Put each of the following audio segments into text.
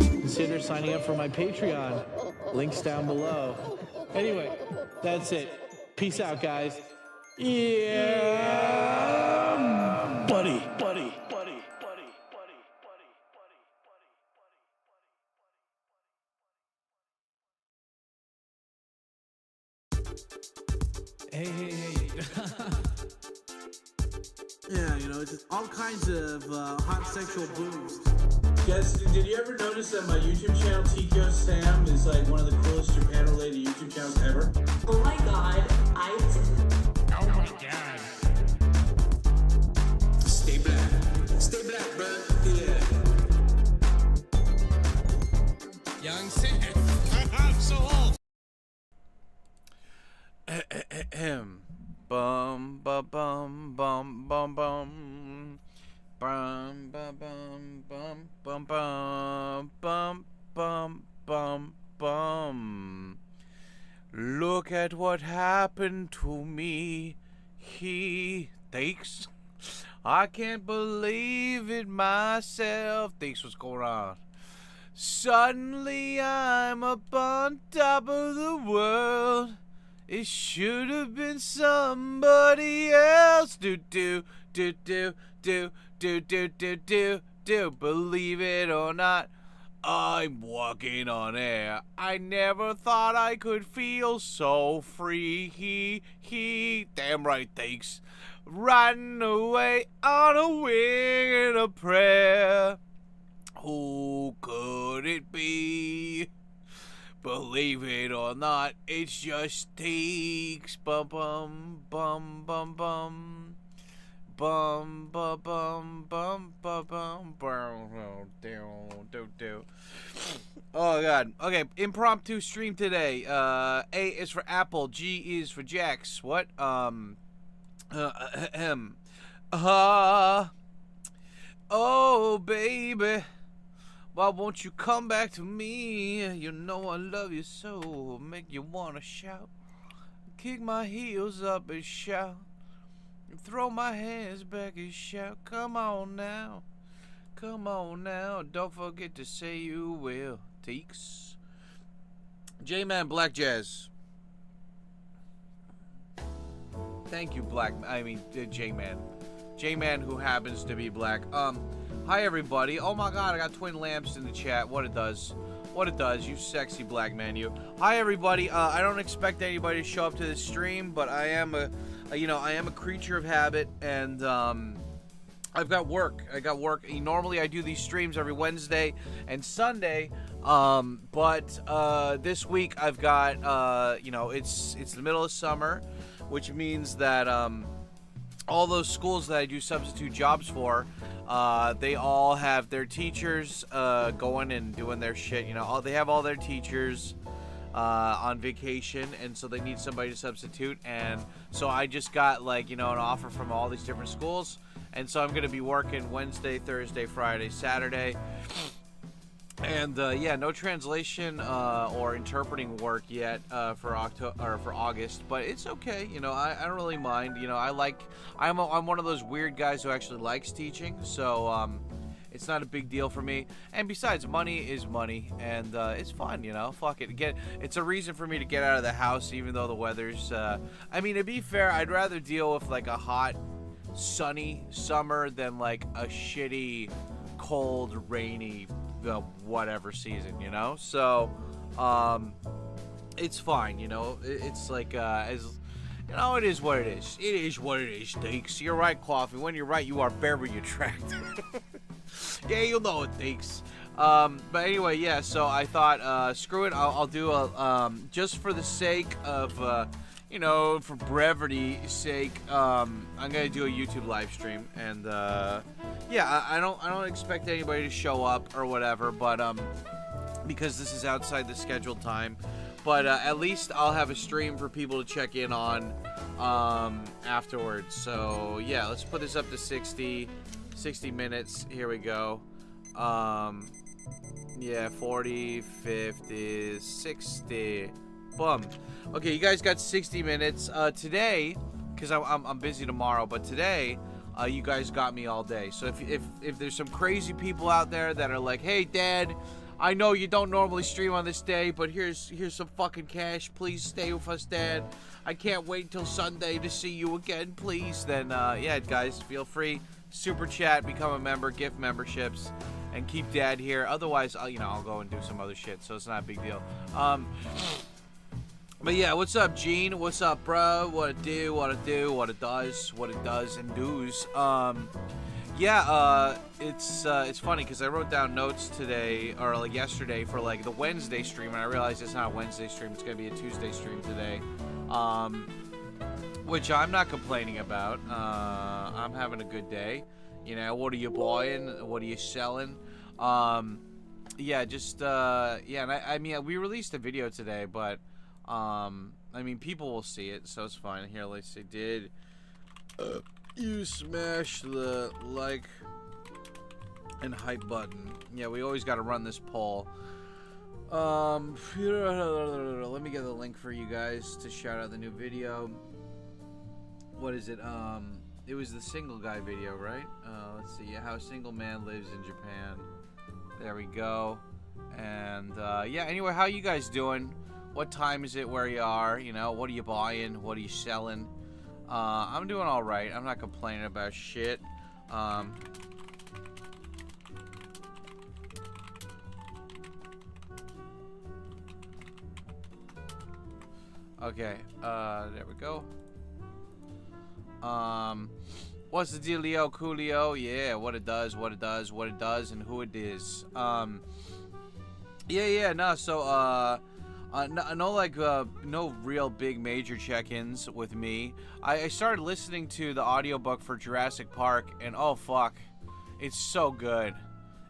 Consider signing up for my Patreon. Links down below. Anyway, that's it. Peace out, guys. Yeah, buddy. Hey. Yeah, you know, it's just all kinds of hot sexual booze. Guys, did you ever notice that my YouTube channel, TkyoSam, is like one of the coolest Japan-related YouTube channels ever? Oh my god, I did. Oh my god. Stay black, bro. Yeah. Young Sith. I'm so old. Bum bum bum bum bum bum. Bum bum bum bum bum bum bum bum bum bum. Look at what happened to me. He thinks I can't believe it myself. Thinks what's going on. Suddenly I'm up on top of the world. It should have been somebody else. Do. Believe it or not, I'm walking on air. I never thought I could feel so free. He. Damn right, thanks. Riding away on a wing and a prayer. Who could it be? Believe it or not, it's just Teeks. Bum bum bum bum bum. Bum bum bum bum bum bum. Do. Oh god. Okay, impromptu stream today. A is for Apple, G is for Jax. What? Oh baby. Why won't you come back to me? You know I love you so. Make you wanna shout. Kick my heels up and shout. Throw my hands back and shout. Come on now. Don't forget to say you will. Teeks. J-Man Black Jazz. Thank you, J-Man. J-Man who happens to be black. Hi everybody. Oh my god, I got twin lamps in the chat. What it does, you sexy black man, you. Hi everybody. I don't expect anybody to show up to this stream, but I am a creature of habit, and I've got work. Normally I do these streams every Wednesday and Sunday, but this week I've got it's the middle of summer, which means that all those schools that I do substitute jobs for, they all have their teachers going and doing their shit. They have all their teachers on vacation, and so they need somebody to substitute. And so I just got an offer from all these different schools, and so I'm gonna be working Wednesday, Thursday, Friday, Saturday. And yeah, no translation or interpreting work yet for August, but it's okay. I don't really mind. I'm one of those weird guys who actually likes teaching, so it's not a big deal for me. And besides, money is money, and it's fun. Fuck it. It's a reason for me to get out of the house, even though the weather's. To be fair, I'd rather deal with a hot, sunny summer than a shitty, cold, rainy, whatever season, so it's fine. It's it is what it is. It is what it is, Teeks. You're right, Coffee. When you're right, you are very attractive. Yeah, you'll know it, Teeks. But anyway, yeah, so I thought, screw it, I'll do a just for the sake of for brevity's sake, I'm gonna do a YouTube live stream, and yeah, I don't expect anybody to show up or whatever, but because this is outside the scheduled time, but at least I'll have a stream for people to check in on afterwards. So yeah, let's put this up to 60 minutes. Here we go. Yeah, 40, 50, 60. Boom. Okay, you guys got 60 minutes. Today, because I'm busy tomorrow, but today You guys got me all day. So if there's some crazy people out there that are like, hey, Dad, I know you don't normally stream on this day, but here's some fucking cash. Please stay with us, Dad. I can't wait until Sunday to see you again, please. Then, yeah, guys, feel free. Super chat, become a member, gift memberships, and keep Dad here. Otherwise, I'll go and do some other shit, so it's not a big deal. But yeah, what's up, Gene? What's up, bro? What it do? What it do? What it does? What it does and does. Yeah, it's funny because I wrote down notes today, or like yesterday, for like the Wednesday stream, and I realized it's not a Wednesday stream, it's gonna be a Tuesday stream today, which I'm not complaining about. I'm having a good day. You know, what are you buying? What are you selling? Yeah, just yeah, and I mean, we released a video today, but I mean, people will see it, so it's fine. Here, let's see. Did you smash the like and hype button? Yeah, we always got to run this poll. Let me get the link for you guys to shout out the new video. What is it? It was the single guy video, right? Let's see. How a single man lives in Japan. There we go. And yeah, anyway, how you guys doing? What time is it where you are? You know, what are you buying? What are you selling? I'm doing all right. I'm not complaining about shit. Okay, there we go. What's the dealio, coolio? Yeah, what it does, what it does, what it does, and who it is. Yeah, no, so, no real big major check-ins with me. I started listening to the audiobook for Jurassic Park, and oh fuck, it's so good.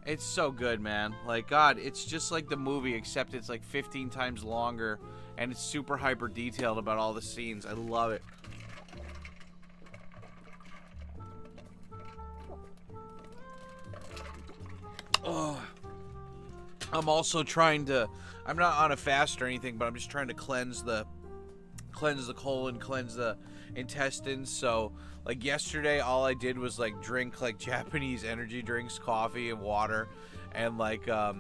It's so good, man. Like, God, it's just like the movie, except it's like 15 times longer, and it's super hyper detailed about all the scenes. I love it. Oh, I'm also trying to, I'm not on a fast or anything, but I'm just trying to cleanse the colon, cleanse the intestines. So like yesterday, all I did was like drink like Japanese energy drinks, coffee and water, and like I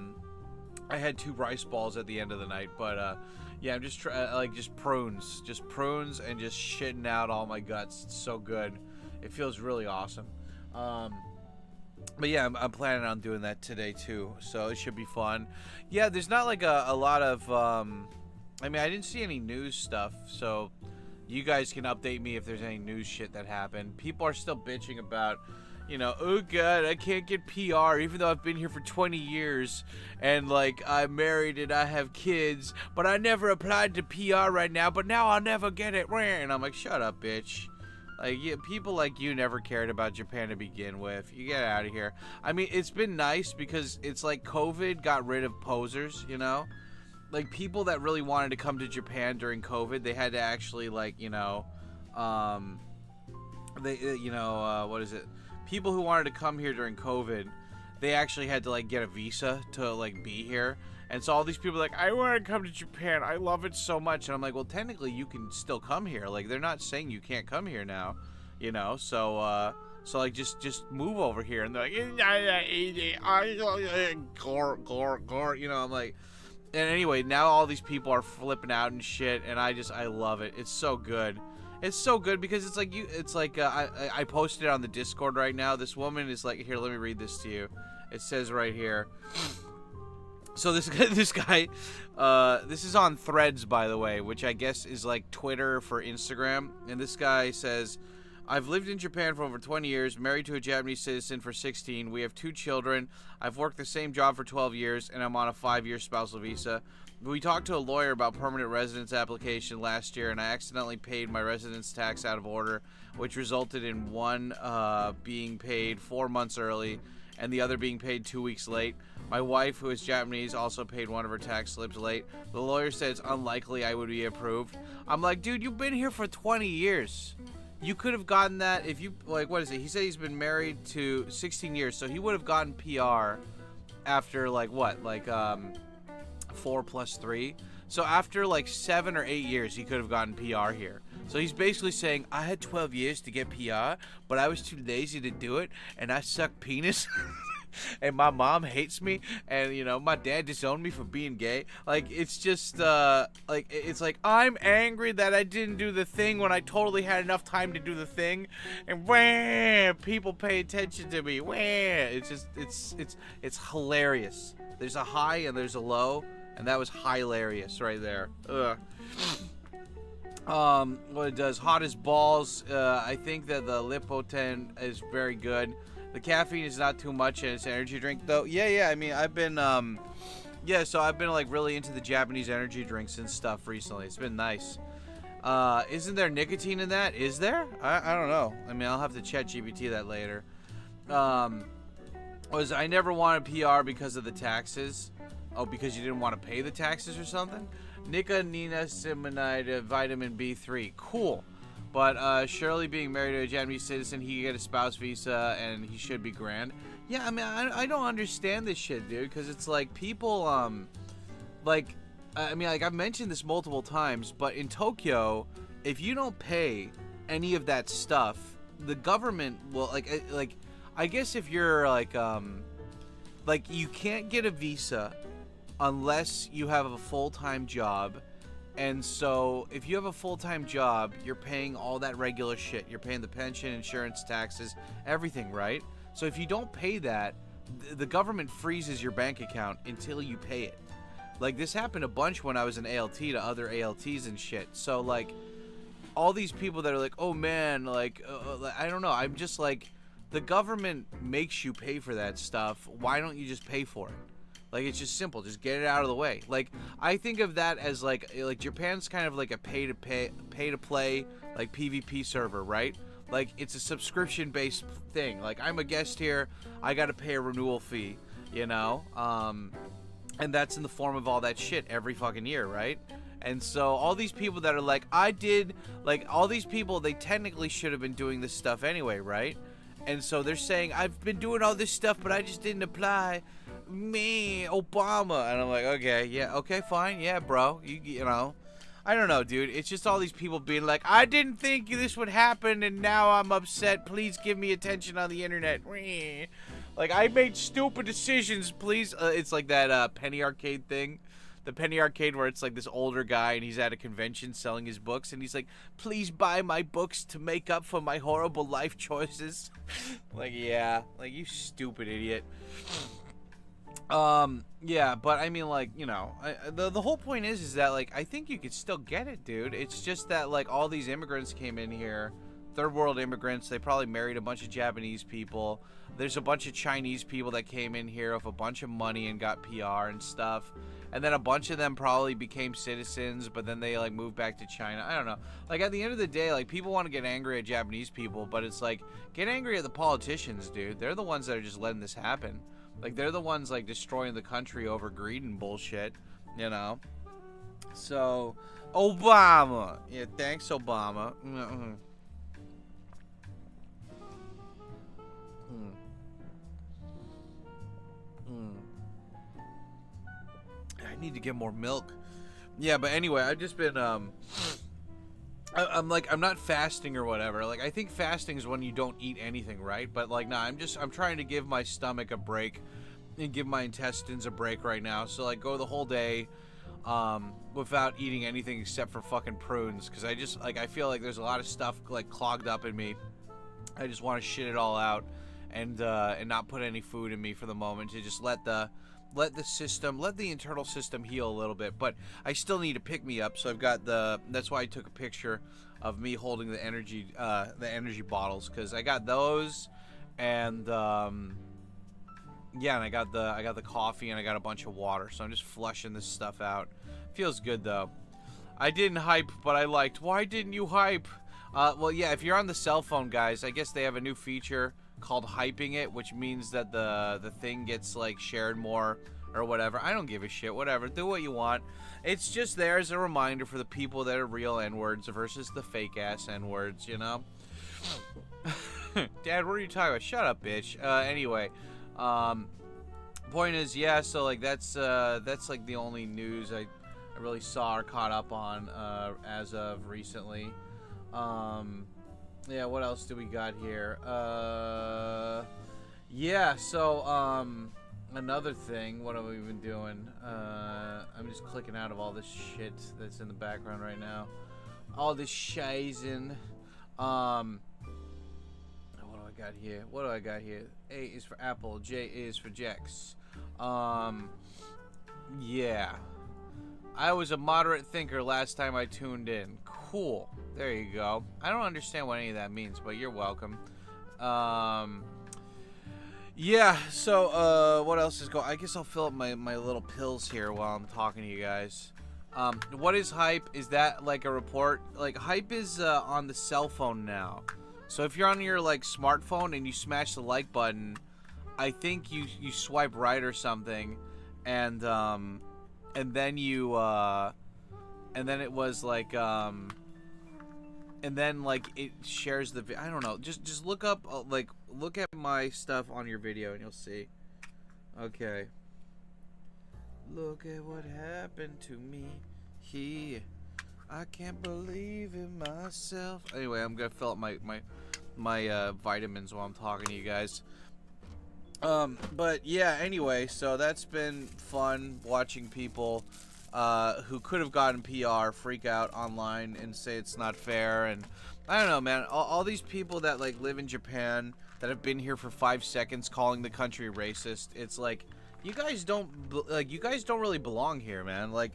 had 2 rice balls at the end of the night. But yeah, I'm just just prunes and just shitting out all my guts. It's so good. It feels really awesome. But yeah, I'm planning on doing that today too, so it should be fun. Yeah, there's not like a lot of, I mean, I didn't see any news stuff, so you guys can update me if there's any news shit that happened. People are still bitching about, you know, oh god, I can't get PR even though I've been here for 20 years, and like, I'm married and I have kids, but I never applied to PR right now, but now I'll never get it, and I'm like, shut up, bitch. Like, yeah, people like you never cared about Japan to begin with. You get out of here. I mean, it's been nice because it's like COVID got rid of posers, you know? Like, people that really wanted to come to Japan during COVID, they had to actually, like, you know, what is it? People who wanted to come here during COVID, they actually had to, like, get a visa to, like, be here. And so all these people are like, I want to come to Japan. I love it so much. And I'm like, well, technically, you can still come here. Like, they're not saying you can't come here now, you know? So, like, just move over here. And they're like, you know, I'm like, and anyway, now all these people are flipping out and shit. And I love it. It's so good. It's so good because it's like, I posted it on the Discord right now. This woman is like, here, let me read this to you. It says right here. So this guy, this is on Threads, by the way, which I guess is like Twitter for Instagram. And this guy says, I've lived in Japan for over 20 years, married to a Japanese citizen for 16. We have 2 children. I've worked the same job for 12 years, and I'm on a 5-year spousal visa. We talked to a lawyer about permanent residence application last year, and I accidentally paid my residence tax out of order, which resulted in one being paid 4 months early and the other being paid 2 weeks late. My wife, who is Japanese, also paid one of her tax slips late. The lawyer said it's unlikely I would be approved. I'm like, dude, you've been here for 20 years. You could have gotten that if you, like, what is it? He said he's been married to 16 years, so he would have gotten PR after, like, what? Like, 4 plus 3. So after like 7 or 8 years, he could have gotten PR here. So he's basically saying, I had 12 years to get PR, but I was too lazy to do it, and I suck penis. And my mom hates me, and you know, my dad disowned me for being gay. Like, it's just it's like I'm angry that I didn't do the thing when I totally had enough time to do the thing, and wham, people pay attention to me. Wham, it's just it's hilarious. There's a high and there's a low, and that was hilarious right there. Ugh. What it does, hot as balls. I think that the Lipoten is very good. The caffeine is not too much, and it's an energy drink, though. Yeah. I mean, I've been, so I've been, like, really into the Japanese energy drinks and stuff recently. It's been nice. Isn't there nicotine in that? Is there? I don't know. I mean, I'll have to chat GPT that later. I never wanted PR because of the taxes. Oh, because you didn't want to pay the taxes or something? Nicotinamide vitamin B3. Cool. But surely being married to a Japanese citizen, he could get a spouse visa, and he should be grand. Yeah, I mean, I don't understand this shit, dude, because it's like people, I've mentioned this multiple times, but in Tokyo, if you don't pay any of that stuff, the government will, I guess if you're, you can't get a visa unless you have a full-time job. And so, if you have a full-time job, you're paying all that regular shit. You're paying the pension, insurance, taxes, everything, right? So if you don't pay that, the government freezes your bank account until you pay it. Like, this happened a bunch when I was an ALT to other ALTs and shit. So, like, all these people that are like, oh, man, I don't know. I'm just like, the government makes you pay for that stuff. Why don't you just pay for it? Like, it's just simple. Just get it out of the way. Like, I think of that as, like Japan's kind of like a pay-to-play, like, PvP server, right? Like, it's a subscription-based thing. Like, I'm a guest here. I got to pay a renewal fee, you know? And that's in the form of all that shit every fucking year, right? And so all these people that are like, all these people, they technically should have been doing this stuff anyway, right? And so they're saying, I've been doing all this stuff, but I just didn't apply. Me, Obama. And I'm like, okay, yeah, okay, fine, yeah, bro, you know, I don't know, dude. It's just all these people being like, I didn't think this would happen, and now I'm upset. Please give me attention on the internet. Like, I made stupid decisions, please. It's like that penny arcade thing. The penny arcade where it's like this older guy and he's at a convention selling his books and he's like, please buy my books to make up for my horrible life choices. Like, yeah, like, you stupid idiot. Yeah, but I mean, like, you know, the whole point is that, like, I think you could still get it, dude. It's just that, like, all these immigrants came in here, third world immigrants. They probably married a bunch of Japanese people. There's a bunch of Chinese people that came in here with a bunch of money and got PR and stuff. And then a bunch of them probably became citizens, but then they, like, moved back to China. I don't know. Like, at the end of the day, like, people want to get angry at Japanese people, but it's like, get angry at the politicians, dude. They're the ones that are just letting this happen. Like, they're the ones, like, destroying the country over greed and bullshit, you know? So, Obama. Yeah, thanks, Obama. I need to get more milk. Yeah, but anyway, I've just been, I'm not fasting or whatever. Like, I think fasting is when you don't eat anything, right? But, like, nah, I'm trying to give my stomach a break and give my intestines a break right now. So, like, go the whole day without eating anything except for fucking prunes. Because I just, like, I feel like there's a lot of stuff, like, clogged up in me. I just want to shit it all out and not put any food in me for the moment, to just let the internal system heal a little bit. But I still need to pick me up, so I've got that's why I took a picture of me holding the energy bottles, because I got those, and yeah, and I got the coffee, and I got a bunch of water, so I'm just flushing this stuff out. Feels good though. I didn't hype, but I liked. Why didn't you hype? Well, yeah, if you're on the cell phone, guys, I guess they have a new feature called hyping it, which means that the thing gets, like, shared more or whatever. I don't give a shit. Whatever. Do what you want. It's just there as a reminder for the people that are real N-words versus the fake-ass N-words, you know? Dad, what are you talking about? Shut up, bitch. Anyway. Point is, yeah, so, like, that's like, the only news I really saw or caught up on as of recently. Yeah, what else do we got here? Yeah, so another thing, what have we been doing? I'm just clicking out of all this shit that's in the background right now. All this shizen. What do I got here? What do I got here? A is for Apple, J is for Jex. Yeah. I was a moderate thinker last time I tuned in. Cool. There you go. I don't understand what any of that means, but you're welcome. Yeah, so, what else is going on? I guess I'll fill up my little pills here while I'm talking to you guys. What is Hype? Is that, like, a report? Like, Hype is, on the cell phone now. So if you're on your, like, smartphone and you smash the like button, I think you swipe right or something, and then you, and then it was, like, and then, like, it shares the I don't know. Just look up, like, look at my stuff on your video and you'll see. Okay. Look at what happened to me here. I can't believe it myself. Anyway, I'm gonna fill up my vitamins while I'm talking to you guys. But yeah, anyway, so that's been fun watching people who could have gotten PR freak out online and say it's not fair. And I don't know, man, all these people that, like, live in Japan that have been here for 5 seconds calling the country racist, it's like, you guys don't really belong here, man. Like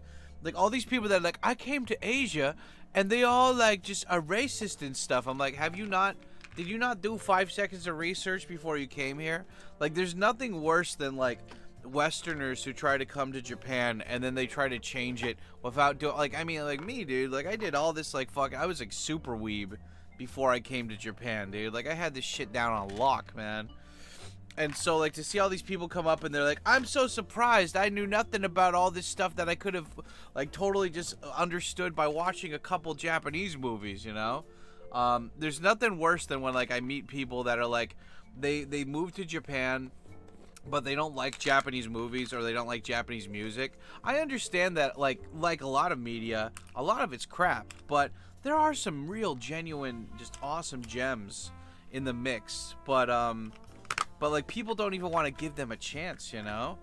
all these people that are like, I came to Asia and they all, like, just are racist and stuff. I'm like, did you not do 5 seconds of research before you came here? Like, there's nothing worse than, like, Westerners who try to come to Japan and then they try to change it without doing, like, I mean, like me, dude, like, I did all this, like, I was, like, super weeb before I came to Japan, dude. Like, I had this shit down on lock, man. And so, like, to see all these people come up and they're like, I'm so surprised, I knew nothing about all this stuff that I could have, like, totally just understood by watching a couple Japanese movies, you know? There's nothing worse than when, like, I meet people that are like, they moved to Japan, but they don't like Japanese movies or they don't like Japanese music. I understand that, like a lot of media, a lot of it's crap, but there are some real genuine, just awesome gems in the mix. But like, people don't even want to give them a chance, you know?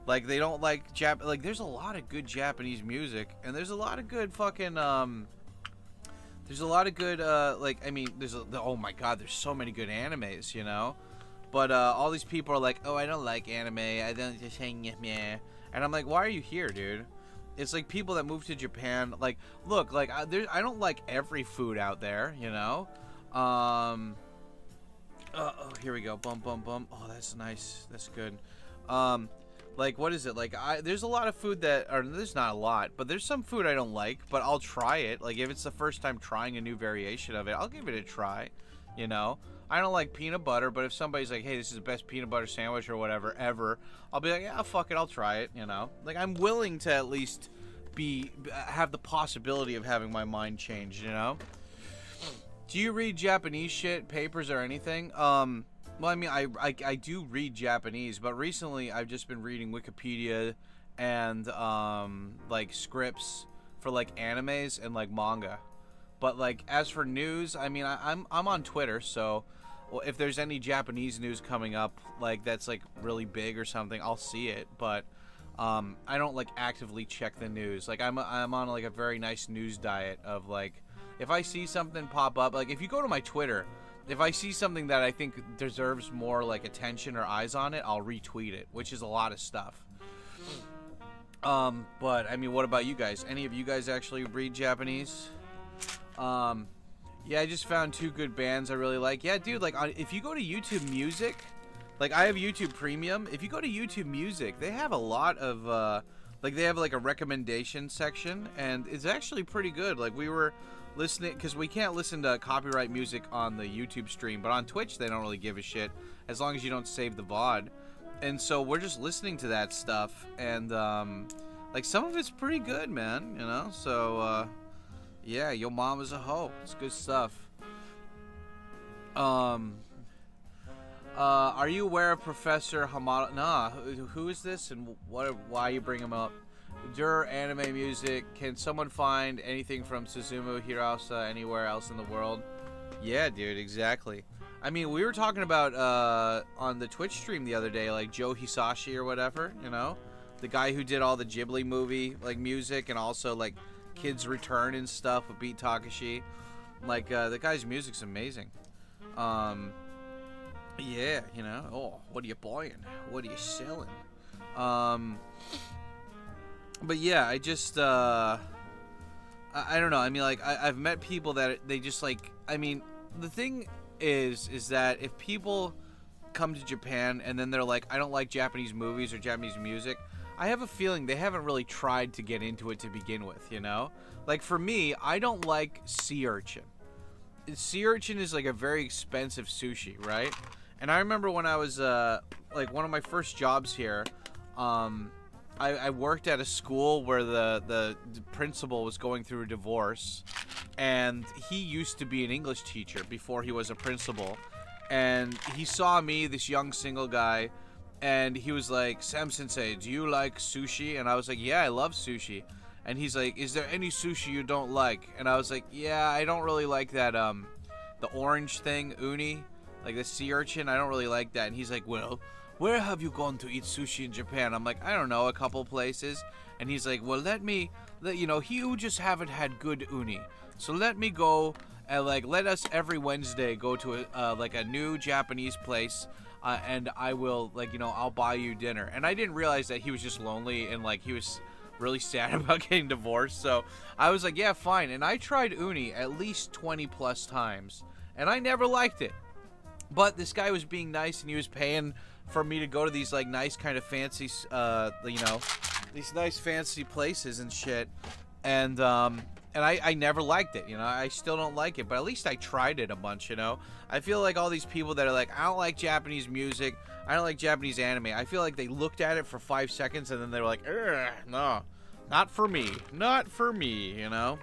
Like, they don't like like, there's a lot of good Japanese music, and there's a lot of good fucking there's a lot of good like, I mean, oh my god, there's so many good animes, you know? But all these people are like, oh, I don't like anime, I don't just hang meh. And I'm like, why are you here, dude? It's like people that move to Japan, like, look, like, I don't like every food out there, you know? Oh, here we go. Bum, bum, bum. Oh, that's nice. That's good. Like, what is it? Like, there's a lot of food that, or there's not a lot, but there's some food I don't like, but I'll try it. Like, if it's the first time trying a new variation of it, I'll give it a try, you know? I don't like peanut butter, but if somebody's like, hey, this is the best peanut butter sandwich or whatever ever, I'll be like, yeah, fuck it, I'll try it, you know? Like, I'm willing to at least have the possibility of having my mind changed, you know? Do you read Japanese shit, papers, or anything? Well, I mean, I do read Japanese, but recently I've just been reading Wikipedia and, like, scripts for, like, animes and, like, manga. But, like, as for news, I mean, I'm on Twitter, so if there's any Japanese news coming up, like, that's, like, really big or something, I'll see it, but I don't, like, actively check the news. Like, I'm on, like, a very nice news diet of, like, if I see something pop up, like, if you go to my Twitter, if I see something that I think deserves more, like, attention or eyes on it, I'll retweet it, which is a lot of stuff. But, I mean, what about you guys? Any of you guys actually read Japanese? Yeah, I just found 2 good bands I really like. Yeah, dude, like, if you go to YouTube Music, like, I have YouTube Premium. If you go to YouTube Music, they have a lot of, like, they have, like, a recommendation section, and it's actually pretty good. Like, we were listening, because we can't listen to copyright music on the YouTube stream, but on Twitch, they don't really give a shit, as long as you don't save the VOD. And so we're just listening to that stuff, and, like, some of it's pretty good, man, you know? So, yeah, Your Mom is a Hoe. It's good stuff. Are you aware of Professor Hamada? Nah, who is this, and why you bring him up? anime music. Can someone find anything from Suzumu Hirasa anywhere else in the world? Yeah, dude, exactly. I mean, we were talking about on the Twitch stream the other day, like Joe Hisashi or whatever, you know, the guy who did all the Ghibli movie like music and also like Kids Return and stuff with Beat Takashi. Like the guy's music's amazing. Yeah, you know. Oh, what are you buying? What are you selling? But yeah, I just I don't know. I mean, like I've met people that they just like. I mean, the thing is that if people come to Japan and then they're like, I don't like Japanese movies or Japanese music, I have a feeling they haven't really tried to get into it to begin with, you know? Like for me, I don't like sea urchin. Sea urchin is like a very expensive sushi, right? And I remember when I was like one of my first jobs here, I worked at a school where the principal was going through a divorce, and he used to be an English teacher before he was a principal, and he saw me, this young single guy, and he was like, Sam Sensei, do you like sushi? And I was like, yeah, I love sushi. And he's like, is there any sushi you don't like? And I was like, yeah, I don't really like that the orange thing, uni, like the sea urchin, I don't really like that. And he's like, well, where have you gone to eat sushi in Japan? I'm like, I don't know, a couple places. And he's like, well, you just haven't had good uni. So let me go and like let us every Wednesday go to like a new Japanese place, and I will I'll buy you dinner. And I didn't realize that he was just lonely and like he was really sad about getting divorced. So I was like, yeah, fine. And I tried uni at least 20 plus times, and I never liked it. But this guy was being nice, and he was paying for me to go to these like nice kind of fancy, these nice fancy places and shit. And I never liked it, you know. I still don't like it, but at least I tried it a bunch, you know. I feel like all these people that are like, I don't like Japanese music, I don't like Japanese anime, I feel like they looked at it for 5 seconds and then they were like, no, not for me, you know.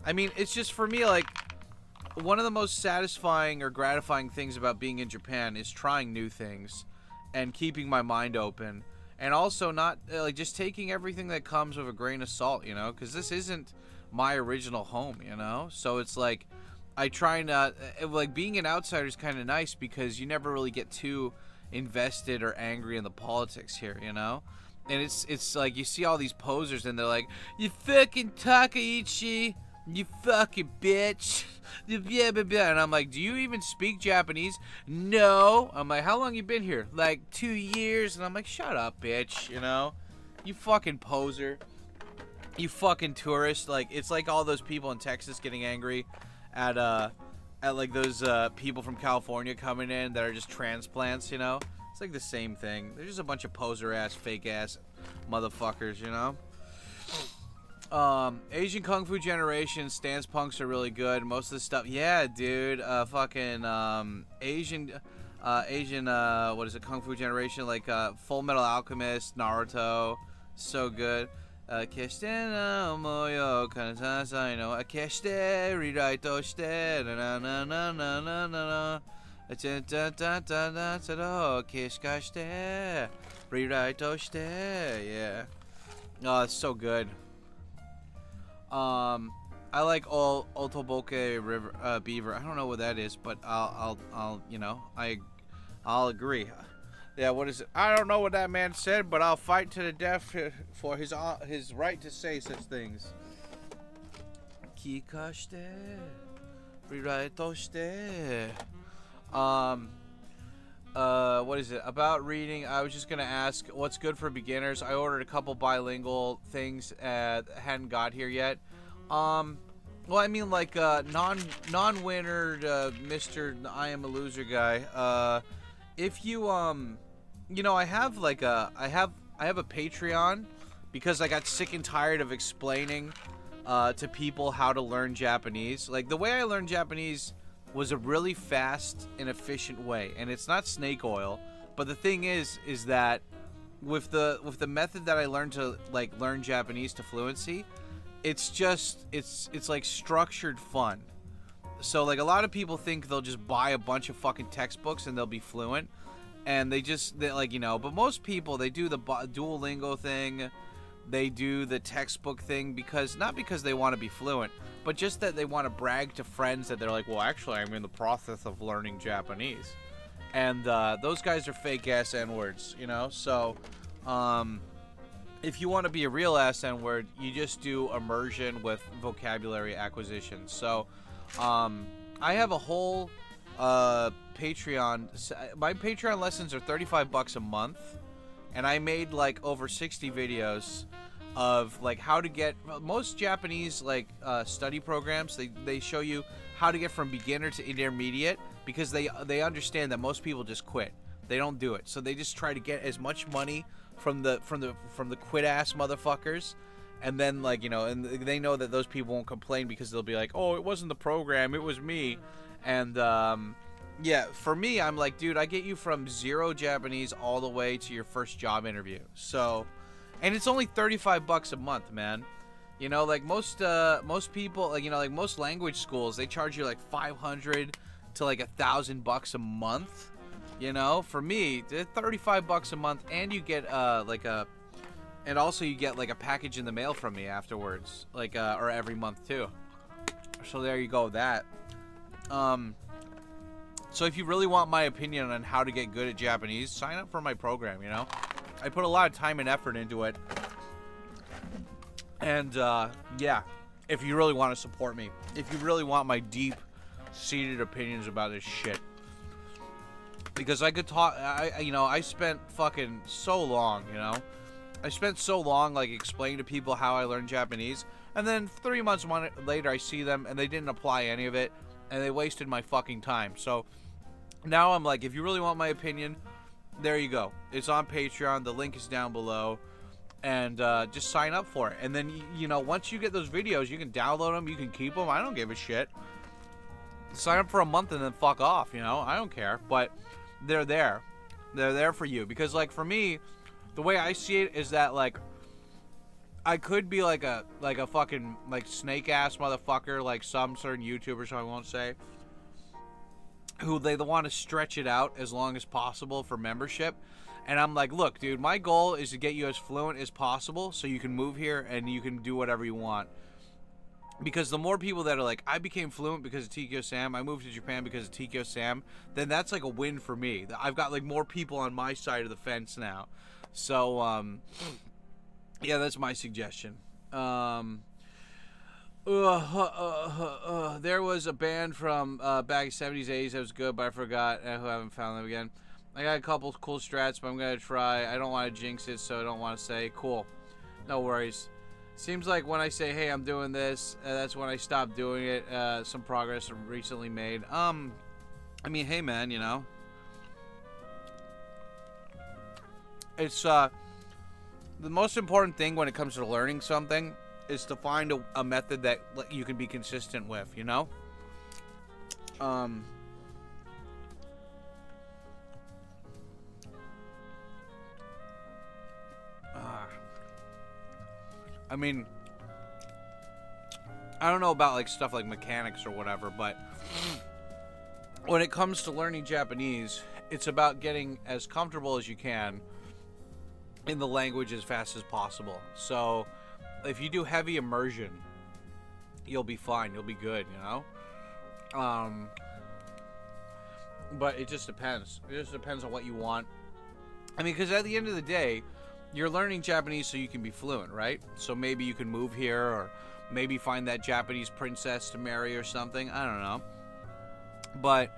I mean, it's just for me, like, one of the most satisfying or gratifying things about being in Japan is trying new things and keeping my mind open, and also not like just taking everything that comes with a grain of salt, you know, because this isn't my original home, you know. So it's like I try not like being an outsider is kind of nice because you never really get too invested or angry in the politics here, you know. And it's like you see all these posers and they're like, you fucking Takaichi, you fucking bitch. And I'm like, do you even speak Japanese? No. I'm like, how long you been here? Like 2 years. And I'm like, shut up, bitch, you know. You fucking poser. You fucking tourist. Like, it's like all those people in Texas getting angry at like those people from California coming in that are just transplants, you know. It's like the same thing. They're just a bunch of poser ass, fake ass motherfuckers, you know. Asian Kung Fu Generation stance punks are really good. Most of the stuff, yeah, dude. Fucking Asian what is it? Kung Fu Generation, like Full Metal Alchemist, Naruto, so good. Keshite no moyo kanasai no keshite rewrite shite na na na na na na keshikashite rewrite shite, yeah. Oh, it's so good. I like all Otoboke River Beaver. I don't know what that is, but I'll you know, I'll agree. Yeah, what is it? I don't know what that man said, but I'll fight to the death for his right to say such things. Kikashite, rewrite-shite. What is it? About reading, I was just gonna ask what's good for beginners. I ordered a couple bilingual things hadn't got here yet. Well, I mean, like non-winner Mr. I am a loser guy. If you you know, I have like I have a Patreon because I got sick and tired of explaining to people how to learn Japanese. Like the way I learned Japanese was a really fast and efficient way, and it's not snake oil, but the thing is that with the method that I learned to like learn Japanese to fluency, it's just it's like structured fun. So like a lot of people think they'll just buy a bunch of fucking textbooks and they'll be fluent, and they like, you know, but most people, they do the Duolingo thing, they do the textbook thing because, not because they want to be fluent, but just that they want to brag to friends that they're like, well, actually, I'm in the process of learning Japanese. And those guys are fake ass N-words, you know? So, if you want to be a real ass N-word, you just do immersion with vocabulary acquisition. So, I have a whole Patreon. My Patreon lessons are $35 a month, and I made like over 60 videos of like how to get most Japanese like study programs. They show you how to get from beginner to intermediate because they understand that most people just quit. They don't do it, so they just try to get as much money from the quit ass motherfuckers. And then, like, you know, and they know that those people won't complain because they'll be like, oh, it wasn't the program, it was me. And, yeah, for me, I'm like, dude, I get you from 0 Japanese all the way to your first job interview. So, and it's only $35 a month, man. You know, like, most people, like, you know, like, most language schools, they charge you, like, $500 to, like, $1,000 a month. You know, for me, $35 a month, and you get, like, a... And also you get like a package in the mail from me afterwards, like or every month too. So there you go with that. So if you really want my opinion on how to get good at Japanese, sign up for my program, you know? I put a lot of time and effort into it. And yeah, if you really want to support me, if you really want my deep seated opinions about this shit. Because I could talk, you know, I spent fucking so long, you know? I spent so long, like, explaining to people how I learned Japanese, and then 3 months later, I see them, and they didn't apply any of it, and they wasted my fucking time. So, now I'm like, if you really want my opinion, there you go. It's on Patreon, the link is down below, and just sign up for it. And then, you know, once you get those videos, you can download them, you can keep them, I don't give a shit. Sign up for a month and then fuck off, you know? I don't care, but they're there. They're there for you, because, like, for me... The way I see it is that, like, I could be like a fucking, like, snake-ass motherfucker, like some certain YouTubers, I won't say, who they want to stretch it out as long as possible for membership. And I'm like, look, dude, my goal is to get you as fluent as possible so you can move here and you can do whatever you want. Because the more people that are like, I became fluent because of TkyoSam, I moved to Japan because of TkyoSam, then that's like a win for me. I've got, like, more people on my side of the fence now. So, yeah, that's my suggestion. There was a band from back in 70s, 80s that was good, but I forgot. I haven't found them again. I got a couple cool strats, but I'm going to try. I don't want to jinx it, so I don't want to say. Cool. No worries. Seems like when I say, hey, I'm doing this, that's when I stop doing it. Some progress recently made. I mean, hey, man, you know. It's, the most important thing when it comes to learning something is to find a method that you can be consistent with, you know? I mean, I don't know about, like, stuff like mechanics or whatever, but when it comes to learning Japanese, it's about getting as comfortable as you can in the language as fast as possible. So if you do heavy immersion, you'll be fine, you'll be good, you know? But it just depends. It just depends on what you want. I mean, because at the end of the day, you're learning Japanese so you can be fluent, right? So maybe you can move here, or maybe find that Japanese princess to marry or something. I don't know. But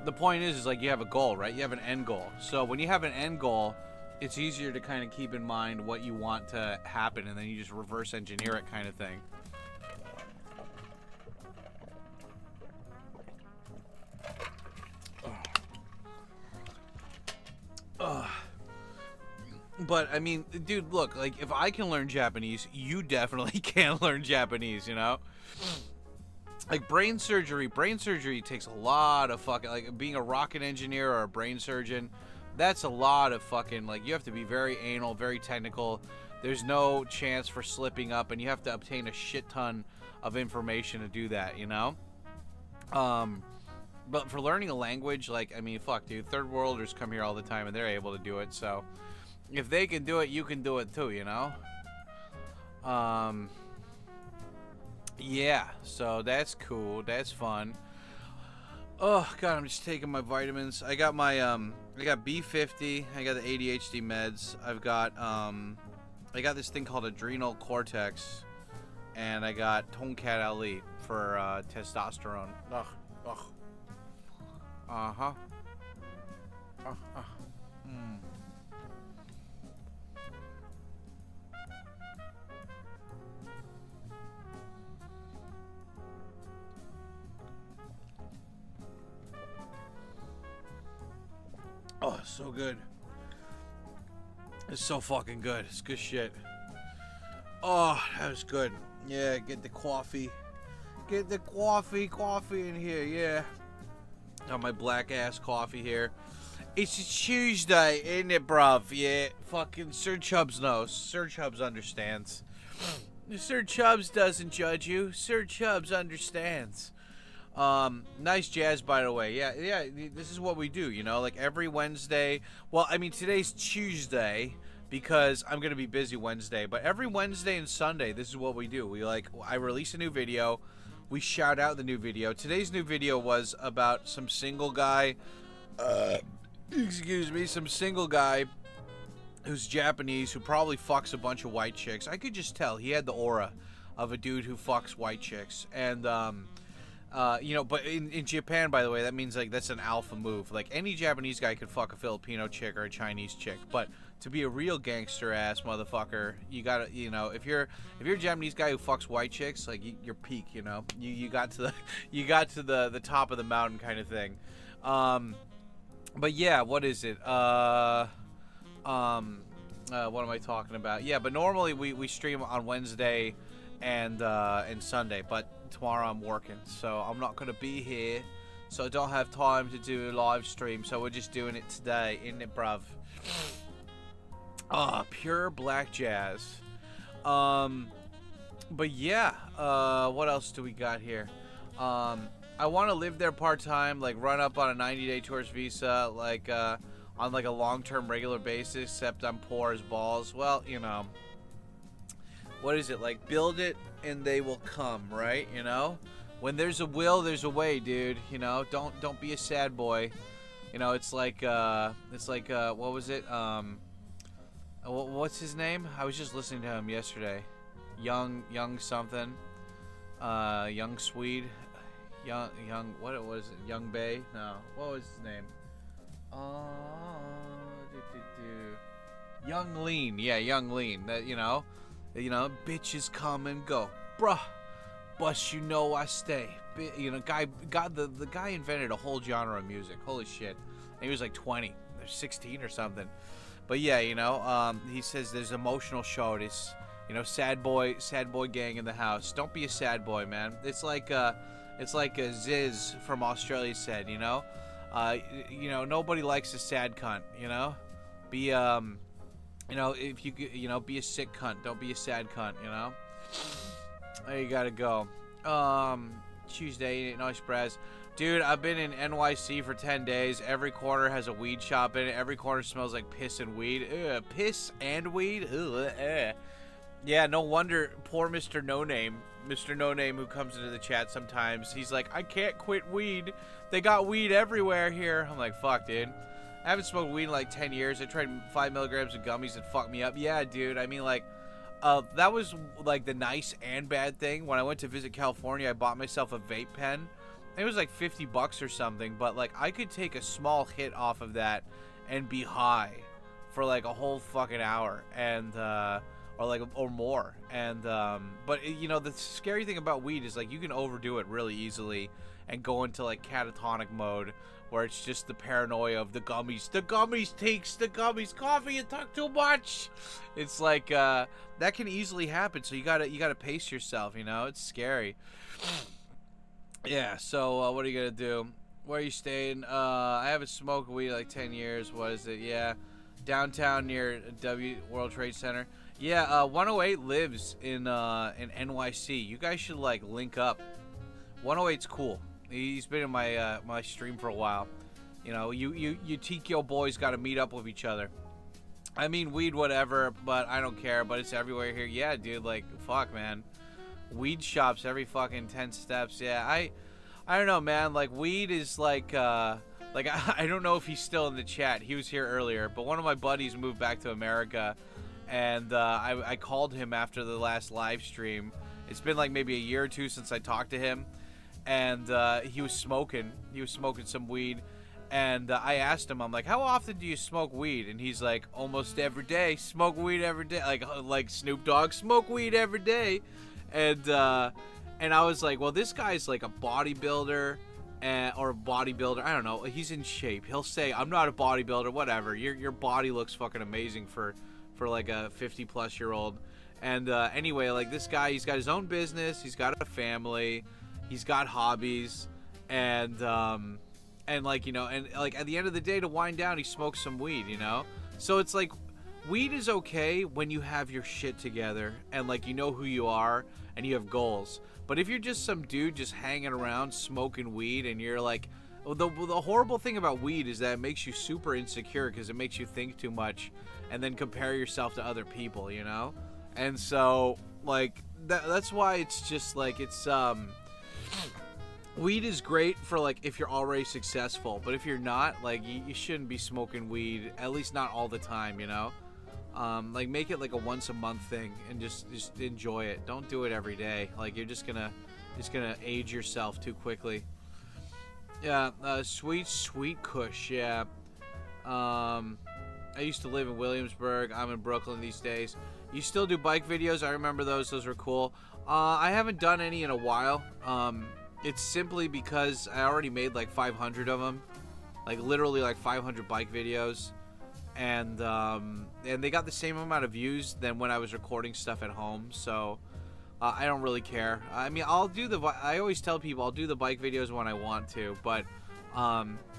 the point is like, you have a goal, right? You have an end goal. So when you have an end goal, it's easier to kind of keep in mind what you want to happen, and then you just reverse engineer it, kind of thing. But I mean, dude, look, like, if I can learn Japanese, you definitely can learn Japanese, you know? Like, brain surgery takes a lot of fucking, like, being a rocket engineer or a brain surgeon, that's a lot of fucking, like, you have to be very anal, very technical. There's no chance for slipping up, and you have to obtain a shit ton of information to do that, you know? But for learning a language, like, I mean, fuck, dude, third worlders come here all the time, and they're able to do it, so if they can do it, you can do it too, you know? Yeah, so that's cool. That's fun. Oh god, I'm just taking my vitamins. I got my I got B50. I got the ADHD meds. I got this thing called adrenal cortex, and I got Tonkat Ali for testosterone. Ugh, ugh. Uh-huh. Mm. Oh, so good. It's so fucking good. It's good shit. Oh, that was good. Yeah, get the coffee. Get the coffee in here, yeah. Got my black ass coffee here. It's a Tuesday, isn't it, bruv? Yeah, fucking Sir Chubbs knows. Sir Chubbs understands. Sir Chubbs doesn't judge you. Sir Chubbs understands. Nice jazz, by the way. Yeah, this is what we do, you know, like every Wednesday. Well, I mean, today's Tuesday because I'm gonna be busy Wednesday, but every Wednesday and Sunday, this is what we do. I release a new video, we shout out the new video. Today's new video was about some single guy, some single guy who's Japanese, who probably fucks a bunch of white chicks. I could just tell he had the aura of a dude who fucks white chicks, and you know, but in Japan, by the way, that means like that's an alpha move. Like any Japanese guy could fuck a Filipino chick or a Chinese chick, but to be a real gangster ass motherfucker, you gotta, you know, if you're a Japanese guy who fucks white chicks, like you're peak, you know, you got to the top of the mountain kind of thing. But yeah, what is it? What am I talking about? Yeah, but normally we stream on Wednesday and Sunday, but tomorrow I'm working, so I'm not gonna be here, so I don't have time to do a live stream, so we're just doing it today, isn't it, bruv? Pure black jazz. But yeah, what else do we got here? I want to live there part-time, like run up on a 90-day tourist visa, like on like a long-term regular basis, except I'm poor as balls. Well, you know, what is it, like build it and they will come, right? You know, when there's a will, there's a way, dude. You know, don't be a sad boy. You know, it's like what was it, what's his name? I was just listening to him yesterday. Young something, young Swede, young what was it, Young Bay? No, what was his name? Young Lean. Yeah, Young Lean. That, you know, bitches come and go, bruh, but you know I stay. You know, the guy invented a whole genre of music. Holy shit. And he was like 20 or 16 or something. But yeah, you know, he says there's emotional shorties. You know, sad boy gang in the house. Don't be a sad boy, man. It's like Ziz from Australia said, you know, nobody likes a sad cunt. You know, be you know, if you know, be a sick cunt. Don't be a sad cunt. You know, there you gotta go. Tuesday, nice Braz. Dude, I've been in NYC for 10 days. Every corner has a weed shop in it. Every corner smells like piss and weed. Ugh, piss and weed? Ugh. Yeah, no wonder poor Mr. No Name, who comes into the chat sometimes, he's like, I can't quit weed. They got weed everywhere here. I'm like, fuck, dude. I haven't smoked weed in like 10 years. I tried 5 milligrams of gummies and fucked me up. Yeah, dude. I mean, like, that was like the nice and bad thing. When I went to visit California, I bought myself a vape pen. It was like $50 or something, but like I could take a small hit off of that and be high for like a whole fucking hour, and or more. And but you know, the scary thing about weed is like you can overdo it really easily and go into like catatonic mode, where it's just the paranoia of the gummies takes the gummies, coffee, you talk too much. It's like that can easily happen, so you gotta pace yourself, you know. It's scary. Yeah, so what are you gonna do? Where are you staying? I haven't smoked weed in like 10 years. What is it? Yeah, downtown near World Trade Center. Yeah, 108 lives in NYC. You guys should like link up. 108's cool. He's been in my my stream for a while. You know, you Tikyo boys got to meet up with each other. I mean, weed, whatever, but I don't care. But it's everywhere here. Yeah, dude. Like, fuck, man. Weed shops every fucking 10 steps. Yeah, I don't know, man. Like, weed is like I don't know if he's still in the chat. He was here earlier, but one of my buddies moved back to America, and I called him after the last live stream. It's been like maybe a year or two since I talked to him, and he was smoking. He was smoking some weed. And I asked him, I'm like, how often do you smoke weed? And he's like, almost every day. Smoke weed every day. Like Snoop Dogg, smoke weed every day. And I was like, well, this guy's like a bodybuilder or a bodybuilder. I don't know. He's in shape. He'll say, I'm not a bodybuilder, whatever. Your body looks fucking amazing for like a 50-plus-year-old. And anyway, like this guy, he's got his own business. He's got a family. He's got hobbies. And like, you know, and like at the end of the day, to wind down, he smokes some weed, you know? So it's like, weed is okay when you have your shit together and like you know who you are and you have goals. But if you're just some dude just hanging around smoking weed and you're like, the horrible thing about weed is that it makes you super insecure because it makes you think too much and then compare yourself to other people, you know? And so like that's why it's just like weed is great for like if you're already successful, but if you're not, like you shouldn't be smoking weed, at least not all the time, you know? Like make it like a once a month thing and just enjoy it. Don't do it every day. Like you're just gonna age yourself too quickly. Yeah, sweet Kush, yeah. I used to live in Williamsburg. I'm in Brooklyn these days. You still do bike videos? I remember those were cool. I haven't done any in a while. It's simply because I already made like 500 of them, like literally like 500 bike videos, and they got the same amount of views than when I was recording stuff at home. So I don't really care. I mean, I always tell people I'll do the bike videos when I want to, but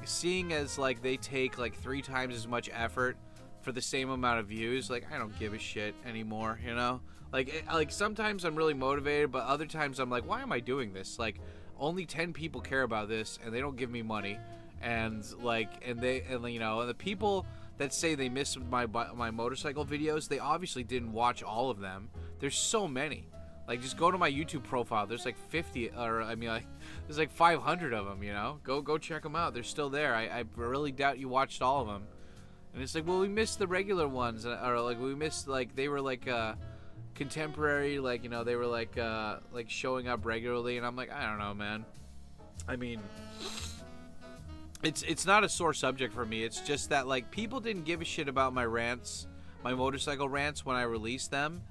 seeing as like they take like 3 times as much effort for the same amount of views, like I don't give a shit anymore, you know? Like sometimes I'm really motivated, but other times I'm like, why am I doing this? Like only 10 people care about this and they don't give me money, and you know, and the people that say they miss my motorcycle videos, they obviously didn't watch all of them. There's so many. Like just go to my YouTube profile. There's like 50, or I mean, like there's like 500 of them. You know, go check them out. They're still there. I really doubt you watched all of them. And it's like, well, we missed the regular ones, or like we missed like they were like contemporary, like, you know, they were like showing up regularly, and I'm like, I don't know, man. I mean, it's not a sore subject for me. It's just that like people didn't give a shit about my rants, my motorcycle rants when I released them,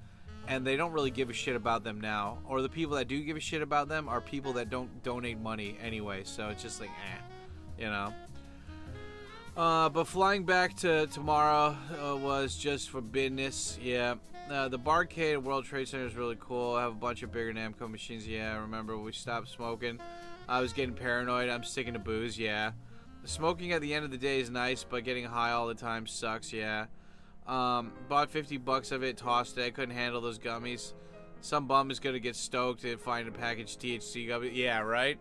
and they don't really give a shit about them now. Or the people that do give a shit about them are people that don't donate money anyway. So it's just like, you know. But flying back to tomorrow was just for business. Yeah. The Barcade at World Trade Center is really cool. I have a bunch of bigger Namco machines. Yeah, I remember we stopped smoking. I was getting paranoid. I'm sticking to booze. Yeah. Smoking at the end of the day is nice, but getting high all the time sucks. Yeah. Bought 50 bucks of it, tossed it. I couldn't handle those gummies. Some bum is gonna get stoked and find a packaged THC gummy. Yeah, right.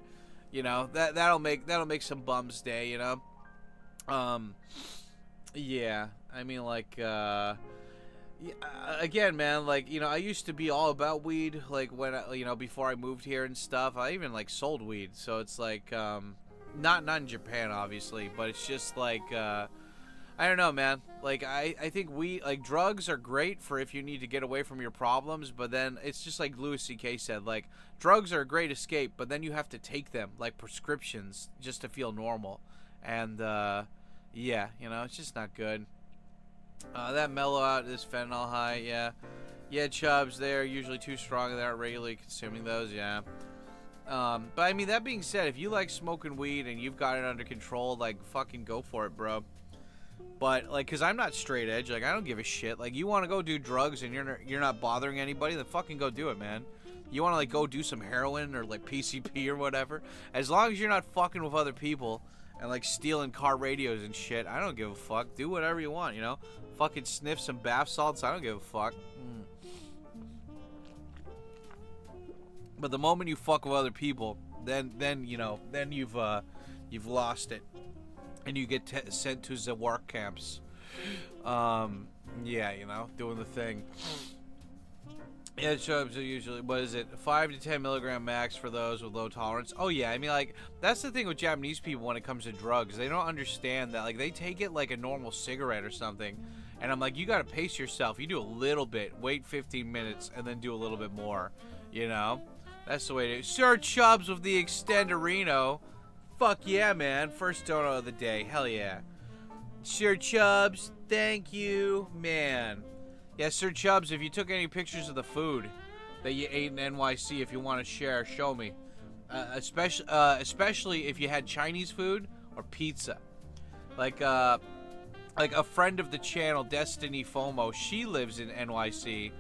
You know, that'll make some bums day. You know. Yeah. I mean, like, again, man, like, you know, I used to be all about weed, like, when you know, before I moved here and stuff. I even like sold weed, so it's like, not in Japan, obviously, but it's just like, I don't know, man. Like, I think drugs are great for if you need to get away from your problems, but then it's just like Louis C.K. said, like, drugs are a great escape, but then you have to take them, like prescriptions, just to feel normal. And, yeah, you know, it's just not good. That mellow out is fentanyl high, yeah. Yeah, chubs, they're usually too strong and they aren't regularly consuming those, yeah. But I mean, that being said, if you like smoking weed and you've got it under control, like, fucking go for it, bro. But, like, because I'm not straight edge, like, I don't give a shit. Like, you want to go do drugs and you're not bothering anybody, then fucking go do it, man. You want to, like, go do some heroin or, like, PCP or whatever. As long as you're not fucking with other people and, like, stealing car radios and shit, I don't give a fuck. Do whatever you want, you know? Fucking sniff some bath salts, I don't give a fuck. But the moment you fuck with other people, then you know, then you've lost it. And you get sent to the work camps. at, you know, doing the thing. Yeah, chubs are usually, what is it, 5 to 10 milligram max for those with low tolerance. Oh yeah, I mean, like, that's the thing with Japanese people when it comes to drugs. They don't understand that, like, they take it like a normal cigarette or something. And I'm like, you gotta pace yourself. You do a little bit, wait 15 minutes, and then do a little bit more, you know? That's the way to do it. Sir Chubbs with the Extenderino. Fuck yeah, man. First donut of the day. Hell yeah. Sir Chubbs, thank you, man. Yeah, Sir Chubbs, if you took any pictures of the food that you ate in NYC, if you want to share, show me. Especially if you had Chinese food or pizza. Like a friend of the channel, Destiny FOMO, she lives in NYC,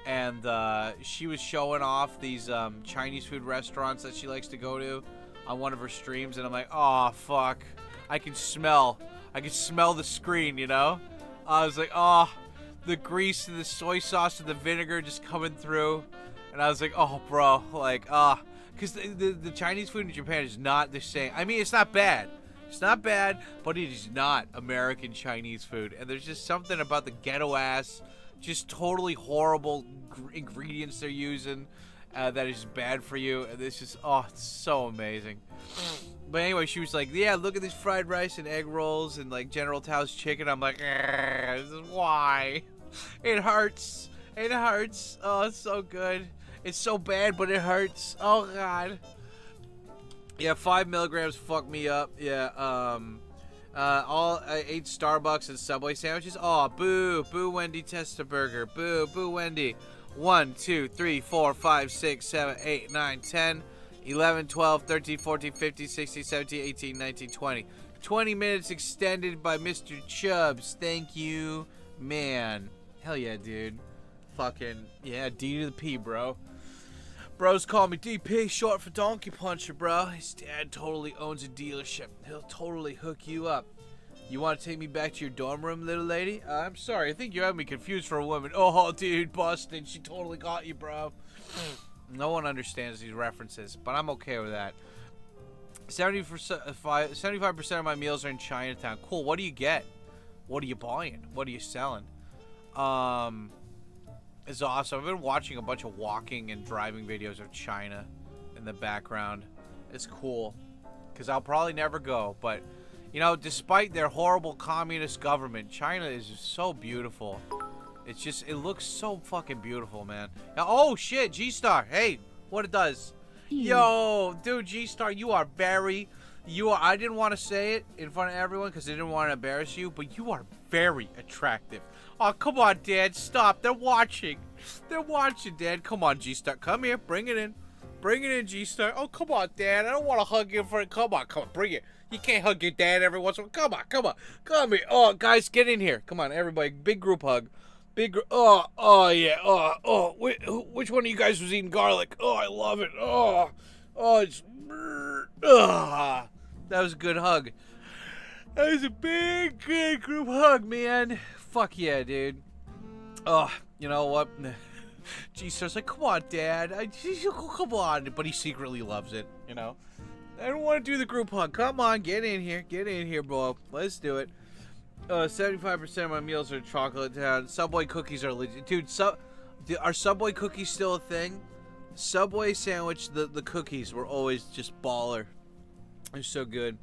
and she was showing off these Chinese food restaurants that she likes to go to on one of her streams, and I'm like, oh, fuck. I can smell the screen, you know? I was like, oh, the grease and the soy sauce and the vinegar just coming through. And I was like, oh, bro, like, because the Chinese food in Japan is not the same. I mean, it's not bad. It's not bad, but it is not American Chinese food. And there's just something about the ghetto-ass, just totally horrible ingredients they're using that is bad for you. And this is, oh, it's so amazing. But anyway, she was like, yeah, look at this fried rice and egg rolls and, like, General Tao's chicken. I'm like, this is why. It hurts. It hurts. Oh, it's so good. It's so bad, but it hurts. Oh, God. Yeah, 5 milligrams fucked me up. Yeah, I ate Starbucks and Subway sandwiches. Oh, boo. Boo, Wendy Testaburger. Boo. Boo, Wendy. 1, 2, 3, 4, 5, 6, 7, 8, 9, 10, 11, 12, 13, 14, 15, 16, 17, 18, 19, 20. 20 minutes extended by Mr. Chubbs. Thank you, man. Hell yeah, dude. Fucking, yeah, D to the P, bro. Bros call me DP, short for Donkey Puncher, bro. His dad totally owns a dealership. He'll totally hook you up. You want to take me back to your dorm room, little lady? I'm sorry, I think you have me confused for a woman. Oh, dude, busted. She totally got you, bro. No one understands these references, but I'm okay with that. 75% of my meals are in Chinatown. Cool, what do you get? What are you buying? What are you selling? It's awesome. I've been watching a bunch of walking and driving videos of China in the background. It's cool, because I'll probably never go, but, you know, despite their horrible communist government, China is just so beautiful. It's just, it looks so fucking beautiful, man. Oh, shit, G-Star. Hey, what it does. Yo, dude, G-Star, you are, I didn't want to say it in front of everyone because I didn't want to embarrass you, but you are very attractive. Oh, come on, Dad, stop. They're watching. They're watching, Dad. Come on, G-Star. Come here, bring it in. Bring it in, G-Star. Oh, come on, Dad. I don't want to hug you for it. Come on, bring it. You can't hug your dad every once in a while. Come on. Come here. Oh, guys, get in here. Come on, everybody. Big group hug. Big group. Oh, yeah. Which one of you guys was eating garlic? Oh, I love it. It's. That was a good hug. That was a big group hug, man. Fuck yeah, dude. Oh, you know what? G-Star's like, come on, Dad. Come on. But he secretly loves it, you know? I don't want to do the group hug. Come on, get in here. Get in here, bro. Let's do it. 75% of my meals are chocolate town. Subway cookies are legit. Dude, are Subway cookies still a thing? Subway sandwich, the cookies were always just baller. They're so good.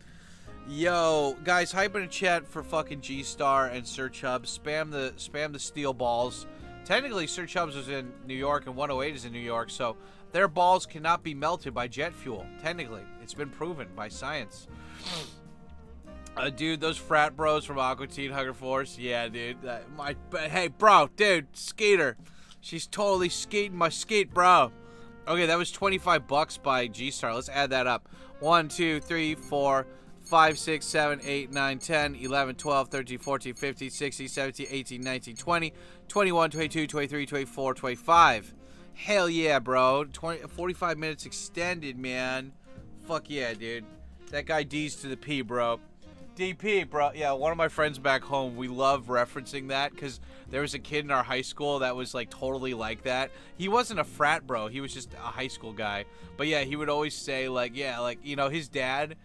Yo, guys, hype in the chat for fucking G-Star and Sir Chubbs. Spam the steel balls. Technically, Sir Chubbs was in New York and 108 is in New York, so their balls cannot be melted by jet fuel. Technically, it's been proven by science. Dude, those frat bros from Aqua Teen Hugger Force. Yeah, dude. Hey, bro, dude, skater. She's totally skating my skate, bro. Okay, that was $25 by G-Star. Let's add that up. 1, 2, 3, 4, 5, 6, 7, 8, 9, 10, 11, 12, 13, 14, 15, 16, 17, 18, 19, 20, 21, 22, 23, 24, 25. Hell yeah, bro. 45 minutes extended, man. Fuck yeah, dude. That guy D's to the P, bro. DP, bro. Yeah, one of my friends back home, we love referencing that because there was a kid in our high school that was, like, totally like that. He wasn't a frat bro. He was just a high school guy. But, yeah, he would always say, like, yeah, like, you know, his dad,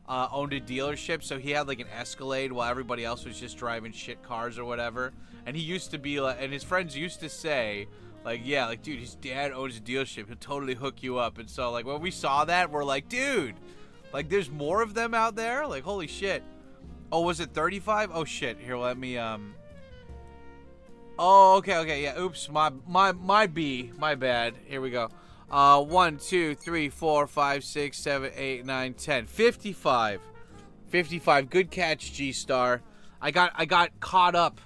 owned a dealership, so he had like an Escalade while everybody else was just driving shit cars or whatever. And he used to be like, and his friends used to say, like, yeah, like, dude, his dad owns a dealership. He'll totally hook you up. And so, like, when we saw that, we're like, dude, like, there's more of them out there? Like, holy shit. Oh, was it 35? Oh, shit. Here, let me, Oh, okay, yeah. Oops, my B. My bad. Here we go. 1, 2, 3, 4, 5, 6, 7, 8, 9, 10. 55. 55. Good catch, G-Star. I got caught up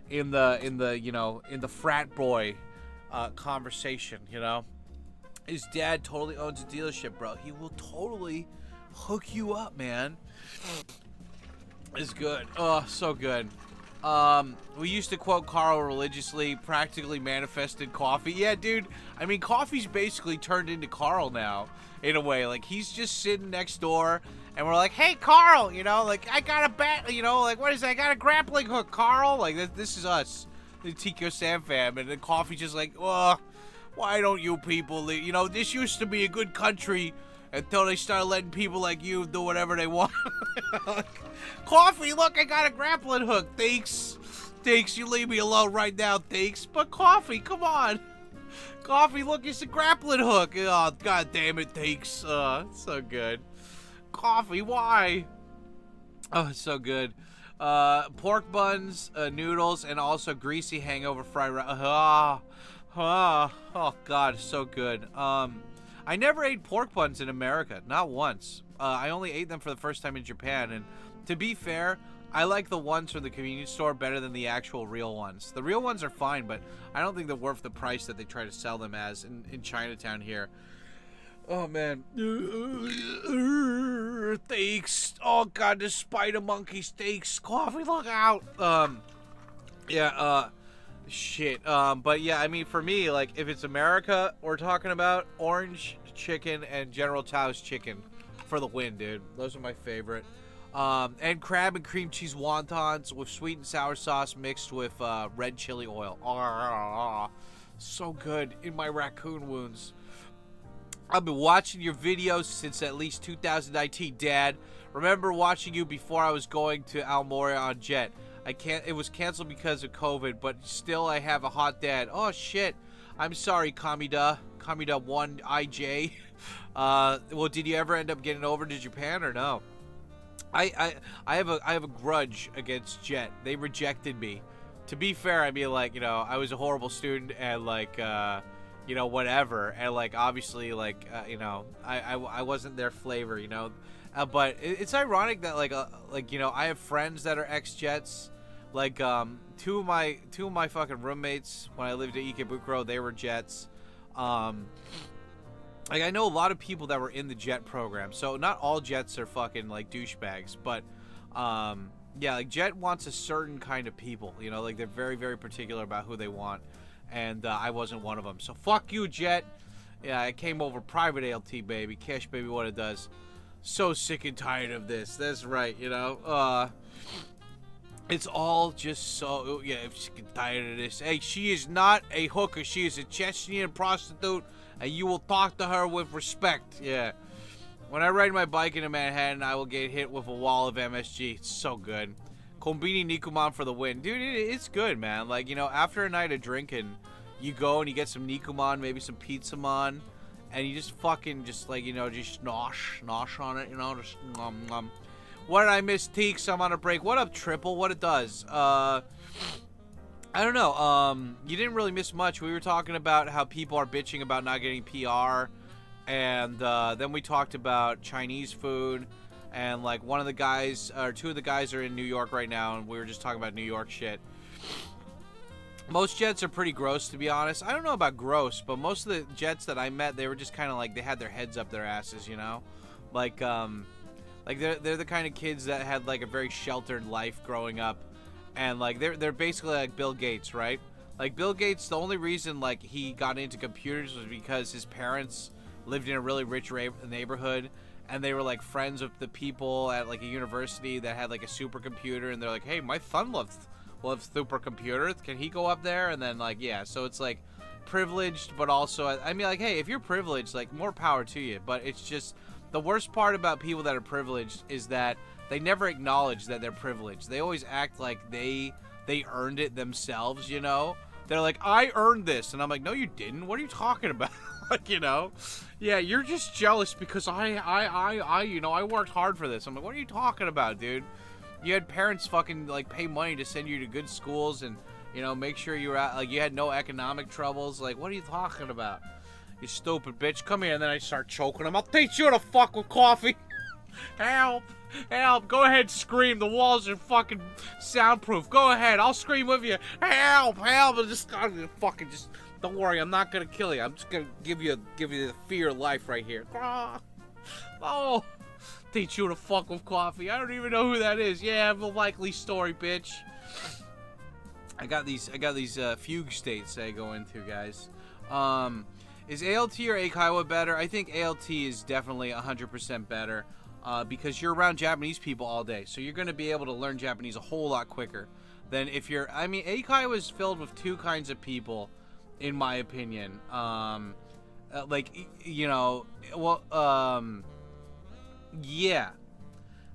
in the you know, in the frat boy conversation, you know. His dad totally owns a dealership, bro. He will totally hook you up, man. It's good. Oh, so good. We used to quote Carl religiously, practically manifested coffee. Yeah, dude. I mean, coffee's basically turned into Carl now, in a way. Like, he's just sitting next door, and we're like, hey, Carl, you know, like, I got a bat, you know, like, what is that? I got a grappling hook, Carl. Like, this is us, the TkyoSam fam, and then coffee's just like, oh, why don't you people, you know, this used to be a good country until they started letting people like you do whatever they want. Like, coffee, look, I got a grappling hook. Thanks. Thanks, you leave me alone right now, thanks. But coffee, come on. Coffee, look, it's a grappling hook. Oh, god damn it, thanks. It's so good. Coffee, why? Oh, it's so good. Pork buns, noodles, and also greasy hangover fried rice. Oh, god, so good. I never ate pork buns in America, not once. I only ate them for the first time in Japan, and to be fair, I like the ones from the convenience store better than the actual real ones. The real ones are fine, but I don't think they're worth the price that they try to sell them as in Chinatown here. Oh, man. Thanks. Oh, God, the spider monkey steaks. Coffee, look out. Shit. But yeah, I mean, for me, like, if it's America, we're talking about orange chicken and General Tso's chicken for the win, dude. Those are my favorite. And crab and cream cheese wontons with sweet and sour sauce mixed with red chili oil. So good in my raccoon wounds. I've been watching your videos since at least 2019, Dad. Remember watching you before I was going to Almoria on Jet. It was canceled because of COVID, but still I have a hot dad. Oh, shit. I'm sorry, Kamida 1IJ. Well, did you ever end up getting over to Japan or no? I have a grudge against Jet. They rejected me. To be fair, I mean, like, you know, I was a horrible student and, like, you know, whatever. And, like, obviously, like, you know, I wasn't their flavor, you know. But it's ironic that, like, you know, I have friends that are ex-Jets. Like, two of my fucking roommates when I lived at Ikebukuro, they were Jets. Like, I know a lot of people that were in the Jet program, so not all Jets are fucking, like, douchebags, but, yeah, like, Jet wants a certain kind of people, you know, like, they're very, very particular about who they want, and, I wasn't one of them, so fuck you, Jet. Yeah, I came over private ALT, baby, cash, baby, what it does. So sick and tired of this, that's right, you know, it's all just so, yeah, I'm sick and tired of this. Hey, she is not a hooker, she is a Chechnyan prostitute, and you will talk to her with respect. Yeah. When I ride my bike into Manhattan, I will get hit with a wall of MSG. It's so good. Kombini Nikuman for the win. Dude, it's good, man. Like, you know, after a night of drinking, you go and you get some Nikuman, maybe some pizza man, and you just fucking just, like, you know, just nosh on it, you know, just nom. What did I miss, Teeks? I'm on a break. What up, Triple? What it does? I don't know. You didn't really miss much. We were talking about how people are bitching about not getting PR, and then we talked about Chinese food, and like one of the guys, or two of the guys are in New York right now, and we were just talking about New York shit. Most Jets are pretty gross, to be honest. I don't know about gross, but most of the Jets that I met, they were just kind of like, they had their heads up their asses, you know? Like they're the kind of kids that had like a very sheltered life growing up. And, like, they're basically like Bill Gates, right? Like, Bill Gates, the only reason, like, he got into computers was because his parents lived in a really rich neighborhood, and they were, like, friends with the people at, like, a university that had, like, a supercomputer, and they're like, hey, my son loves supercomputers. Can he go up there? And then, like, yeah, so it's, like, privileged, but also, I mean, like, hey, if you're privileged, like, more power to you, but it's just, the worst part about people that are privileged is that they never acknowledge that they're privileged. They always act like they earned it themselves, you know? They're like, I earned this. And I'm like, no, you didn't. What are you talking about? Like, you know? Yeah, you're just jealous because I worked hard for this. I'm like, what are you talking about, dude? You had parents fucking, like, pay money to send you to good schools and, you know, make sure you were out, like, you had no economic troubles. Like, what are you talking about? You stupid bitch. Come here. And then I start choking him. I'll teach you to fuck with coffee. Help. Help. Go ahead, scream. The walls are fucking soundproof. Go ahead. I'll scream with you. Help. Help. I'm fucking just, don't worry. I'm not going to kill you. I'm just going to give you the fear of life right here. Oh. Teach you to fuck with coffee. I don't even know who that is. Yeah, the likely story, bitch. I got these fugue states I go into, guys. Is ALT or Eikaiwa better? I think ALT is definitely 100% better because you're around Japanese people all day. So you're going to be able to learn Japanese a whole lot quicker than if you're... I mean, Eikaiwa is filled with two kinds of people, in my opinion. Like, you know, well, yeah.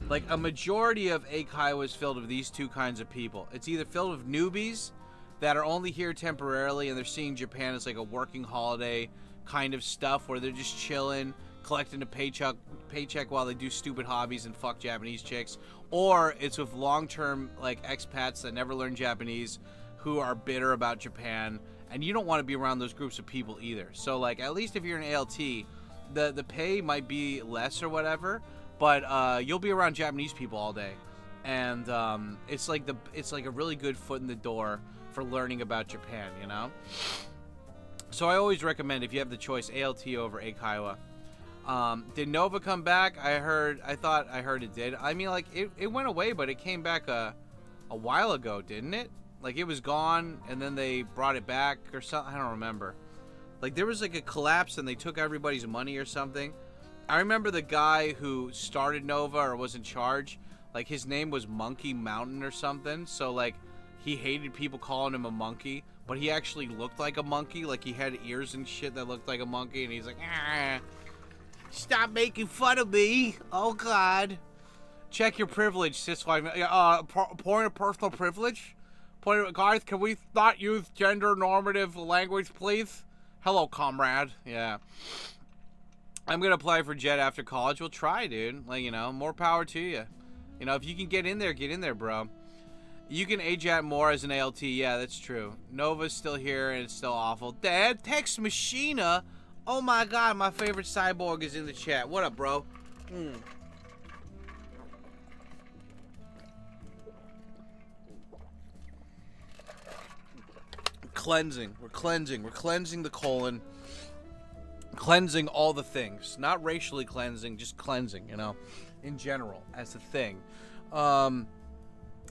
Like, a majority of Eikaiwa is filled with these two kinds of people. It's either filled with newbies that are only here temporarily and they're seeing Japan as like a working holiday kind of stuff where they're just chilling, collecting a paycheck while they do stupid hobbies and fuck Japanese chicks. Or it's with long-term, like, expats that never learn Japanese who are bitter about Japan. And you don't want to be around those groups of people either. So, like, at least if you're an ALT... The pay might be less or whatever, but you'll be around Japanese people all day, and it's like a really good foot in the door for learning about Japan, you know. So I always recommend, if you have the choice, ALT over Eikaiwa. Did Nova come back? I thought I heard it did. I mean, like it went away, but it came back a while ago, didn't it? Like it was gone, and then they brought it back or something. I don't remember. Like, there was, like, a collapse and they took everybody's money or something. I remember the guy who started Nova or was in charge. Like, his name was Monkey Mountain or something. So, like, he hated people calling him a monkey. But he actually looked like a monkey. Like, he had ears and shit that looked like a monkey. And he's like, stop making fun of me. Oh, God. Check your privilege, cis white man. Point of personal privilege? Guys, can we not use gender normative language, please? Hello, comrade. Yeah. I'm going to apply for JET after college. We'll try, dude. Like, you know, more power to you. You know, if you can get in there, bro. You can AJAT more as an ALT. Yeah, that's true. Nova's still here, and it's still awful. Dad, Tex Machina. Oh, my God. My favorite cyborg is in the chat. What up, bro? Cleansing. We're cleansing the colon. Cleansing all the things. Not racially cleansing, just cleansing, you know, in general as a thing.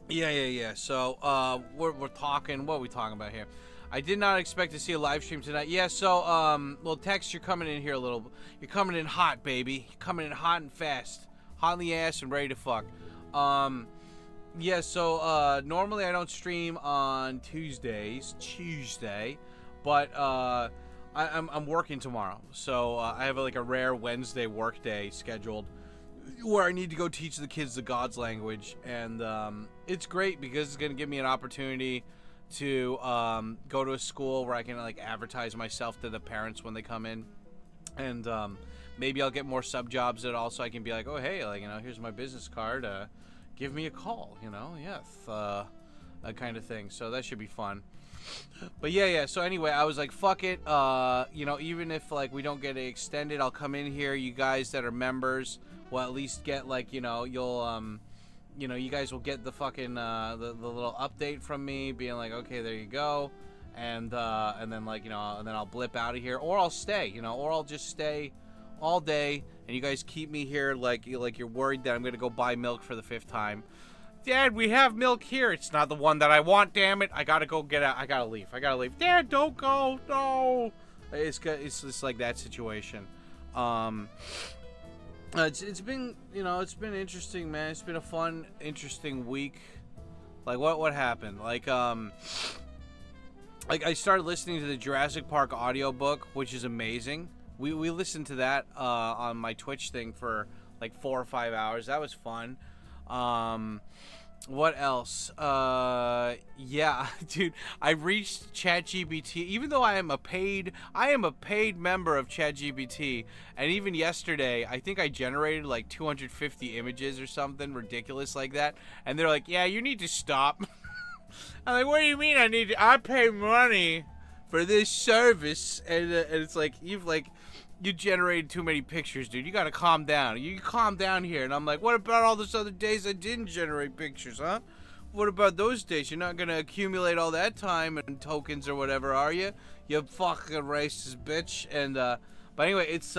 Yeah. So, we're talking, what are we talking about here? I did not expect to see a live stream tonight. Yeah, so, well, Tex, you're coming in here a little, you're coming in hot, baby. You're coming in hot and fast. Hot in the ass and ready to fuck. Yeah, so, normally I don't stream on Tuesday, but, I'm working tomorrow, so, I have, like, a rare Wednesday work day scheduled where I need to go teach the kids the God's language, and, it's great because it's gonna give me an opportunity to, go to a school where I can, like, advertise myself to the parents when they come in, and, maybe I'll get more sub jobs that also I can be like, oh, hey, like, you know, here's my business card, give me a call, you know, yes, that kind of thing. So that should be fun. But yeah. So anyway, I was like, fuck it. You know, even if like we don't get it extended, I'll come in here. You guys that are members will at least get like, you know, you'll you know, you guys will get the fucking the little update from me, being like, okay, there you go, and then like, you know, and then I'll blip out of here, or I'll stay, you know, or I'll just stay all day, and you guys keep me here like you're worried that I'm gonna go buy milk for the 5th time. Dad, we have milk here. It's not the one that I want, damn it. I gotta go get out. I gotta leave. Dad, don't go. No. It's just like that situation. It's been, you know, it's been interesting, man. It's been a fun, interesting week. Like, what happened? Like I started listening to the Jurassic Park audiobook, which is amazing. we listened to that on my Twitch thing for like 4 or 5 hours. That was fun. What else? Yeah, dude, I reached ChatGPT. Even though I am a paid member of ChatGPT, and even yesterday, I think I generated like 250 images or something ridiculous like that. And they're like, "Yeah, you need to stop." I'm like, "What do you mean I pay money for this service?" And it's like, you generated too many pictures, dude. You gotta calm down. You calm down here. And I'm like, what about all those other days I didn't generate pictures, huh? What about those days? You're not gonna accumulate all that time and tokens or whatever, are you? You fucking racist bitch. And but anyway, it's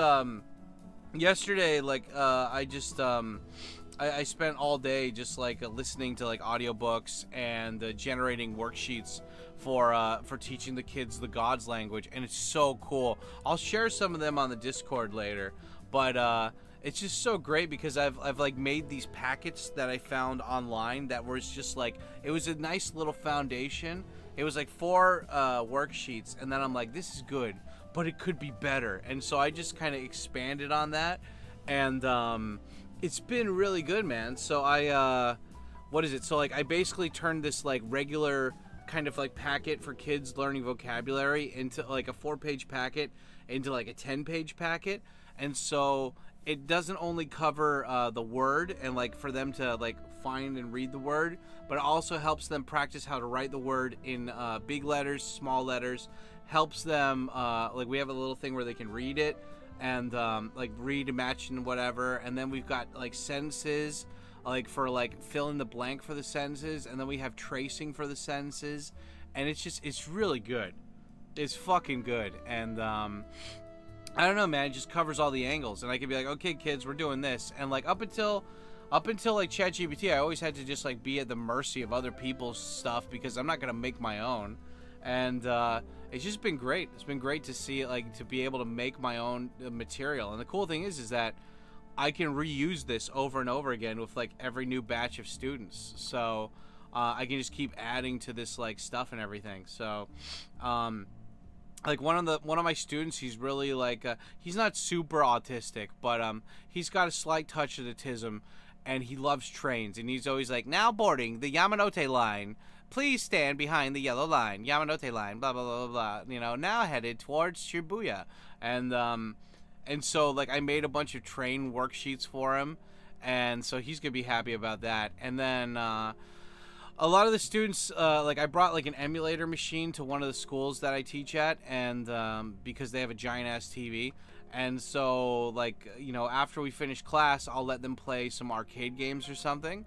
yesterday, like I just I spent all day just like listening to like audiobooks and generating worksheets for teaching the kids the God's language, and it's so cool. I'll share some of them on the Discord later, but it's just so great because I've like made these packets that I found online that was just like, it was a nice little foundation. It was like 4 worksheets, and then I'm like, this is good, but it could be better. And so I just kind of expanded on that, and it's been really good, man. So I what is it? So like I basically turned this like regular kind of like packet for kids learning vocabulary into like a 4-page packet into like a 10-page packet. And so it doesn't only cover the word and like for them to like find and read the word, but it also helps them practice how to write the word in big letters, small letters, helps them like we have a little thing where they can read it and like read, match, and whatever. And then we've got like sentences, like for like fill in the blank for the sentences, and then we have tracing for the sentences, and it's really good. It's fucking good. And I don't know, man, it just covers all the angles, and I can be like, okay kids, we're doing this. And like up until like ChatGPT, I always had to just like be at the mercy of other people's stuff because I'm not gonna make my own. And it's just been great. It's been great to see it, like to be able to make my own material. And the cool thing is that I can reuse this over and over again with like every new batch of students. So I can just keep adding to this like stuff and everything. So like one of my students, he's really like he's not super autistic, but he's got a slight touch of autism, and he loves trains, and he's always like, now boarding the Yamanote line, please stand behind the yellow line, Yamanote line, blah blah blah blah blah, you know, now headed towards Shibuya. And so like I made a bunch of train worksheets for him, and so he's gonna be happy about that. And then a lot of the students, like I brought like an emulator machine to one of the schools that I teach at, and because they have a giant ass TV. And so like, you know, after we finish class, I'll let them play some arcade games or something.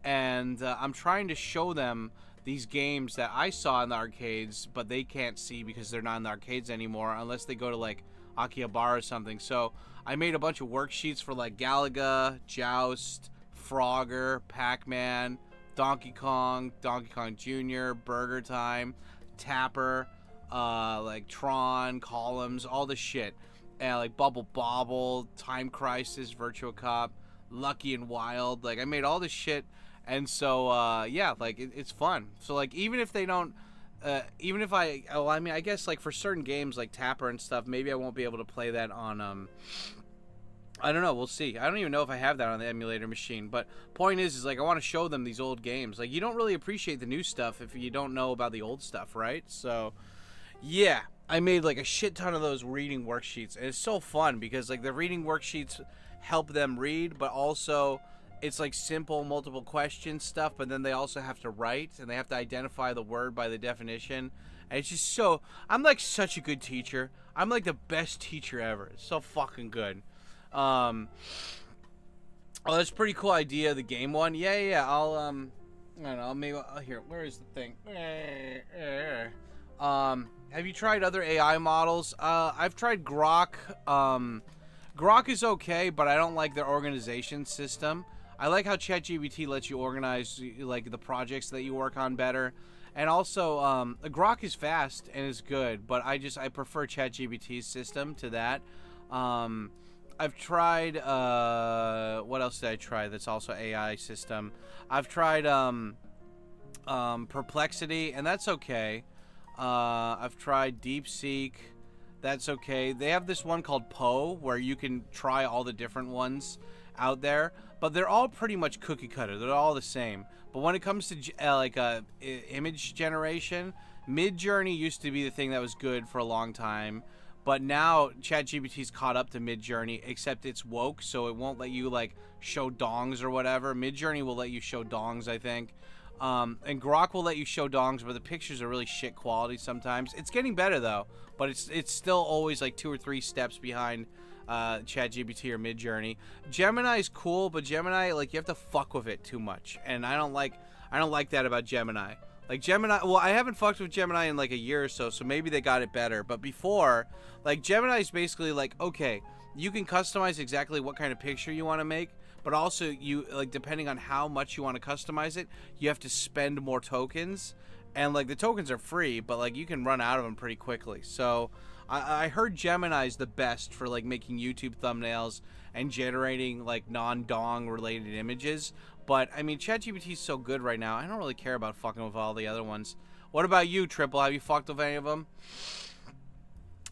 And I'm trying to show them these games that I saw in the arcades, but they can't see because they're not in the arcades anymore unless they go to like Akihabara or something. So I made a bunch of worksheets for like Galaga, Joust, Frogger, Pac-Man, Donkey Kong Jr., Burger Time, Tapper, like Tron, Columns, all this shit. And like Bubble Bobble, Time Crisis, Virtua Cop, Lucky and Wild. Like I made all this shit. And so yeah, like it's fun. So like even if they don't even if I mean I guess like for certain games like Tapper and stuff, maybe I won't be able to play that on I don't know, we'll see. I don't even know if I have that on the emulator machine, but point is like I want to show them these old games. Like you don't really appreciate the new stuff if you don't know about the old stuff, right? So yeah, I made like a shit ton of those reading worksheets, and it's so fun because like the reading worksheets help them read, but also it's like simple multiple question stuff, but then they also have to write and they have to identify the word by the definition. And it's just so, I'm like such a good teacher. I'm like the best teacher ever. It's so fucking good. Oh, that's a pretty cool idea, the game one. Yeah. I'll I don't know, maybe here, where is the thing? Have you tried other AI models? I've tried Grok. Grok is okay, but I don't like their organization system. I like how ChatGPT lets you organize like the projects that you work on better. And also, Grok is fast and is good, but I prefer ChatGPT's system to that. I've tried, what else did I try that's also AI system? I've tried Perplexity, and that's okay. I've tried DeepSeek. that's okay. They have this one called Poe where you can try all the different ones out there, but they're all pretty much cookie cutter. They're all the same. But when it comes to image generation, Midjourney used to be the thing that was good for a long time, but now ChatGPT's caught up to Midjourney, except it's woke, so it won't let you like show dongs or whatever. Midjourney will let you show dongs, I think. And Grok will let you show dongs, but the pictures are really shit quality sometimes. It's getting better though, but it's still always like 2 or 3 steps behind ChatGPT or Midjourney. Gemini is cool, but Gemini, like, you have to fuck with it too much, and I don't like that about Gemini. Like Gemini, well, I haven't fucked with Gemini in like a year or so, so maybe they got it better. But before, like, Gemini is basically like, okay, you can customize exactly what kind of picture you want to make, but also you, like, depending on how much you want to customize it, you have to spend more tokens. And like the tokens are free, but like you can run out of them pretty quickly. So I heard Gemini's the best for like making YouTube thumbnails and generating like non-dong related images. But I mean, ChatGPT is so good right now. I don't really care about fucking with all the other ones. What about you, Triple? Have you fucked with any of them?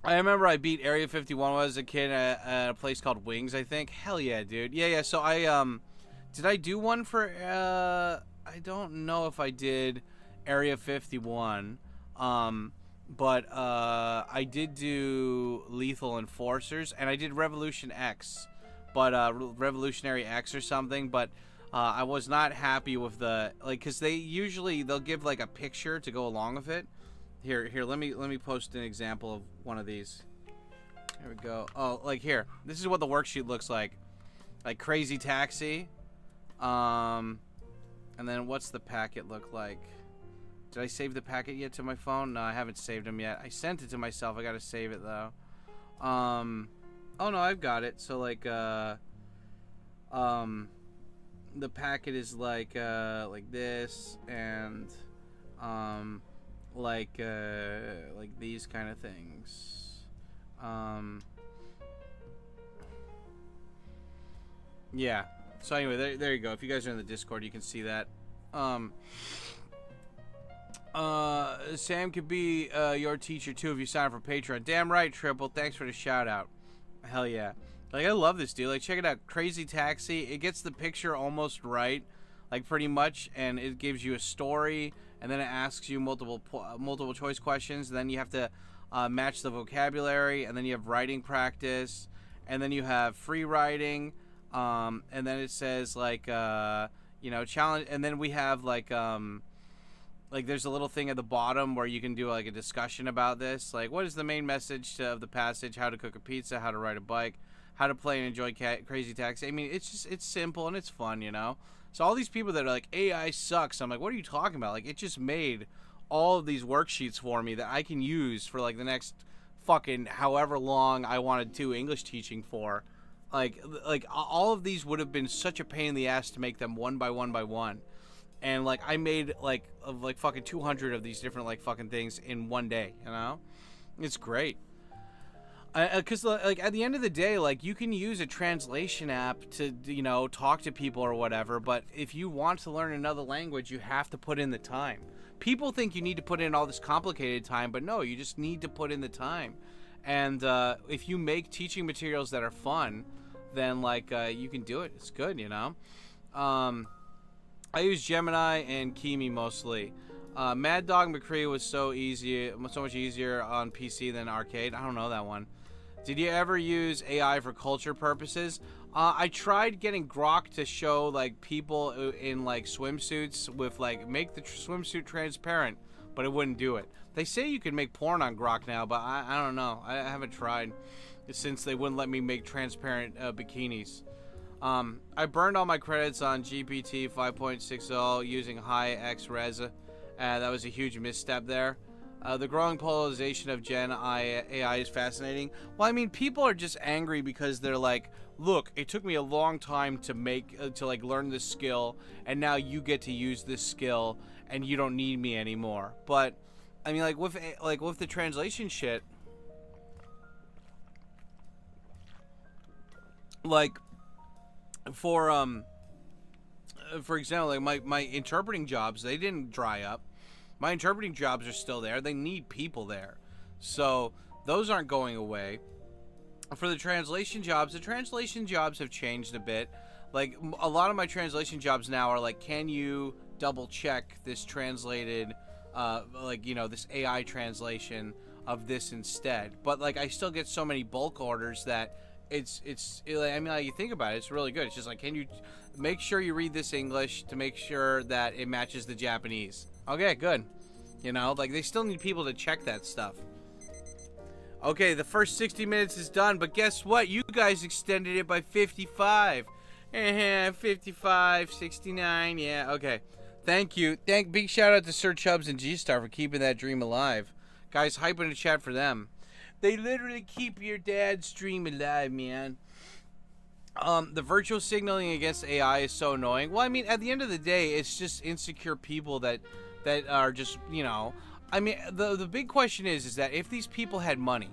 I remember I beat Area 51 when I was a kid at a place called Wings, I think. Hell yeah, dude. Yeah. So I did I do one for I don't know if I did Area 51. But I did do Lethal Enforcers, and I did Revolution X, but Revolutionary X or something. But I was not happy with the, like, because they'll give like a picture to go along with it. Here, let me post an example of one of these. Here we go. Oh, like here, this is what the worksheet looks like Crazy Taxi. And then what's the packet look like? Did I save the packet yet to my phone? No, I haven't saved them yet. I sent it to myself. I gotta save it though. Oh no, I've got it. So like the packet is like this, and like these kind of things. Yeah. So anyway, there you go. If you guys are in the Discord, you can see that. Sam could be your teacher too if you sign up for Patreon. Damn right, Triple. Thanks for the shout out. Hell yeah. Like, I love this dude. Like, check it out. Crazy Taxi. It gets the picture almost right, like, pretty much, and it gives you a story, and then it asks you multiple choice questions. And then you have to match the vocabulary, and then you have writing practice, and then you have free writing, and then it says like challenge, and then we have like there's a little thing at the bottom where you can do like a discussion about this, like what is the main message of the passage, how to cook a pizza, how to ride a bike, how to play and enjoy Crazy Taxi. I mean, it's simple and it's fun, you know. So all these people that are like, AI sucks, I'm like, what are you talking about? Like, it just made all of these worksheets for me that I can use for like the next fucking however long I want to do English teaching for. Like all of these would have been such a pain in the ass to make them one by one. And like I made like fucking 200 of these different like fucking things in one day, you know? It's great. Because like at the end of the day, like you can use a translation app to, you know, talk to people or whatever, but if you want to learn another language, you have to put in the time. People think you need to put in all this complicated time, but no, you just need to put in the time. And if you make teaching materials that are fun, then like you can do it. It's good, you know. I use Gemini and Kimi mostly. Mad Dog McCree was so much easier on PC than arcade. I don't know that one. Did you ever use AI for culture purposes? I tried getting Grok to show like people in like swimsuits with like make the swimsuit transparent, but it wouldn't do it. They say you can make porn on Grok now, but I don't know. I haven't tried since they wouldn't let me make transparent bikinis. I burned all my credits on GPT 5.60 using high X-Res. That was a huge misstep there. The growing polarization of Gen AI is fascinating. Well, I mean, people are just angry because they're like, look, it took me a long time to learn this skill, and now you get to use this skill, and you don't need me anymore. But I mean, like with the translation shit, like for example, like my interpreting jobs, they didn't dry up. My interpreting jobs are still there. They need people there. So Those aren't going away. For the translation jobs have changed a bit. Like, a lot of my translation jobs now are like, can you double check this translated, like, you know, this AI translation of this instead? But like, I still get so many bulk orders that it's I mean, like, you think about it, it's really good. It's just like, can you make sure you read this English to make sure that it matches the Japanese? Okay, good. You know, like, they still need people to check that stuff. Okay, the first 60 minutes is done, but guess what? You guys extended it by 55. 55, 69, yeah, okay. Thank you. Big shout out to Sir Chubbs and G-Star for keeping that dream alive. Guys, hype in the chat for them. They literally keep your dad's dream alive, man. The virtual signaling against AI is so annoying. Well, I mean, at the end of the day, it's just insecure people that are just, you know... I mean, the big question is that if these people had money,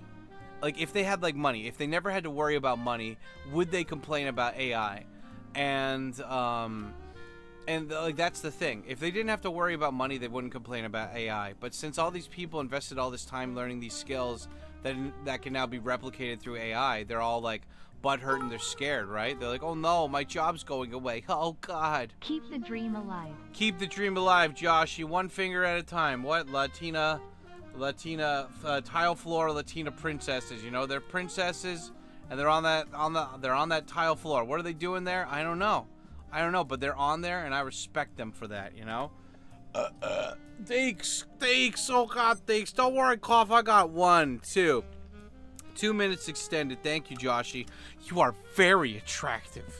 like, if they had, like, money, if they never had to worry about money, would they complain about AI? And like, that's the thing. If they didn't have to worry about money, they wouldn't complain about AI. But since all these people invested all this time learning these skills that can now be replicated through AI, they're all, like, butthurt and they're scared, right? They're like, oh no, my job's going away. Oh God. Keep the dream alive. Keep the dream alive, Joshy. One finger at a time. What? Latina, tile floor Latina princesses. You know, they're princesses, and they're on that tile floor. What are they doing there? I don't know, but they're on there, and I respect them for that. You know. Thanks. Oh God, thanks. Don't worry, cough. I got 1, 2. 2 minutes extended. Thank you, Joshy. You are very attractive.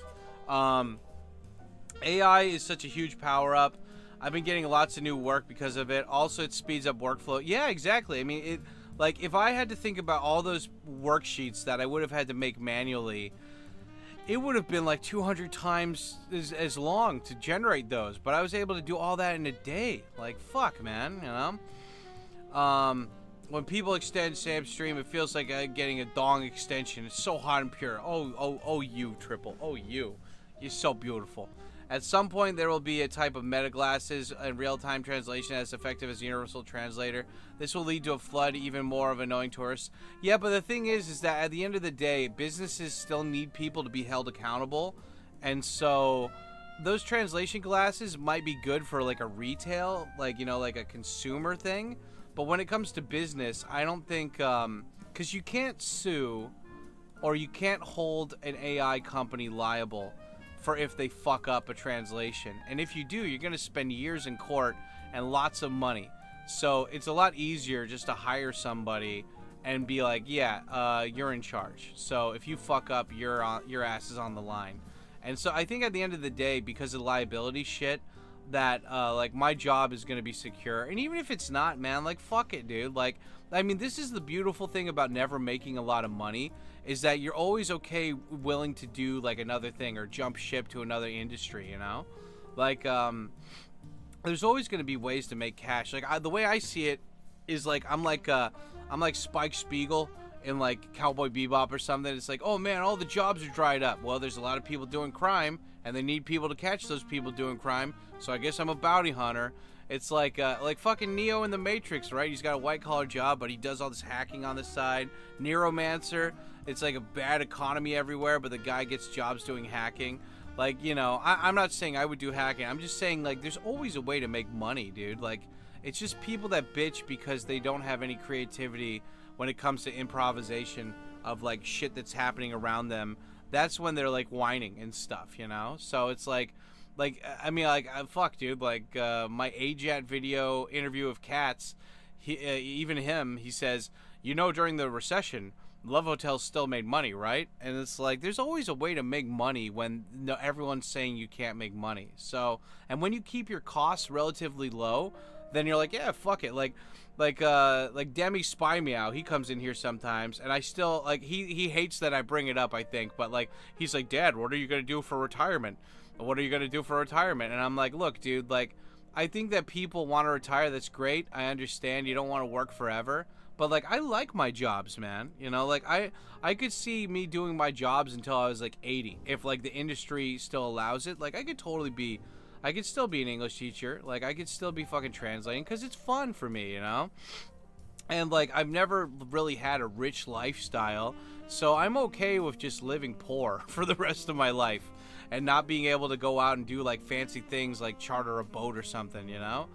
AI is such a huge power-up. I've been getting lots of new work because of it. Also, it speeds up workflow. Yeah, exactly. I mean, like, if I had to think about all those worksheets that I would have had to make manually, it would have been like 200 times as long to generate those. But I was able to do all that in a day. Like, fuck, man, you know? When people extend Sam's stream, it feels like getting a dong extension. It's so hot and pure. Oh, you, Triple. Oh, you. You're so beautiful. At some point, there will be a type of meta glasses and real-time translation as effective as Universal Translator. This will lead to a flood even more of annoying tourists. Yeah, but the thing is that at the end of the day, businesses still need people to be held accountable. And so those translation glasses might be good for, like, a retail, like, you know, like a consumer thing. But when it comes to business, I don't think, because you can't sue or you can't hold an AI company liable for if they fuck up a translation. And if you do, you're going to spend years in court and lots of money. So it's a lot easier just to hire somebody and be like, yeah, you're in charge. So if you fuck up, your ass is on the line. And so I think at the end of the day, because of liability shit, that like, my job is gonna be secure. And even if it's not, man, like, fuck it, dude. Like, I mean, this is the beautiful thing about never making a lot of money, is that you're always willing to do, like, another thing or jump ship to another industry, you know? Like, there's always gonna be ways to make cash. Like, the way I see it is, like, I'm like Spike Spiegel in, like, Cowboy Bebop or something. It's like, oh man, all the jobs are dried up. Well, there's a lot of people doing crime, and they need people to catch those people doing crime, so I guess I'm a bounty hunter. It's like fucking Neo in the Matrix, right? He's got a white-collar job, but he does all this hacking on the side. Neuromancer, it's like a bad economy everywhere, but the guy gets jobs doing hacking. Like, you know, I'm not saying I would do hacking. I'm just saying, like, there's always a way to make money, dude. Like, it's just people that bitch because they don't have any creativity when it comes to improvisation of, like, shit that's happening around them. That's when they're, like, whining and stuff, you know? So it's like, I mean, like, fuck, dude. Like, my AJAT video interview of Cats, he says, you know, during the recession, Love Hotels still made money, right? And it's like, there's always a way to make money when everyone's saying you can't make money. So, and when you keep your costs relatively low, then you're like, yeah, fuck it. Like Demi Spy Meow, he comes in here sometimes, and I still, like, he hates that I bring it up, I think, but, like, he's like, Dad, what are you gonna do for retirement? What are you gonna do for retirement? And I'm like, look, dude, like, I think that people want to retire. That's great. I understand you don't want to work forever, but, like, I like my jobs, man. You know, like, I could see me doing my jobs until I was, like, 80, if, like, the industry still allows it. Like, I could still be an English teacher. Like, I could still be fucking translating because it's fun for me, you know? And like I've never really had a rich lifestyle, so I'm okay with just living poor for the rest of my life and not being able to go out and do like fancy things like charter a boat or something, you know?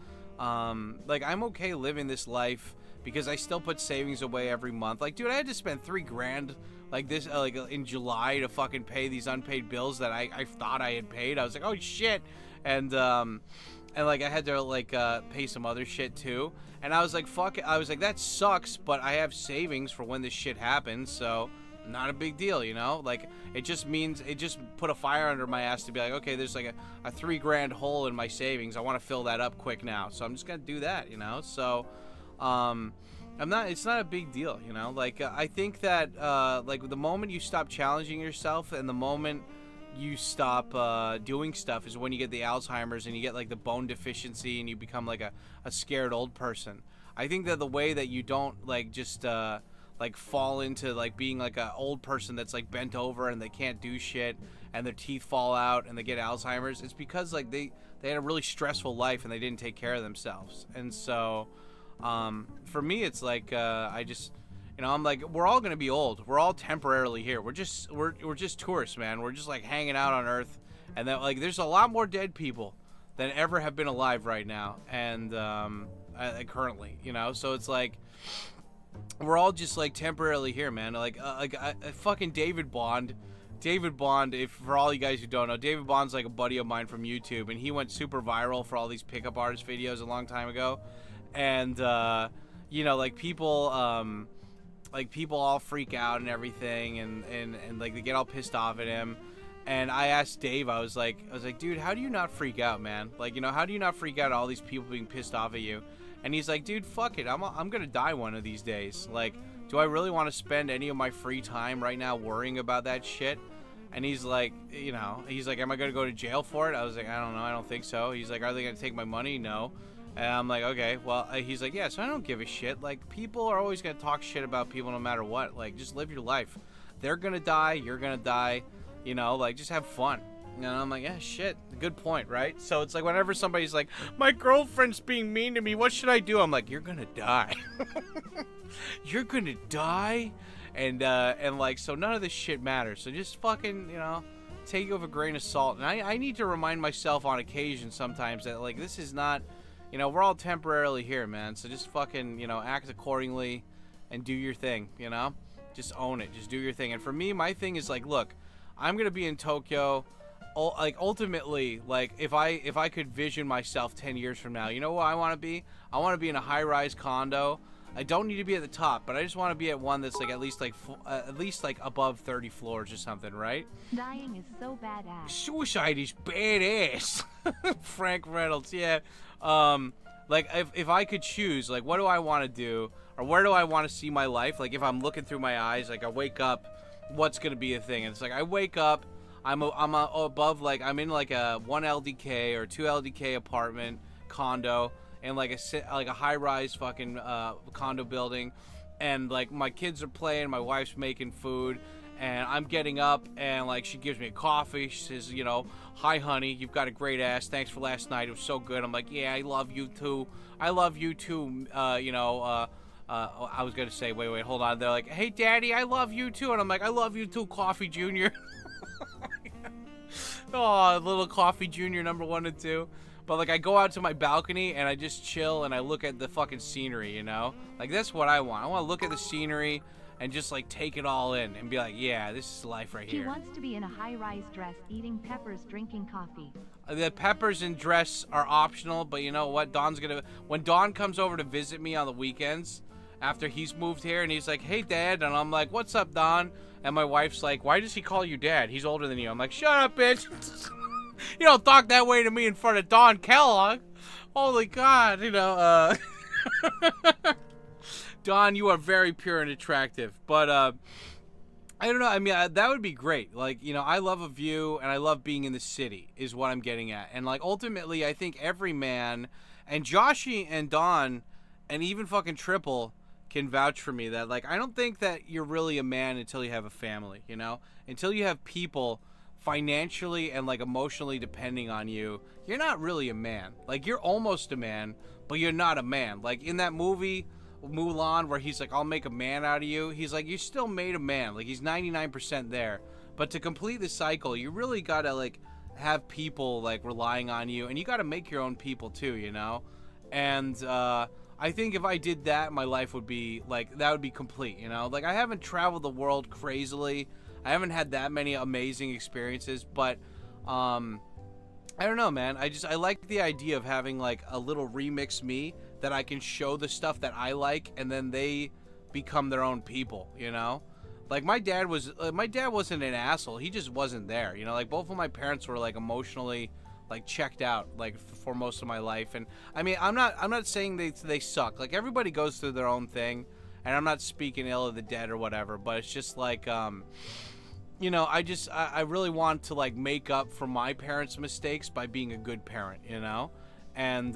Like I'm okay living this life because I still put savings away every month. Like, dude, I had to spend $3,000 like this like in July to fucking pay these unpaid bills that I thought I had paid. I was like, oh shit. And like I had to like pay some other shit too. And I was like, fuck it. I was like, that sucks, but I have savings for when this shit happens, so not a big deal, you know? Like, it just means, it just put a fire under my ass to be like, okay, there's like a $3,000 hole in my savings. I want to fill that up quick now. So I'm just going to do that, you know? So, it's not a big deal, you know? Like, I think that, like, the moment you stop challenging yourself and the moment you stop doing stuff is when you get the Alzheimer's and you get like the bone deficiency and you become like a scared old person. I think that the way that you don't like just like fall into like being like a old person that's like bent over and they can't do shit and their teeth fall out and they get Alzheimer's, it's because like they had a really stressful life and they didn't take care of themselves. And so for me it's like I just, you know, I'm like, we're all gonna be old. We're all temporarily here. We're just tourists, man. We're just like hanging out on Earth, and that like there's a lot more dead people than ever have been alive right now, and currently, you know. So it's like we're all just like temporarily here, man. Like fucking David Bond. If for all you guys who don't know, David Bond's like a buddy of mine from YouTube, and he went super viral for all these pickup artist videos a long time ago, and you know, like people all freak out and everything, and like they get all pissed off at him. And I asked Dave, I was like, dude, how do you not freak out, man? Like, you know, how do you not freak out at all these people being pissed off at you? And he's like, dude, fuck it, I'm gonna die one of these days. Like, do I really want to spend any of my free time right now worrying about that shit? And he's like, you know, he's like, am I gonna go to jail for it? I was like, I don't know, I don't think so. He's like, are they gonna take my money? No. And I'm like, okay, well, he's like, yeah, so I don't give a shit. Like, people are always going to talk shit about people no matter what. Like, just live your life. They're going to die. You're going to die. You know, like, just have fun. And I'm like, yeah, shit. Good point, right? So it's like whenever somebody's like, my girlfriend's being mean to me. What should I do? I'm like, you're going to die. You're going to die. And like, so none of this shit matters. So just fucking, you know, take it with a grain of salt. And I need to remind myself on occasion sometimes that, like, this is not... You know, we're all temporarily here, man. So just fucking, you know, act accordingly and do your thing, you know? Just own it. Just do your thing. And for me, my thing is like, look, I'm going to be in Tokyo. Like, ultimately, like, if I could vision myself 10 years from now, you know what I want to be? I want to be in a high-rise condo. I don't need to be at the top, but I just want to be at one that's like at least like above 30 floors or something, right? Dying is so badass. Suicide is badass. Frank Reynolds, yeah. Like if I could choose, like, what do I want to do, or where do I want to see my life? Like, if I'm looking through my eyes, like I wake up, what's gonna be a thing? And it's like I wake up, I'm above, like I'm in like a 1 LDK or 2 LDK apartment condo, and like a high-rise fucking condo building, and like my kids are playing, my wife's making food, and I'm getting up, and like she gives me a coffee. She says, you know, hi honey, you've got a great ass, thanks for last night, it was so good. I'm like, yeah, I love you too, you know. I was gonna say, wait, hold on. They're like, hey daddy, I love you too. And I'm like, I love you too, Coffee Junior. Oh, little Coffee Junior number 1 and 2. But like, I go out to my balcony and I just chill and I look at the fucking scenery, you know? Like, that's what I want. I want to look at the scenery and just like take it all in and be like, yeah, this is life right here. He wants to be in a high-rise dress, eating peppers, drinking coffee. The peppers and dress are optional, but you know what? When Dawn comes over to visit me on the weekends after he's moved here, and he's like, hey dad, and I'm like, what's up, Dawn? And my wife's like, why does he call you dad? He's older than you. I'm like, shut up, bitch. You don't talk that way to me in front of Don Kellogg. Holy God, you know, Don, you are very pure and attractive. But, I don't know. I mean, that would be great. Like, you know, I love a view and I love being in the city is what I'm getting at. And, like, ultimately, I think every man, and Joshy and Don, and even fucking Triple can vouch for me that, like, I don't think that you're really a man until you have a family, you know? Until you have people financially and like emotionally depending on you, you're not really a man. Like, you're almost a man, but you're not a man. Like in that movie, Mulan, where he's like, I'll make a man out of you. He's like, you still made a man. Like, he's 99% there. But to complete the cycle, you really gotta, like, have people, like, relying on you. And you gotta make your own people, too, you know? And, I think if I did that, my life would be, like, that would be complete, you know? Like, I haven't traveled the world crazily. I haven't had that many amazing experiences, but, I don't know, man. I like the idea of having, like, a little remix me that I can show the stuff that I like, and then they become their own people, you know? Like, my dad wasn't an asshole. He just wasn't there, you know? Like, both of my parents were, like, emotionally, like, checked out, like, for most of my life. And I mean, I'm not saying they suck. Like, everybody goes through their own thing, and I'm not speaking ill of the dead or whatever, but it's just like, you know, I really want to, like, make up for my parents' mistakes by being a good parent, you know? And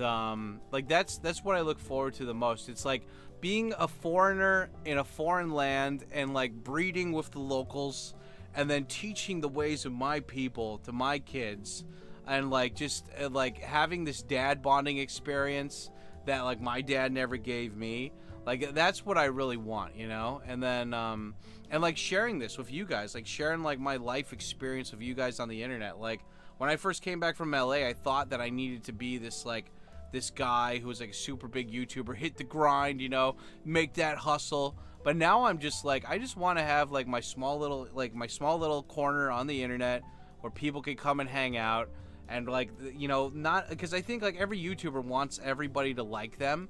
like, that's what I look forward to the most. It's like being a foreigner in a foreign land and, like, breeding with the locals, and then teaching the ways of my people to my kids. And, like, just, like, having this dad bonding experience that, like, my dad never gave me. Like, that's what I really want, you know? And then, and, like, sharing this with you guys. Like, sharing, like, my life experience with you guys on the internet. Like, when I first came back from LA, I thought that I needed to be this, like, this guy who was, like, a super big YouTuber. Hit the grind, you know? Make that hustle. But now I'm just, like, I just want to have, like, my small little corner on the internet where people can come and hang out. And, like, you know, not, because I think, like, every YouTuber wants everybody to like them,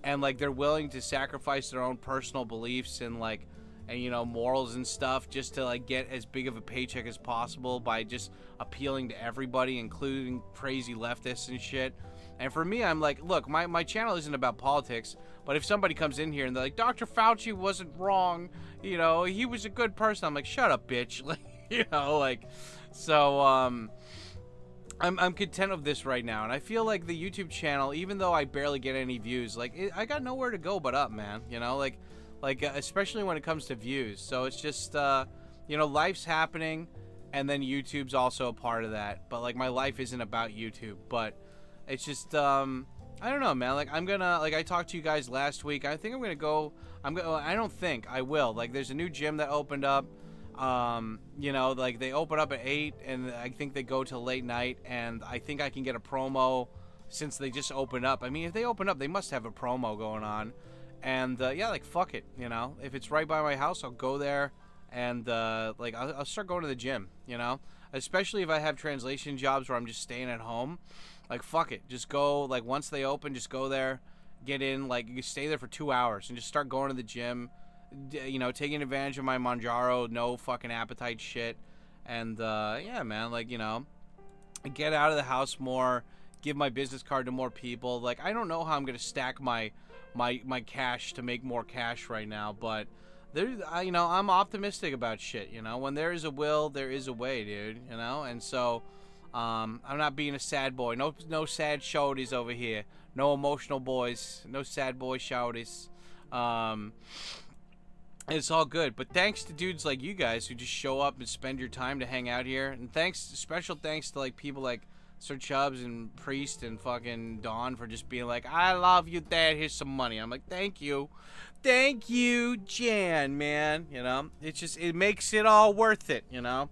and, like, they're willing to sacrifice their own personal beliefs and, like, and, you know, morals and stuff just to, like, get as big of a paycheck as possible by just appealing to everybody, including crazy leftists and shit. And for me, I'm like, look, my channel isn't about politics, but if somebody comes in here and they're like, Dr. Fauci wasn't wrong, you know, he was a good person, I'm like, shut up, bitch. Like, you know, like, so, I'm content of this right now, and I feel like the YouTube channel, even though I barely get any views, like, I got nowhere to go but up, man, you know, like, especially when it comes to views. So it's just, you know, life's happening, and then YouTube's also a part of that, but, like, my life isn't about YouTube, but it's just, I don't know, man, like, I'm gonna, like, I talked to you guys last week, I think I'm gonna go, I don't think, I will, like, there's a new gym that opened up. You know, like, they open up at 8, and I think they go till late night, and I think I can get a promo since they just opened up. I mean, if they open up, they must have a promo going on. And, yeah, like, fuck it, you know? If it's right by my house, I'll go there, and, like, I'll start going to the gym, you know? Especially if I have translation jobs where I'm just staying at home. Like, fuck it. Just go, like, once they open, just go there, get in, like, you stay there for 2 hours, and just start going to the gym. You know, taking advantage of my Manjaro, no fucking appetite shit. And, yeah, man, like, you know, get out of the house more, give my business card to more people. Like, I don't know how I'm going to stack my cash to make more cash right now, but there, you know, I'm optimistic about shit, you know. When there is a will, there is a way, dude, you know. And so, I'm not being a sad boy. No sad shouties over here. No emotional boys. No sad boy shouties. It's all good, but thanks to dudes like you guys who just show up and spend your time to hang out here, and special thanks to, like, people like Sir Chubbs and Priest and fucking Dawn for just being like, I love you, Dad, here's some money. I'm like, thank you, Jan, man, you know, it's just, it makes it all worth it, you know.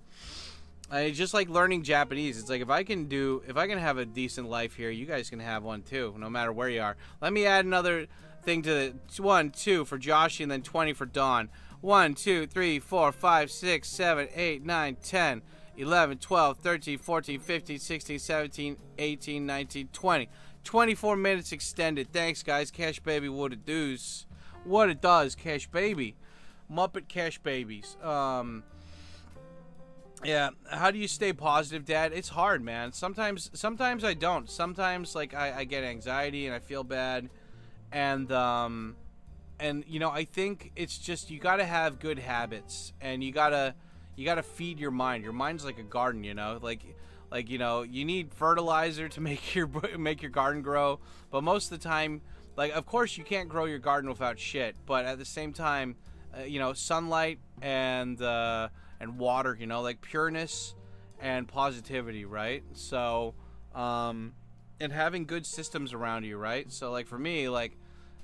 I just like learning Japanese. It's like, if I can have a decent life here, you guys can have one too, no matter where you are. Let me add another thing to the 1, 2 for Joshy, and then 20 for Dawn. 1, 2, 3, 4, 5, 6, 7, 8, 9, 10, 11, 12, 13, 14, 15, 16, 17, 18, 19, 20. 24 minutes extended. Thanks, guys. Cash Baby, what it does. What it does, Cash Baby. Muppet Cash Babies. Yeah, how do you stay positive, Dad? It's hard, man. Sometimes I don't. Sometimes, like, I get anxiety and I feel bad. And you know, I think it's just, you gotta have good habits, and you gotta feed your mind. Your mind's like a garden, you know, like, you know, you need fertilizer to make your garden grow, but most of the time, like, of course you can't grow your garden without shit, but at the same time, you know, sunlight and water, you know, like pureness and positivity, right? So, and having good systems around you, right? So, like, for me, like,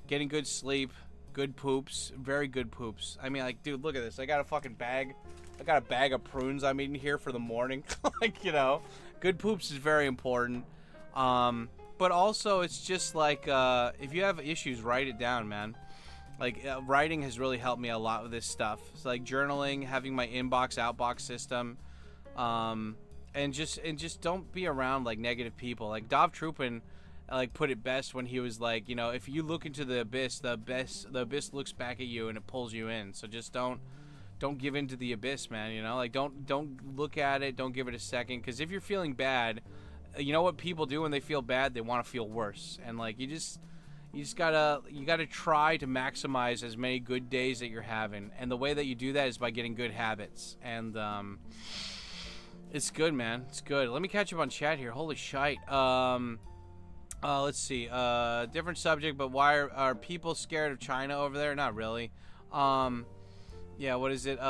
getting good sleep, Good poops. Very good poops. I mean, like, dude, look at this. I got a fucking bag. I got a bag of prunes I'm eating here for the morning. Like, you know, good poops is very important. But also, it's just like, if you have issues, write it down, man. Like, writing has really helped me a lot with this stuff. It's like journaling, having my inbox, outbox system, and just don't be around, like, negative people. Like, Dov Trupin, like, put it best when he was like, you know, if you look into the abyss looks back at you and it pulls you in. So just don't give in to the abyss, man. You know, like, don't look at it, don't give it a second, because if you're feeling bad, you know what people do when they feel bad? They want to feel worse. And like, you gotta try to maximize as many good days that you're having, and the way that you do that is by getting good habits. And it's good, man. It's good. Let me catch up on chat here. Holy shite. Let's see. Different subject, but why are people scared of China over there? Not really. Yeah, what is it?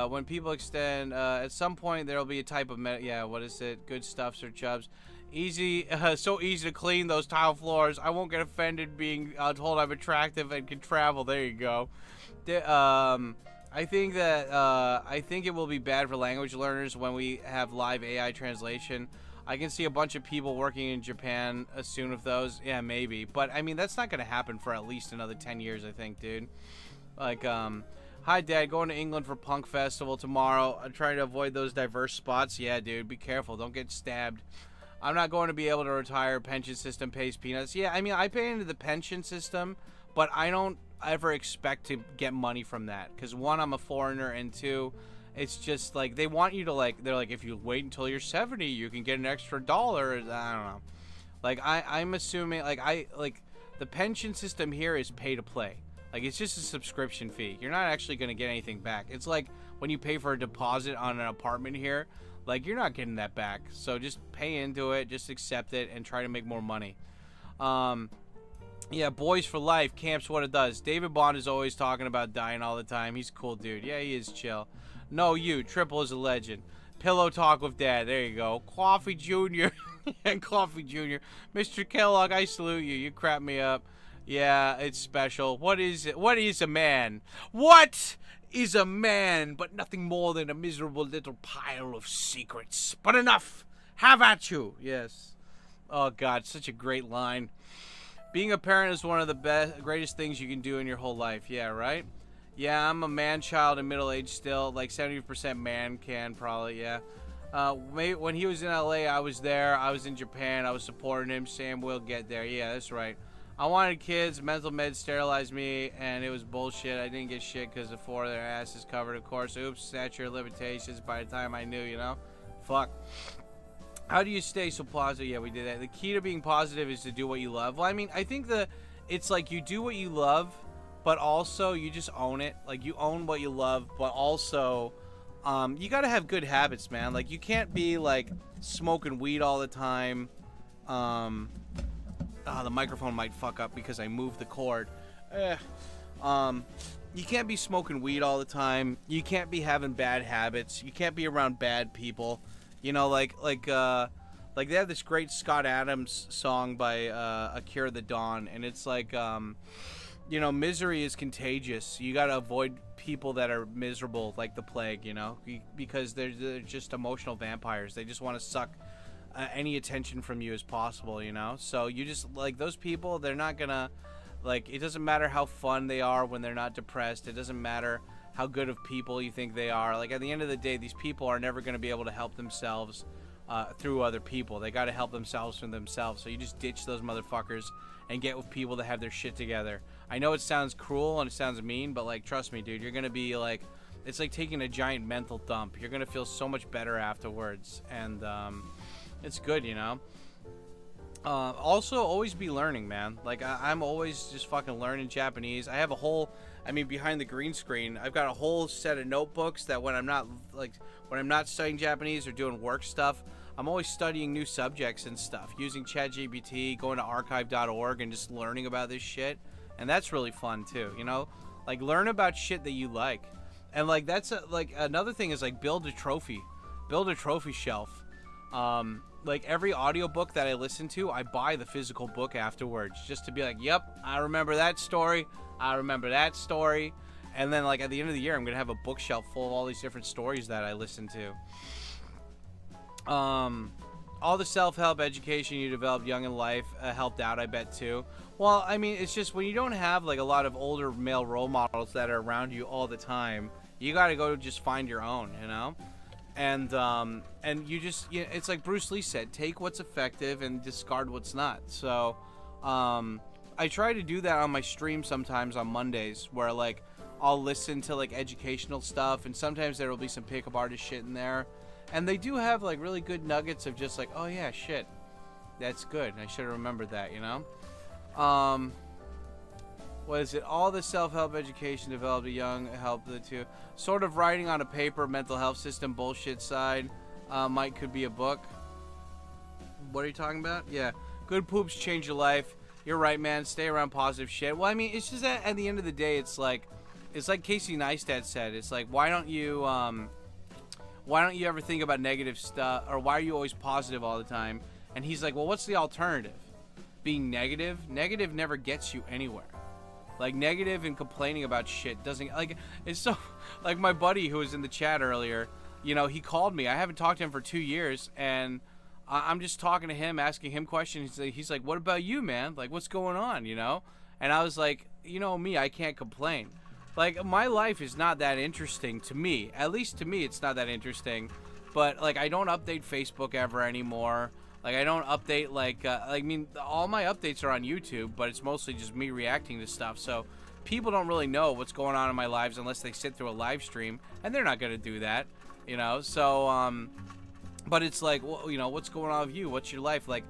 When people extend, at some point there'll be a type of yeah, what is it? Good stuffs or chubs. Easy, so easy to clean those tile floors. I won't get offended being told I'm attractive and can travel. There you go. I think it will be bad for language learners when we have live AI translation. I can see a bunch of people working in Japan soon with those. Yeah, maybe. But, I mean, that's not going to happen for at least another 10 years, I think, dude. Like, hi, Dad. Going to England for Punk Festival tomorrow. I'm trying to avoid those diverse spots. Yeah, dude. Be careful. Don't get stabbed. I'm not going to be able to retire. Pension system pays peanuts. Yeah, I mean, I pay into the pension system, but I don't ever expect to get money from that. Because, one, I'm a foreigner, and two, it's just like they want you to, like, they're like, if you wait until you're 70, you can get an extra $1. I don't know. Like, I'm assuming, like, the pension system here is pay to play. Like, it's just a subscription fee. You're not actually going to get anything back. It's like when you pay for a deposit on an apartment here. Like, you're not getting that back. So just pay into it, just accept it, and try to make more money. Yeah, boys for life. Camp's what it does. David Bond is always talking about dying all the time. He's a cool dude. Yeah, he is chill. No, you. Triple is a legend. Pillow talk with Dad. There you go. Coffee Jr. and Coffee Jr. Mr. Kellogg, I salute you. You crap me up. Yeah, it's special. What is it? What is a man? What is a man but nothing more than a miserable little pile of secrets? But enough. Have at you. Yes. Oh, God, such a great line. Being a parent is one of the greatest things you can do in your whole life. Yeah, right? Yeah, I'm a man-child in middle age still. Like 70% man can probably, yeah. When he was in LA, I was there. I was in Japan. I was supporting him. Sam will get there. Yeah, that's right. I wanted kids. Mental meds sterilized me, and it was bullshit. I didn't get shit because the 4 of their asses covered, of course. Oops, statute of limitations by the time I knew, you know? Fuck. How do you stay so positive? Yeah, we did that. The key to being positive is to do what you love. Well, I mean, I think it's like you do what you love, but also you just own it. Like, you own what you love, but also you gotta have good habits, man. Like, you can't be like smoking weed all the time. The microphone might fuck up because I moved the cord. You can't be smoking weed all the time. You can't be having bad habits. You can't be around bad people. You know, like they have this great Scott Adams song by Akira the Dawn, and it's like, you know, misery is contagious. You gotta avoid people that are miserable like the plague, you know, because they're just emotional vampires. They just want to suck any attention from you as possible, you know? So you just, like, those people, they're not gonna, like, it doesn't matter how fun they are when they're not depressed. It doesn't matter how good of people you think they are. Like, at the end of the day, these people are never gonna be able to help themselves through other people. They gotta help themselves from themselves. So you just ditch those motherfuckers and get with people that have their shit together. I know it sounds cruel and it sounds mean, but, like, trust me, dude, you're gonna be, like, it's like taking a giant mental dump. You're gonna feel so much better afterwards. And, it's good, you know? Also, always be learning, man. Like, I'm always just fucking learning Japanese. I have a whole, I mean, behind the green screen, I've got a whole set of notebooks that when I'm not studying Japanese or doing work stuff, I'm always studying new subjects and stuff, using ChatGPT, going to archive.org and just learning about this shit. And that's really fun, too, you know? Like, learn about shit that you like. And, like, that's, like, another thing is, like, build a trophy shelf. like every audiobook that I listen to, I buy the physical book afterwards just to be like, yep, I remember that story. I remember that story. And then like at the end of the year, I'm going to have a bookshelf full of all these different stories that I listen to. All the self-help education you developed young in life helped out, I bet, too. Well, I mean, it's just when you don't have like a lot of older male role models that are around you all the time, you got to go just find your own, you know? And you just, it's like Bruce Lee said, take what's effective and discard what's not. So, I try to do that on my stream sometimes on Mondays, where like I'll listen to like educational stuff, and sometimes there will be some pickup artist shit in there, and they do have like really good nuggets of just like, oh yeah, shit, that's good, I should have remembered that, you know. What is it? All the self-help education developed a young help the two. Sort of writing on a paper, mental health system bullshit side. Could be a book. What are you talking about? Yeah. Good poops change your life. You're right, man. Stay around positive shit. Well, I mean, it's just that at the end of the day, it's like Casey Neistat said. It's like, why don't you ever think about negative stuff, or why are you always positive all the time? And he's like, well, what's the alternative? Being negative? Negative never gets you anywhere. Like, negative and complaining about shit doesn't, like, it's so, like, my buddy who was in the chat earlier, you know, he called me. I haven't talked to him for 2 years, and I'm just talking to him, asking him questions. He's like, what about you, man? Like, what's going on, you know? And I was like, you know me, I can't complain. Like, my life is not that interesting to me. At least to me, it's not that interesting. But, like, I don't update Facebook ever anymore. Like, I don't update, like, I mean, all my updates are on YouTube, but it's mostly just me reacting to stuff. So people don't really know what's going on in my lives unless they sit through a live stream, and they're not going to do that, you know? So, but it's like, well, you know, what's going on with you? What's your life? Like,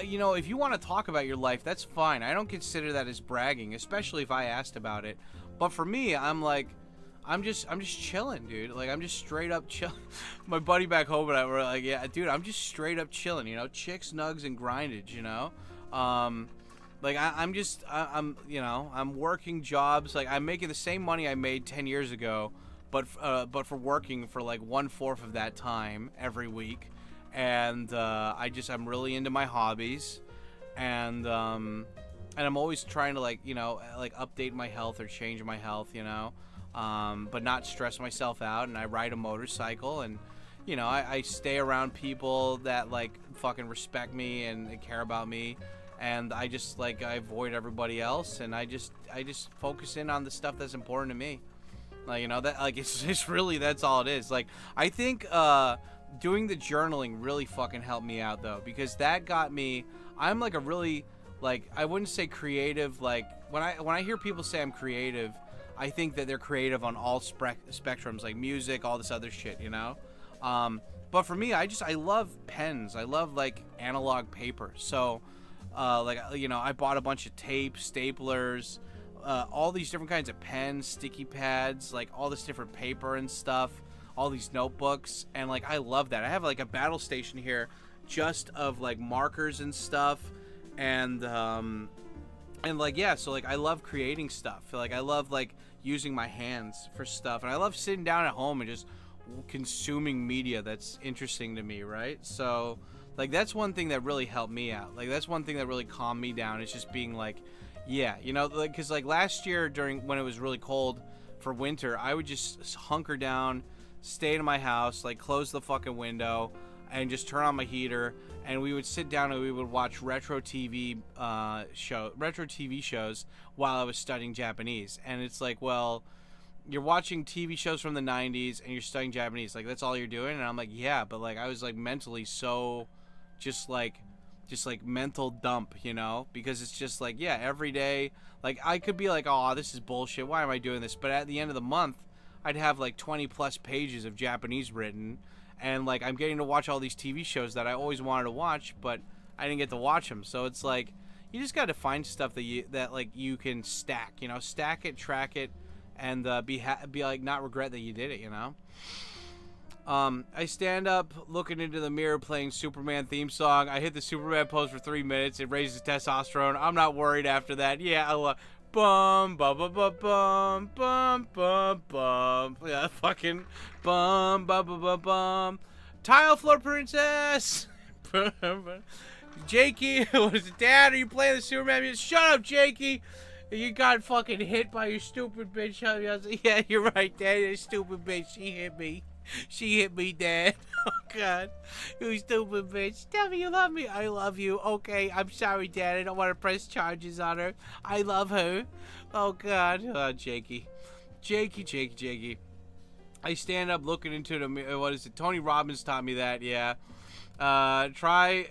you know, if you want to talk about your life, that's fine. I don't consider that as bragging, especially if I asked about it. But for me, I'm like, I'm just chilling, dude. Like, I'm just straight up chilling. My buddy back home and I were like, yeah, dude, I'm just straight up chilling, you know, chicks, nugs, and grindage, you know. Like, I'm you know, I'm working jobs. Like, I'm making the same money I made 10 years ago, but for working for like 1/4 of that time every week. And I'm really into my hobbies, and I'm always trying to, like, you know, like update my health or change my health, you know. But not stress myself out, and I ride a motorcycle, and, you know, I stay around people that, like, fucking respect me and care about me, and I just, like, I avoid everybody else, and I just focus in on the stuff that's important to me. Like, you know, that, like, it's really, that's all it is. Like, I think, doing the journaling really fucking helped me out, though, because that got me, I'm, like, a really, like, I wouldn't say creative, like, when I hear people say I'm creative, I think that they're creative on all spectrums, like music, all this other shit, you know? But for me, I love pens. I love, like, analog paper. So, like, you know, I bought a bunch of tape, staplers, all these different kinds of pens, sticky pads, like, all this different paper and stuff, all these notebooks, and, like, I love that. I have, like, a battle station here just of, like, markers and stuff, and like, yeah, so, like, I love creating stuff. Like, I love, like, using my hands for stuff. And I love sitting down at home and just consuming media that's interesting to me, right? So, like, that's one thing that really helped me out. Like, that's one thing that really calmed me down. It's just being like, yeah, you know, like, because, like, last year when it was really cold for winter, I would just hunker down, stay in my house, like, close the fucking window, and just turn on my heater, and we would sit down and we would watch retro TV shows while I was studying Japanese. And it's like, well, you're watching TV shows from the 90s and you're studying Japanese, like, that's all you're doing? And I'm like, yeah, but, like, I was, like, mentally so just like mental dump, you know, because it's just like, yeah, every day, like, I could be like, oh, this is bullshit, why am I doing this? But at the end of the month, I'd have like 20 plus pages of Japanese written, and, like, I'm getting to watch all these TV shows that I always wanted to watch, but I didn't get to watch them. So it's like, you just got to find stuff that like you can stack, you know, stack it, track it, and be like, not regret that you did it, you know. I stand up, looking into the mirror, playing Superman theme song. I hit the Superman pose for 3 minutes. It raises testosterone. I'm not worried after that. Yeah, I love. Bum bum bum bum bum bum bum bum. Yeah, fucking bum bum bum bum bum. Tile floor princess. Jakey, what is it, Dad? Are you playing the Superman music? Shut up, Jakey. You got fucking hit by your stupid bitch. Yeah, you're right, Dad. That stupid bitch. She hit me. She hit me, Dad. Oh, God. You stupid bitch. Tell me you love me. I love you. Okay, I'm sorry, Dad. I don't want to press charges on her. I love her. Oh, God. Oh, Jakey. Jakey. I stand up looking into the... What is it? Tony Robbins taught me that, yeah. Trying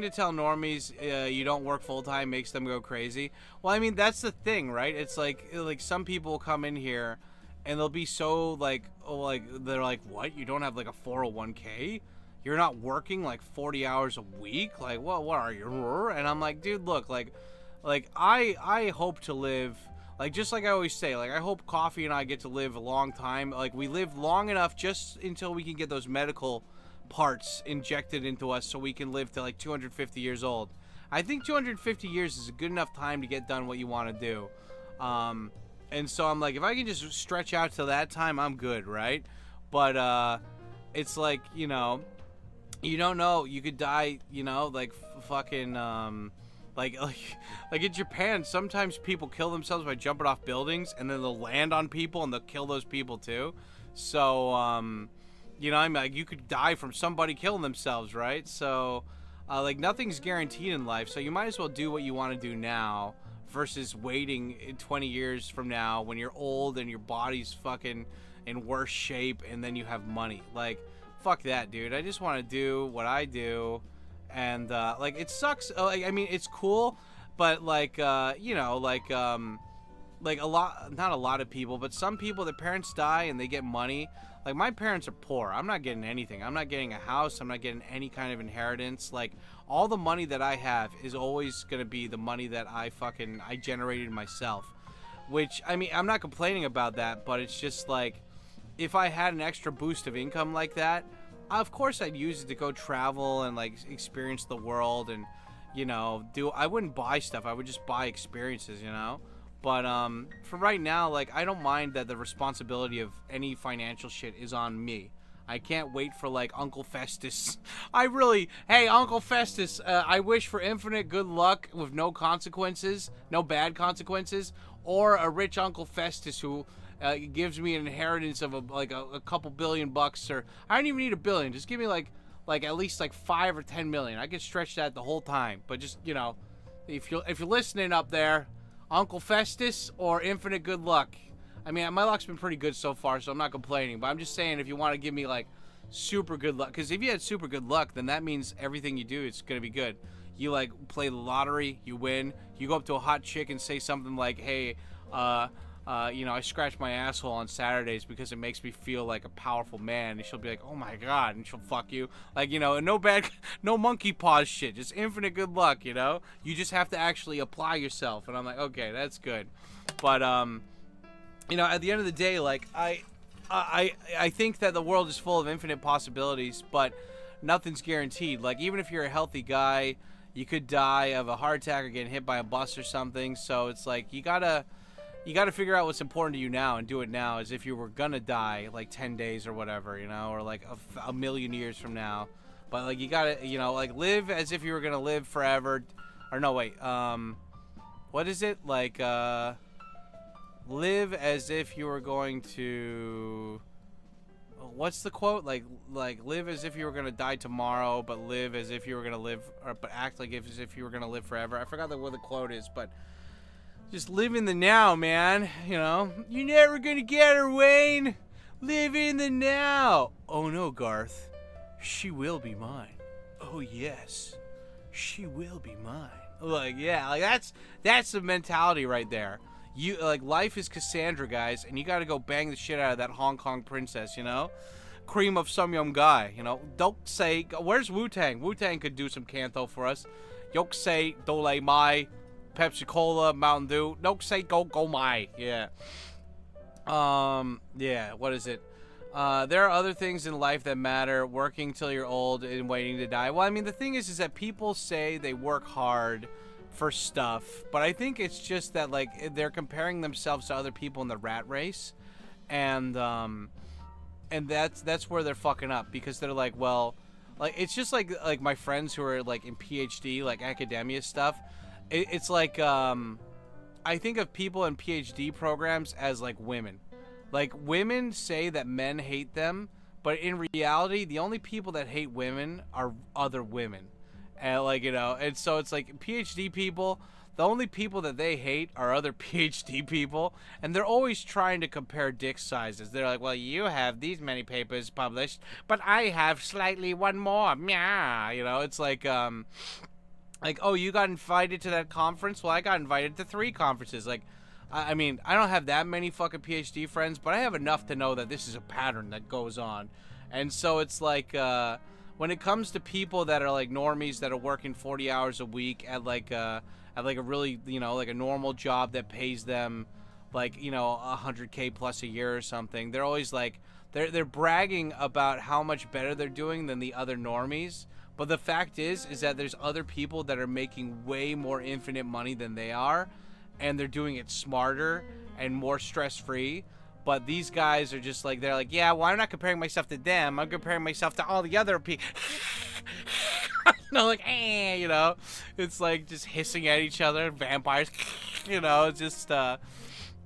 to tell normies you don't work full-time makes them go crazy. Well, I mean, that's the thing, right? It's like some people come in here and they'll be so like, oh, like they're like, what? You don't have like a 401k? You're not working like 40 hours a week? Like, what are you? And I'm like, dude, look, like I hope to live, like, just like I always say, like, I hope Coffee and I get to live a long time. Like, we live long enough just until we can get those medical parts injected into us so we can live to like 250 years old. I think 250 years is a good enough time to get done what you want to do. And so I'm like, if I can just stretch out till that time, I'm good, right? But it's like, you know, you don't know. You could die, you know, like fucking like in Japan, sometimes people kill themselves by jumping off buildings, and then they'll land on people and they'll kill those people too. So you know, I mean, like, you could die from somebody killing themselves, right? So like, nothing's guaranteed in life, so you might as well do what you want to do now versus waiting 20 years from now when you're old and your body's fucking in worse shape and then you have money. Like, fuck that, dude. I just want to do what I do. And like, it sucks. Like, I mean, it's cool, but like you know, like a lot, not a lot of people, but some people, their parents die and they get money. Like, my parents are poor. I'm not getting anything. I'm not getting a house. I'm not getting any kind of inheritance. Like, all the money that I have is always going to be the money that I generated myself. Which, I mean, I'm not complaining about that, but it's just like, if I had an extra boost of income like that, of course I'd use it to go travel and, like, experience the world and, you know, I wouldn't buy stuff. I would just buy experiences, you know? But for right now, like, I don't mind that the responsibility of any financial shit is on me. I can't wait for, like, Uncle Festus. Hey, Uncle Festus, I wish for infinite good luck with no consequences, no bad consequences, or a rich Uncle Festus who gives me an inheritance of a couple $billion, or I don't even need $1 billion. Just give me like at least like 5 or 10 million. I could stretch that the whole time. But just, you know, if you're listening up there, Uncle Festus or infinite good luck. I mean, my luck's been pretty good so far, so I'm not complaining. But I'm just saying, if you want to give me, like, super good luck. Because if you had super good luck, then that means everything you do is going to be good. You, like, play the lottery, you win. You go up to a hot chick and say something like, hey, you know, I scratch my asshole on Saturdays because it makes me feel like a powerful man. And she'll be like, oh, my God. And she'll fuck you. Like, you know, no monkey paws shit. Just infinite good luck, you know? You just have to actually apply yourself. And I'm like, okay, that's good. But, you know, at the end of the day, like, I think that the world is full of infinite possibilities, but nothing's guaranteed. Like, even if you're a healthy guy, you could die of a heart attack or getting hit by a bus or something. So it's like, you gotta figure out what's important to you now and do it now, as if you were gonna die like 10 days or whatever, you know, or like a million years from now. But like, you gotta, you know, like, live as if you were gonna live forever. Or no, wait, what is it? Like, live as if you were going to, what's the quote? Like live as if you were gonna die tomorrow, but live as if you were gonna live, but act like as if you were gonna live forever. I forgot what the quote is, but just live in the now, man. You know, you're never gonna get her, Wayne. Live in the now. Oh no, Garth, she will be mine. Oh yes, she will be mine. Like, yeah, like that's the mentality right there. You, like, life is Cassandra, guys, and you gotta go bang the shit out of that Hong Kong princess, you know? Cream of some young guy, you know? Don't say, where's Wu-Tang? Wu-Tang could do some canto for us. Yok say, Dole Mai, Pepsi Cola, Mountain Dew. Don't say, go my. Yeah. Yeah, what is it? There are other things in life that matter. Working till you're old and waiting to die. Well, I mean, the thing is that people say they work hard for stuff, but I think it's just that, like, they're comparing themselves to other people in the rat race, and that's where they're fucking up, because they're like, well, Like, it's just like my friends who are like in PhD, like academia stuff. It's like I think of people in PhD programs as like women. Like, women say that men hate them, but in reality, the only people that hate women are other women. And like, you know, and so it's like PhD people, the only people that they hate are other PhD people, and they're always trying to compare dick sizes. They're like, well, you have these many papers published, but I have slightly one more. Meow. You know, it's like, oh, you got invited to that conference? Well, I got invited to 3 conferences. Like, I mean, I don't have that many fucking PhD friends, but I have enough to know that this is a pattern that goes on. And so it's like, when it comes to people that are like normies that are working 40 hours a week at like a really, you know, like a normal job that pays them like, you know, $100K plus a year or something, they're always like, they're bragging about how much better they're doing than the other normies. But the fact is that there's other people that are making way more infinite money than they are, and they're doing it smarter and more stress-free. But these guys are just like, they're like, yeah, well, I'm not comparing myself to them. I'm comparing myself to all the other people. You know, like, you know, it's like just hissing at each other, vampires, you know, just,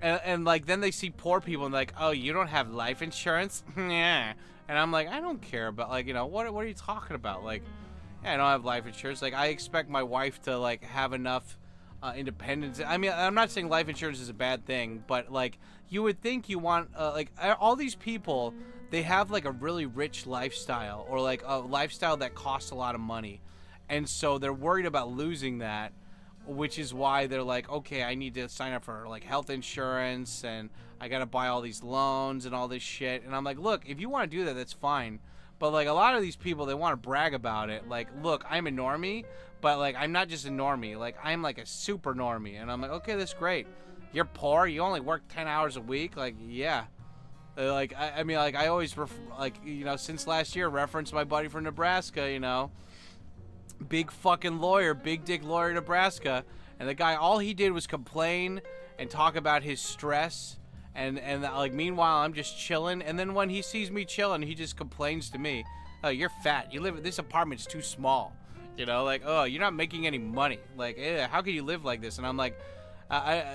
and like, then they see poor people and like, oh, you don't have life insurance? Yeah. And I'm like, I don't care about, like, you know, what are you talking about? Like, yeah, I don't have life insurance. Like, I expect my wife to, like, have enough independence. I mean, I'm not saying life insurance is a bad thing, but, like, you would think you want, like, all these people, they have, like, a really rich lifestyle, or, like, a lifestyle that costs a lot of money. And so they're worried about losing that, which is why they're like, okay, I need to sign up for, like, health insurance, and I gotta buy all these loans and all this shit. And I'm like, look, if you want to do that, that's fine. But, like, a lot of these people, they want to brag about it. Like, look, I'm a normie, but, like, I'm not just a normie. Like, I'm, like, a super normie. And I'm like, okay, that's great. You're poor. You only work 10 hours a week. Like, yeah. Like, I mean, like, I always, like, you know, since last year, reference my buddy from Nebraska, you know. Big fucking lawyer, big dick lawyer in Nebraska. And the guy, all he did was complain and talk about his stress. And like, meanwhile, I'm just chilling. And then when he sees me chilling, he just complains to me, oh, you're fat. You live, this apartment's too small. You know, like, oh, you're not making any money. Like, how can you live like this? And I'm like,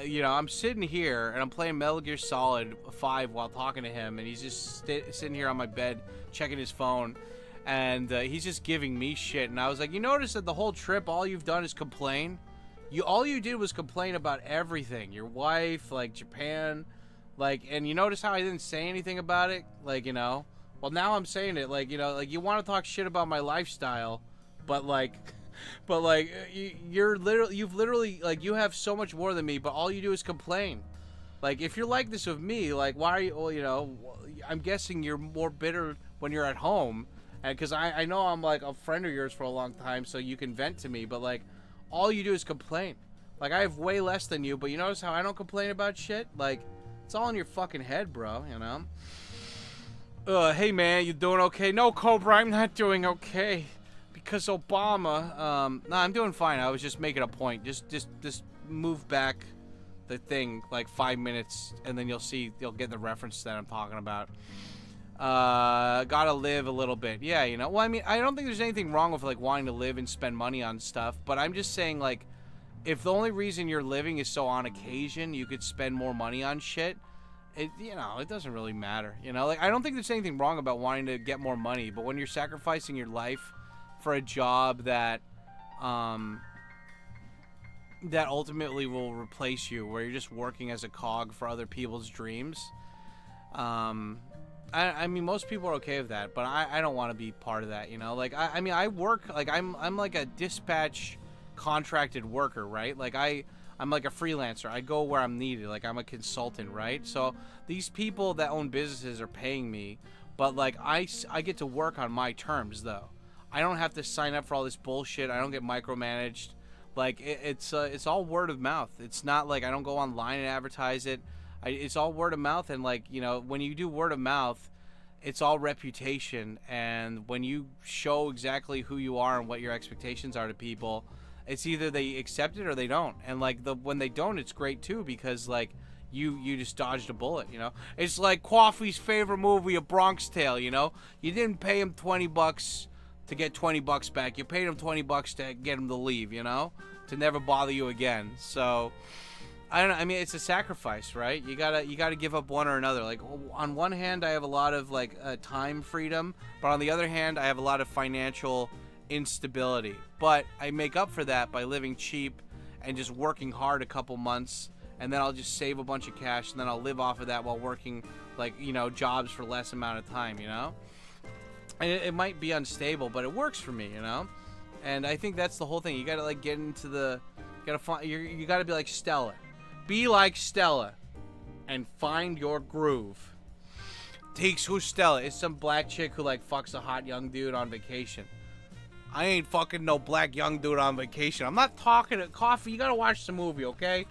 you know, I'm sitting here and I'm playing Metal Gear Solid 5 while talking to him. And he's just sitting here on my bed, checking his phone. And he's just giving me shit. And I was like, you notice that the whole trip, all you've done is complain? All you did was complain about everything. Your wife, like, Japan. Like, and you notice how I didn't say anything about it? Like, you know, well, now I'm saying it. Like, you know, like, you want to talk shit about my lifestyle, but like, you've literally, like, you have so much more than me, but all you do is complain. Like, if you're like this with me, like, why are you, well, you know, I'm guessing you're more bitter when you're at home, and because I know I'm, like, a friend of yours for a long time, so you can vent to me, but, like, all you do is complain. Like, I have way less than you, but you notice how I don't complain about shit? Like, it's all in your fucking head, bro, you know? Hey, man, you doing okay? No, Cobra, I'm not doing okay. Because Obama, nah, I'm doing fine. I was just making a point. Just move back the thing, like, 5 minutes, and then you'll get the reference that I'm talking about. Gotta live a little bit. Yeah, you know? Well, I mean, I don't think there's anything wrong with, like, wanting to live and spend money on stuff, but I'm just saying, like, if the only reason you're living is so on occasion you could spend more money on shit, you know, it doesn't really matter. You know, like, I don't think there's anything wrong about wanting to get more money, but when you're sacrificing your life for a job that ultimately will replace you, where you're just working as a cog for other people's dreams, I mean, most people are okay with that, but I don't want to be part of that, you know? Like, I mean, I work, like, I'm like a dispatch contracted worker, right? Like, I'm like a freelancer. I go where I'm needed. Like, I'm a consultant, right? So these people that own businesses are paying me, but, like, I get to work on my terms, though. I don't have to sign up for all this bullshit. I don't get micromanaged. Like, it's all word of mouth. It's not like I don't go online and advertise it. It's all word of mouth, and, like, you know, when you do word of mouth, it's all reputation, and when you show exactly who you are and what your expectations are to people, it's either they accept it or they don't. And, like, when they don't, it's great too, because, like, you just dodged a bullet, you know? It's like Coffee's favorite movie, A Bronx Tale, you know? You didn't pay him $20 to get 20 bucks back. You paid him 20 bucks to get him to leave, you know, to never bother you again. So I don't know. I mean, it's a sacrifice, right? You gotta give up one or another. Like, on one hand, I have a lot of like time freedom, but on the other hand, I have a lot of financial instability. But I make up for that by living cheap and just working hard a couple months, and then I'll just save a bunch of cash, and then I'll live off of that while working, like, you know, jobs for less amount of time, you know? And it might be unstable, but it works for me, you know? And I think that's the whole thing. You gotta, like, get into the, you gotta be like Stella. Be like Stella and find your groove. Takes who's Stella? It's some black chick who, like, fucks a hot young dude on vacation. I ain't fucking no black young dude on vacation. I'm not talking to Coffee. You gotta watch the movie, okay?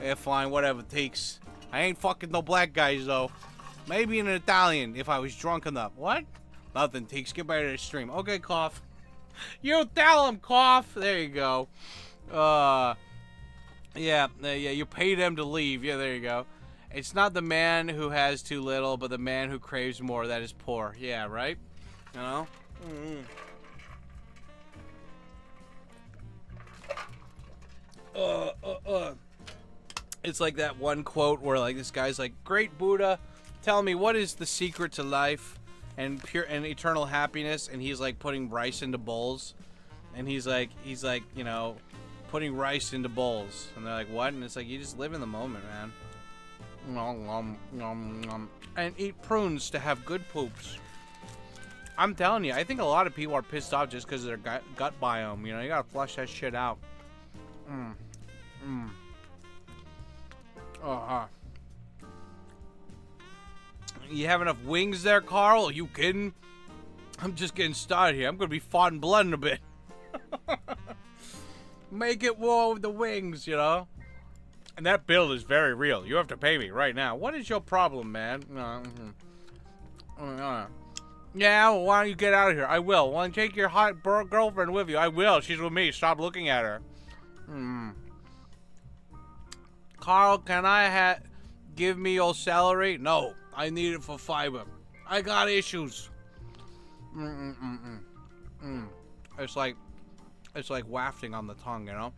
Yeah, fine, whatever, Takes. I ain't fucking no black guys, though. Maybe an Italian if I was drunk enough. What? Nothing, Takes. Get back to the stream. Okay, Cough. You tell him, Cough. There you go. Yeah, you pay them to leave. Yeah, there you go. It's not the man who has too little, but the man who craves more that is poor. Yeah, right? You know? It's like that one quote where, like, this guy's like, "Great Buddha, tell me, what is the secret to life and pure and eternal happiness?" And he's like putting rice into bowls, and he's like, you know, putting rice into bowls, and they're like, "What?" And it's like, you just live in the moment, man. And eat prunes to have good poops. I'm telling you, I think a lot of people are pissed off just because of their gut biome. You know, you gotta flush that shit out. You have enough wings there, Carl? Are you kidding? I'm just getting started here. I'm gonna be farting blood in a bit. Make it war with the wings, you know? And that bill is very real. You have to pay me right now. What is your problem, man? Yeah, well, why don't you get out of here? I will. Want to take your hot girlfriend with you? I will. She's with me. Stop looking at her. Carl, can I give me your celery? No, I need it for fiber. I got issues. It's like wafting on the tongue, you know?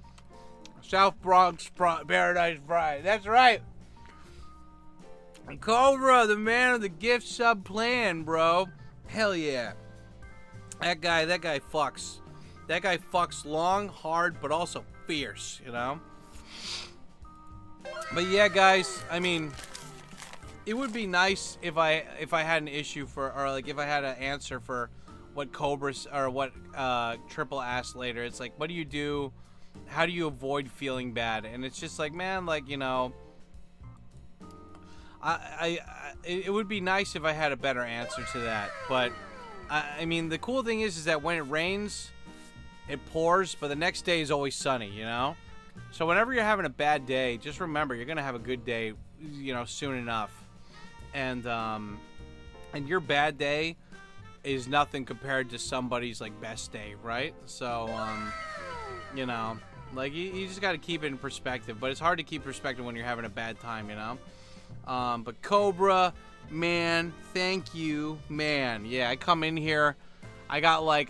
South Bronx Paradise Bride. That's right. Cobra, the man of the gift sub plan, bro. Hell yeah. That guy fucks. That guy fucks long, hard, but also fierce, you know? But yeah, guys, I mean, it would be nice if I had an issue for, or like if I had an answer for what Cobra's, or what Triple asked later. It's like, what do you do? How do you avoid feeling bad? And it's just like, man, like, you know, it would be nice if I had a better answer to that. But I mean, the cool thing is that when it rains, it pours, but the next day is always sunny, you know? So whenever you're having a bad day, just remember you're gonna have a good day, you know, soon enough. And your bad day is nothing compared to somebody's like best day, right? So you know, like you just gotta keep it in perspective. But it's hard to keep perspective when you're having a bad time, you know? But Cobra, man, thank you, man. Yeah, I come in here, I got like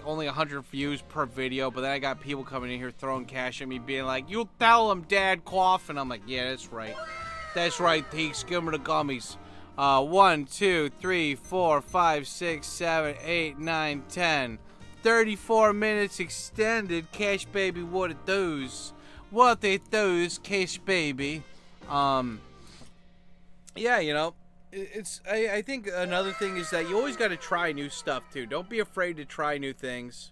only 100 views per video, but then I got people coming in here throwing cash at me, being like, "You tell them, Dad, cough," and I'm like, "Yeah, that's right, Teeks, give me the gummies." 1, 2, 3, 4, 5, 6, 7, 8, 9, 10. 34 minutes extended. Cash baby, what it does? What it does, cash baby. Yeah, you know, I think another thing is that you always got to try new stuff too. Don't be afraid to try new things,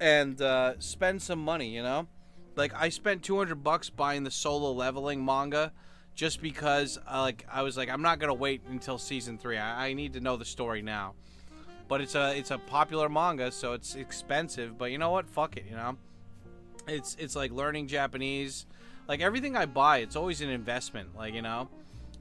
and spend some money. You know, like I spent $200 buying the Solo Leveling manga, just because I was like, I'm not gonna wait until season 3. I need to know the story now. But it's a popular manga, so it's expensive. But you know what? Fuck it. You know, it's like learning Japanese. Like everything I buy, it's always an investment. Like, you know.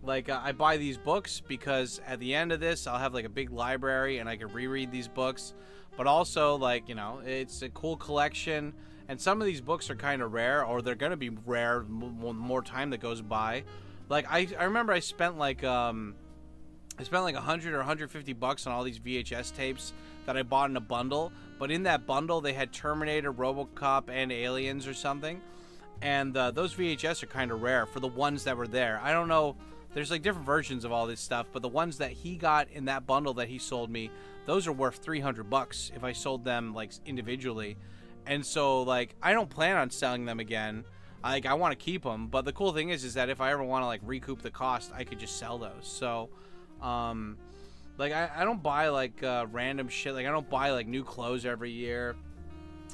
Like, I buy these books because at the end of this, I'll have, like, a big library and I can reread these books. But also, like, you know, it's a cool collection. And some of these books are kind of rare, or they're going to be rare more time that goes by. Like, I remember I spent, like, I spent like 100 or 150 bucks on all these VHS tapes that I bought in a bundle. But in that bundle, they had Terminator, RoboCop, and Aliens or something. And those VHS are kind of rare for the ones that were there. I don't know. There's like different versions of all this stuff, but the ones that he got in that bundle that he sold me, those are worth 300 bucks if I sold them like individually. And so like I don't plan on selling them again. Like I want to keep them, but the cool thing is that if I ever want to like recoup the cost, I could just sell those. So like I don't buy like random shit. Like I don't buy like new clothes every year.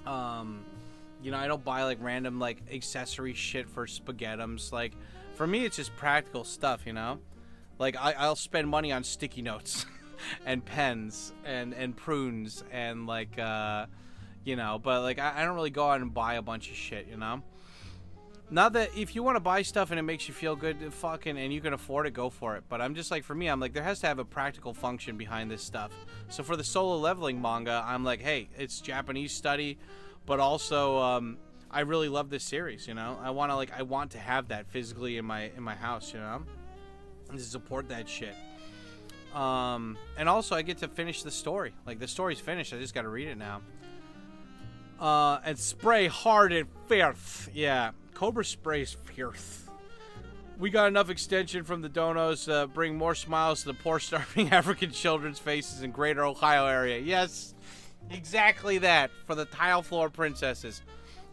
You know, I don't buy like random like accessory shit for spaghettums. Like for me, it's just practical stuff, you know? Like, I'll spend money on sticky notes and pens and prunes and, like, you know, but, like, I don't really go out and buy a bunch of shit, you know? Not that if you want to buy stuff and it makes you feel good, fucking, and you can afford it, go for it. But I'm just like, for me, I'm like, there has to have a practical function behind this stuff. So for the solo leveling manga, I'm like, hey, it's Japanese study, but also, I really love this series, you know. I want to have that physically in my house, you know, and to support that shit. And also I get to finish the story. Like the story's finished. I just got to read it now. And spray hard and fierce. Yeah, Cobra sprays fierce. We got enough extension from the donos. Bring more smiles to the poor, starving African children's faces in Greater Ohio area. Yes, exactly that for the tile floor princesses.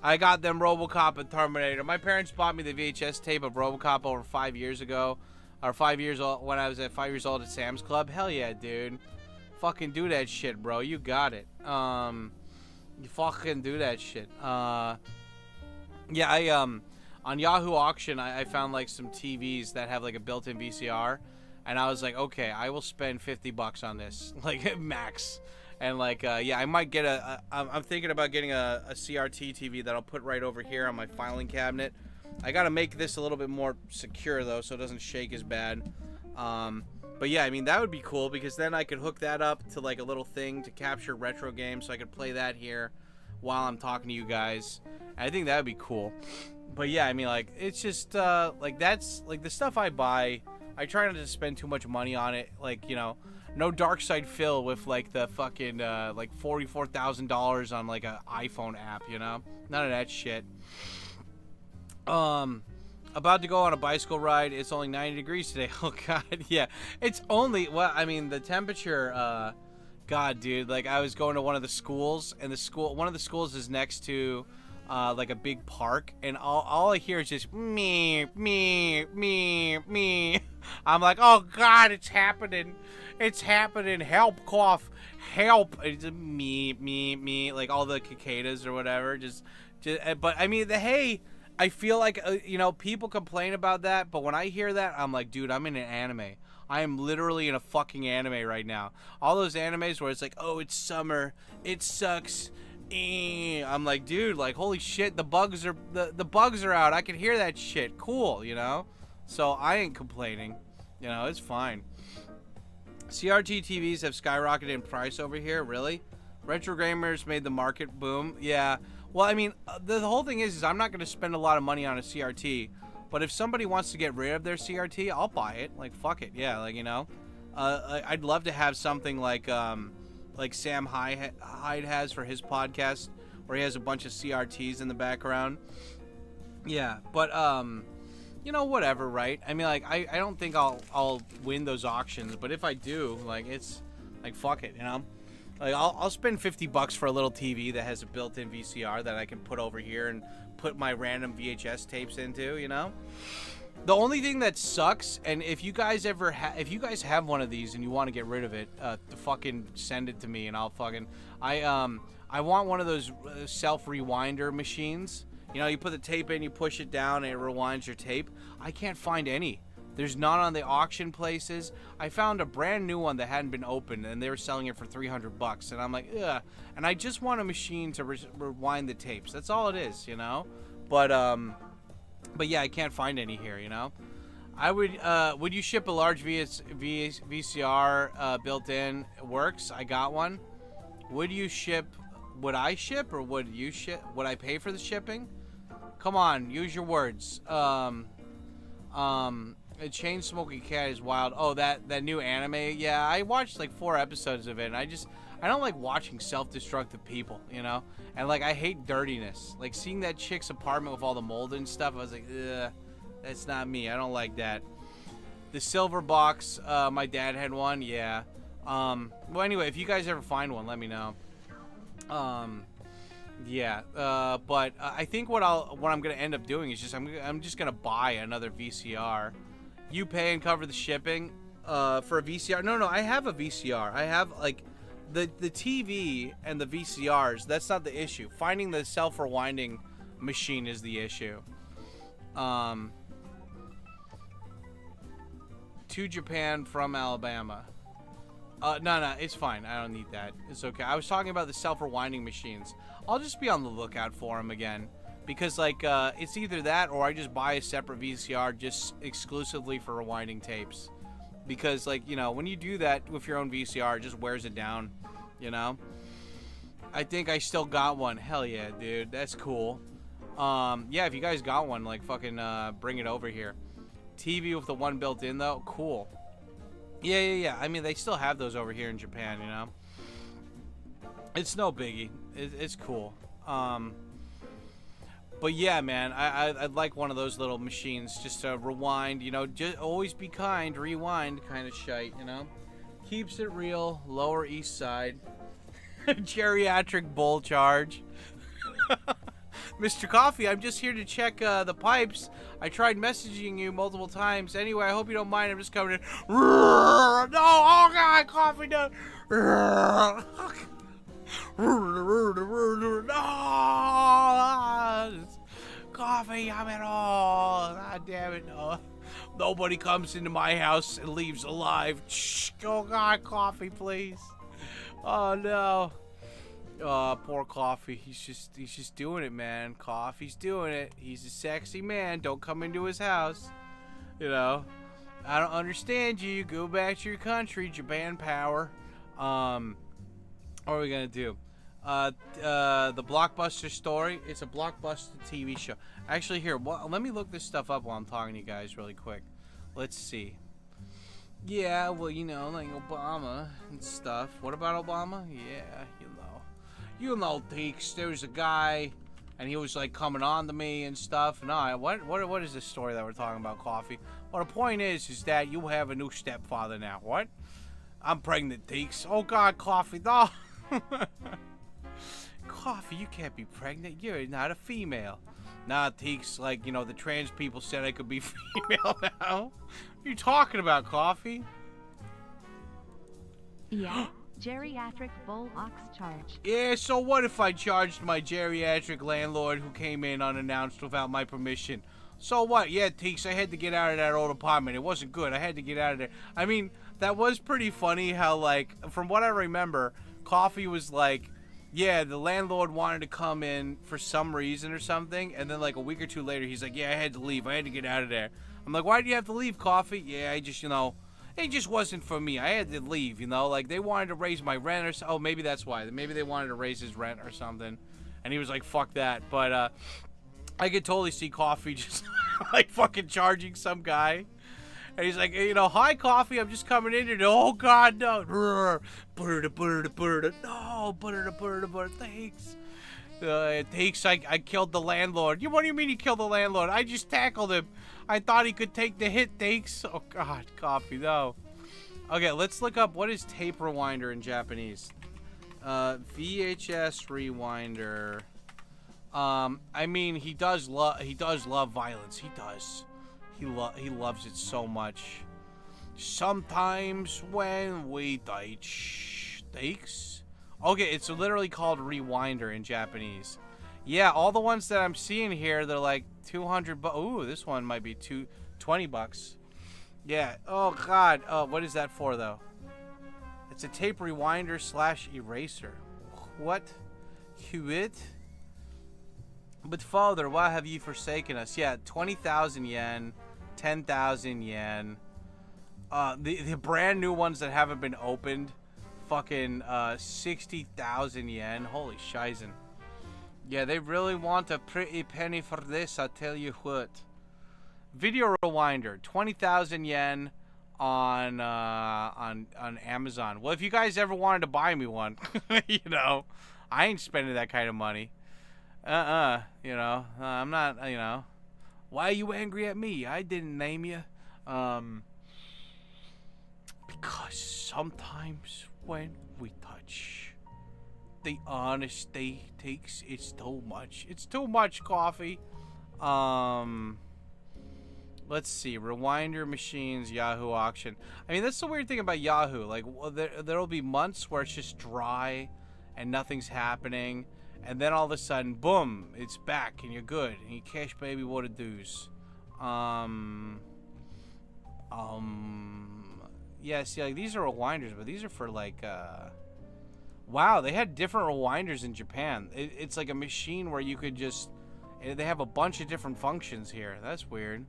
I got them RoboCop and Terminator. My parents bought me the VHS tape of RoboCop over 5 years ago. Or 5 years old, when I was at 5 years old at Sam's Club. Hell yeah, dude. Fucking do that shit, bro. You got it. You fucking do that shit. Yeah, on Yahoo Auction, I found like some TVs that have like a built-in VCR. And I was like, okay, I will spend 50 bucks on this. Like, max. And like, yeah, I might get I'm thinking about getting a CRT TV that I'll put right over here on my filing cabinet. I gotta make this a little bit more secure though, so it doesn't shake as bad. But yeah, I mean, that would be cool because then I could hook that up to like a little thing to capture retro games, so I could play that here while I'm talking to you guys. I think that would be cool. But yeah, I mean, like, it's just, like, that's, like, the stuff I buy, I try not to spend too much money on it. Like, you know, no Dark Side Phil with, like, the fucking, like, $44,000 on, like, an iPhone app, you know? None of that shit. About to go on a bicycle ride. It's only 90 degrees today. Oh, God, yeah. It's only, well, I mean, the temperature, God, dude, like, I was going to one of the schools, and one of the schools is next to, like a big park, and all I hear is just me. I'm like, oh God, it's happening, help, cough, help. It's just me, like all the cicadas or whatever. Just but I mean, hey, I feel like you know, people complain about that, but when I hear that, I'm like, dude, I'm in an anime. I am literally in a fucking anime right now. All those animes where it's like, oh, it's summer, it sucks. I'm like, dude, like, holy shit, the bugs are out. I can hear that shit. Cool, you know? So I ain't complaining. You know, it's fine. CRT TVs have skyrocketed in price over here, really? Retro gamers made the market boom. Yeah. Well, I mean, the whole thing is I'm not going to spend a lot of money on a CRT, but if somebody wants to get rid of their CRT, I'll buy it. Like, fuck it. Yeah, like, you know? I'd love to have something like Sam Hyde has for his podcast, where he has a bunch of CRTs in the background. Yeah, but you know, whatever, right? I mean, like, I don't think I'll win those auctions, but if I do, like, it's like, fuck it, you know? Like, I'll spend 50 bucks for a little TV that has a built-in VCR that I can put over here and put my random VHS tapes into, you know? The only thing that sucks, and if you guys have one of these and you want to get rid of it, fucking send it to me and I'll fucking, I want one of those self-rewinder machines. You know, you put the tape in, you push it down, and it rewinds your tape. I can't find any. There's none on the auction places. I found a brand new one that hadn't been opened, and they were selling it for 300 bucks, and I'm like, ugh. And I just want a machine to rewind the tapes. That's all it is, you know? But yeah, I can't find any here, you know? I would you ship a large VCR built in? Works. I got one. Would I ship or would you ship? Would I pay for the shipping? Come on, use your words. A chain smoking cat is wild. Oh, that new anime. Yeah, I watched like 4 episodes of it, and I don't like watching self-destructive people, you know? And like I hate dirtiness. Like seeing that chick's apartment with all the mold and stuff, I was like, ugh, that's not me. I don't like that. The silver box, my dad had one, yeah. Well anyway, if you guys ever find one, let me know. Yeah, but I think what I'm gonna end up doing is I'm just gonna buy another VCR. You pay and cover the shipping for a VCR. No, I have a VCR. I have like the TV and the VCRs. That's not the issue. Finding the self-rewinding machine is the issue. To Japan from Alabama. No, it's fine. I don't need that. It's okay. I was talking about the self-rewinding machines. I'll just be on the lookout for them again. Because, like, it's either that or I just buy a separate VCR just exclusively for rewinding tapes. Because, like, you know, when you do that with your own VCR, it just wears it down, you know? I think I still got one. Hell yeah, dude. That's cool. Yeah, if you guys got one, like, fucking bring it over here. TV with the one built in, though? Cool. Yeah. I mean, they still have those over here in Japan, you know? It's no biggie. It's cool. But yeah, man, I'd like one of those little machines just to rewind, you know, just always be kind, rewind kind of shite, you know? Keeps it real, Lower East Side. Geriatric bull charge. Mr. Coffee, I'm just here to check the pipes. I tried messaging you multiple times. Anyway, I hope you don't mind. I'm just coming in. No, oh God, Coffee, no. No, Coffee, I'm at all. God damn it, no. Nobody comes into my house and leaves alive. Shh, oh God, Coffee, please. Oh no. Poor Coffee. He's just doing it, man. Coffee's doing it. He's a sexy man. Don't come into his house. You know, I don't understand you. Go back to your country, Japan power. What are we gonna do? The Blockbuster story. It's a Blockbuster TV show. Actually, here, let me look this stuff up while I'm talking to you guys really quick. Let's see. Yeah, well, you know, like Obama and stuff. What about Obama? Yeah, you know, Teeks, there was a guy, and he was like coming on to me and stuff. No, what is this story that we're talking about, Coffee? Well, the point is that you have a new stepfather now. What? I'm pregnant, Teeks. Oh God, Coffee, no. Coffee, you can't be pregnant. You're not a female. Nah, Teeks, like, you know, the trans people said I could be female now. What are you talking about, Coffee? Yeah, geriatric bull ox charge. Yeah, so what if I charged my geriatric landlord who came in unannounced without my permission? So what? Yeah, Teeks, I had to get out of that old apartment. It wasn't good. I had to get out of there. I mean, that was pretty funny how, like, from what I remember, Coffee was like, yeah, the landlord wanted to come in for some reason or something, and then like a week or two later, he's like, yeah, I had to leave. I had to get out of there. I'm like, why do you have to leave, Coffee? Yeah, I just, you know, it just wasn't for me. I had to leave, you know, like they wanted to raise my rent or so. Oh, maybe that's why. Maybe they wanted to raise his rent or something, and he was like, fuck that. But I could totally see Coffee just like fucking charging some guy. And he's like, you know, hi, Coffee, I'm just coming in here. Oh, God, no. No, thanks. Thanks, I killed the landlord. What do you mean you killed the landlord? I just tackled him. I thought he could take the hit, thanks. Oh, God, Coffee, no. Okay, let's look up what is tape rewinder in Japanese. VHS rewinder. I mean, he does love violence. He does. He loves it so much. Sometimes when we takes. Okay, it's literally called rewinder in Japanese. Yeah, all the ones that I'm seeing here, they're like 200 bucks. Ooh, this one might be 20 bucks. Yeah. Oh God. What is that for though? It's a tape rewinder / eraser. What? Quit? But Father, why have you forsaken us? Yeah, 20,000 yen. 10,000 yen. The brand new ones that haven't been opened, fucking 60,000 yen. Holy shizen. Yeah, they really want a pretty penny for this, I tell you what. Video rewinder, 20,000 yen on Amazon. Well, if you guys ever wanted to buy me one, you know, I ain't spending that kind of money. You know, I'm not, you know. Why are you angry at me? I didn't name you. Because sometimes when we touch, the honesty takes, it's too much. It's too much, Coffee. Let's see. Rewinder machines, Yahoo auction. I mean, that's the weird thing about Yahoo. Like, well, there'll be months where it's just dry and nothing's happening. And then all of a sudden, boom, it's back and you're good. And you cash baby what it does. Yeah, see, like, these are rewinders, but these are for, like, wow, they had different rewinders in Japan. It's like a machine where you could just, they have a bunch of different functions here. That's weird.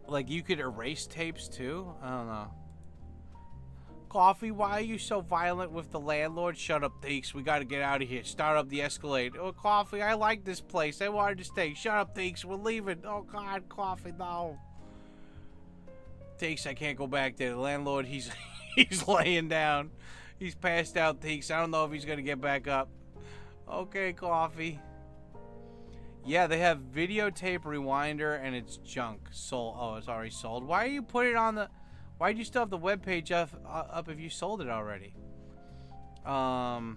Like, you could erase tapes, too? I don't know. Coffee, why are you so violent with the landlord? Shut up, Theeks. We gotta get out of here. Start up the Escalade. Oh, Coffee, I like this place. I wanted to stay. Shut up, Theeks. We're leaving. Oh, God, Coffee, no. Theeks, I can't go back there. The landlord, he's laying down. He's passed out, Theeks. I don't know if he's gonna get back up. Okay, Coffee. Yeah, they have videotape rewinder and it's junk. Sold. Oh, it's already sold. Why are you putting it on the... Why do you still have the webpage up if you sold it already? VHS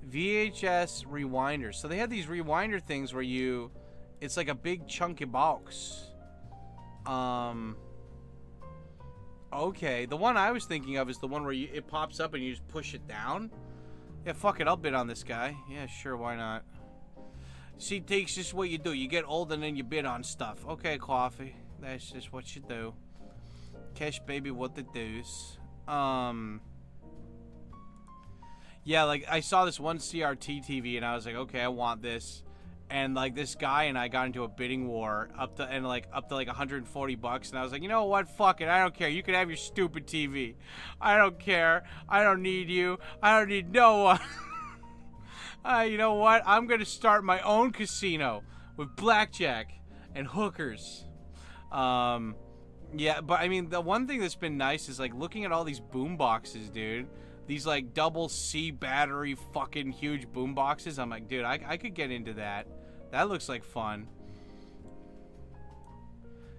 rewinders. So they have these rewinder things where you... It's like a big chunky box. Okay. The one I was thinking of is the one where it pops up and you just push it down. Yeah, fuck it. I'll bid on this guy. Yeah, sure. Why not? See, Takes, this is what you do. You get old and then you bid on stuff. Okay, Coffee. That's just what you do. Cash baby what the deuce. Yeah, like I saw this one CRT TV and I was like, okay, I want this. And like this guy and I got into a bidding war up to like $140 and I was like, you know what? Fuck it. I don't care. You can have your stupid TV. I don't care. I don't need you. I don't need no one. You know what? I'm gonna start my own casino with blackjack and hookers. Yeah, but I mean, the one thing that's been nice is like looking at all these boom boxes, dude. These like double C battery fucking huge boom boxes. I'm like, dude, I could get into that. That looks like fun.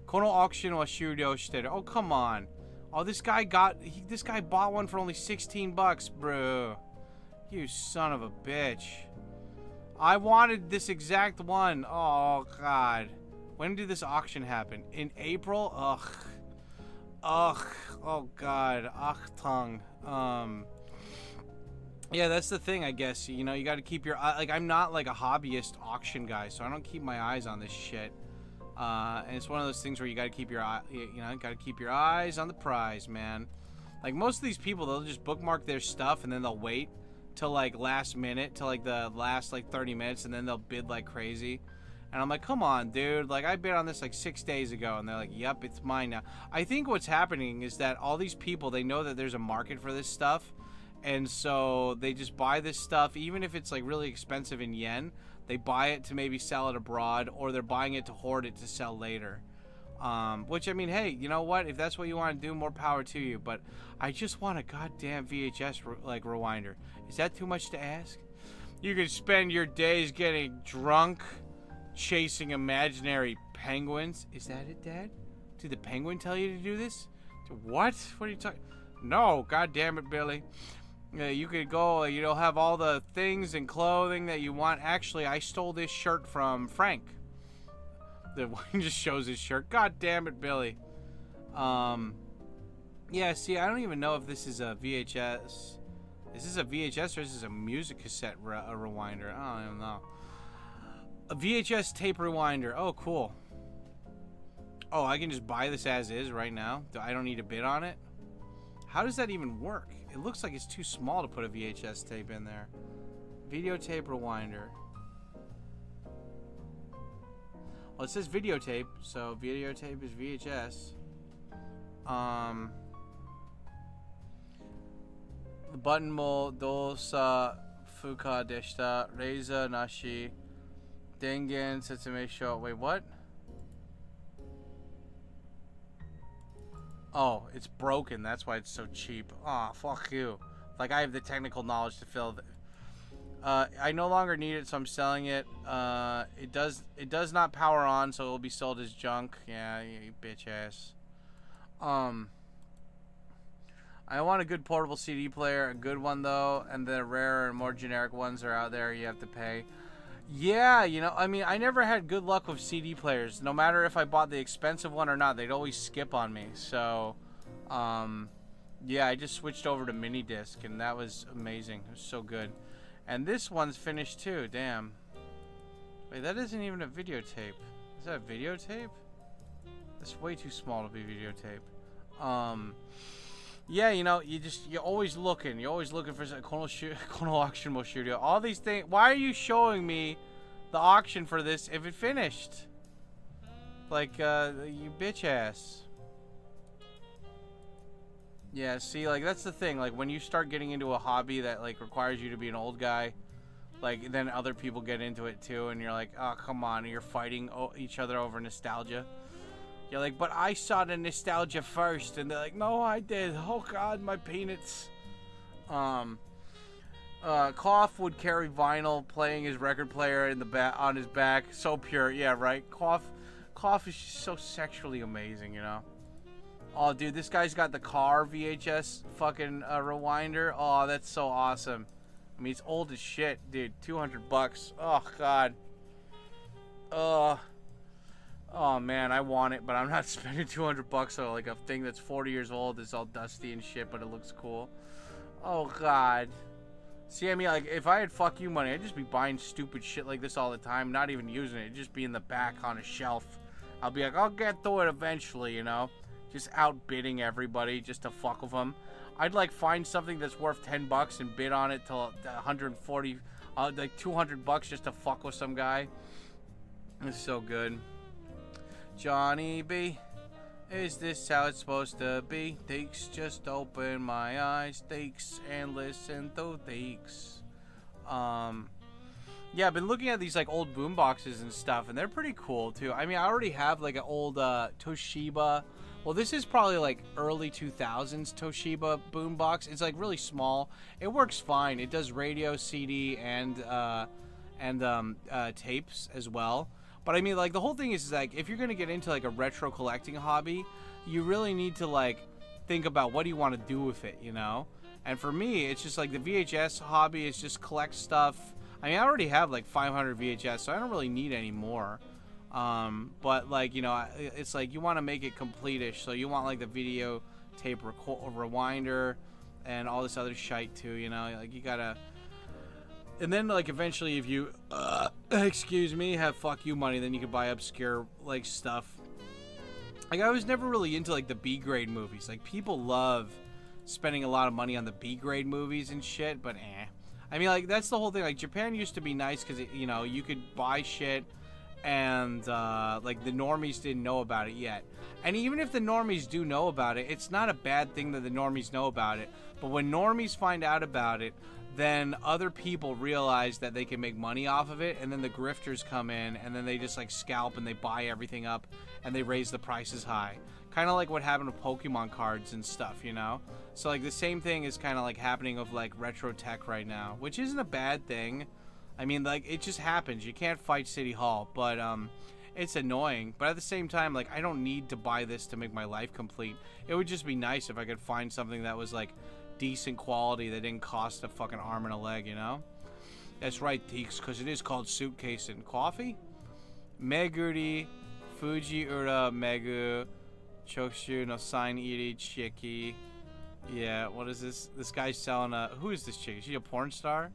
Kono auction wa shūryō shiteru. Oh, come on. Oh, this guy bought one for only $16, bro. You son of a bitch. I wanted this exact one. Oh, God. When did this auction happen? In April? Ugh. Ugh. Oh, God. Ugh, tongue. Yeah, that's the thing, I guess. You know, you got to keep your... Like, I'm not, like, a hobbyist auction guy, so I don't keep my eyes on this shit. And it's one of those things where you got to keep your eye... You know, got to keep your eyes on the prize, man. Like, most of these people, they'll just bookmark their stuff, and then they'll wait till, like, last minute, till, like, the last, like, 30 minutes, and then they'll bid like crazy. And I'm like, come on, dude. Like, I bid on this like 6 days ago. And they're like, yep, it's mine now. I think what's happening is that all these people, they know that there's a market for this stuff. And so they just buy this stuff, even if it's like really expensive in yen. They buy it to maybe sell it abroad, or they're buying it to hoard it to sell later. Which, I mean, hey, you know what? If that's what you want to do, more power to you. But I just want a goddamn VHS rewinder. Is that too much to ask? You can spend your days getting drunk, chasing imaginary penguins. Is that it, Dad? Did the penguin tell you to do this? What? What are you talking? No, God damn it, Billy. You could go, you'll have all the things and clothing that you want. Actually, I stole this shirt from Frank. The one just shows his shirt. God damn it, Billy. Yeah, see, I don't even know if this is a VHS. Is this a VHS or is this a music cassette rewinder? I don't even know. A VHS tape rewinder. Oh, cool. Oh, I can just buy this as is right now? I don't need to bid on it? How does that even work? It looks like it's too small to put a VHS tape in there. Videotape rewinder. Well, it says videotape, so videotape is VHS. The button mo dosa fuka deshita. Reiza nashi. Dengen setsume sho. Wait, what? Oh, it's broken. That's why it's so cheap. Aw, fuck you. Like, I have the technical knowledge to fill I no longer need it, so I'm selling it. It does not power on, so it will be sold as junk. Yeah, you bitch ass. I want a good portable CD player, a good one though, and the rarer and more generic ones are out there. You have to pay. Yeah, you know, I mean, I never had good luck with CD players. No matter if I bought the expensive one or not, they'd always skip on me. So, yeah, I just switched over to mini disc, and that was amazing. It was so good. And this one's finished too. Damn. Wait, that isn't even a videotape. Is that a videotape? That's way too small to be videotape. Yeah, you know, you're always looking. You're always looking for a Kono auction will shoot you. All these things. Why are you showing me the auction for this if it finished? Like, you bitch ass. Yeah, see, like, that's the thing. Like, when you start getting into a hobby that, like, requires you to be an old guy, like, then other people get into it, too, and you're like, oh, come on, and you're fighting each other over nostalgia. You're like, but I saw the nostalgia first, and they're like, no, I did. Oh, God, my peanuts. Koff would carry vinyl, playing his record player in the on his back. So pure. Yeah, right? Koff is just so sexually amazing, you know? Oh, dude, this guy's got the car VHS fucking rewinder. Oh, that's so awesome. I mean, it's old as shit, dude. $200. Oh, God. Oh, man, I want it, but I'm not spending $200 on, like, a thing that's 40 years old. It's all dusty and shit, but it looks cool. Oh, God. See, I mean, like, if I had fuck you money, I'd just be buying stupid shit like this all the time, not even using it. It'd just be in the back on a shelf. I'll be like, I'll get to it eventually, you know? Just outbidding everybody just to fuck with them. I'd, like, find something that's worth $10 and bid on it till 140, like, $200 just to fuck with some guy. It's so good. Johnny B, is this how it's supposed to be? Takes, just open my eyes, takes, and listen to takes. Yeah, I've been looking at these, like, old boom boxes and stuff, and they're pretty cool, too. I mean, I already have, like, an old Toshiba. Well, this is probably, like, early 2000s Toshiba boombox. It's, like, really small. It works fine. It does radio, CD, and tapes as well. But, I mean, like, the whole thing is, like, if you're going to get into, like, a retro collecting hobby, you really need to, like, think about what do you want to do with it, you know? And for me, it's just, like, the VHS hobby is just collect stuff. I mean, I already have, like, 500 VHS, so I don't really need any more. But, like, you know, it's, like, you want to make it complete-ish, so you want, like, the video tape rewinder and all this other shite, too, you know? Like, you gotta... And then, like, eventually if you, excuse me, have fuck you money, then you can buy obscure, like, stuff. Like, I was never really into, like, the B-grade movies. Like, people love spending a lot of money on the B-grade movies and shit, but I mean, like, that's the whole thing. Like, Japan used to be nice because, you know, you could buy shit and, like, the normies didn't know about it yet. And even if the normies do know about it, it's not a bad thing that the normies know about it. But when normies find out about it, then other people realize that they can make money off of it, and then the grifters come in, and then they just, like, scalp, and they buy everything up, and they raise the prices high. Kind of like what happened with Pokemon cards and stuff, you know? So, like, the same thing is kind of, like, happening with, like, retro tech right now, which isn't a bad thing. I mean, like, it just happens. You can't fight City Hall, but, it's annoying. But at the same time, like, I don't need to buy this to make my life complete. It would just be nice if I could find something that was, like, decent quality that didn't cost a fucking arm and a leg, you know? That's right, Teeks, because it is called suitcase and coffee. Meguri, Fuji Ura Megu, Chokushu no Sign Iri Chiki. Yeah, what is this? This guy's selling a... Who is this chick? Is she a porn star?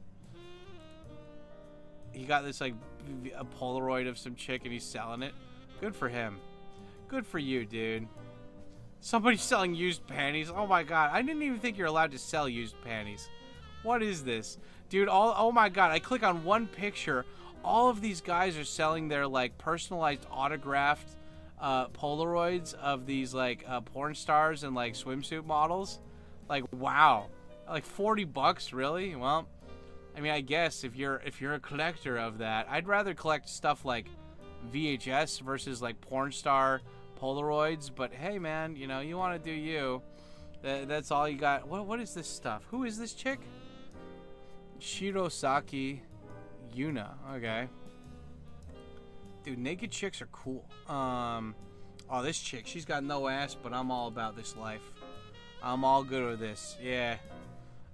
He got this, like, a Polaroid of some chick and he's selling it. Good for him. Good for you, dude. Somebody's selling used panties. Oh my god, I didn't even think you're allowed to sell used panties. What is this? Dude, oh my god, I click on one picture. All of these guys are selling their, like, personalized autographed Polaroids of these, like, porn stars and, like, swimsuit models. Like, wow. Like, $40, really? Well, I mean, I guess if you're a collector of that, I'd rather collect stuff like VHS versus, like, porn star Polaroids, but hey, man, you know, you want to do you. That's all you got. What is this stuff? Who is this chick? Shirosaki Yuna. Okay. Dude, naked chicks are cool. Oh, this chick, she's got no ass, but I'm all about this life. I'm all good with this. Yeah.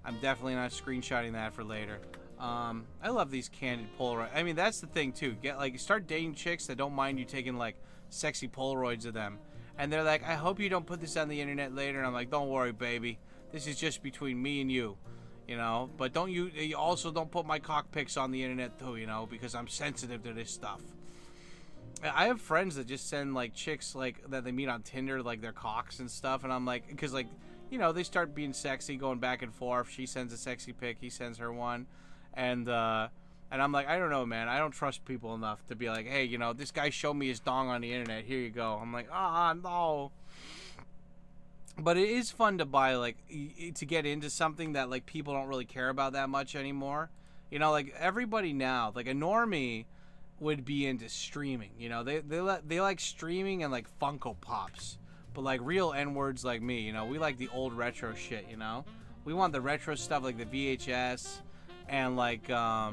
I'm definitely not screenshotting that for later. I love these candid Polaroids. I mean, that's the thing, too. Start dating chicks that don't mind you taking, like, sexy Polaroids of them. And they're like, I hope you don't put this on the internet later. And I'm like, don't worry, baby. This is just between me and you. You know? But you also don't put my cock pics on the internet, too, you know? Because I'm sensitive to this stuff. I have friends that just send, like, chicks, like, that they meet on Tinder, like, their cocks and stuff. And I'm like, because, like, you know, they start being sexy, going back and forth. She sends a sexy pic, he sends her one. And I'm like, I don't know, man. I don't trust people enough to be like, hey, you know, this guy showed me his dong on the internet. Here you go. I'm like, no. But it is fun to buy, like, to get into something that, like, people don't really care about that much anymore. You know, like, everybody now, like, a normie would be into streaming. You know, they like streaming and, like, Funko Pops. But, like, real N-words like me, you know, we like the old retro shit, you know? We want the retro stuff like the VHS and, like, I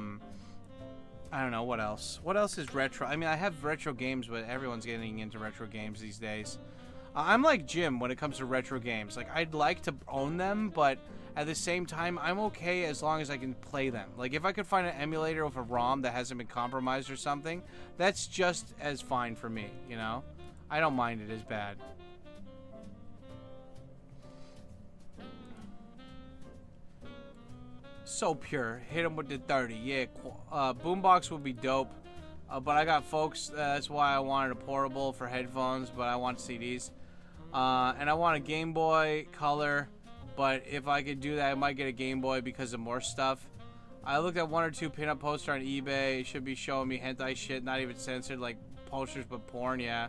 don't know, what else? What else is retro? I mean, I have retro games, but everyone's getting into retro games these days. I'm like Jim when it comes to retro games. Like, I'd like to own them, but at the same time, I'm okay as long as I can play them. Like, if I could find an emulator with a ROM that hasn't been compromised or something, that's just as fine for me, you know? I don't mind it as bad. So pure. Hit him with the 30. Yeah, boombox would be dope. But I got folks, that's why I wanted a portable for headphones, but I want CDs. And I want a Game Boy Color, but if I could do that, I might get a Game Boy because of more stuff. I looked at 1 or 2 pinup posters on eBay. It should be showing me hentai shit, not even censored, like posters, but porn, yeah.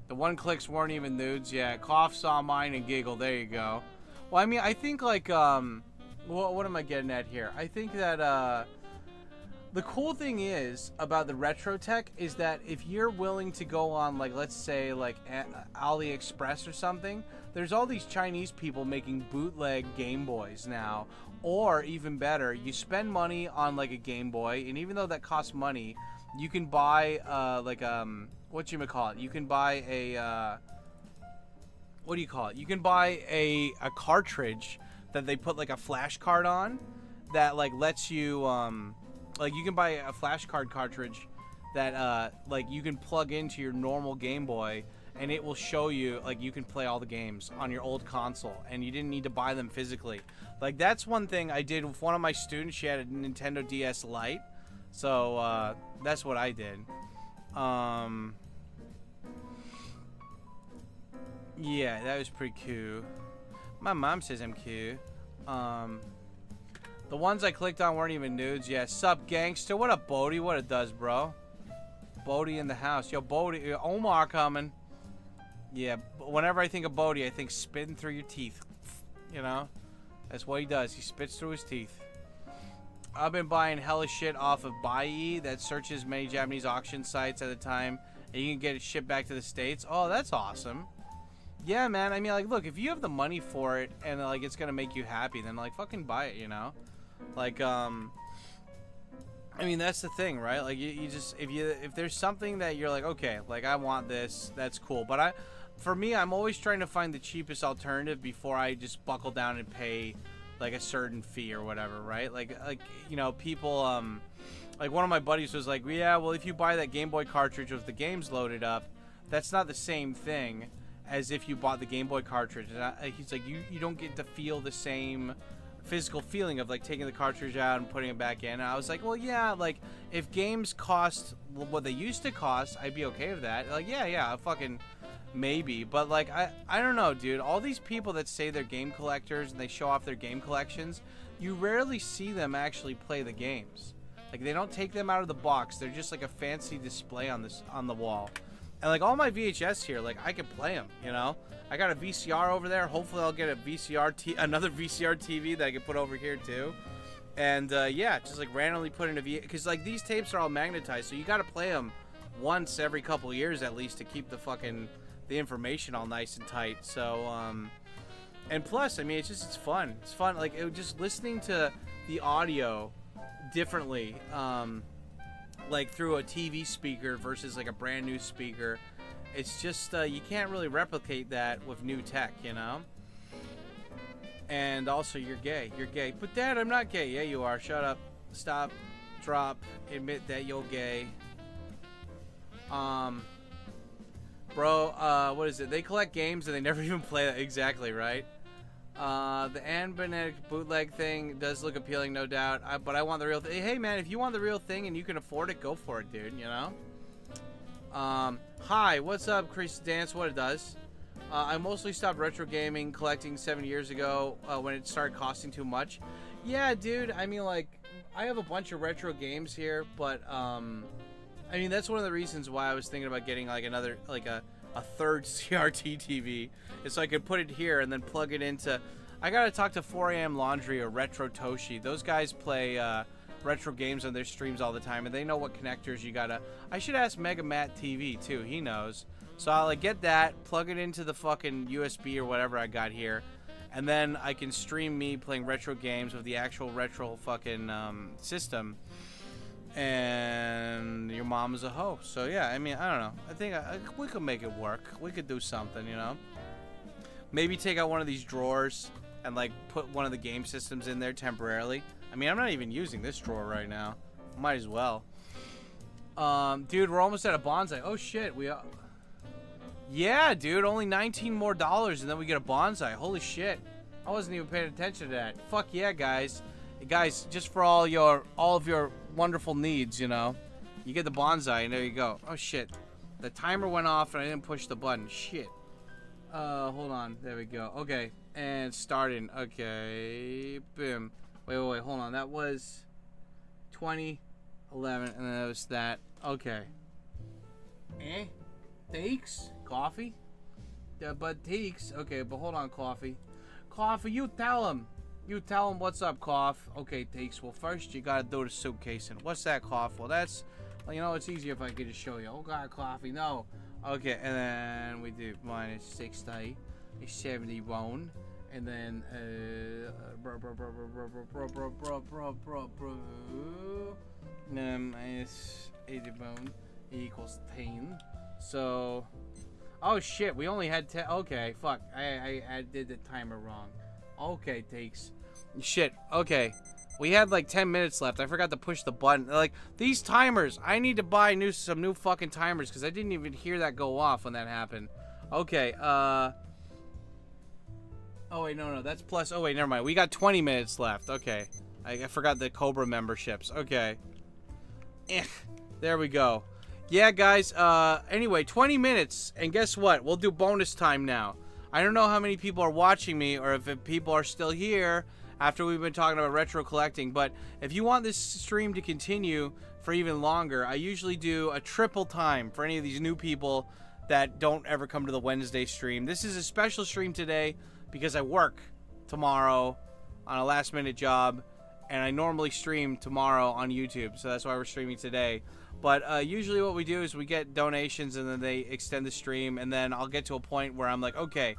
The one clicks weren't even nudes, yeah. Cough, saw mine, and giggle. There you go. Well, I mean, I think, like, what am I getting at here? I think that, the cool thing is about the retro tech is that if you're willing to go on, like, let's say, like, AliExpress or something, there's all these Chinese people making bootleg Game Boys now. Or, even better, you spend money on, like, a Game Boy, and even though that costs money, you can buy, whatchamacallit? You can buy a, what do you call it? You can buy a cartridge that they put, like, a flash card on that, like, lets you, like, you can buy a flash card cartridge that, like, you can plug into your normal Game Boy, and it will show you, like, you can play all the games on your old console, and you didn't need to buy them physically. Like, that's one thing I did with one of my students. She had a Nintendo DS Lite, so, that's what I did. Yeah, that was pretty cool. My mom says I'm cute. The ones I clicked on weren't even nudes. Yeah, sup, gangster. What up, Bodie? What it does, bro? Bodie in the house. Yo, Bodie. Omar coming. Yeah, whenever I think of Bodie, I think spitting through your teeth. You know? That's what he does. He spits through his teeth. I've been buying hella shit off of Buy that searches many Japanese auction sites at a time, and you can get it shipped back to the States. Oh, that's awesome. Yeah, man. I mean, like, look, if you have the money for it and, like, it's gonna make you happy, then, like, fucking buy it, you know? Like, I mean, that's the thing, right? Like, you just, if there's something that you're like, okay, like, I want this, that's cool. But for me, I'm always trying to find the cheapest alternative before I just buckle down and pay, like, a certain fee or whatever, right? Like, you know, people, like, one of my buddies was like, yeah, well, if you buy that Game Boy cartridge with the games loaded up, that's not the same thing as if you bought the Game Boy cartridge. And he's like, you don't get to feel the same physical feeling of, like, taking the cartridge out and putting it back in. And I was like, well, yeah, like, if games cost what they used to cost, I'd be okay with that. Like, yeah, fucking maybe. But, like, I don't know, dude. All these people that say they're game collectors and they show off their game collections, you rarely see them actually play the games. Like, they don't take them out of the box. They're just like a fancy display on the wall. And, like, all my VHS here, like, I can play them, you know? I got a VCR over there. Hopefully I'll get another VCR TV that I can put over here, too. And, yeah, just, like, randomly put in a because, like, these tapes are all magnetized, so you got to play them once every couple years, at least, to keep the fucking the information all nice and tight. So and plus, I mean, it's fun. It's fun. Like just listening to the audio differently, like through a TV speaker versus like a brand new speaker. It's just you can't really replicate that with new tech, you know. And also, you're gay. You're gay. But Dad, I'm not gay. Yeah, you are. Shut up. Stop. Drop. Admit that you're gay. Bro, what is it? They collect games and they never even play that. Exactly, right? The Anbenetic bootleg thing does look appealing, no doubt. But I want the real thing. Hey, man, if you want the real thing and you can afford it, go for it, dude, you know? Hi, what's up, Chris Dance? What it does? I mostly stopped retro gaming collecting 7 years ago when it started costing too much. Yeah, dude, I mean, like, I have a bunch of retro games here, but, I mean, that's one of the reasons why I was thinking about getting, like, another, like, a third CRT TV, is so I could put it here and then plug it into... I gotta talk to 4am Laundry or Retro Toshi. Those guys play, retro games on their streams all the time, and they know what connectors you gotta... I should ask Mega Matt TV, too. He knows. So I'll, like, get that, plug it into the fucking USB or whatever I got here, and then I can stream me playing retro games with the actual retro fucking system. And your mom is a hoe. So yeah, I mean, I don't know. I think we could make it work. We could do something, you know. Maybe take out one of these drawers and like put one of the game systems in there temporarily. I mean, I'm not even using this drawer right now. Might as well. Dude, we're almost at a bonsai. Oh shit, yeah, dude, only $19 more and then we get a bonsai. Holy shit. I wasn't even paying attention to that. Fuck yeah, guys. Hey, guys, just for all of your wonderful needs, you know. You get the bonsai and there you go. Oh shit. The timer went off and I didn't push the button. Shit. Hold on. There we go. Okay. And starting. Okay. Boom. Wait, hold on. That was 2011 and then that was that. Okay. Takes? Coffee? Yeah, but takes. Okay, but hold on, Coffee. Coffee, you tell him. You tell him what's up, Cough. Okay, Takes. Well, first you gotta do the suitcasing. What's that, Cough? Well, that's... Well, you know, it's easier if I could just show you. Oh, God, Coffee, no. Okay, and then we do minus 60. It's 71. And then, minus 81 equals 10. So... Oh shit, we only had 10. Okay, fuck. I did the timer wrong. Okay, Takes. Shit, okay. We had like 10 minutes left. I forgot to push the button. Like, these timers, I need to buy some new fucking timers because I didn't even hear that go off when that happened. Okay, oh wait, no, that's plus. Oh wait, never mind. We got 20 minutes left. Okay. I forgot the Cobra memberships. Okay. There we go. Yeah, guys, anyway, 20 minutes, and guess what? We'll do bonus time now. I don't know how many people are watching me, or if people are still here after we've been talking about retro collecting, but if you want this stream to continue for even longer, I usually do a triple time for any of these new people that don't ever come to the Wednesday stream. This is a special stream today because I work tomorrow on a last-minute job, and I normally stream tomorrow on YouTube, so that's why we're streaming today. But usually what we do is we get donations and then they extend the stream, and then I'll get to a point where I'm like, okay,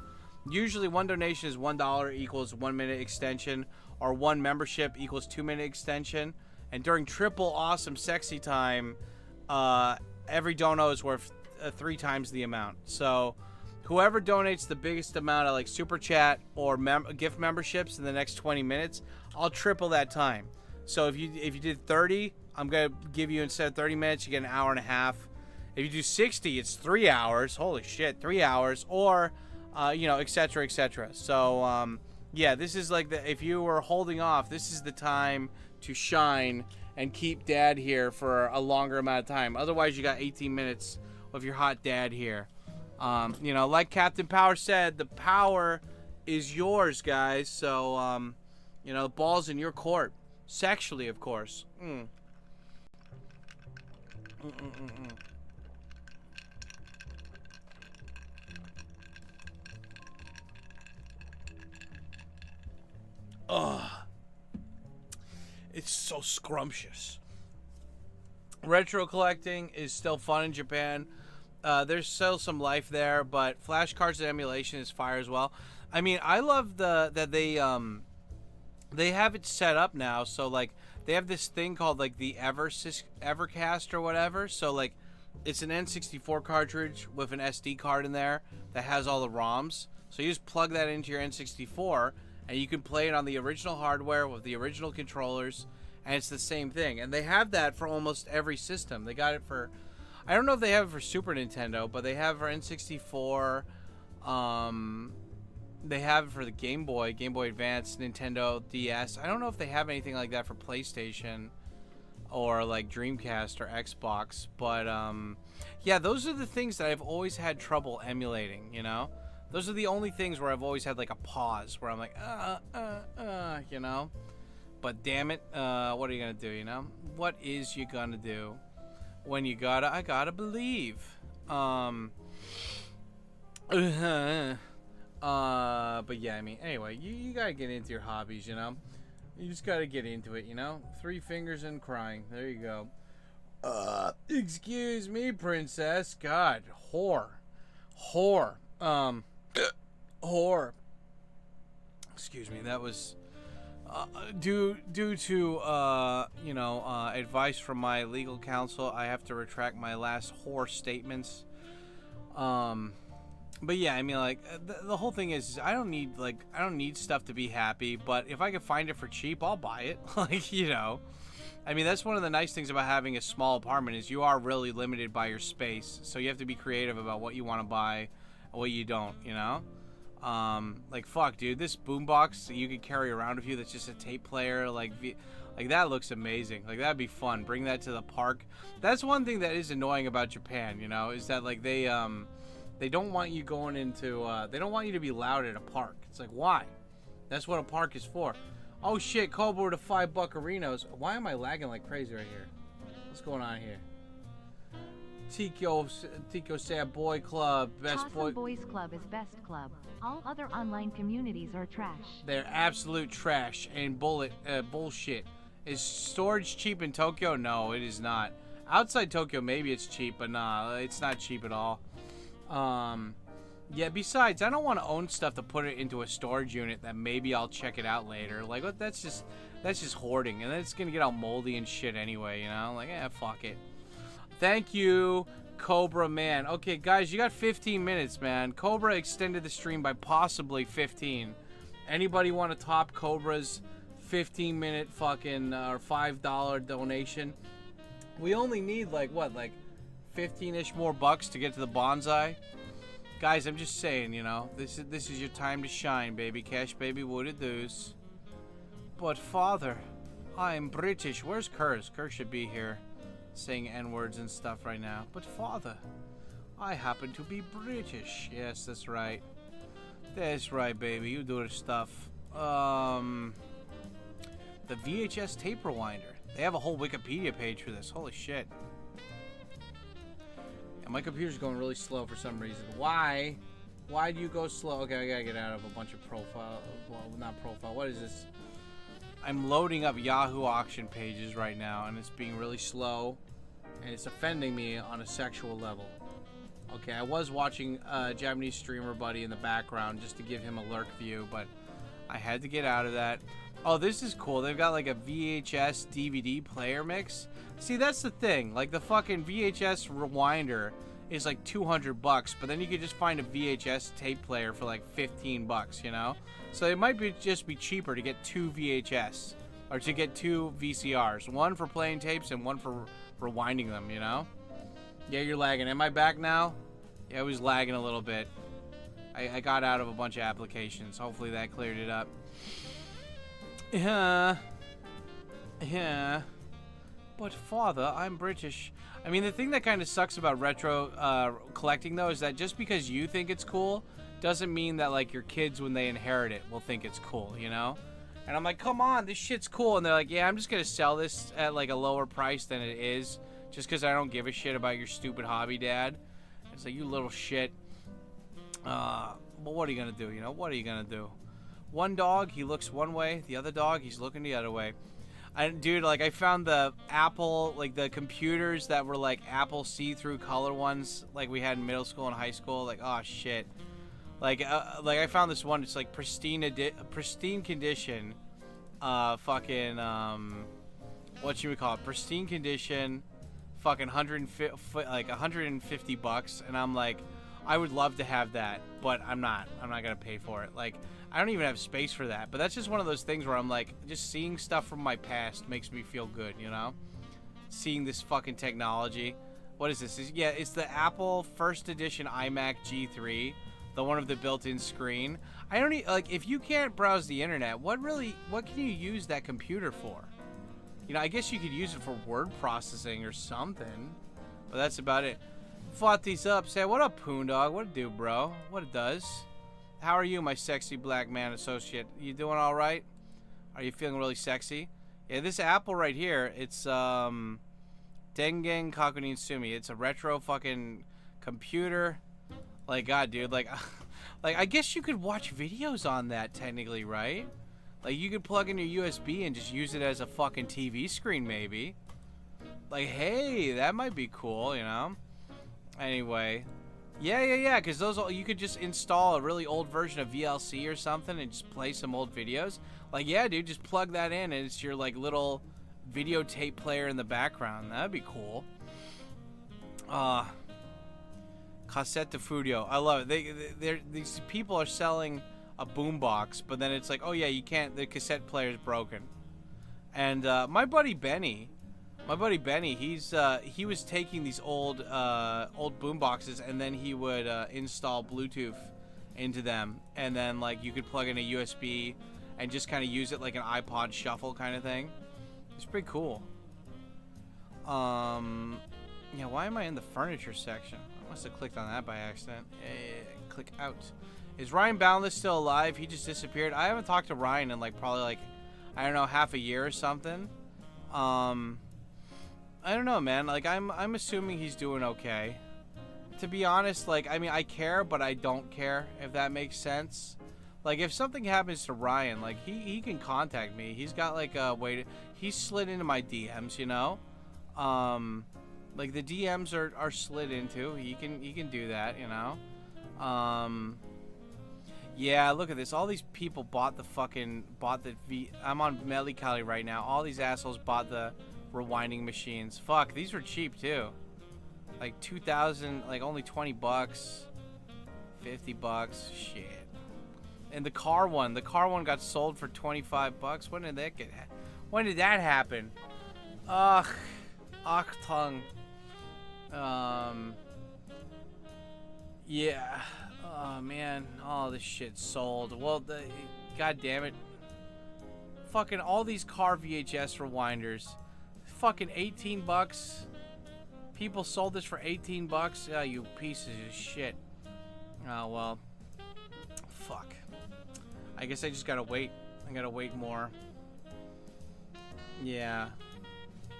usually one donation is $1 equals 1 minute extension, or one membership equals 2 minute extension. And during triple awesome sexy time, every dono is worth 3 times the amount. So whoever donates the biggest amount of like super chat or gift memberships in the next 20 minutes, I'll triple that time. So if you did 30, I'm going to give you, instead of 30 minutes, you get an hour and a half. If you do 60, it's 3 hours. Holy shit, 3 hours. Or, you know, etc., etc. So, yeah, this is like if you were holding off, this is the time to shine and keep Dad here for a longer amount of time. Otherwise, you got 18 minutes of your hot dad here. You know, like Captain Power said, the power is yours, guys. So, you know, the ball's in your court. Sexually, of course. Ugh. It's so scrumptious. Retro collecting is still fun in Japan, There's still some life there, but flashcards and emulation is fire as well. I mean, I love that they have it set up now, so like they have this thing called like the Evercast or whatever. So like it's an N64 cartridge with an SD card in there that has all the ROMs. So you just plug that into your N64 and you can play it on the original hardware with the original controllers, and it's the same thing. And they have that for almost every system. They got it for, I don't know if they have it for Super Nintendo, but they have it for N64. They have it for the Game Boy Advance, Nintendo DS. I don't know if they have anything like that for PlayStation or like Dreamcast or Xbox, but yeah, those are the things that I've always had trouble emulating, you know? Those are the only things where I've always had like a pause where I'm like, you know? But damn it, what are you gonna do, you know? What is you gonna do when you I gotta believe? But yeah, I mean, anyway, you gotta get into your hobbies, you know? You just gotta get into it, you know? 3 fingers and crying. There you go. Excuse me, princess. God, whore. Whore. Excuse me, that was due to you know, advice from my legal counsel. I have to retract my last whore statements. But yeah, I mean, like the whole thing is I don't need stuff to be happy, but if I can find it for cheap, I'll buy it. Like, you know, I mean, that's one of the nice things about having a small apartment is you are really limited by your space, so you have to be creative about what you want to buy and what you don't, you know. Like, fuck, dude, this boombox that you could carry around with you that's just a tape player, like that looks amazing. Like, that'd be fun. Bring that to the park. That's one thing that is annoying about Japan, you know, is that like they don't want you going into they don't want you to be loud at a park. It's like, why? That's what a park is for. Oh shit, Cobra to 5 buccarinos. Why am I lagging like crazy right here? What's going on here? TkyoSam Boy Club, best boy. Boys Club is best club. All other online communities are trash. They're absolute trash and bullshit. Is storage cheap in Tokyo? No, it is not. Outside Tokyo, maybe it's cheap, but nah, it's not cheap at all. Yeah, besides, I don't want to own stuff to put it into a storage unit that maybe I'll check it out later. Like, that's just hoarding, and then it's gonna get all moldy and shit anyway, you know? Like, fuck it. Thank you, Cobra Man. Okay, guys, you got 15 minutes, man. Cobra extended the stream by possibly 15. Anybody want to top Cobra's 15-minute fucking or $5 donation? We only need like what, like 15-ish more bucks to get to the bonsai. Guys, I'm just saying, you know, this is your time to shine, baby. Cash baby would it do's. But father, I'm British. Where's Kurz? Kurz should be here saying N-words and stuff right now. But father, I happen to be British. Yes, that's right. That's right, baby. You do the stuff. The VHS tape rewinder. They have a whole Wikipedia page for this. Holy shit. And my computer's going really slow for some reason. Why? Why do you go slow? Okay, I gotta get out of a bunch of profile. Well, not profile. What is this? I'm loading up Yahoo auction pages right now, and it's being really slow, and it's offending me on a sexual level. Okay, I was watching a Japanese streamer buddy in the background just to give him a lurk view, but I had to get out of that. Oh, this is cool. They've got like a VHS DVD player mix. See, that's the thing. Like the fucking VHS rewinder is like $200, but then you could just find a VHS tape player for like $15, you know? So it might be just be cheaper to get 2 VHS or to get 2 VCRs, one for playing tapes and one for rewinding them, you know? Yeah, you're lagging. Am I back now? Yeah, I was lagging a little bit. I got out of a bunch of applications. Hopefully that cleared it up. Yeah. But father, I'm British. I mean, the thing that kind of sucks about retro collecting, though, is that just because you think it's cool doesn't mean that, like, your kids, when they inherit it, will think it's cool, you know? And I'm like, come on, this shit's cool. And they're like, yeah, I'm just going to sell this at, like, a lower price than it is just because I don't give a shit about your stupid hobby, Dad. It's like, you little shit. But what are you going to do, you know? What are you going to do? One dog, he looks one way. The other dog, he's looking the other way. Dude, like, I found the Apple, like, the computers that were, like, Apple see-through color ones, like, we had in middle school and high school. Like, oh, shit. Like, I found this one. It's, like, pristine condition. Fucking, what you would call it? Pristine condition. Fucking 150 bucks. And I'm like, I would love to have that, but I'm not gonna pay for it. Like, I don't even have space for that. But that's just one of those things where I'm like, just seeing stuff from my past makes me feel good, you know? Seeing this fucking technology. What is this? Yeah, it's the Apple first edition iMac G3, the one with the built-in screen. I don't like, if you can't browse the internet, what can you use that computer for? You know, I guess you could use it for word processing or something, but that's about it. Fought these up. Say, what up, Poondog? What it do, bro? What it does? How are you, my sexy black man associate? You doing all right? Are you feeling really sexy? Yeah, this Apple right here, it's Dengen Kakunin Sumi. It's a retro fucking computer. Like, God, dude, like, like, I guess you could watch videos on that technically, right? Like, you could plug in your USB and just use it as a fucking TV screen, maybe. Like, hey, that might be cool, you know? Anyway, yeah, because those, you could just install a really old version of VLC or something and just play some old videos. Like, yeah, dude, just plug that in and it's your, like, little videotape player in the background. That'd be cool. Cassette de Fudio. I love it. These people are selling a boombox, but then it's like, oh yeah, you can't, the cassette player's broken. And my buddy Benny, he was taking these old boom boxes and then he would install Bluetooth into them, and then like you could plug in a USB and just kind of use it like an iPod shuffle kind of thing. It's pretty cool. Yeah, why am I in the furniture section? I must have clicked on that by accident. Click out. Is Ryan Boundless still alive? He just disappeared. I haven't talked to Ryan in like probably like, I don't know, half a year or something. I don't know, man. Like, I'm assuming he's doing okay. To be honest, like, I mean, I care, but I don't care, if that makes sense. Like, if something happens to Ryan, like, he can contact me. He's got, like, a way to... He slid into my DMs, you know? Like, the DMs are slid into. He can do that, you know? Yeah, look at this. All these people bought the I'm on Melikali right now. All these assholes bought the rewinding machines. Fuck, these were cheap too. Like 2,000, like only 20 bucks, 50 bucks, shit. And the car one got sold for 25 bucks. When did that happen? Ugh, Achtung. Yeah. Oh man, all this shit sold. Well, god damn it. Fucking all these car VHS rewinders. Fucking 18 bucks. People sold this for 18 bucks. Oh, you pieces of shit. Oh, well. Fuck. I guess I just gotta wait. I gotta wait more. Yeah.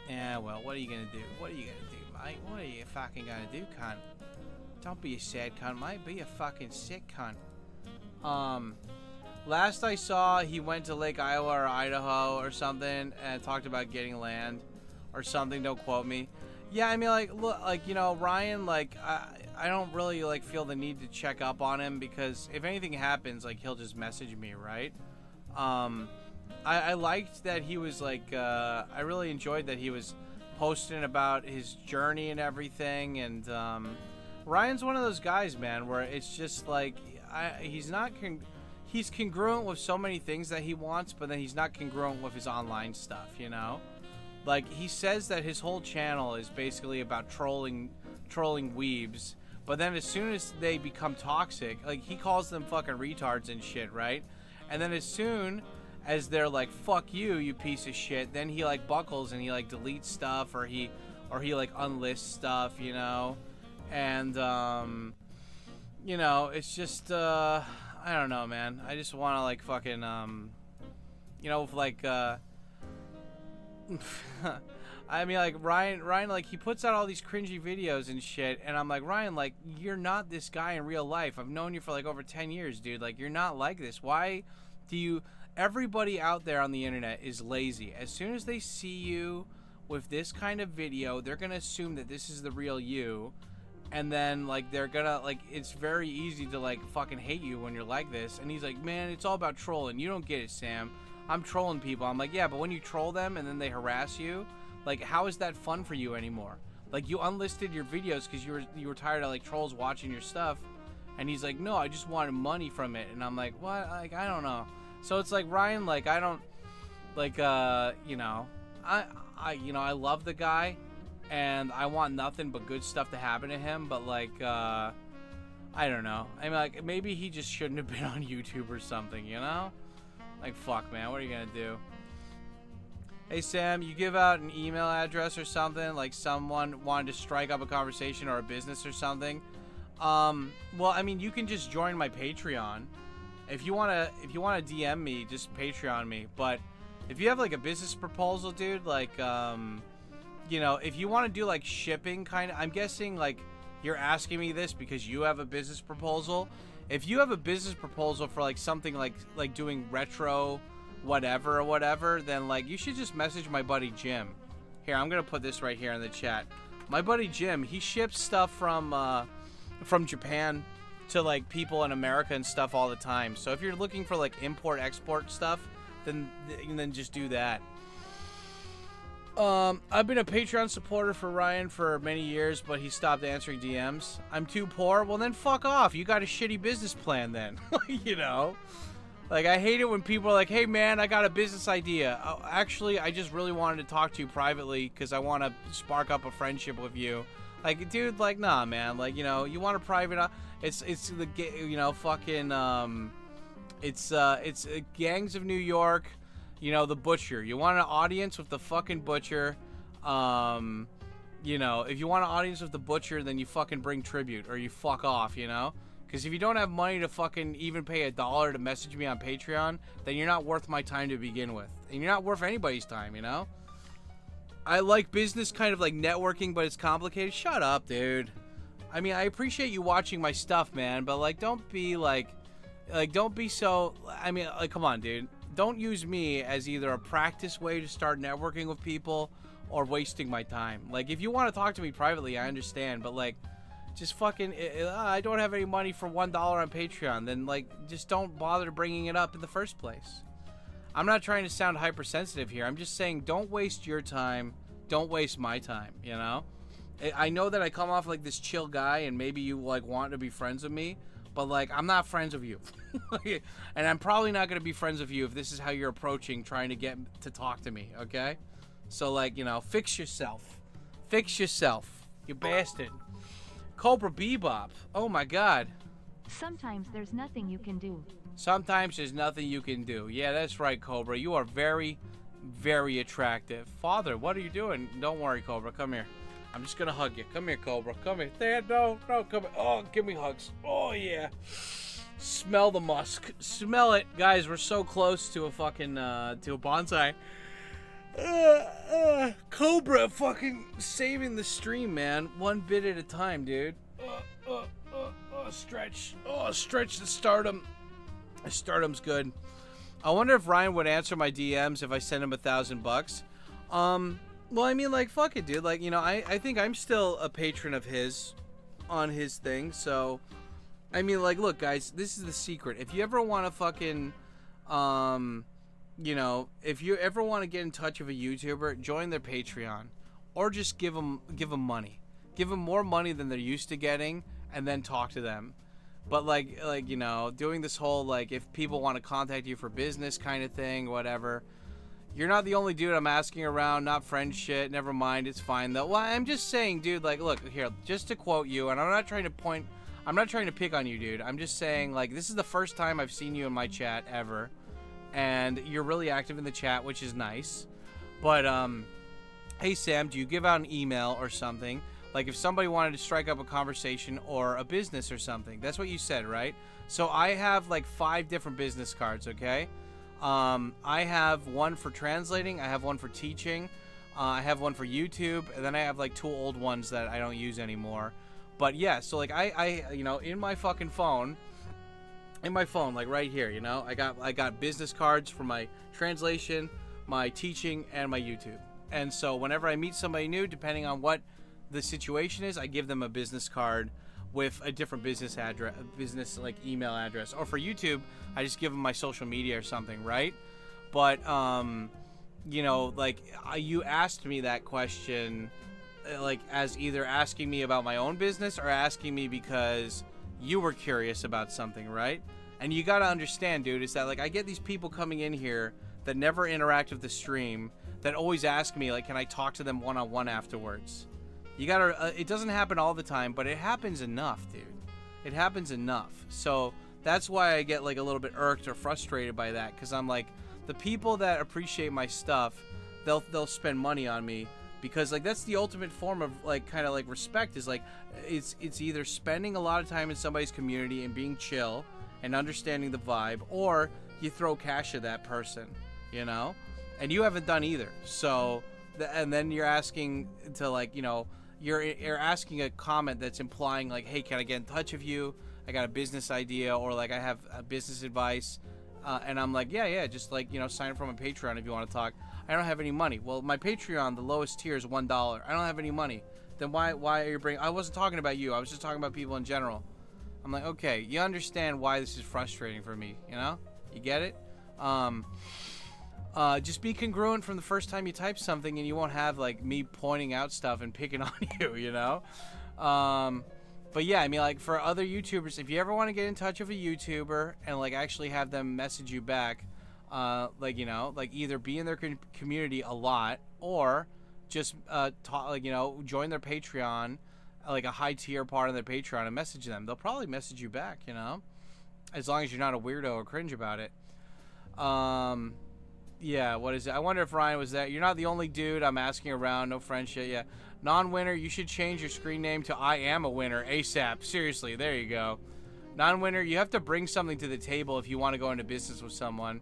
Yeah, well, what are you gonna do? What are you gonna do, mate? What are you fucking gonna do, cunt? Don't be a sad cunt, mate. Be a fucking sick cunt. Last I saw, he went to Lake Iowa or Idaho or something and talked about getting land or something. Don't quote me. Yeah, I mean, like, look, like, you know, Ryan, like, I don't really, like, feel the need to check up on him because if anything happens, like, he'll just message me, right? I liked that he was, like, I really enjoyed that he was posting about his journey and everything, and, Ryan's one of those guys, man, where it's just, like, he's not, he's congruent with so many things that he wants, but then he's not congruent with his online stuff, you know? Like, he says that his whole channel is basically about trolling weebs, but then as soon as they become toxic, like, he calls them fucking retards and shit, right? And then as soon as they're like, fuck you, you piece of shit, then he, like, buckles and he, like, deletes stuff, or he like, unlists stuff, you know? And, you know, it's just, I don't know, man. I just want to, like, fucking, you know, like, I mean, like, Ryan, like, he puts out all these cringy videos and shit, and I'm like, Ryan, like, you're not this guy in real life. I've known you for, like, over 10 years, dude. Like, you're not like this. Why do you, everybody out there on the internet is lazy. As soon as they see you with this kind of video, they're gonna assume that this is the real you, and then like they're gonna like, it's very easy to like fucking hate you when you're like this. And he's like, man, it's all about trolling. You don't get it, Sam. I'm trolling people. I'm like, yeah, but when you troll them and then they harass you, like, how is that fun for you anymore? Like, you unlisted your videos because you were tired of like trolls watching your stuff. And he's like, no, I just wanted money from it. And I'm like, what? Like, I don't know. So it's like, Ryan, like, I don't, like, you know, I love the guy, and I want nothing but good stuff to happen to him. But like, I don't know. I mean, like, maybe he just shouldn't have been on YouTube or something, you know? Like, fuck, man, what are you gonna do? Hey, Sam, you give out an email address or something, like someone wanted to strike up a conversation or a business or something. Well, I mean, you can just join my Patreon. If you wanna DM me, just Patreon me. But if you have like a business proposal, dude, like, you know, if you want to do like shipping kind of, I'm guessing like you're asking me this because you have a business proposal. If you have a business proposal for like something like doing retro whatever, then like you should just message my buddy Jim. Here, I'm gonna put this right here in the chat. My buddy Jim, he ships stuff from Japan to like people in America and stuff all the time. So if you're looking for like import export stuff, then just do that. I've been a Patreon supporter for Ryan for many years, but he stopped answering DMs. I'm too poor. Well, then fuck off. You got a shitty business plan then. You know? Like, I hate it when people are like, hey, man, I got a business idea. Oh, actually, I just really wanted to talk to you privately because I want to spark up a friendship with you. Like, dude, like, nah, man. Like, you know, you want a private... It's the, you know, fucking... It's Gangs of New York, you know, the Butcher. You want an audience with the fucking Butcher. You know, if you want an audience with the Butcher, then you fucking bring tribute or you fuck off, you know? Because if you don't have money to fucking even pay $1 to message me on Patreon, then you're not worth my time to begin with. And you're not worth anybody's time, you know? I like business kind of like networking, but it's complicated. Shut up, dude. I mean, I appreciate you watching my stuff, man, but like, don't be like, don't be so, I mean, like, come on, dude. Don't use me as either a practice way to start networking with people or wasting my time. Like, if you want to talk to me privately, I understand, but like, just fucking, I don't have any money for $1 on Patreon, then like, just don't bother bringing it up in the first place. I'm not trying to sound hypersensitive here. I'm just saying, don't waste your time. Don't waste my time, you know? I know that I come off like this chill guy and maybe you like want to be friends with me, but like, I'm not friends with you. And I'm probably not going to be friends with you if this is how you're approaching trying to get to talk to me, okay? So like, you know, fix yourself. Fix yourself, you bastard. Cobra Bebop. Oh my god. Sometimes there's nothing you can do. Sometimes there's nothing you can do. Yeah, that's right, Cobra. You are very, very attractive. Father, what are you doing? Don't worry, Cobra. Come here. I'm just gonna hug you. Come here, Cobra. Come here. There, no, come here. Oh, give me hugs. Oh, yeah. Smell the musk. Smell it. Guys, we're so close to a fucking, to a bonsai. Cobra fucking saving the stream, man. One bit at a time, dude. Stretch. Oh, stretch the stardom. Stardom's good. I wonder if Ryan would answer my DMs if I sent him $1,000. Well, I mean, like, fuck it, dude. Like, you know, I think I'm still a patron of his on his thing. So, I mean, like, look, guys, this is the secret. If you ever want to fucking, you know, if you ever want to get in touch with a YouTuber, join their Patreon, or just give them money. Give them more money than they're used to getting, and then talk to them. But like you know, doing this whole like if people want to contact you for business kind of thing, whatever. You're not the only dude I'm asking around. Not friend shit. Never mind. It's fine though. Well, I'm just saying, dude. Like, look here. Just to quote you, and I'm not trying to pick on you, dude. I'm just saying, like, this is the first time I've seen you in my chat ever. And you're really active in the chat, which is nice. But, hey, Sam, do you give out an email or something? Like, if somebody wanted to strike up a conversation or a business or something. That's what you said, right? So I have, like, 5 different business cards, okay? I have one for translating. I have one for teaching. I have one for YouTube. And then I have, like, 2 old ones that I don't use anymore. But, yeah, so, like, I you know, in my fucking phone... in my phone, like right here, you know. I got business cards for my translation, my teaching, and my YouTube. And so whenever I meet somebody new, depending on what the situation is, I give them a business card with a different business address, business like email address. Or for YouTube, I just give them my social media or something, right? But you know, like you asked me that question, like as either asking me about my own business or asking me because you were curious about something, right? And you gotta understand, dude, is that like I get these people coming in here that never interact with the stream, that always ask me like, can I talk to them one-on-one afterwards? You gotta, it doesn't happen all the time, but it happens enough, dude. It happens enough. So that's why I get like a little bit irked or frustrated by that, because I'm like, the people that appreciate my stuff, they'll spend money on me, because like that's the ultimate form of like kind of like respect, is like it's either spending a lot of time in somebody's community and being chill and understanding the vibe, or you throw cash at that person, you know? And you haven't done either. So and then you're asking to like, you know, you're asking a comment that's implying like, hey, can I get in touch with you? I got a business idea, or like I have a business advice. And I'm like, yeah, just like, you know, sign up for my Patreon if you want to talk. I don't have any money. Well, my Patreon, the lowest tier is $1. I don't have any money. Then why are you bringing? I wasn't talking about you. I was just talking about people in general. I'm like, okay, you understand why this is frustrating for me, you know? You get it? Just be congruent from the first time you type something, and you won't have like me pointing out stuff and picking on you, you know? But yeah, I mean, like for other YouTubers, if you ever want to get in touch with a YouTuber and like actually have them message you back, like, you know, like either be in their community a lot, or just talk, like, you know, join their Patreon, like a high tier part of their Patreon, and message them. They'll probably message you back, you know, as long as you're not a weirdo or cringe about it. Yeah, what is it? I wonder if Ryan was there. You're not the only dude. I'm asking around. No friendship. Yeah. Non-winner, you should change your screen name to I am a winner ASAP. Seriously, there you go. Non-winner, you have to bring something to the table if you want to go into business with someone.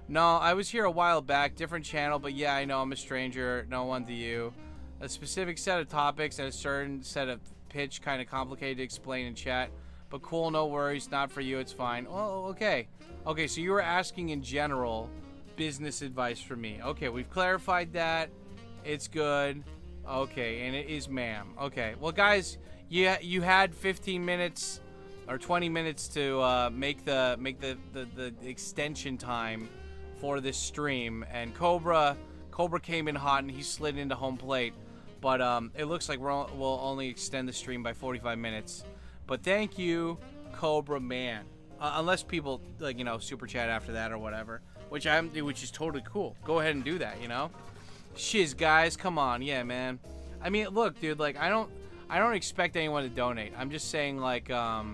No, I was here a while back. Different channel, but yeah, I know I'm a stranger. No one to you. A specific set of topics and a certain set of pitch, kind of complicated to explain in chat. But cool, no worries. Not for you, it's fine. Oh, okay. Okay, so you were asking in general business advice from me. Okay, we've clarified that. It's good. Okay, and it is ma'am. Okay, well guys, you had 15 minutes or 20 minutes to make the extension time for this stream, and Cobra came in hot and he slid into home plate, but it looks like we'll only extend the stream by 45 minutes. But thank you, Cobra man. Unless people like, you know, super chat after that or whatever, which is totally cool. Go ahead and do that, you know. Shiz, guys, come on, yeah, man. I mean, look, dude, like I don't expect anyone to donate. I'm just saying, like, I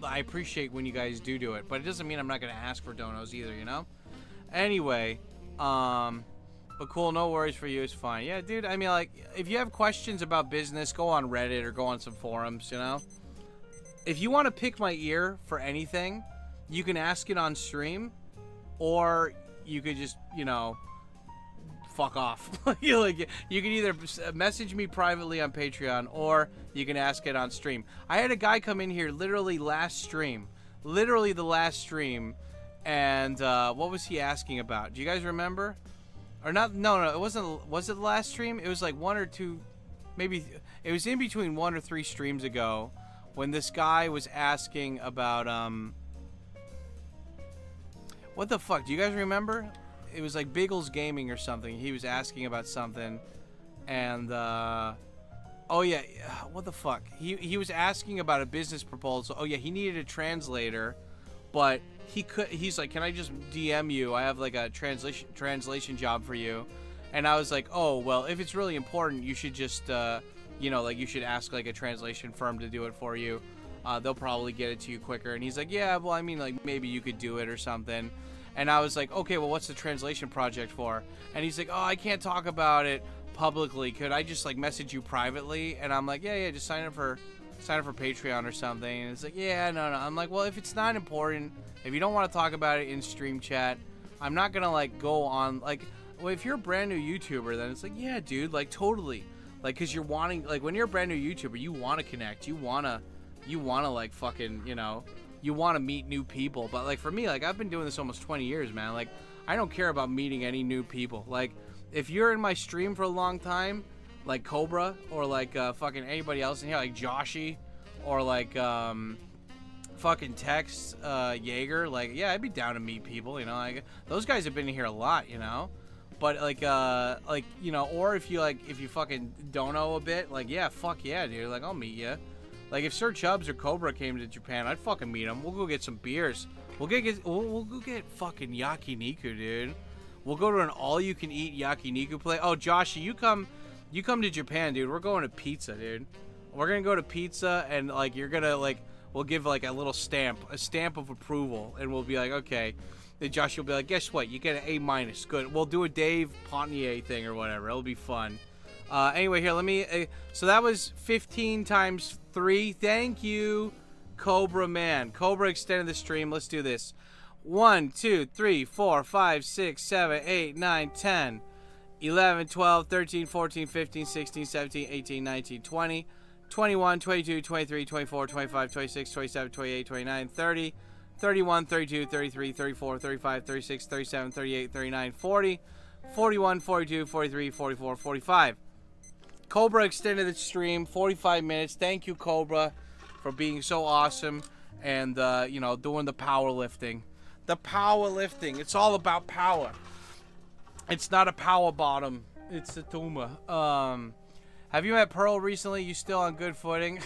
appreciate when you guys do it, but it doesn't mean I'm not gonna ask for donos either, you know. Anyway, but cool, no worries for you, it's fine. Yeah, dude. I mean, like, if you have questions about business, go on Reddit or go on some forums, you know. If you want to pick my ear for anything, you can ask it on stream, or you could just, you know, fuck off. You can either message me privately on Patreon, or you can ask it on stream. I had a guy come in here literally the last stream, and what was he asking about? Do you guys remember? Or not? No, it wasn't. Was it the last stream? It was like one or two, maybe it was in between 1 or 3 streams ago, when this guy was asking about what the fuck? Do you guys remember? It was like Biggles Gaming or something. He was asking about something, and oh yeah, what the fuck? He was asking about a business proposal. Oh yeah, he needed a translator, but he's like, can I just DM you? I have like a translation job for you. And I was like, oh well, if it's really important, you should just you know, like you should ask like a translation firm to do it for you. They'll probably get it to you quicker. And he's like, yeah, well, I mean, like maybe you could do it or something. And I was like, okay, well, what's the translation project for? And he's like, oh, I can't talk about it publicly. Could I just like message you privately? And I'm like, yeah, just sign up for Patreon or something. And it's like, yeah, no. I'm like, well, if it's not important, if you don't want to talk about it in stream chat, I'm not gonna like go on like, well, if you're a brand new YouTuber, then it's like, yeah, dude, like totally, like, cause you're wanting, like, when you're a brand new YouTuber, you want to connect, you wanna like fucking, you know, you want to meet new people. But like for me, like I've been doing this almost 20 years, man. Like I don't care about meeting any new people. Like if you're in my stream for a long time, like Cobra or like fucking anybody else in here, like Joshy or like fucking Tex Jaeger, like yeah, I'd be down to meet people, you know. Like those guys have been in here a lot, you know. But like you know, or if you fucking don't know a bit, like yeah, fuck yeah, dude, like I'll meet you. Like if Sir Chubbs or Cobra came to Japan, I'd fucking meet him. We'll go get some beers. We'll go get fucking yakiniku, dude. We'll go to an all-you-can-eat yakiniku place. Oh, Joshy, you come to Japan, dude. We're going to pizza, dude. We're gonna go to pizza, and like you're gonna like, we'll give like a little stamp, a stamp of approval, and we'll be like, okay. Then Josh will be like, guess what? You get an A-. Good. We'll do a Dave Pontier thing or whatever. It'll be fun. Anyway, here, let me... so that was 15 times 3. Thank you, Cobra Man. Cobra extended the stream. Let's do this. 1, 2, 3, 4, 5, 6, 7, 8, 9, 10, 11, 12, 13, 14, 15, 16, 17, 18, 19, 20, 21, 22, 23, 24, 25, 26, 27, 28, 29, 30, 31, 32, 33, 34, 35, 36, 37, 38, 39, 40, 41, 42, 43, 44, 45. Cobra extended the stream 45 minutes. Thank you, Cobra, for being so awesome and, you know, doing the powerlifting. The powerlifting. It's all about power. It's not a power bottom. It's a Tuma. Have you met Pearl recently? You still on good footing?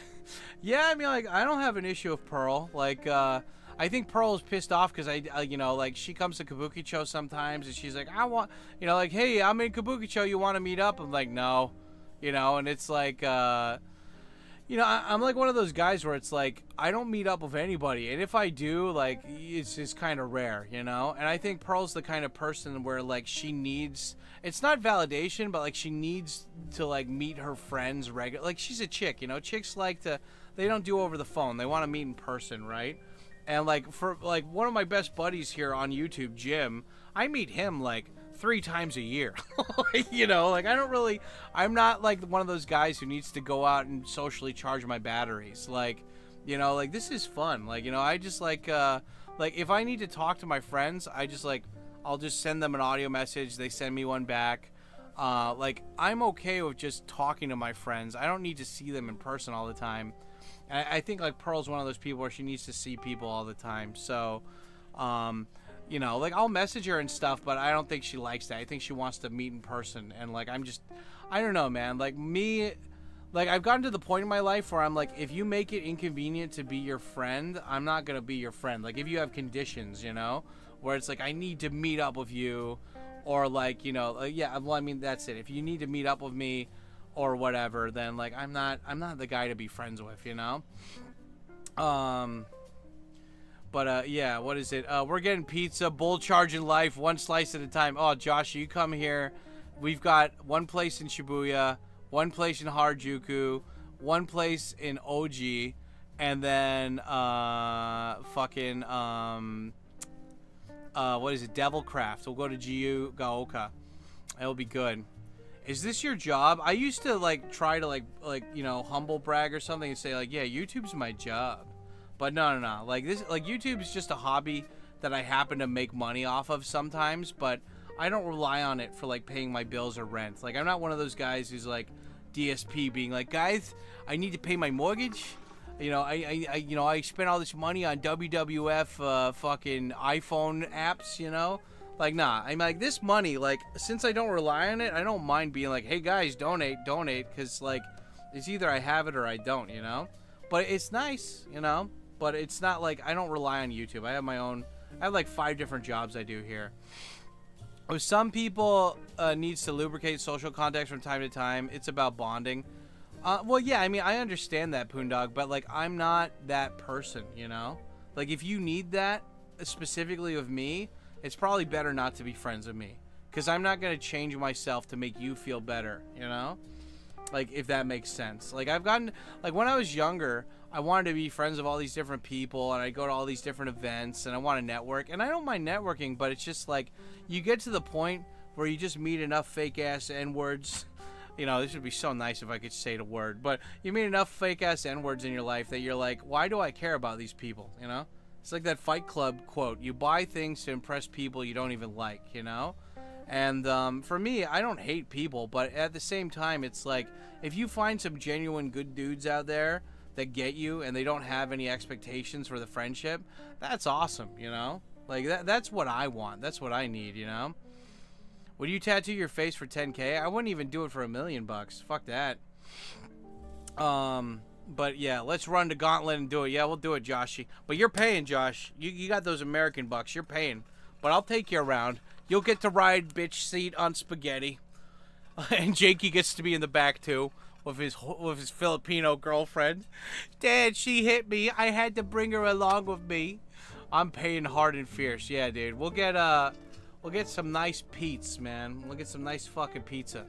Yeah, I mean, like, I don't have an issue with Pearl. Like, I think Pearl is pissed off because you know, like, she comes to Kabukicho sometimes and she's like, I want, you know, like, hey, I'm in Kabukicho. You want to meet up? I'm like, no. You know, and it's like, you know, I'm like one of those guys where it's like, I don't meet up with anybody. And if I do, like, it's just kind of rare, you know? And I think Pearl's the kind of person where, like, she needs, it's not validation, but, like, she needs to, like, meet her friends regularly. Like, she's a chick, you know? Chicks like to, they don't do over the phone. They want to meet in person, right? And, like, for, like, one of my best buddies here on YouTube, Jim, I meet him, like, 3 times a year. You know, like I'm not like one of those guys who needs to go out and socially charge my batteries. Like, you know, like this is fun. Like, you know, I just like if I need to talk to my friends, I just like, I'll just send them an audio message. They send me one back. Like I'm okay with just talking to my friends. I don't need to see them in person all the time. And I think like Pearl's one of those people where she needs to see people all the time. So, you know, like I'll message her and stuff, but I don't think she likes that. I think she wants to meet in person. And like, I don't know, man. Like me, like I've gotten to the point in my life where I'm like, if you make it inconvenient to be your friend, I'm not going to be your friend. Like if you have conditions, you know, where it's like, I need to meet up with you or like, you know, yeah, well, I mean, that's it. If you need to meet up with me or whatever, then like, I'm not the guy to be friends with, you know? But, yeah, what is it? We're getting pizza, bull charging life, 1 slice at a time. Oh, Josh, you come here. We've got 1 place in Shibuya, 1 place in Harajuku, 1 place in Oji, and then, fucking, what is it? Devilcraft. We'll go to Jiu Gaoka. It'll be good. Is this your job? I used to, like, try to, like, you know, humble brag or something and say, like, yeah, YouTube's my job. But no. Like this, like YouTube is just a hobby that I happen to make money off of sometimes, but I don't rely on it for like paying my bills or rent. Like I'm not one of those guys who's like DSP being like, guys, I need to pay my mortgage. You know, I spent all this money on WWF fucking iPhone apps, you know? Like, nah, I'm like this money, like since I don't rely on it, I don't mind being like, hey guys, donate, because like it's either I have it or I don't, you know? But it's nice, you know? But it's not like I don't rely on YouTube. I have my own. I have like 5 different jobs I do here. Some people needs to lubricate social contacts from time to time. It's about bonding. Well, yeah. I mean, I understand that, Poondog, but like I'm not that person, you know. Like if you need that specifically with me, it's probably better not to be friends with me because I'm not gonna change myself to make you feel better, you know. Like if that makes sense. Like I've gotten like when I was younger, I wanted to be friends with all these different people and I go to all these different events and I want to network and I don't mind networking, but it's just like you get to the point where you just meet enough fake ass N-words. You know, this would be so nice if I could say the word, but you meet enough fake ass N-words in your life that you're like, why do I care about these people? You know, It's like that Fight Club quote. You buy things to impress people you don't even like, you know? And for me, I don't hate people, but at the same time, it's like, if you find some genuine good dudes out there that get you and they don't have any expectations for the friendship, that's awesome, you know? Like, that's what I want. That's what I need, you know? Would you tattoo your face for 10K? I wouldn't even do it for $1 million. Fuck that. But yeah, let's run the gauntlet and do it. Yeah, we'll do it, Joshy. But you're paying, Josh. You got those American bucks. You're paying. But I'll take you around. You'll get to ride bitch seat on spaghetti. And Jakey gets to be in the back, too. With his Filipino girlfriend. Dad, she hit me. I had to bring her along with me. I'm paying hard and fierce. Yeah, dude. We'll get some nice pizza, man. We'll get some nice fucking pizza.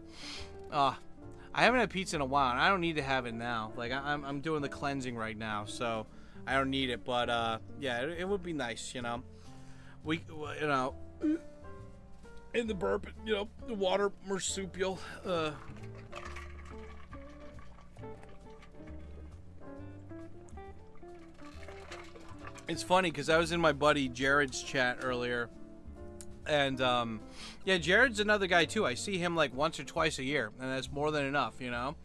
I haven't had pizza in a while, and I don't need to have it now. Like, I'm doing the cleansing right now, so I don't need it. But, yeah, it would be nice, you know. You know, in the burp, you know, the water marsupial. It's funny, because I was in my buddy Jared's chat earlier. And, yeah, Jared's another guy, too. I see him, like, once or twice a year, and that's more than enough, you know?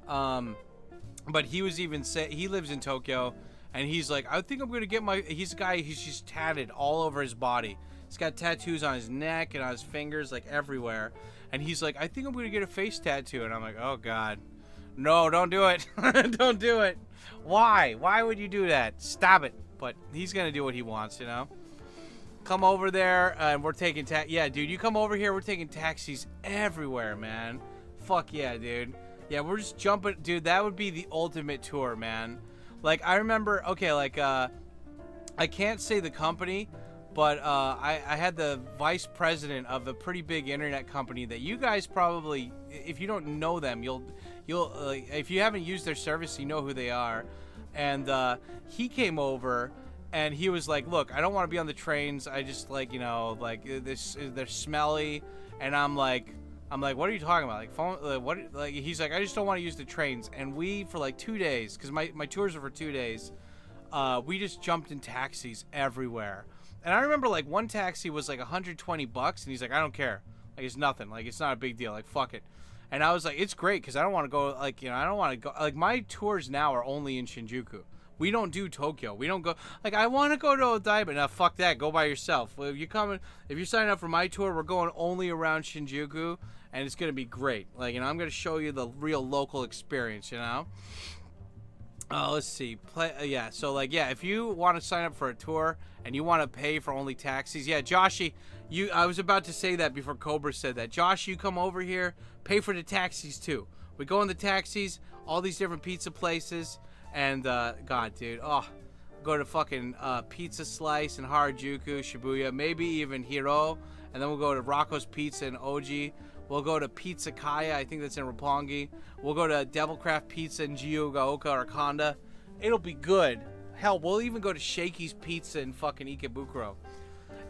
But he was even he lives in Tokyo, and he's like, I think I'm going to get he's a guy who's just tatted all over his body. He's got tattoos on his neck and on his fingers, like, everywhere. And he's like, I think I'm going to get a face tattoo. And I'm like, oh, God. No, don't do it. Don't do it. Why? Why would you do that? Stop it. But he's going to do what he wants, you know? Come over there, and we're taking yeah, dude, you come over here, we're taking taxis everywhere, man. Fuck yeah, dude. Yeah, we're just jumping. Dude, that would be the ultimate tour, man. Like, I remember, okay, like, I can't say the company, but I had the vice president of a pretty big internet company that you guys probably, if you don't know them, you'll if you haven't used their service, you know who they are. And he came over. And he was like, look, I don't want to be on the trains. I just, like, you know, like, they're smelly. And I'm like, what are you talking about? Like, phone, like, he's like, I just don't want to use the trains. And we, for like 2 days, because my tours are for 2 days, we just jumped in taxis everywhere. And I remember, like, one taxi was like $120, and he's like, I don't care. Like, it's nothing. Like, it's not a big deal. Like, fuck it. And I was like, it's great, because I don't want to go, like, you know, I don't want to go. Like, my tours now are only in Shinjuku. We don't do Tokyo. We don't go, like, I want to go to Odaiba. Now, fuck that. Go by yourself. Well, if you're signing up for my tour, we're going only around Shinjuku, and it's going to be great. Like, you know, I'm going to show you the real local experience, you know? Let's see. Yeah, so, like, yeah, if you want to sign up for a tour and you want to pay for only taxis, yeah, Joshy, I was about to say that before Cobra said that. Josh, you come over here, pay for the taxis, too. We go in the taxis, all these different pizza places. And, God, dude, go to fucking Pizza Slice in Harajuku, Shibuya, maybe even Hiro, and then we'll go to Rocco's Pizza in Oji. We'll go to Pizza Kaya, I think that's in Roppongi. We'll go to Devilcraft Pizza in Jiugaoka or Kanda. It'll be good. Hell, we'll even go to Shakey's Pizza in fucking Ikebukuro.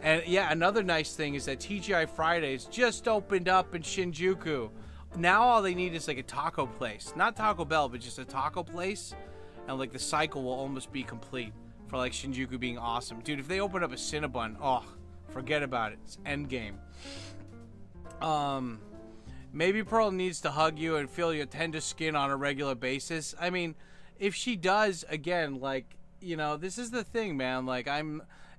And, yeah, another nice thing is that TGI Fridays just opened up in Shinjuku. Now all they need is, like, a taco place. Not Taco Bell, but just a taco place. And, like, the cycle will almost be complete for, like, Shinjuku being awesome. Dude, if they open up a Cinnabon, forget about it. It's endgame. Maybe Pearl needs to hug you and feel your tender skin on a regular basis. I mean, if she does, again, like, you know, this is the thing, man. Like,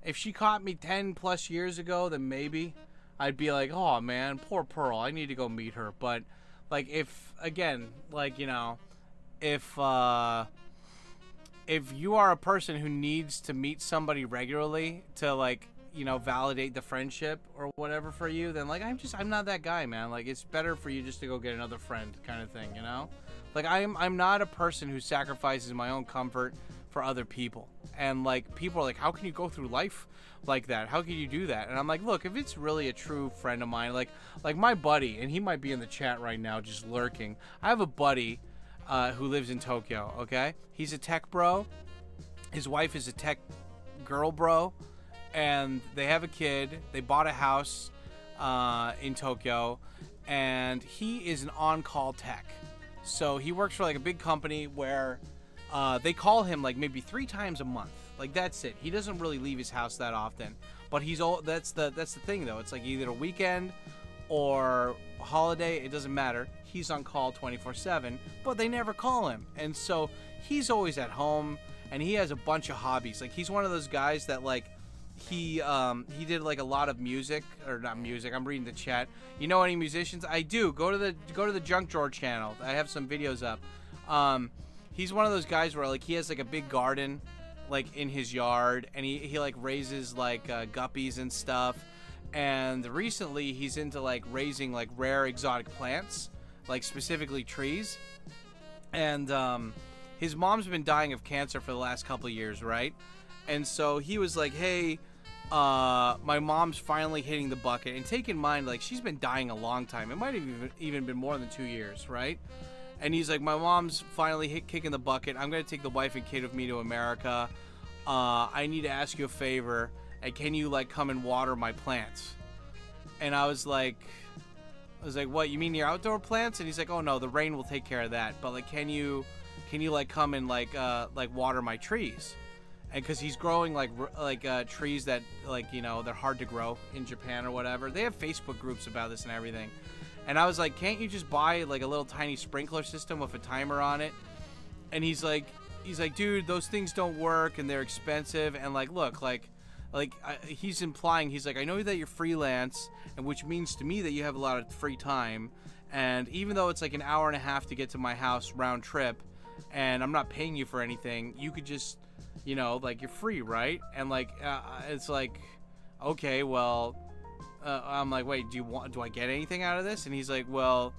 if she caught me 10 plus years ago, then maybe I'd be like, oh, man, poor Pearl. I need to go meet her. But, like, if, again, like, you know, if you are a person who needs to meet somebody regularly to, like, you know, validate the friendship or whatever for you, then, like, I'm not that guy, man. Like, it's better for you just to go get another friend kind of thing, you know? Like, I'm not a person who sacrifices my own comfort for other people. And, like, people are like, how can you go through life like that? How can you do that? And I'm like, look, if it's really a true friend of mine, like my buddy, and he might be in the chat right now just lurking. I have a buddy who lives in Tokyo, okay? He's a tech bro. His wife is a tech girl bro. And they have a kid. They bought a house in Tokyo. And he is an on-call tech. So he works for, like, a big company where they call him, like, maybe 3 times a month. Like, that's it. He doesn't really leave his house that often. But he's all that's the thing though. It's like either a weekend or a holiday, it doesn't matter. He's on call 24/7, but they never call him. And so he's always at home, and he has a bunch of hobbies. Like, he's one of those guys that, like, he did like a lot of music, or not music, I'm reading the chat. You know any musicians? I do. Go to the Junk Drawer channel. I have some videos up. He's one of those guys where, like, he has like a big garden like in his yard, and he like raises like guppies and stuff. And recently he's into like raising like rare exotic plants, like specifically trees. And his mom's been dying of cancer for the last couple of years, right? And so he was like, hey, my mom's finally hitting the bucket. And take in mind, like, she's been dying a long time. It might have even been more than 2 years, right? And he's like, my mom's finally kicking the bucket. I'm going to take the wife and kid with me to America. I need to ask you a favor. And can you, like, come and water my plants? And I was like, what, you mean your outdoor plants? And he's like, oh, no, the rain will take care of that. But, like, can you like, come and, like water my trees? And because he's growing like trees that, like, you know, they're hard to grow in Japan or whatever. They have Facebook groups about this and everything. And I was like, can't you just buy like a little tiny sprinkler system with a timer on it? And he's like, dude, those things don't work and they're expensive. And like, look, he's implying, he's like, I know that you're freelance, and which means to me that you have a lot of free time. And even though it's like an hour and a half to get to my house round trip, and I'm not paying you for anything, you could just, you know, like, you're free, right? And like, it's like, okay, well, I'm like, wait, do I get anything out of this? And he's like, well,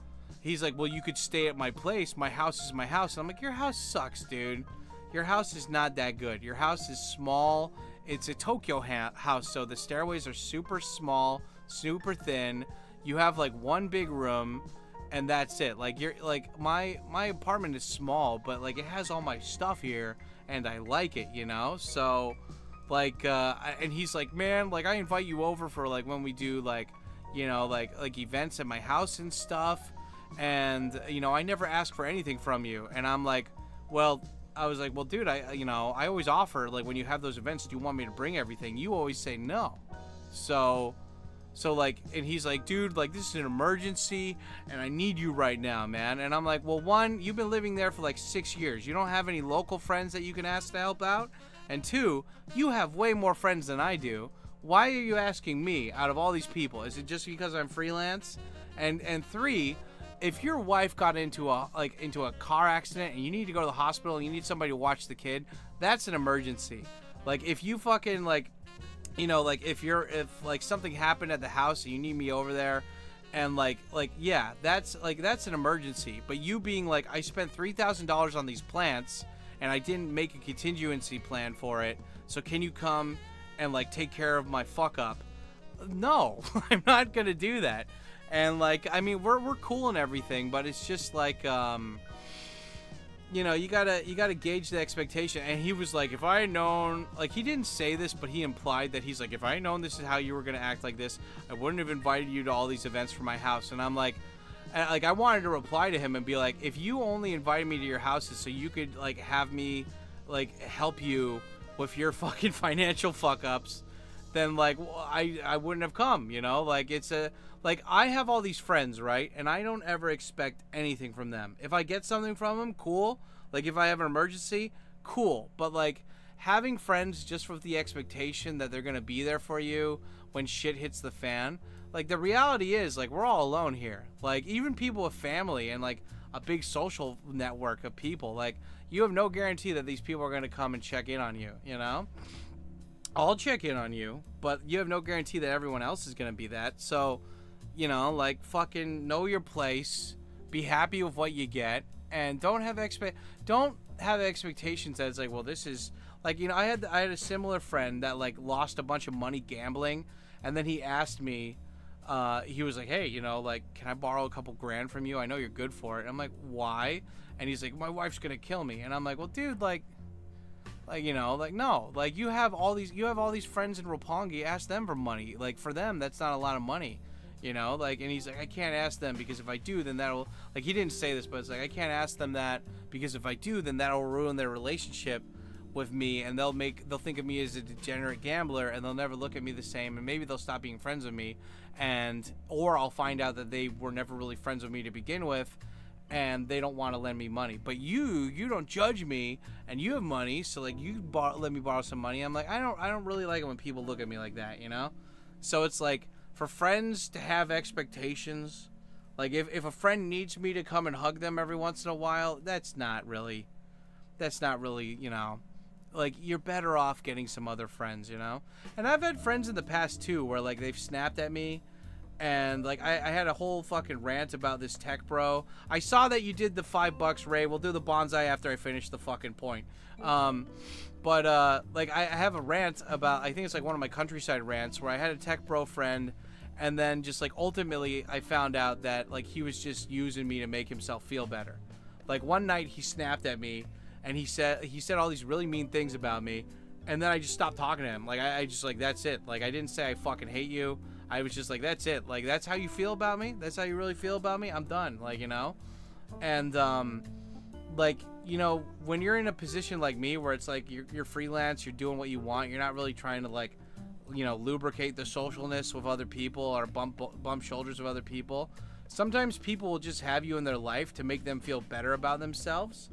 you could stay at my place. My house is my house. And I'm like, your house sucks, dude. Your house is not that good. Your house is small. It's a Tokyo house, so the stairways are super small, super thin. You have like one big room, and that's it. Like, you're like, my apartment is small, but like, it has all my stuff here, and I like it, you know? So, like, and he's like, man, like, I invite you over for, like, when we do, like, you know, like events at my house and stuff, and, you know, I never ask for anything from you. And I'm like, well, I was like, well, dude, I always offer, like, when you have those events, do you want me to bring everything? You always say no. So, like, and he's like, dude, like, this is an emergency, and I need you right now, man. And I'm like, well, one, you've been living there for like 6 years. You don't have any local friends that you can ask to help out? And two, you have way more friends than I do. Why are you asking me out of all these people? Is it just because I'm freelance? And three, if your wife got into a car accident and you need to go to the hospital and you need somebody to watch the kid, that's an emergency. Like, if you fucking, like, you know, like, if like something happened at the house and you need me over there, and like yeah, that's an emergency. But you being like, I spent $3,000 on these plants and I didn't make a contingency plan for it, so can you come and like take care of my fuck up? No, I'm not gonna do that. And like, I mean, we're cool and everything, but it's just like, you know, you gotta gauge the expectation. And he was like, if I had known, like, he didn't say this, but he implied that he's like, if I had known this is how you were gonna act like this, I wouldn't have invited you to all these events for my house. And I'm like, I wanted to reply to him and be like, if you only invited me to your houses so you could like have me like help you with your fucking financial fuck ups, then like I wouldn't have come, you know? Like, it's a, like, I have all these friends, right? And I don't ever expect anything from them. If I get something from them, cool. Like, if I have an emergency, cool. But like, having friends just with the expectation that they're gonna be there for you when shit hits the fan, like, the reality is, like, we're all alone here. Like, even people with family and like a big social network of people, like, you have no guarantee that these people are gonna come and check in on you, you know? I'll check in on you, but you have no guarantee that everyone else is gonna be that. So, you know, like, fucking know your place, be happy with what you get, and don't have expectations that it's like, well, this is like, you know, I had a similar friend that like lost a bunch of money gambling, and then he asked me, he was like, hey, you know, like, can I borrow a couple grand from you? I know you're good for it. And I'm like, why? And he's like, my wife's gonna kill me. And I'm like, well, dude, like, you know, like, no, like, you have all these friends in Roppongi, ask them for money. Like, for them, that's not a lot of money, you know? Like, and he's like, I can't ask them because if I do, then that'll, like, he didn't say this, but it's like, I can't ask them that because if I do, then that'll ruin their relationship with me, and they'll think of me as a degenerate gambler, and they'll never look at me the same, and maybe they'll stop being friends with me, or I'll find out that they were never really friends with me to begin with, and they don't want to lend me money. But you don't judge me, and you have money, so like you let me borrow some money. I'm like, I don't really like it when people look at me like that, you know? So it's like, for friends to have expectations, like if a friend needs me to come and hug them every once in a while, that's not really, you know, like, you're better off getting some other friends, you know? And I've had friends in the past too where like they've snapped at me, and like I had a whole fucking rant about this tech bro. I saw that you did the $5, Ray. We'll do the bonsai after I finish the fucking point. But like I have a rant about, I think it's like one of my countryside rants, where I had a tech bro friend, and then just like ultimately I found out that like he was just using me to make himself feel better. Like one night he snapped at me, and he said all these really mean things about me, and then I just stopped talking to him. Like I just like, that's it. Like I didn't say I fucking hate you. I was just like, that's it. Like, that's how you feel about me? That's how you really feel about me? I'm done. Like, you know? And, like, you know, when you're in a position like me where it's like you're freelance, you're doing what you want, you're not really trying to, like, you know, lubricate the socialness with other people or bump shoulders with other people. Sometimes people will just have you in their life to make them feel better about themselves.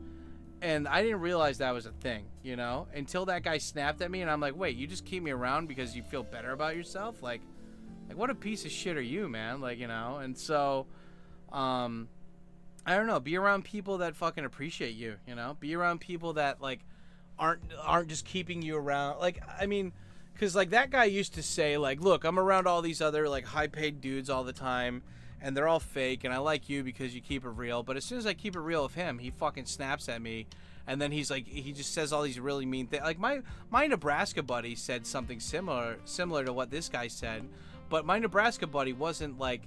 And I didn't realize that was a thing, you know? Until that guy snapped at me, and I'm like, wait, you just keep me around because you feel better about yourself? Like, what a piece of shit are you, man? Like, you know? And so, I don't know. Be around people that fucking appreciate you, you know? Be around people that, like, aren't just keeping you around. Like, I mean, because, like, that guy used to say, like, look, I'm around all these other, like, high-paid dudes all the time, and they're all fake, and I like you because you keep it real. But as soon as I keep it real with him, he fucking snaps at me. And then he's like, he just says all these really mean things. Like, my Nebraska buddy said something similar to what this guy said. But my Nebraska buddy wasn't like,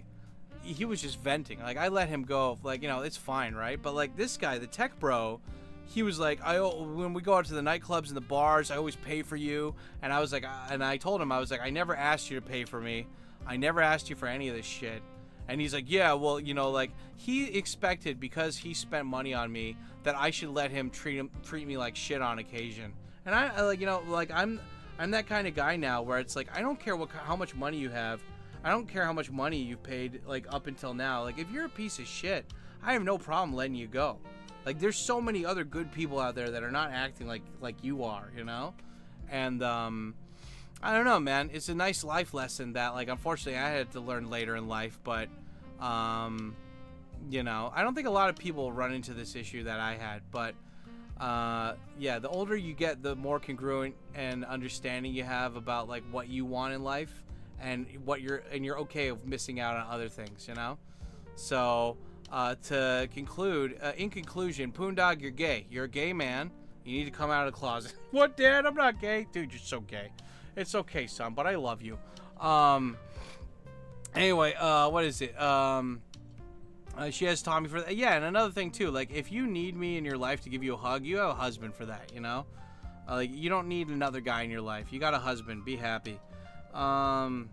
he was just venting. Like, I let him go, like, you know, it's fine, right? But like this guy, the tech bro, he was like, when we go out to the nightclubs and the bars, I always pay for you. And I was like, and I told him, I was like, I never asked you to pay for me. I never asked you for any of this shit. And he's like, yeah, well, you know, like, he expected, because he spent money on me, that I should let him treat me like shit on occasion. And I like, you know, like, I'm that kind of guy now where it's like, I don't care how much money you have. I don't care how much money you've paid, like, up until now. Like, if you're a piece of shit, I have no problem letting you go. Like, there's so many other good people out there that are not acting like you are, you know? And, I don't know, man. It's a nice life lesson that, like, unfortunately I had to learn later in life, but, you know, I don't think a lot of people run into this issue that I had, but, yeah, the older you get, the more congruent and understanding you have about, like, what you want in life, and you're okay with missing out on other things, you know? So, to conclude, in conclusion, Poondog, you're gay. You're a gay man. You need to come out of the closet. What, Dad? I'm not gay. Dude, you're so gay. It's okay, son, but I love you. Anyway, what is it? She has Tommy for that. Yeah, and another thing, too. Like, if you need me in your life to give you a hug, you have a husband for that, you know? Like, you don't need another guy in your life. You got a husband. Be happy. That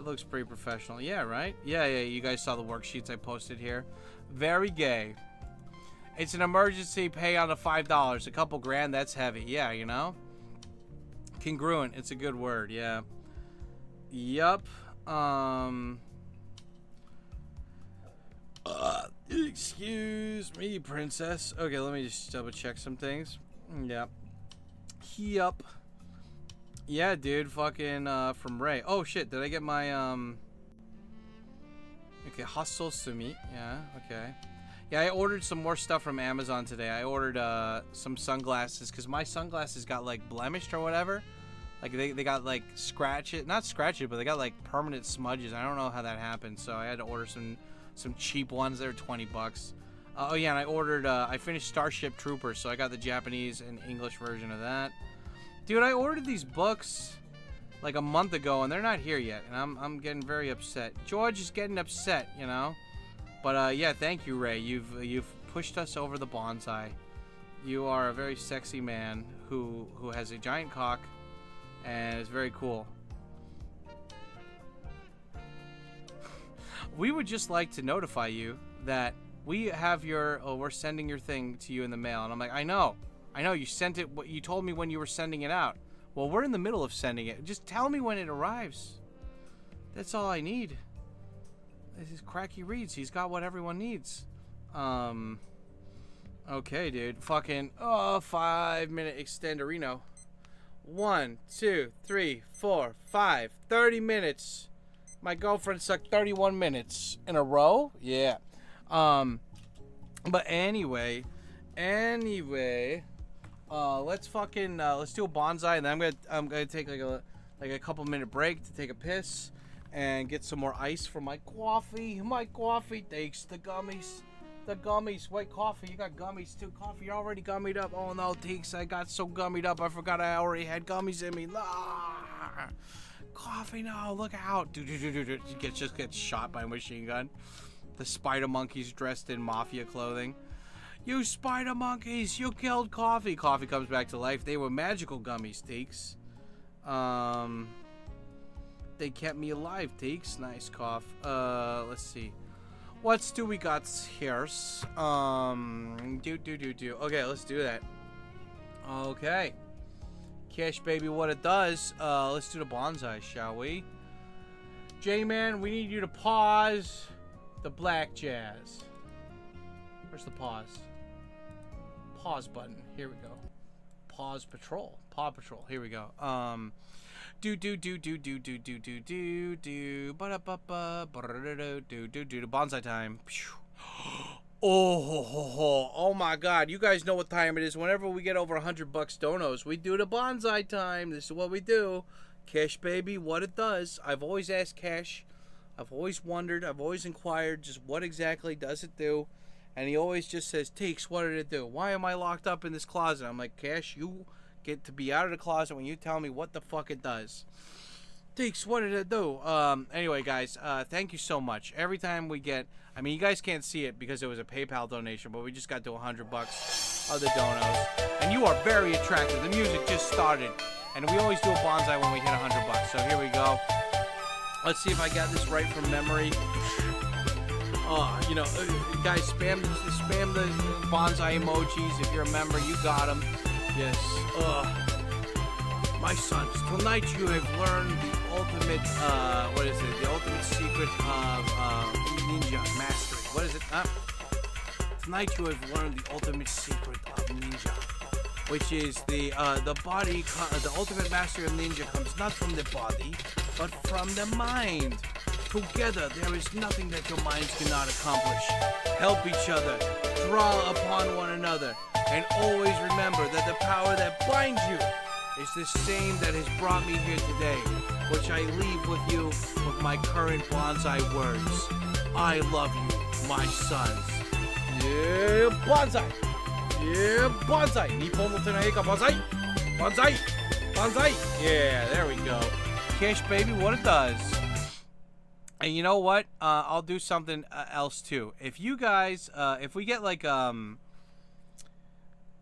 looks pretty professional. Yeah, right? Yeah, you guys saw the worksheets I posted here. Very gay. It's an emergency. Pay on the $5. A couple grand, that's heavy. Yeah, you know? Congruent. It's a good word. Yeah. Yup. Excuse me, princess. Okay, let me just double check some things. Yep. Yup. Yeah, dude. Fucking, from Ray. Oh, shit. Did I get my, okay, hustle sumi. Yeah, okay. Yeah, I ordered some more stuff from Amazon today. I ordered, some sunglasses, because my sunglasses got, like, blemished or whatever. Like, they got, like, not scratch it, but they got, like, permanent smudges. I don't know how that happened, so I had to order some cheap ones. They're $20. Oh, yeah, and I ordered, I finished Starship Troopers, so I got the Japanese and English version of that. Dude, I ordered these books, like, a month ago, and they're not here yet, and I'm getting very upset. George is getting upset, you know? But, yeah, thank you, Ray. You've pushed us over the bonsai. You are a very sexy man who has a giant cock, and it's very cool. We would just like to notify you that we have we're sending your thing to you in the mail. And I'm like, I know. I know you sent it. You told me when you were sending it out. Well, we're in the middle of sending it. Just tell me when it arrives. That's all I need. This is Cracky Reads. He's got what everyone needs. Okay, dude. Fucking 5-minute extenderino. 1, 2, 3, 4, 5. 30 minutes. My girlfriend sucked 31 minutes in a row. Yeah. But anyway, let's do a bonsai, and then I'm gonna take like a couple minute break to take a piss and get some more ice for my coffee. My coffee takes the gummies. The gummies. Wait, coffee. You got gummies too. Coffee, you're already gummied up. Oh no, Teeks, I got so gummied up. I forgot I already had gummies in me. Ah, coffee, no, look out. Dude. You just get shot by a machine gun. The spider monkeys dressed in mafia clothing. You spider monkeys, you killed Coffee. Coffee comes back to life. They were magical gummies, Teeks. They kept me alive, Teeks. Nice cough. Let's see. What do we got here? Okay, let's do that. Okay. Cash baby, what it does. Let's do the bonsai, shall we? J-Man, we need you to pause the black jazz. Where's the pause? Pause button. Here we go. Pause patrol. Paw patrol. Here we go. Bonsai time. Oh my God! You guys know what time it is. Whenever we get over $100 donos, we do the bonsai time. This is what we do. Cash baby, what it does. I've always asked Cash. I've always wondered. I've always inquired. Just what exactly does it do? And he always just says, Teeks, what did it do? Why am I locked up in this closet? I'm like, Cash, you get to be out of the closet when you tell me what the fuck it does. Teeks, what did it do? Anyway, guys, thank you so much. Every time we get, I mean, you guys can't see it because it was a PayPal donation, but we just got to $100 of the donos. And you are very attractive. The music just started. And we always do a bonsai when we hit $100. So here we go. Let's see if I got this right from memory. You know, guys, spam the bonsai emojis. If you're a member, you got them. Yes. My sons, tonight you have learned the ultimate, the ultimate secret of ninja mastery. What is it? Tonight you have learned the ultimate secret of ninja, which is the body. The ultimate mastery of ninja comes not from the body, but from the mind. Together, there is nothing that your minds cannot accomplish. Help each other, draw upon one another, and always remember that the power that binds you is the same that has brought me here today, which I leave with you with my current bonsai words. I love you, my sons. Yeah, bonsai! Yeah, bonsai! Nippon no tenae ka bonsai! Bonsai! Bonsai! Yeah, there we go. Cash baby, what it does. And you know what? I'll do something else too. If you guys, if we get like,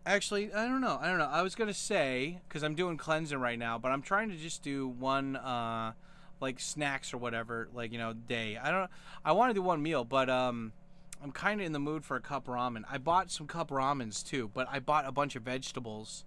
actually, I don't know. I was gonna say, because I'm doing cleansing right now, but I'm trying to just do one, like snacks or whatever, like, you know, day. I want to do one meal, but I'm kind of in the mood for a cup ramen. I bought some cup ramens too, but I bought a bunch of vegetables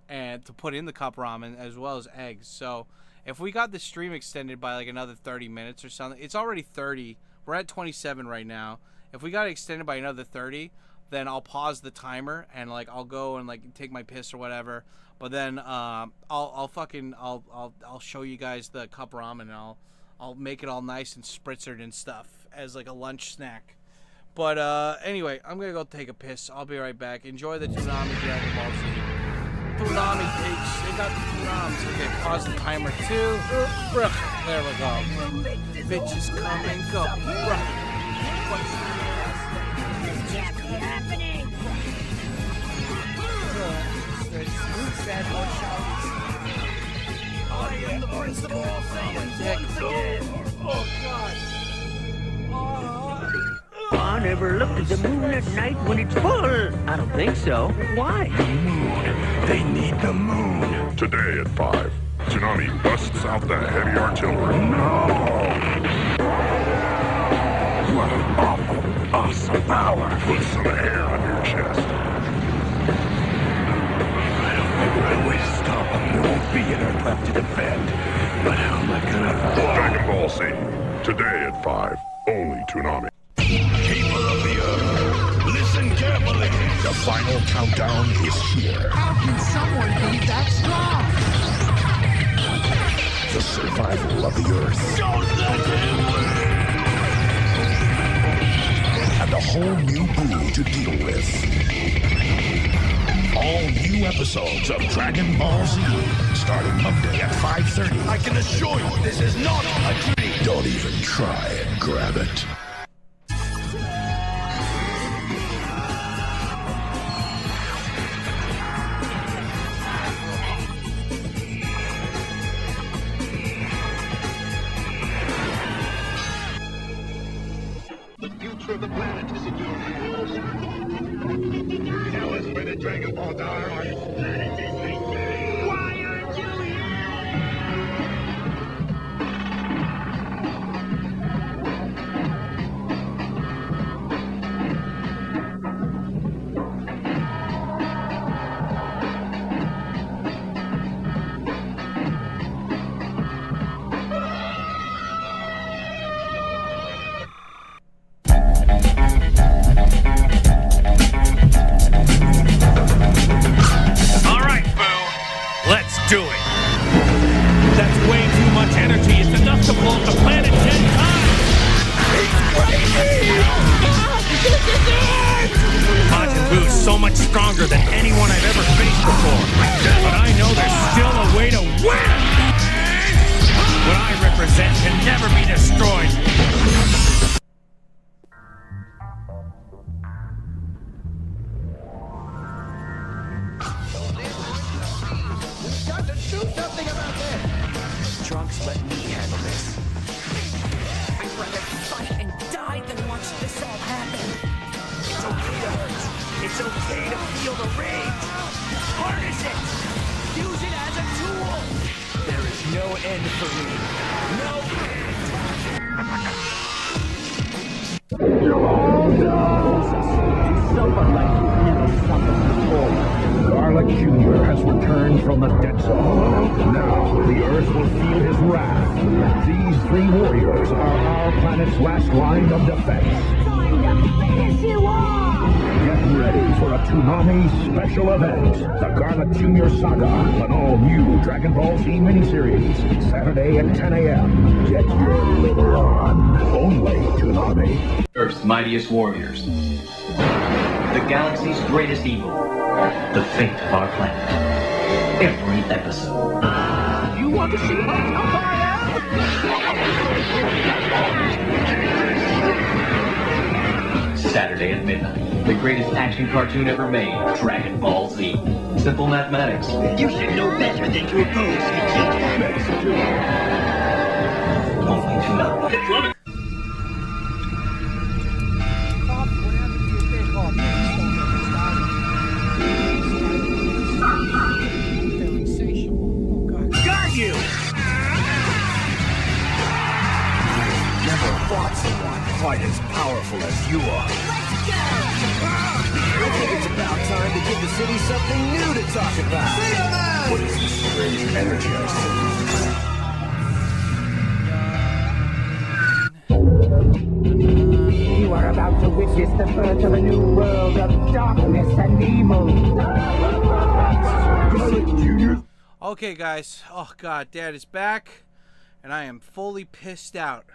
and to put in the cup ramen as well as eggs. So if we got the stream extended by like another 30 minutes or something, it's already 30. We're at 27 right now. If we got it extended by another 30, then I'll pause the timer and like I'll go and like take my piss or whatever. But then I'll show you guys the cup ramen and I'll make it all nice and spritzered and stuff as like a lunch snack. But anyway, I'm gonna go take a piss. I'll be right back. Enjoy the Tsunami Dragon Ball Z. Tsunami takes. They got the tsunamis. Okay, pause the timer too. There we go. Bitches come and go. What's happening? I am the principal. Oh, God. I never looked at the moon at night when it's full. I don't think so. Why? The moon. They need the moon. Today at 5, Tsunami busts out the heavy artillery. No! What an awful, awesome power. Put some hair on your chest. When we stop them, there won't be an Earth left to defend. But how am I gonna... Dragon Ball Z. Today at 5. Only Toonami. People of the Earth, listen carefully. The final countdown is here. How can someone be that strong? The survival of the Earth. Don't let him win! And a whole new Boo to deal with. All new episodes of Dragon Ball Z, starting Monday at 5:30. I can assure you, this is not a dream. Don't even try and grab it. The future of the planet is in your hands. Tell us where the Dragon Balls are. Why aren't you here? All right, Boo. Let's do it. That's way too much energy. It's enough to blow up the planet 10 times. Majin Buu's so much stronger than anyone I've ever faced before. But I know there's still a way to win. What I represent can never be destroyed. Trunks, let me handle this. I'd rather fight and die than watch this all happen. It's okay to hurt. It's okay to feel the rage. Harness it. Use it as a tool. There is no end for me. No someone like you really something before. Garlic Jr. has returned from the dead zone. Now, the Earth will feel his wrath. These three warriors are our planet's last line of defense. Time to finish you off! Get ready for a Toonami special event. The Garlic Jr. Saga, an all-new Dragon Ball Z miniseries. Saturday at 10 a.m. Get your liver on. Only Toonami. Earth's mightiest warriors. The galaxy's greatest evil. The fate of our planet. Every episode. You want to see how tough I am? Saturday at midnight. The greatest action cartoon ever made. Dragon Ball Z. Simple mathematics. You should know better than to oppose me. Only Toonami. Got you! Never fought someone quite as powerful as you are. I think it's about time to give the city something new to talk about. What is this strange energy I see? You are about to witness the birth of a new world of darkness and evil. Okay, guys. Oh, God. Dad is back. And I am fully pissed out.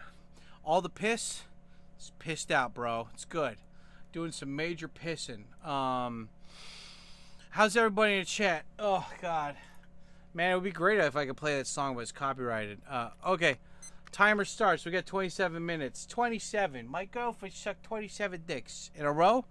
All the piss is pissed out, bro. It's good. Doing some major pissing. How's everybody in the chat? Oh, God. Man, it would be great if I could play that song, but it's copyrighted. Okay. Timer starts. We got 27 minutes. 27. My girlfriend sucked 27 dicks in a row.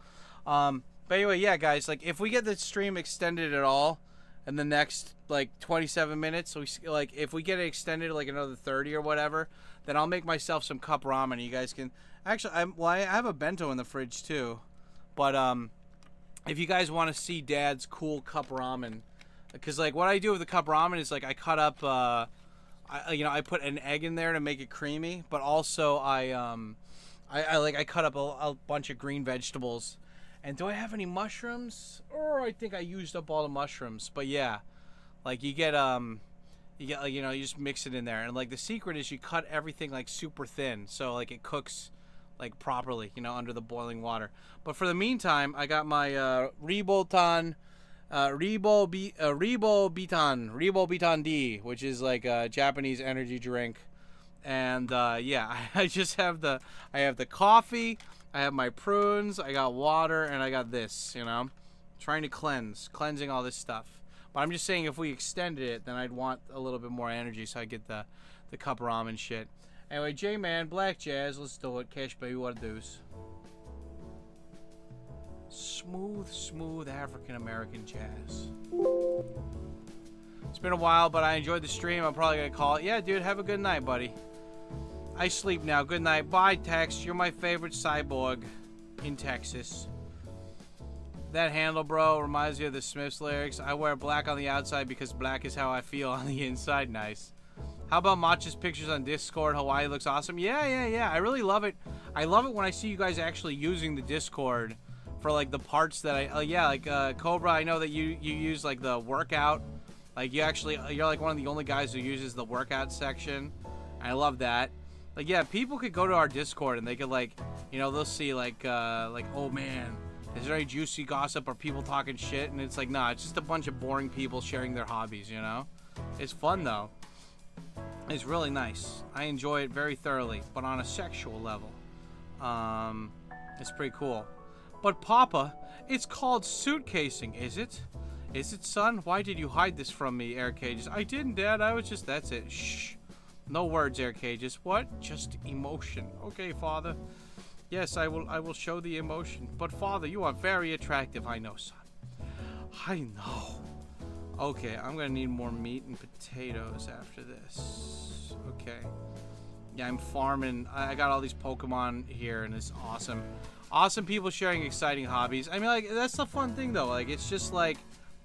But anyway, yeah, guys. Like, if we get the stream extended at all in the next, like, 27 minutes, so we, like, if we get it extended like another 30 or whatever, then I'll make myself some cup ramen. You guys can actually. I have a bento in the fridge too, but if you guys want to see Dad's cool cup ramen, because like what I do with the cup ramen is like I cut up. I put an egg in there to make it creamy, but also I cut up a bunch of green vegetables, And do I have any mushrooms? Or I think I used up all the mushrooms. But yeah, like you get like, you know, you just mix it in there. And like the secret is you cut everything like super thin, so like it cooks like properly, you know, under the boiling water. But for the meantime, I got my Ribotan D, which is like a Japanese energy drink. And yeah, I just have the coffee, I have my prunes, I got water, and I got this, you know, trying to cleansing all this stuff. But I'm just saying if we extended it, then I'd want a little bit more energy, so I get the cup of ramen shit. Anyway, J-Man, Black Jazz, let's do it. Cash baby, what it do's. Smooth African-American jazz. It's been a while, but I enjoyed the stream. I'm probably going to call it. Yeah, dude, have a good night, buddy. I sleep now. Good night. Bye, Tex. You're my favorite cyborg in Texas. That handle, bro, reminds me of the Smiths lyrics. I wear black on the outside because black is how I feel on the inside. Nice. How about Matcha's pictures on Discord? Hawaii looks awesome. Yeah. I really love it. I love it when I see you guys actually using the Discord for like the parts that I Cobra, I know that you use like the workout. Like you're like one of the only guys who uses the workout section. I love that. Like, yeah, people could go to our Discord and they could, like, you know, they'll see like oh man, is there any juicy gossip or people talking shit? And it's like, nah, it's just a bunch of boring people sharing their hobbies, you know? It's fun though. It's really nice. I enjoy it very thoroughly, but on a sexual level. It's pretty cool. But Papa, it's called suitcasing, is it? Is it, son? Why did you hide this from me, Air Cages? I didn't, Dad. I was just... That's it. Shh. No words, Air Cages. What? Just emotion. Okay, Father. Yes, I will show the emotion. But, Father, you are very attractive. I know, son. I know. Okay, I'm gonna need more meat and potatoes after this. Okay. Yeah, I'm farming. I got all these Pokemon here, and it's awesome. Awesome people sharing exciting hobbies. I mean, like, that's the fun thing, though. Like, it's just, like,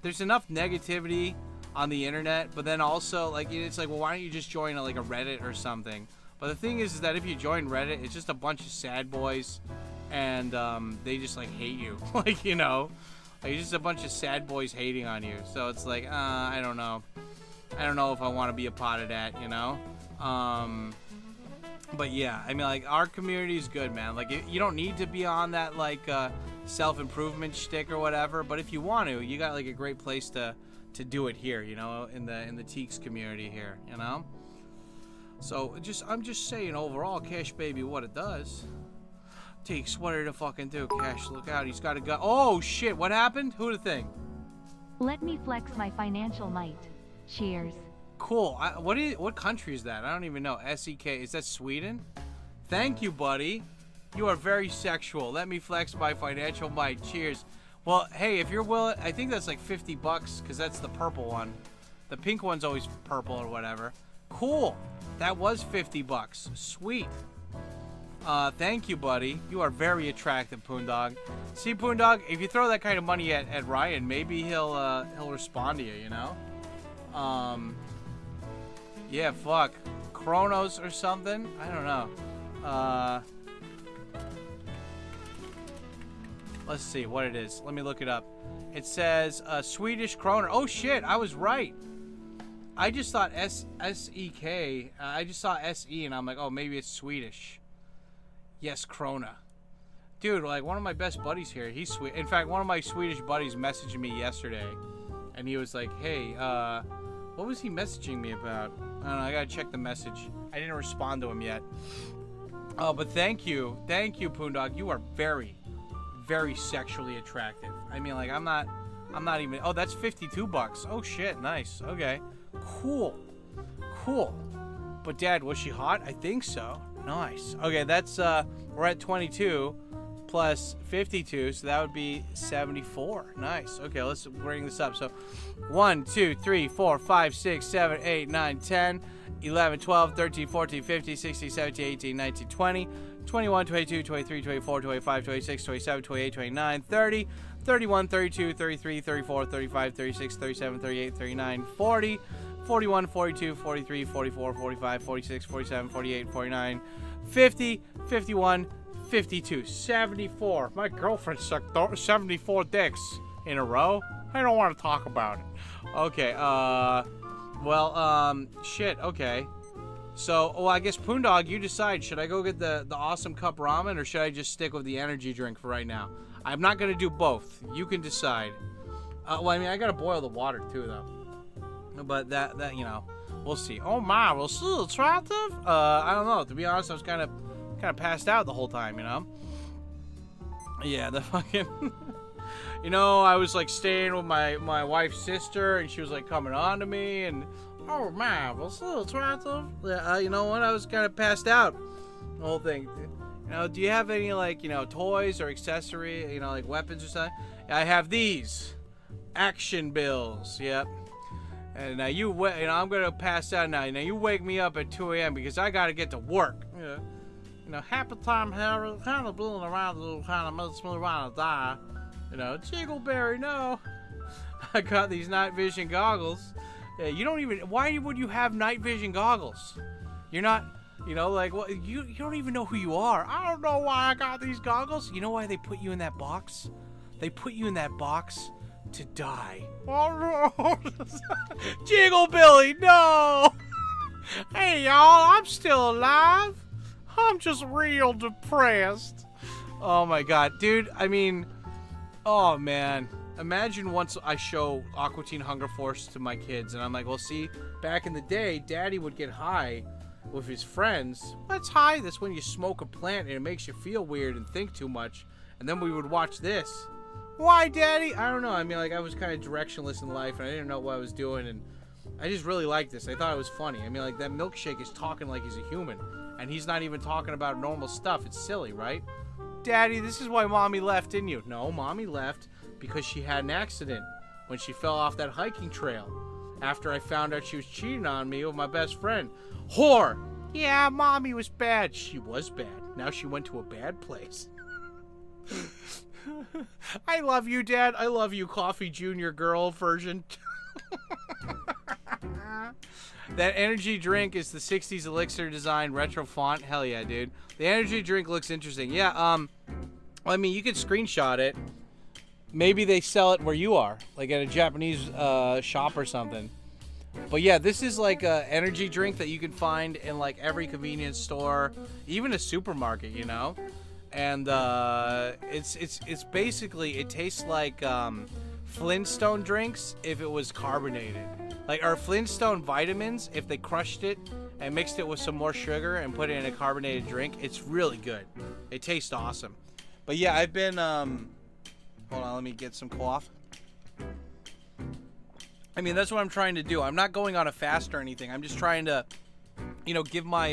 there's enough negativity on the internet, but then also, like, it's like, well, why don't you just join, like, a Reddit or something? But the thing is that if you join Reddit, it's just a bunch of sad boys, and they just, like, hate you. Like, you know? Like, it's just a bunch of sad boys hating on you. So it's like, I don't know. I don't know if I want to be a part of that, you know? But yeah, I mean, like, our community is good, man. Like, you don't need to be on that, like, self-improvement shtick or whatever, but if you want to, you got, like, a great place to do it here, you know, in the Teeks community here, you know? So, I'm just saying, overall, Cash Baby, what it does. Teeks, what did it fucking do? Cash, look out, he's got a gun. Oh, shit, what happened? Who'd think? Let me flex my financial might. Cheers. Cool. What country is that? I don't even know. SEK. Is that Sweden? Thank you, buddy. You are very sexual. Let me flex my financial might. Cheers. Well, hey, if you're willing, I think that's like $50 because that's the purple one. The pink one's always purple or whatever. Cool. That was $50. Sweet. Thank you, buddy. You are very attractive, Poondog. See, Poondog, if you throw that kind of money at Ryan, maybe he'll respond to you, you know? Yeah, fuck. Kronos or something? I don't know. Let's see what it is. Let me look it up. It says Swedish kroner. Oh shit, I was right. I just thought S-E-K. I just saw S-E and I'm like, oh, maybe it's Swedish. Yes, krona. Dude, like, one of my best buddies here, he's sweet. In fact, one of my Swedish buddies messaged me yesterday. And he was like, hey, what was he messaging me about? I don't know, I gotta check the message. I didn't respond to him yet. Oh, but thank you, Poondog. You are very, very sexually attractive. I mean, like, I'm not even. Oh, that's $52. Oh shit, nice. Okay, cool. But Dad, was she hot? I think so. Nice. Okay, that's we're at 22 plus 52, so that would be 74. Nice. Okay, let's bring this up. So 1, 2, 3, 4, 5, 6, 7, 8, 9, 10, 11, 12, 13, 14, 15, 16, 17, 18, 19, 20, 21, 22, 23, 24, 25, 26, 27, 28, 29, 30, 31, 32, 33, 34, 35, 36, 37, 38, 39, 40, 41, 42, 43, 44, 45, 46, 47, 48, 49, 50, 51, 52, 74. My girlfriend sucked 74 dicks in a row. I don't want to talk about it. Okay, shit, okay. So, I guess Poondog, you decide. Should I go get the awesome cup ramen, or should I just stick with the energy drink for right now? I'm not going to do both. You can decide. Well, I mean, I got to boil the water, too, though. But that, you know, we'll see. Oh, my, we'll see. Attractive? I don't know. To be honest, I was kind of passed out the whole time, you know? Yeah, the fucking... You know, I was, like, staying with my wife's sister, and she was, like, coming on to me, and... Oh, man, we'll see. Attractive? Yeah, you know what? I was kind of passed out. The whole thing. You know, do you have any, like, you know, toys or accessory, you know, like weapons or something? I have these. Action bills. Yep. And now you know, I'm going to pass out now. Now you wake me up at 2 a.m. because I got to get to work. Yeah. You know, happy time, Harry. Kind of blowing around a little, kind of makes me want to die. You know, Jiggleberry, no. I got these night vision goggles. Yeah, you don't even... Why would you have night vision goggles? You're not... You know, like, what? You don't even know who you are. I don't know why I got these goggles. You know why they put you in that box? They put you in that box to die. Oh, no. Jiggle Billy, no! Hey, y'all, I'm still alive. I'm just real depressed. Oh, my God. Dude, I mean... Oh, man. Imagine once I show Aqua Teen Hunger Force to my kids, and I'm like, well, see, back in the day, Daddy would get high with his friends. What's high? That's when you smoke a plant and it makes you feel weird and think too much. And then we would watch this. Why, Daddy? I don't know. I mean, like, I was kind of directionless in life, and I didn't know what I was doing, and I just really liked this. I thought it was funny. I mean, like, that milkshake is talking like he's a human, and he's not even talking about normal stuff. It's silly, right? Daddy, this is why Mommy left, didn't you? No, Mommy left because she had an accident when she fell off that hiking trail after I found out she was cheating on me with my best friend. Whore! Yeah, Mommy was bad. She was bad. Now she went to a bad place. I love you, Dad. I love you, Coffee Junior girl version. That energy drink is the 60s elixir design retro font. Hell yeah, dude. The energy drink looks interesting. Yeah, I mean, you could screenshot it. Maybe they sell it where you are, like at a Japanese shop or something. But yeah, this is like a energy drink that you can find in like every convenience store, even a supermarket, you know. And it's basically, it tastes like Flintstone drinks if it was carbonated. Like our Flintstone vitamins, if they crushed it and mixed it with some more sugar and put it in a carbonated drink, it's really good. It tastes awesome. But yeah, I've been hold on, let me get some cloth. I mean, that's what I'm trying to do. I'm not going on a fast or anything. I'm just trying to, you know, give my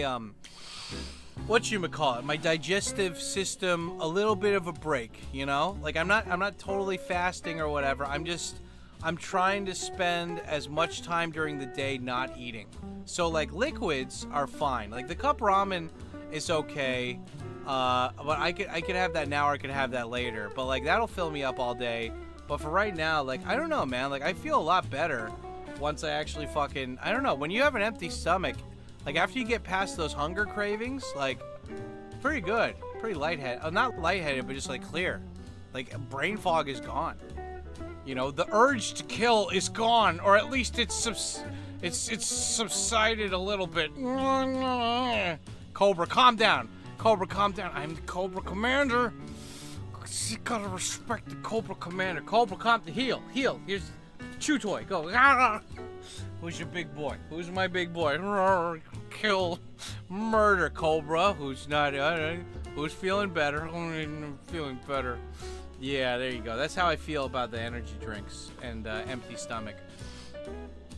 whatchamacallit, my digestive system a little bit of a break, you know? Like I'm not totally fasting or whatever. I'm trying to spend as much time during the day not eating. So like liquids are fine. Like the cup ramen is okay. But I could have that now or I could have that later. But like that'll fill me up all day. But for right now, like I don't know, man. Like I feel a lot better once I actually fucking, I don't know, when you have an empty stomach, like after you get past those hunger cravings, like pretty good, pretty lightheaded. Not lightheaded, but just like clear. Like brain fog is gone. You know, the urge to kill is gone, or at least it's subsided a little bit. Cobra, calm down. Cobra, calm down. I'm the Cobra Commander. You gotta respect the Cobra Commander. Cobra, calm down. Heal. Here's Chew Toy. Go. Who's your big boy? Who's my big boy? Kill, murder, Cobra. Who's not? Who's feeling better? Feeling better. Yeah, there you go. That's how I feel about the energy drinks and empty stomach.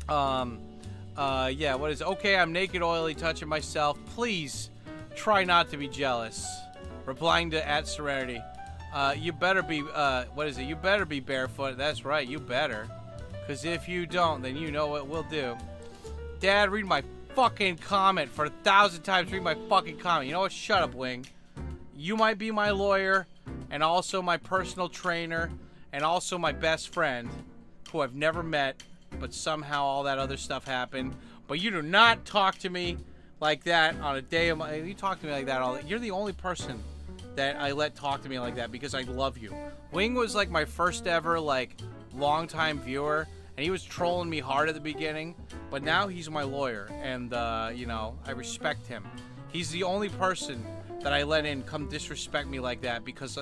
Yeah. What is? Okay, I'm naked, oily, touching myself. Please. Try not to be jealous. Replying to @Serenity. You better be, what is it? You better be barefoot. That's right, you better. Because if you don't, then you know what we'll do. Dad, read my fucking comment for 1,000 times. Read my fucking comment. You know what? Shut up, Wing. You might be my lawyer, and also my personal trainer, and also my best friend, who I've never met, but somehow all that other stuff happened. But you do not talk to me like that on a day of my... You talk to me like that all... You're the only person that I let talk to me like that because I love you. Wing was like my first ever like longtime viewer, and he was trolling me hard at the beginning, but now he's my lawyer, and you know, I respect him. He's the only person that I let in come disrespect me like that because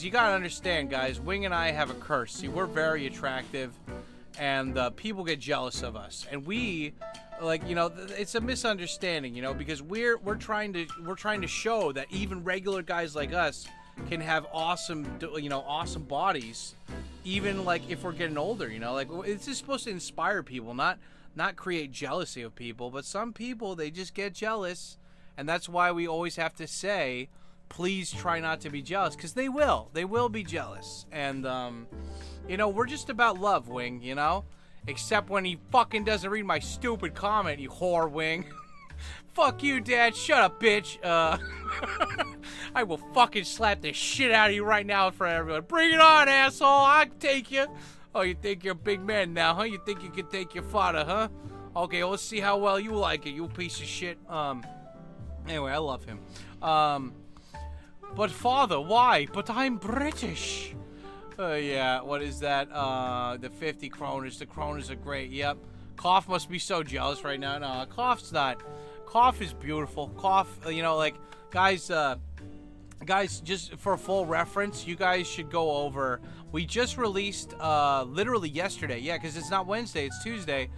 you gotta understand, guys, Wing and I have a curse. See, we're very attractive, and people get jealous of us, and we, like, you know, it's a misunderstanding, you know, because we're trying to show that even regular guys like us can have awesome, you know, awesome bodies, even like if we're getting older, you know, like it's just supposed to inspire people, not create jealousy of people. But some people, they just get jealous, and that's why we always have to say, please try not to be jealous, because they will be jealous. And you know, we're just about love, Wing, you know, except when he fucking doesn't read my stupid comment, you whore, Wing. Fuck you, Dad. Shut up, bitch. I will fucking slap the shit out of you right now in front of everyone. Bring it on, asshole. I can take you. Oh, you think you're a big man now, huh? You think you can take your father, huh? Okay, well, let's see how well you like it, you piece of shit. Anyway, I love him. But father, why? But I'm British. Yeah, what is that? The 50 kroners. The kroners are great. Yep. Cough must be so jealous right now. No, Cough's not. Cough is beautiful. Cough, you know, like, guys, just for full reference, you guys should go over. We just released, literally yesterday. Yeah, because it's not Wednesday, it's Tuesday.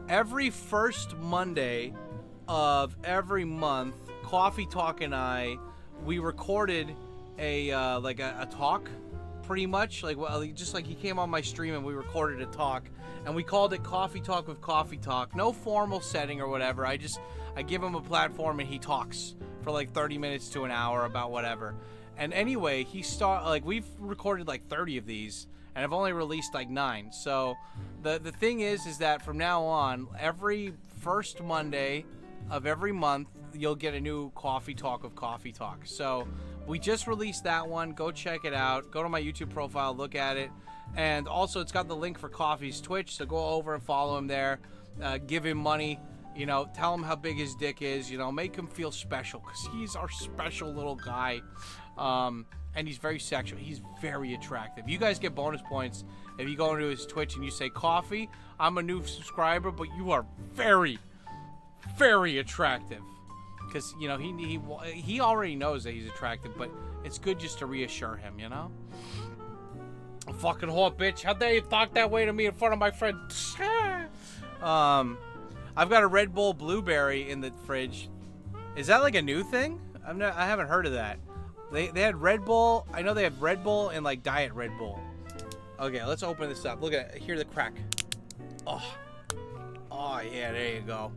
Every first Monday of every month, Coffee Talk and I, we recorded a talk, pretty much, like, well, just like he came on my stream and we recorded a talk, and we called it Coffee Talk with Coffee Talk. No formal setting or whatever. I give him a platform and he talks for like 30 minutes to an hour about whatever. And anyway, we've recorded like 30 of these, and I've only released like 9. So the thing is that from now on, every first Monday of every month, you'll get a new Coffee Talk of Coffee Talk. So we just released that one. Go check it out. Go to my YouTube profile, look at it. And also, it's got the link for Coffee's Twitch, so go over and follow him there. Give him money. You know, tell him how big his dick is. You know, make him feel special, because he's our special little guy. And he's very sexual. He's very attractive. You guys get bonus points if you go into his Twitch and you say, Coffee, I'm a new subscriber, but you are very, very attractive. Because, you know, he already knows that he's attractive, but it's good just to reassure him, you know? Fucking whore, bitch. How dare you talk that way to me in front of my friend? I've got a Red Bull blueberry in the fridge. Is that like a new thing? I haven't heard of that. They had Red Bull. I know they have Red Bull and like Diet Red Bull. Okay, let's open this up. Look at it. Hear the crack. Oh yeah, there you go.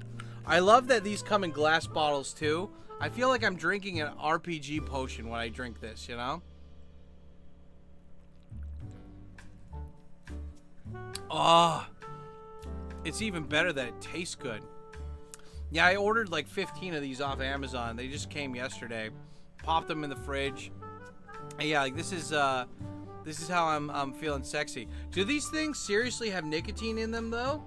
I love that these come in glass bottles too. I feel like I'm drinking an RPG potion when I drink this, you know? Oh, it's even better that it tastes good. Yeah, I ordered like 15 of these off Amazon. They just came yesterday. Popped them in the fridge. And yeah, like this is how I'm feeling sexy. Do these things seriously have nicotine in them though?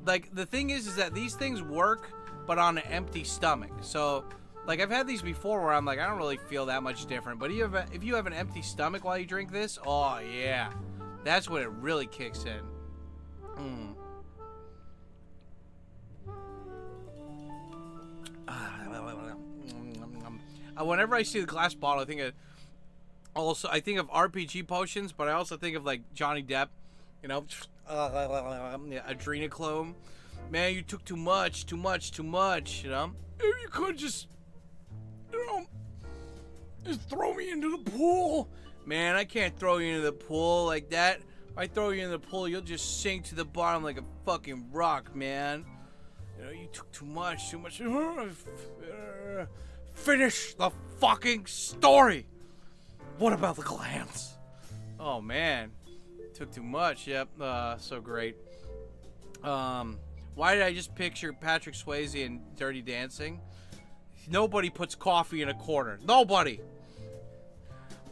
Like the thing is that these things work, but on an empty stomach. So, like I've had these before where I'm like, I don't really feel that much different. But if you have an empty stomach while you drink this, oh yeah, that's when it really kicks in. Whenever I see the glass bottle, I think of RPG potions, but I also think of like Johnny Depp, you know, adrenochrome. Man, you took too much, you know. If you could just, you know, just throw me into the pool. Man, I can't throw you into the pool like that. If I throw you in the pool, you'll just sink to the bottom like a fucking rock, man. You know, you took too much. Finish the fucking story. What about the glands? Oh, man. Took too much. Yep. So great. Why did I just picture Patrick Swayze in Dirty Dancing? Nobody puts coffee in a corner. Nobody.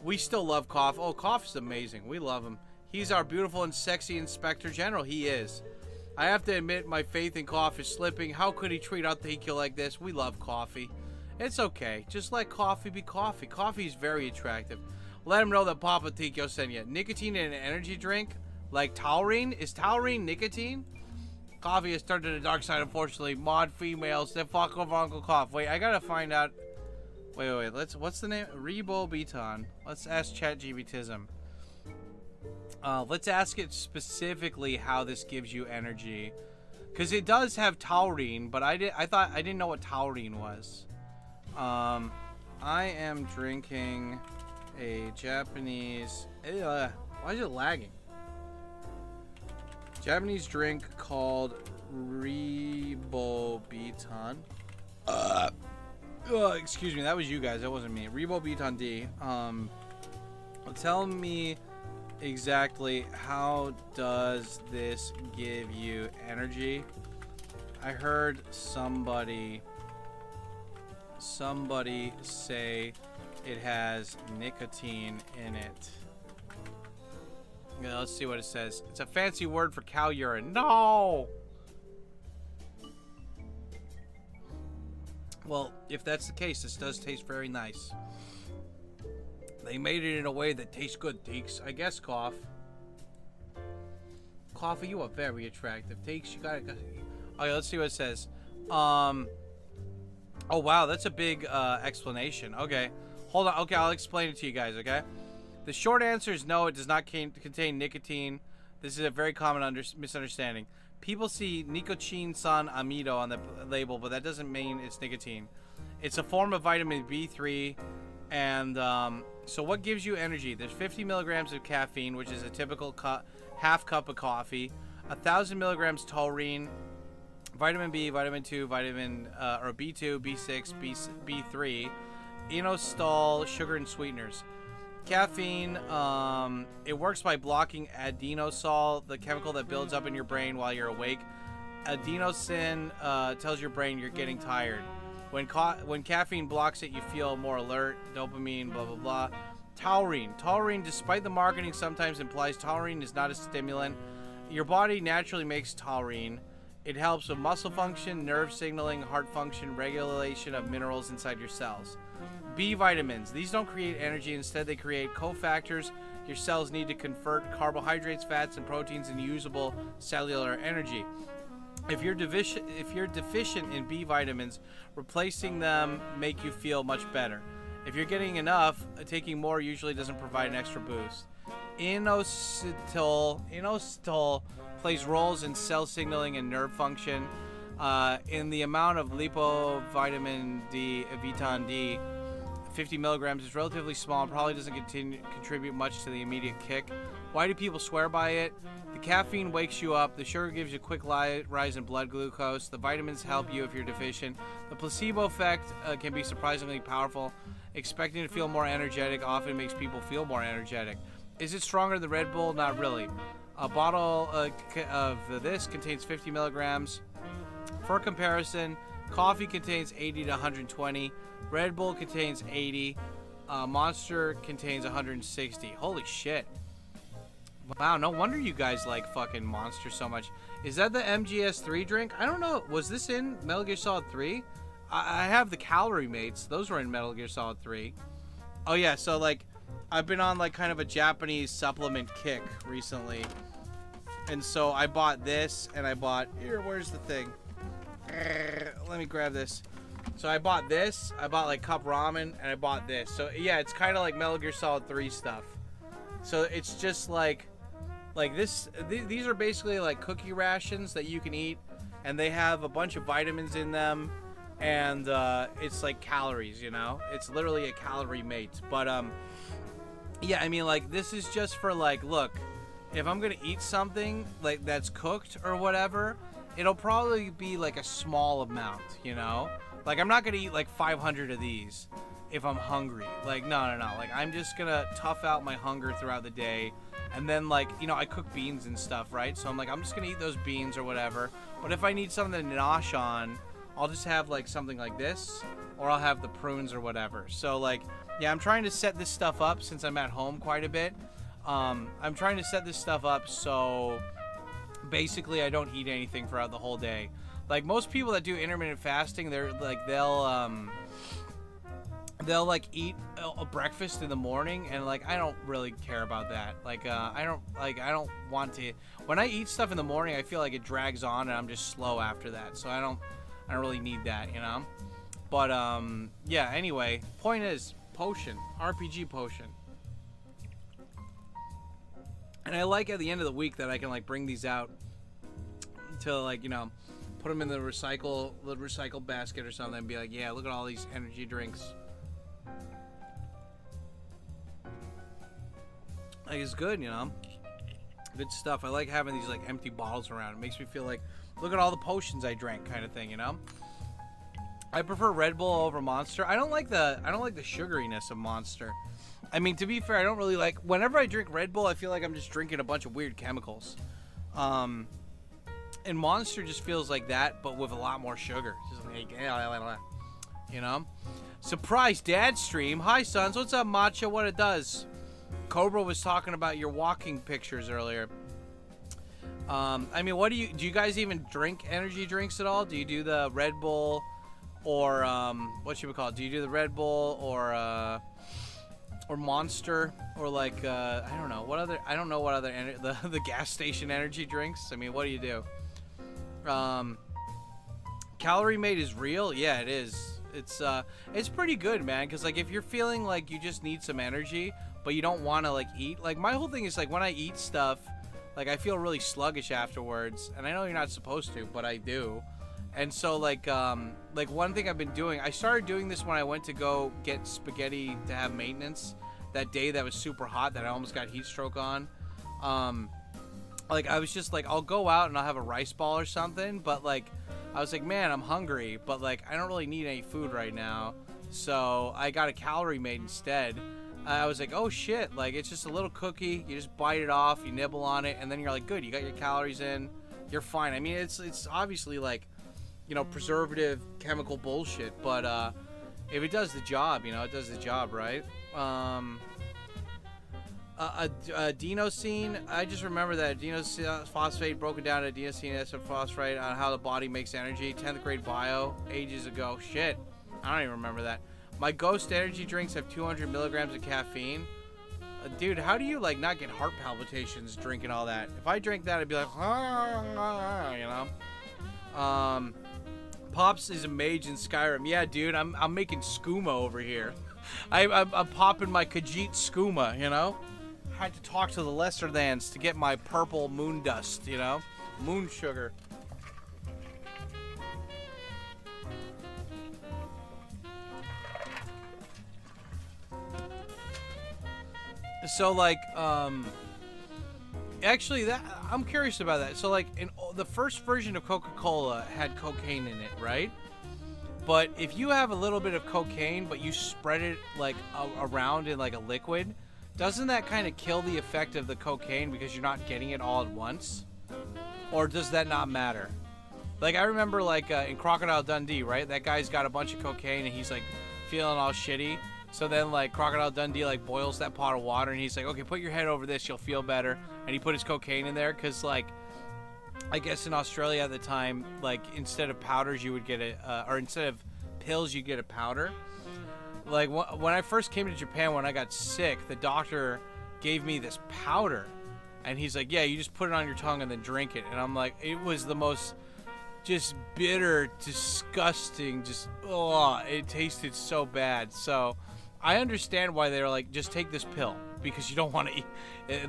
We still love Cough. Oh, Cough is amazing. We love him. He's our beautiful and sexy Inspector General. He is. I have to admit, my faith in Cough is slipping. How could he treat our Tekyo like this? We love Coffee. It's okay. Just let coffee be coffee. Coffee is very attractive. Let him know that Papa Tikyo sent you. Nicotine in an energy drink? Like taurine? Is taurine nicotine? Coffee has turned to the dark side, unfortunately. Mod females, they fuck over Uncle Cough. Wait, I gotta find out. Wait. What's the name? Rebobeton. Let's ask ChatGPTism. Let's ask it specifically how this gives you energy. Because it does have taurine, but I didn't know what taurine was. I am drinking a Japanese... why is it lagging? Japanese drink called Rebobeton. Excuse me, that was you guys, that wasn't me. Rebobeton D. Tell me exactly how does this give you energy? I heard somebody say it has nicotine in it. Yeah, let's see what it says. It's a fancy word for cow urine. No! Well, if that's the case, this does taste very nice. They made it in a way that tastes good, Teeks. I guess, Cough. Coffee, you are very attractive. Teeks, you gotta... Okay, let's see what it says. Oh, wow, that's a big explanation. Okay, hold on. Okay, I'll explain it to you guys, okay? The short answer is no, it does not contain nicotine. This is a very common misunderstanding. People see nicotine-san amido on the label, but that doesn't mean it's nicotine. It's a form of vitamin B3, and so what gives you energy? There's 50 milligrams of caffeine, which is a typical half cup of coffee, 1,000 milligrams taurine, vitamin B, vitamin 2, or B2, B6, B3, inositol, sugar and sweeteners. Caffeine, it works by blocking adenosine, the chemical that builds up in your brain while you're awake. Adenosine tells your brain you're getting tired. When caffeine blocks it, you feel more alert. Dopamine, blah, blah, blah. Taurine, despite the marketing sometimes implies taurine is not a stimulant. Your body naturally makes taurine. It helps with muscle function, nerve signaling, heart function, regulation of minerals inside your cells. B vitamins. These don't create energy. Instead, they create cofactors your cells need to convert carbohydrates, fats, and proteins into usable cellular energy. If you're deficient in B vitamins, replacing them make you feel much better. If you're getting enough, taking more usually doesn't provide an extra boost. Inositol plays roles in cell signaling and nerve function. In the amount of lipovitamin D, Vitan D, 50 milligrams is relatively small and probably doesn't contribute much to the immediate kick. Why do people swear by it? The caffeine wakes you up. The sugar gives you a quick rise in blood glucose. The vitamins help you if you're deficient. The placebo effect can be surprisingly powerful. Expecting to feel more energetic often makes people feel more energetic. Is it stronger than Red Bull? Not really. A bottle of this contains 50 milligrams. For comparison, coffee contains 80 to 120. Red Bull contains 80. Monster contains 160. Holy shit. Wow, no wonder you guys like fucking Monster so much. Is that the MGS3 drink? I don't know. Was this in Metal Gear Solid 3? I have the Calorie Mates. Those were in Metal Gear Solid 3. Oh yeah, so like, I've been on like kind of a Japanese supplement kick recently. And so I bought this, and I bought... Here, where's the thing? Let me grab this. So I bought this, I bought like cup ramen, and I bought this. So yeah, it's kind of like Metal Gear Solid 3 stuff. So it's just like this, these are basically like cookie rations that you can eat, and they have a bunch of vitamins in them, and it's like calories, you know? It's literally a calorie mate. But yeah, I mean, like, this is just for like, look, if I'm gonna eat something like that's cooked or whatever, it'll probably be like a small amount, you know? Like, I'm not gonna eat like 500 of these if I'm hungry. Like, no. Like, I'm just gonna tough out my hunger throughout the day. And then, like, you know, I cook beans and stuff, right? So I'm like, I'm just gonna eat those beans or whatever. But if I need something to nosh on, I'll just have like something like this, or I'll have the prunes or whatever. So like, yeah, I'm trying to set this stuff up since I'm at home quite a bit. I'm trying to set this stuff up so basically I don't eat anything throughout the whole day. Like most people that do intermittent fasting, they'll they'll like eat a breakfast in the morning, and like I don't really care about that. Like I don't want to. When I eat stuff in the morning, I feel like it drags on, and I'm just slow after that. So I don't really need that, you know. But yeah. Anyway, point is potion, RPG potion. And I like at the end of the week that I can like bring these out to like, you know, put them in the recycle basket or something and be like, yeah, look at all these energy drinks. Like, it's good, you know. Good stuff. I like having these like empty bottles around. It makes me feel like, look at all the potions I drank, kind of thing, you know. I prefer Red Bull over Monster. I don't like the sugariness of Monster. I mean, to be fair, I don't really like... Whenever I drink Red Bull, I feel like I'm just drinking a bunch of weird chemicals. And Monster just feels like that, but with a lot more sugar. Just like, you know? Surprise dad stream. Hi, sons. What's up, Matcha? What it does? Cobra was talking about your walking pictures earlier. I mean, what do you guys even drink energy drinks at all? Do you do the Red Bull or, what should we call it? Do you do the Red Bull or Monster, or like I don't know what other the gas station energy drinks. I mean, what do you do? Calorie Mate is real. Yeah, it is. It's pretty good, man, because like if you're feeling like you just need some energy but you don't want to like eat, like my whole thing is like when I eat stuff, like I feel really sluggish afterwards, and I know you're not supposed to, but I do. And so like one thing I've been doing, I started doing this when I went to go get spaghetti to have maintenance that day that was super hot that I almost got heat stroke on. Like I was just like, I'll go out and I'll have a rice ball or something, but like I was like, man, I'm hungry, but like I don't really need any food right now. So I got a Calorie Mate instead. I was like, oh shit, like it's just a little cookie, you just bite it off, you nibble on it, and then you're like, good, you got your calories in, you're fine. I mean, it's obviously like, you know, preservative chemical bullshit, but if it does the job, you know, it does the job, right? Adenosine, I just remember that adenosine phosphate broken down to adenosine S-phosphate on how the body makes energy. 10th grade bio, ages ago. Shit, I don't even remember that. My Ghost energy drinks have 200 milligrams of caffeine. Dude, how do you like not get heart palpitations drinking all that? If I drank that, I'd be like, you know. Pops is a mage in Skyrim. Yeah, dude, I'm making skooma over here. I'm popping my Khajiit skooma, you know. Had to talk to the lesser thans to get my purple moon dust, you know, moon sugar. So like, actually, that I'm curious about that. So like, in the first version of Coca-Cola had cocaine in it, right? But if you have a little bit of cocaine, but you spread it like around in like a liquid, doesn't that kind of kill the effect of the cocaine because you're not getting it all at once? Or does that not matter? Like I remember like in Crocodile Dundee, right? That guy's got a bunch of cocaine and he's like feeling all shitty. So then like Crocodile Dundee like boils that pot of water and he's like, okay, put your head over this, you'll feel better. And he put his cocaine in there because like, I guess in Australia at the time, like instead of powders you would get or instead of pills you get a powder. Like when I first came to Japan, when I got sick, the doctor gave me this powder and he's like, yeah, you just put it on your tongue and then drink it. And I'm like, it was the most just bitter, disgusting, just, oh, it tasted so bad. So I understand why they're like, just take this pill because you don't want to eat.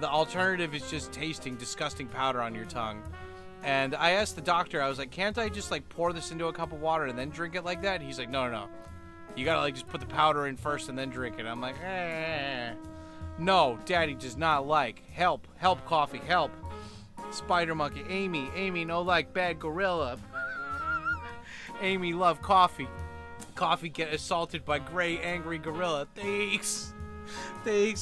The alternative is just tasting disgusting powder on your tongue. And I asked the doctor, I was like, can't I just like pour this into a cup of water and then drink it like that? And he's like, no. You gotta like just put the powder in first and then drink it. I'm like, no, Daddy does not like. Help, coffee, help. Spider Monkey, Amy, no like bad gorilla. Amy love coffee. Coffee get assaulted by gray angry gorilla. Thanks.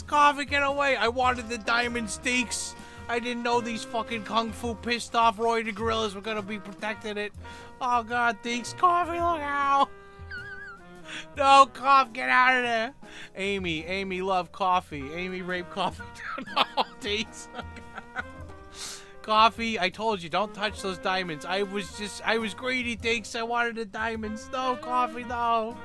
Coffee, get away. I wanted the diamond steaks. I didn't know these fucking kung fu pissed off roided gorillas were gonna be protecting it. Oh god, thanks, Coffee, look out. No, Cough, get out of there. Amy love coffee. Amy rape coffee. No, thanks. Coffee, I told you, don't touch those diamonds. I was greedy, thanks. I wanted the diamonds. No, Coffee, no.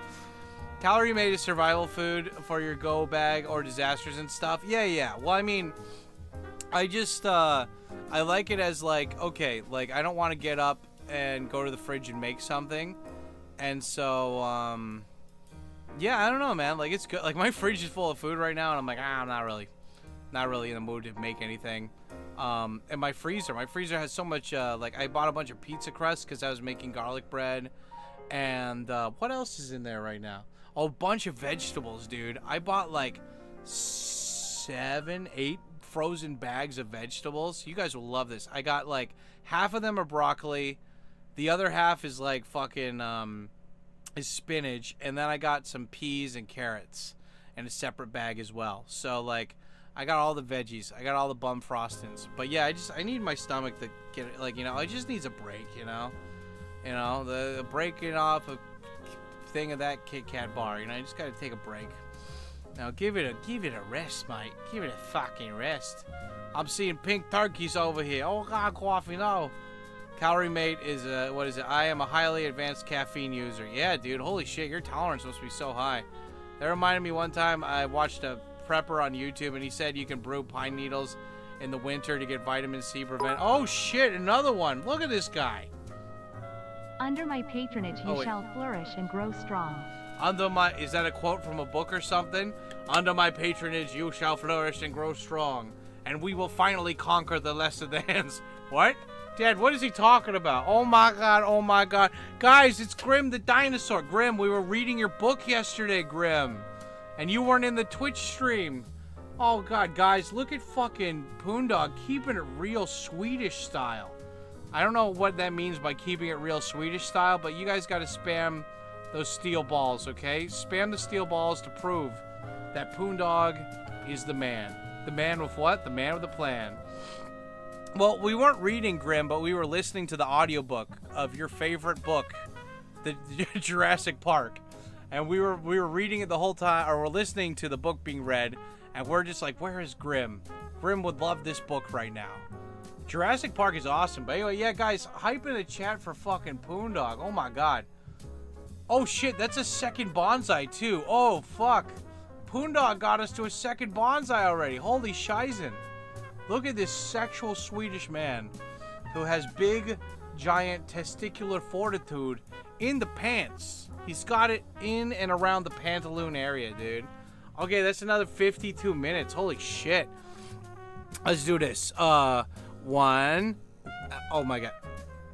Calorie made is survival food for your go bag or disasters and stuff. Yeah. Well, I mean, I just, I like it as like, okay, like I don't want to get up and go to the fridge and make something. And so, yeah, I don't know, man. Like, it's good. Like, my fridge is full of food right now, and I'm like, I'm not really in the mood to make anything. And my freezer has so much, like, I bought a bunch of pizza crusts because I was making garlic bread. And, what else is in there right now? Oh, a bunch of vegetables, dude. I bought, like, 7, 8 frozen bags of vegetables. You guys will love this. I got, like, half of them are broccoli. The other half is, like, fucking, is spinach. And then I got some peas and carrots in a separate bag as well. So, like, I got all the veggies. I got all the bum frostings. But, yeah, I need my stomach to get it, like, you know, it just needs a break, you know? You know, the breaking off a thing of that Kit Kat bar. You know, I just gotta take a break. Now give it a rest, mate. Give it a fucking rest. I'm seeing pink turkeys over here. Oh God, coffee, no. Calorie mate is what is it? I am a highly advanced caffeine user. Yeah, dude. Holy shit, your tolerance must be so high. That reminded me one time I watched a prepper on YouTube and he said you can brew pine needles in the winter to get vitamin C prevent. Oh shit, another one. Look at this guy. Under my patronage you shall flourish and grow strong. Is that a quote from a book or something? Under my patronage you shall flourish and grow strong, and we will finally conquer the less advanced. What? Dad, what is he talking about? Oh my god. Guys, it's Grim the dinosaur. Grim, we were reading your book yesterday, Grim. And you weren't in the Twitch stream. Oh god, guys, look at fucking Poondog keeping it real Swedish style. I don't know what that means by keeping it real Swedish style, but you guys got to spam those steel balls, okay? Spam the steel balls to prove that Poondog is the man. The man with what? The man with a plan. Well, we weren't reading Grim, but we were listening to the audiobook of your favorite book, the Jurassic Park. And we were reading it the whole time, or we're listening to the book being read, and we're just like, where is Grim? Grim would love this book right now. Jurassic Park is awesome. But anyway, yeah, guys, hype in the chat for fucking Poondog. Oh, my God. Oh, shit, that's a second bonsai, too. Oh, fuck. Poondog got us to a second bonsai already. Holy shizen. Look at this sexual Swedish man who has big, giant testicular fortitude in the pants. He's got it in and around the pantaloon area, dude. Okay, that's another 52 minutes. Holy shit. Let's do this. One. Oh my god.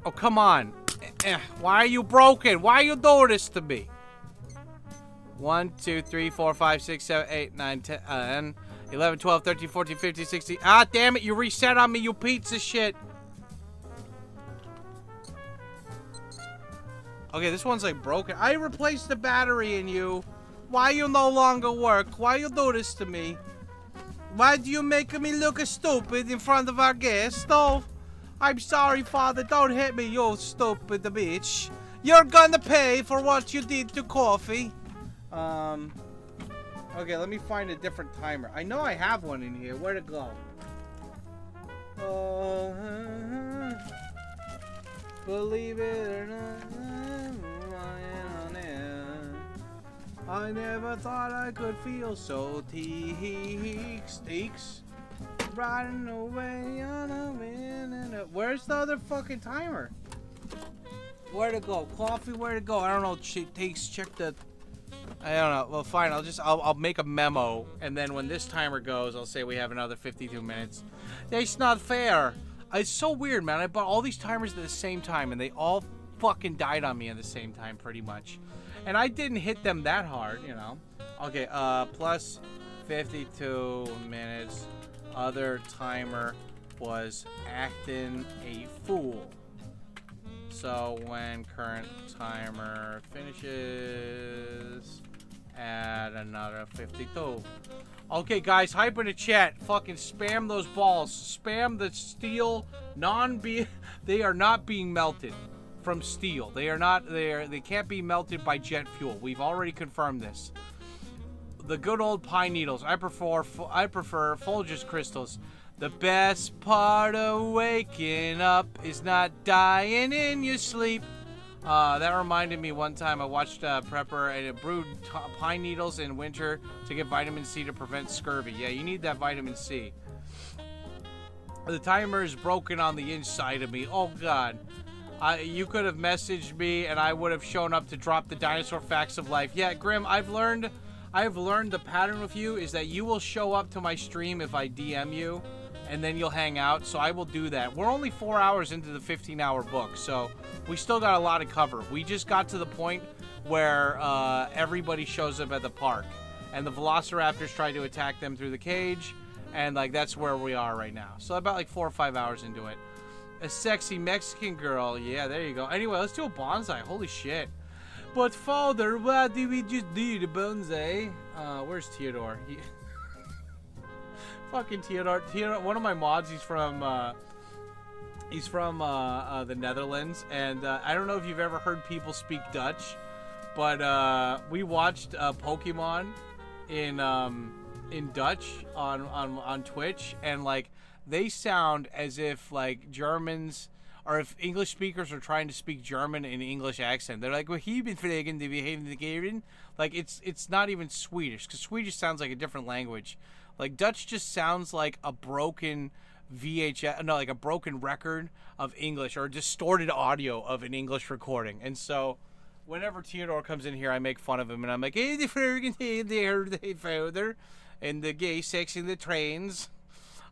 Oh, come on. Why are you broken? Why are you doing this to me? 1, 2, 3, 4, 5, 6, 7, 8, 9, 10, 11, 12, 13, 14, 15, 16. Ah, damn it. You reset on me, you piece of shit. Okay, this one's like broken. I replaced the battery in you. Why you no longer work? Why you do this to me? Why do you make me look stupid in front of our guest? Oh, I'm sorry, Father. Don't hit me, you stupid bitch. You're gonna pay for what you did to Coffee. Okay, let me find a different timer. I know I have one in here. Where'd it go? Believe it or not, I never thought I could feel so teaks riding away on a wind. Where's the other fucking timer? Where'd it go? Coffee, where'd it go? I don't know. Takes, check the. I don't know. Well, fine. I'll make a memo, and then when this timer goes, I'll say we have another 52 minutes. That's not fair. It's so weird, man. I bought all these timers at the same time, and they all fucking died on me at the same time, pretty much. And I didn't hit them that hard, you know. Okay, plus 52 minutes. Other timer was acting a fool. So when current timer finishes, add another 52. Okay, guys, hype in the chat. Fucking spam those balls. Spam the steel they are not being melted from steel. They can't be melted by jet fuel. We've already confirmed this. The good old pine needles. I prefer Folgers crystals. The best part of waking up is not dying in your sleep. That reminded me one time I watched Prepper and it brewed pine needles in winter to get vitamin C to prevent scurvy. Yeah, you need that vitamin C. The timer is broken on the inside of me. Oh, God. You could have messaged me and I would have shown up to drop the dinosaur facts of life. Yeah, Grim, I've learned the pattern with you is that you will show up to my stream if I DM you, and then you'll hang out, so I will do that. We're only 4 hours into the 15-hour book, so we still got a lot to cover. We just got to the point where everybody shows up at the park, and the velociraptors try to attack them through the cage, and like that's where we are right now. So about like 4 or 5 hours into it. A sexy Mexican girl. Yeah, there you go. Anyway, let's do a bonsai. Holy shit. But father, what did we just do to bonsai? Where's Theodore? Fucking Theodore. One of my mods, he's from the Netherlands, and I don't know if you've ever heard people speak Dutch, but we watched Pokemon in Dutch on Twitch, and like they sound as if like Germans or if English speakers are trying to speak German in English accent. They're like, well, he been fragen to behave the Garen. Like it's not even Swedish, because Swedish sounds like a different language. Like Dutch just sounds like a broken like a broken record of English or distorted audio of an English recording. And so whenever Theodore comes in here, I make fun of him and I'm like, hey, the friggin' hey there, the father, and the gay sex in the trains.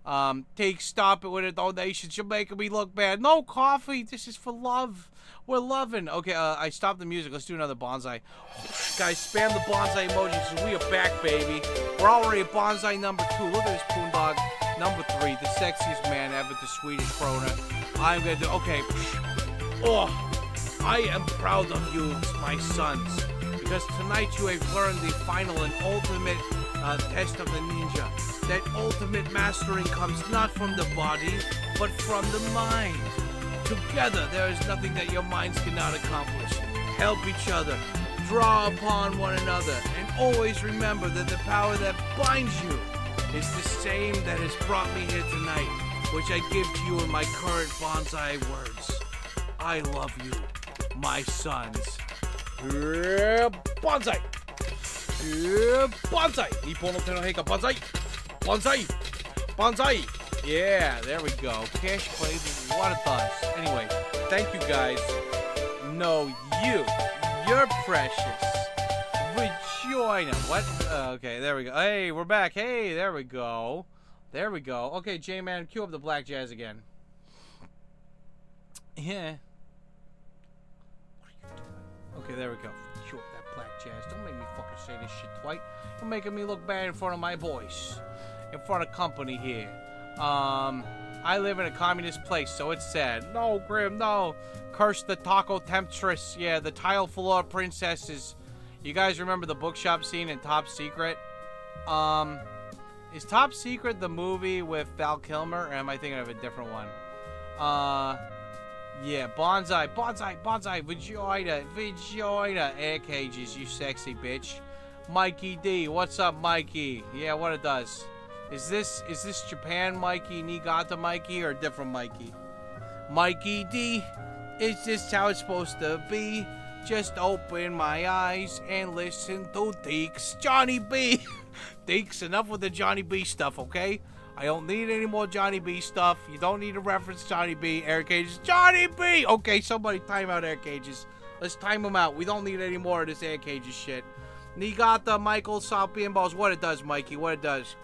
Stop it with it, donations. You're making me look bad. No coffee. This is for love. We're loving. Okay, I stopped the music. Let's do another bonsai. Guys, spam the bonsai emojis. We are back, baby. We're already at bonsai number 2. Look at this poon dog. Number 3, the sexiest man ever, the Swedish Krona. I'm gonna do. Okay. Oh, I am proud of you, my sons, because tonight you have learned the final and ultimate test of the ninja. That ultimate mastering comes not from the body, but from the mind. Together, there is nothing that your minds cannot accomplish. Help each other, draw upon one another, and always remember that the power that binds you is the same that has brought me here tonight, which I give to you in my current bonsai words. I love you, my sons. Bonsai! Bonsai! Nippon no te no heika, bonsai! Bonsai! Bonsai! Yeah, there we go. Cash play, what it does. Anyway, thank you guys. No, you're precious. Vagina. What? Okay, there we go. Hey, we're back. Hey, there we go. There we go. Okay, J-Man, cue up the black jazz again. Yeah. What are you doing? Okay, there we go. Cue up that black jazz. Don't make me fucking say this shit twice. You're making me look bad in front of my boys. In front of company here. I live in a communist place, so it's sad. No, Grim, no. Curse the taco temptress. Yeah, the tile floor princesses. You guys remember the bookshop scene in Top Secret? Is Top Secret the movie with Val Kilmer, or am I thinking of a different one? Yeah, bonsai, vagina, air cages, you sexy bitch. Mikey D, what's up, Mikey? Yeah, what it does. Is this Japan Mikey, Niigata Mikey, or a different Mikey? Mikey D, is this how it's supposed to be? Just open my eyes and listen to Deeks. Johnny B. Deeks, enough with the Johnny B stuff, okay? I don't need any more Johnny B stuff. You don't need to reference Johnny B. Air cages. Johnny B! Okay, somebody time out air cages. Let's time them out. We don't need any more of this air cages shit. Niigata, Michael, Salpian Balls. What it does, Mikey. What it does.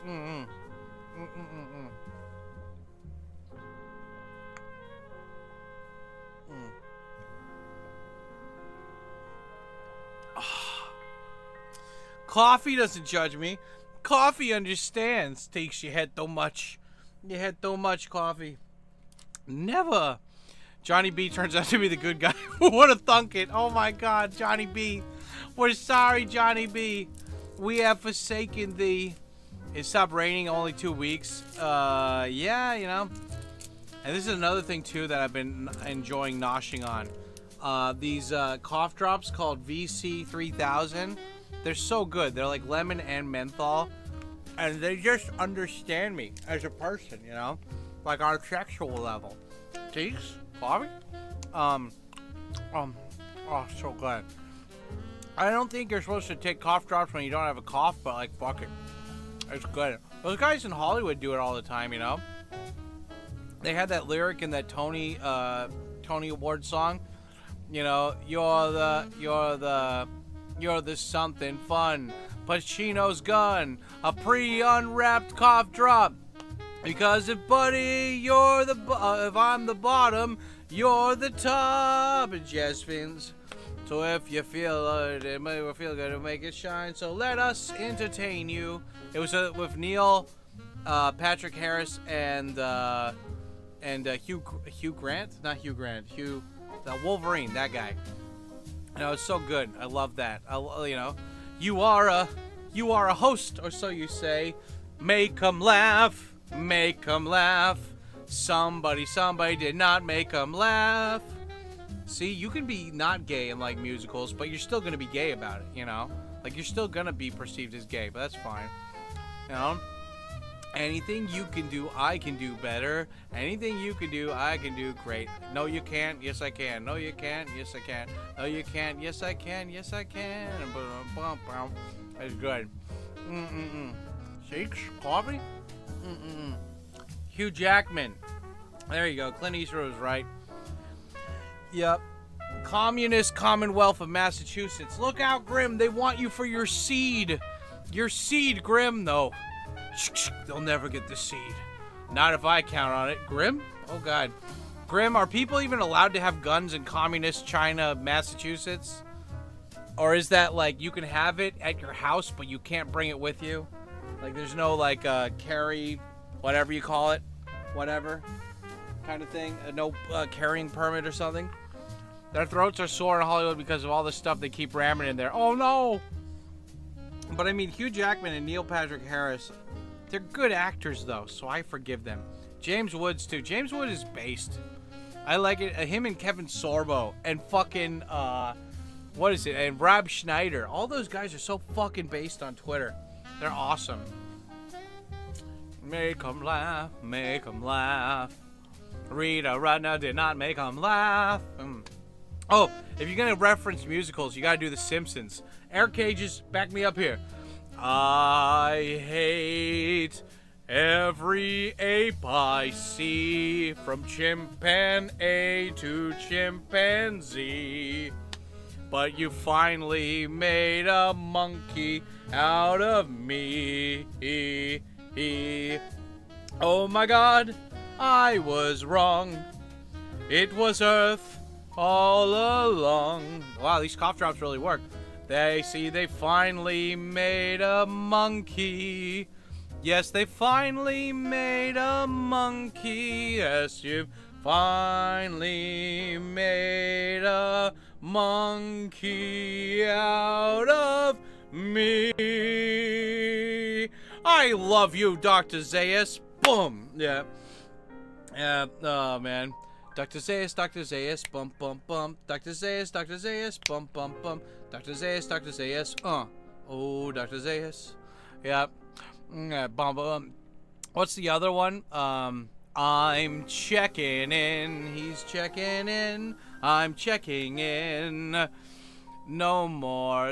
Coffee doesn't judge me. Coffee understands. Takes your head too much. You had too much coffee. Never. Johnny B turns out to be the good guy. What a thunk it. Oh my god, Johnny B. We're sorry, Johnny B. We have forsaken thee. It stopped raining only 2 weeks. Yeah, you know. And this is another thing too that I've been enjoying noshing on. These cough drops called VC3000. They're so good. They're like lemon and menthol. And they just understand me as a person, you know? Like on a sexual level. Cheeks? Coffee? Oh, so good. I don't think you're supposed to take cough drops when you don't have a cough, but like, fuck it. It's good. Those guys in Hollywood do it all the time, you know? They had that lyric in that Tony Award song. You know, you're the something fun. Pacino's gun, a pre-unwrapped cough drop. Because if buddy, if I'm the bottom, you're the top. It just spins. So if you feel it may feel good to make it shine. So let us entertain you. It was with Neil, Patrick Harris, and Hugh Grant, not Hugh Grant, Hugh, the Wolverine, that guy. You know, it's so good. I love that. You know, you are a host, or so you say. Make 'em laugh. Make 'em laugh. Somebody did not make 'em laugh. See, you can be not gay in like musicals, but you're still gonna be gay about it, you know? Like, you're still gonna be perceived as gay, but that's fine. You know? Anything you can do, I can do better. Anything you can do, I can do great. No, you can't. Yes, I can. No, you can't. Yes, I can. No, you can't. Yes, I can. Yes, I can. That's good. Shakes? Coffee? Hugh Jackman. There you go. Clint Eastwood was right. Yep. Communist Commonwealth of Massachusetts. Look out, Grim. They want you for your seed. Your seed, Grim. No. They'll never get the seed. Not if I count on it. Grim? Oh, God. Grim, are people even allowed to have guns in communist China, Massachusetts? Or is that, like, you can have it at your house, but you can't bring it with you? Like, there's no, like, carry, whatever you call it, whatever kind of thing. No carrying permit or something. Their throats are sore in Hollywood because of all the stuff they keep ramming in there. Oh, no! But, I mean, Hugh Jackman and Neil Patrick Harris, they're good actors, though, so I forgive them. James Woods, too. James Woods is based. I like it. Him and Kevin Sorbo and fucking, what is it? And Rob Schneider. All those guys are so fucking based on Twitter. They're awesome. Make 'em laugh, make 'em laugh. Rita Rudner did not make 'em laugh. Oh, if you're gonna reference musicals, you gotta do The Simpsons. Air Cages, back me up here. I hate every ape I see, from chimpanzee to chimpanzee. But you finally made a monkey out of me. Oh my God, I was wrong. It was Earth all along. Wow, these cough drops really work. They finally made a monkey. Yes, they finally made a monkey. Yes, you finally made a monkey out of me. I love you, Dr. Zaius. Boom. Yeah. Oh, man. Dr. Zaius, bum, bum, bum. Dr. Zaius, bum, bum, bum. Dr. Zaius, Oh, Dr. Zaius. Yeah. Bum, bum. What's the other one? I'm checking in. He's checking in. I'm checking in. No more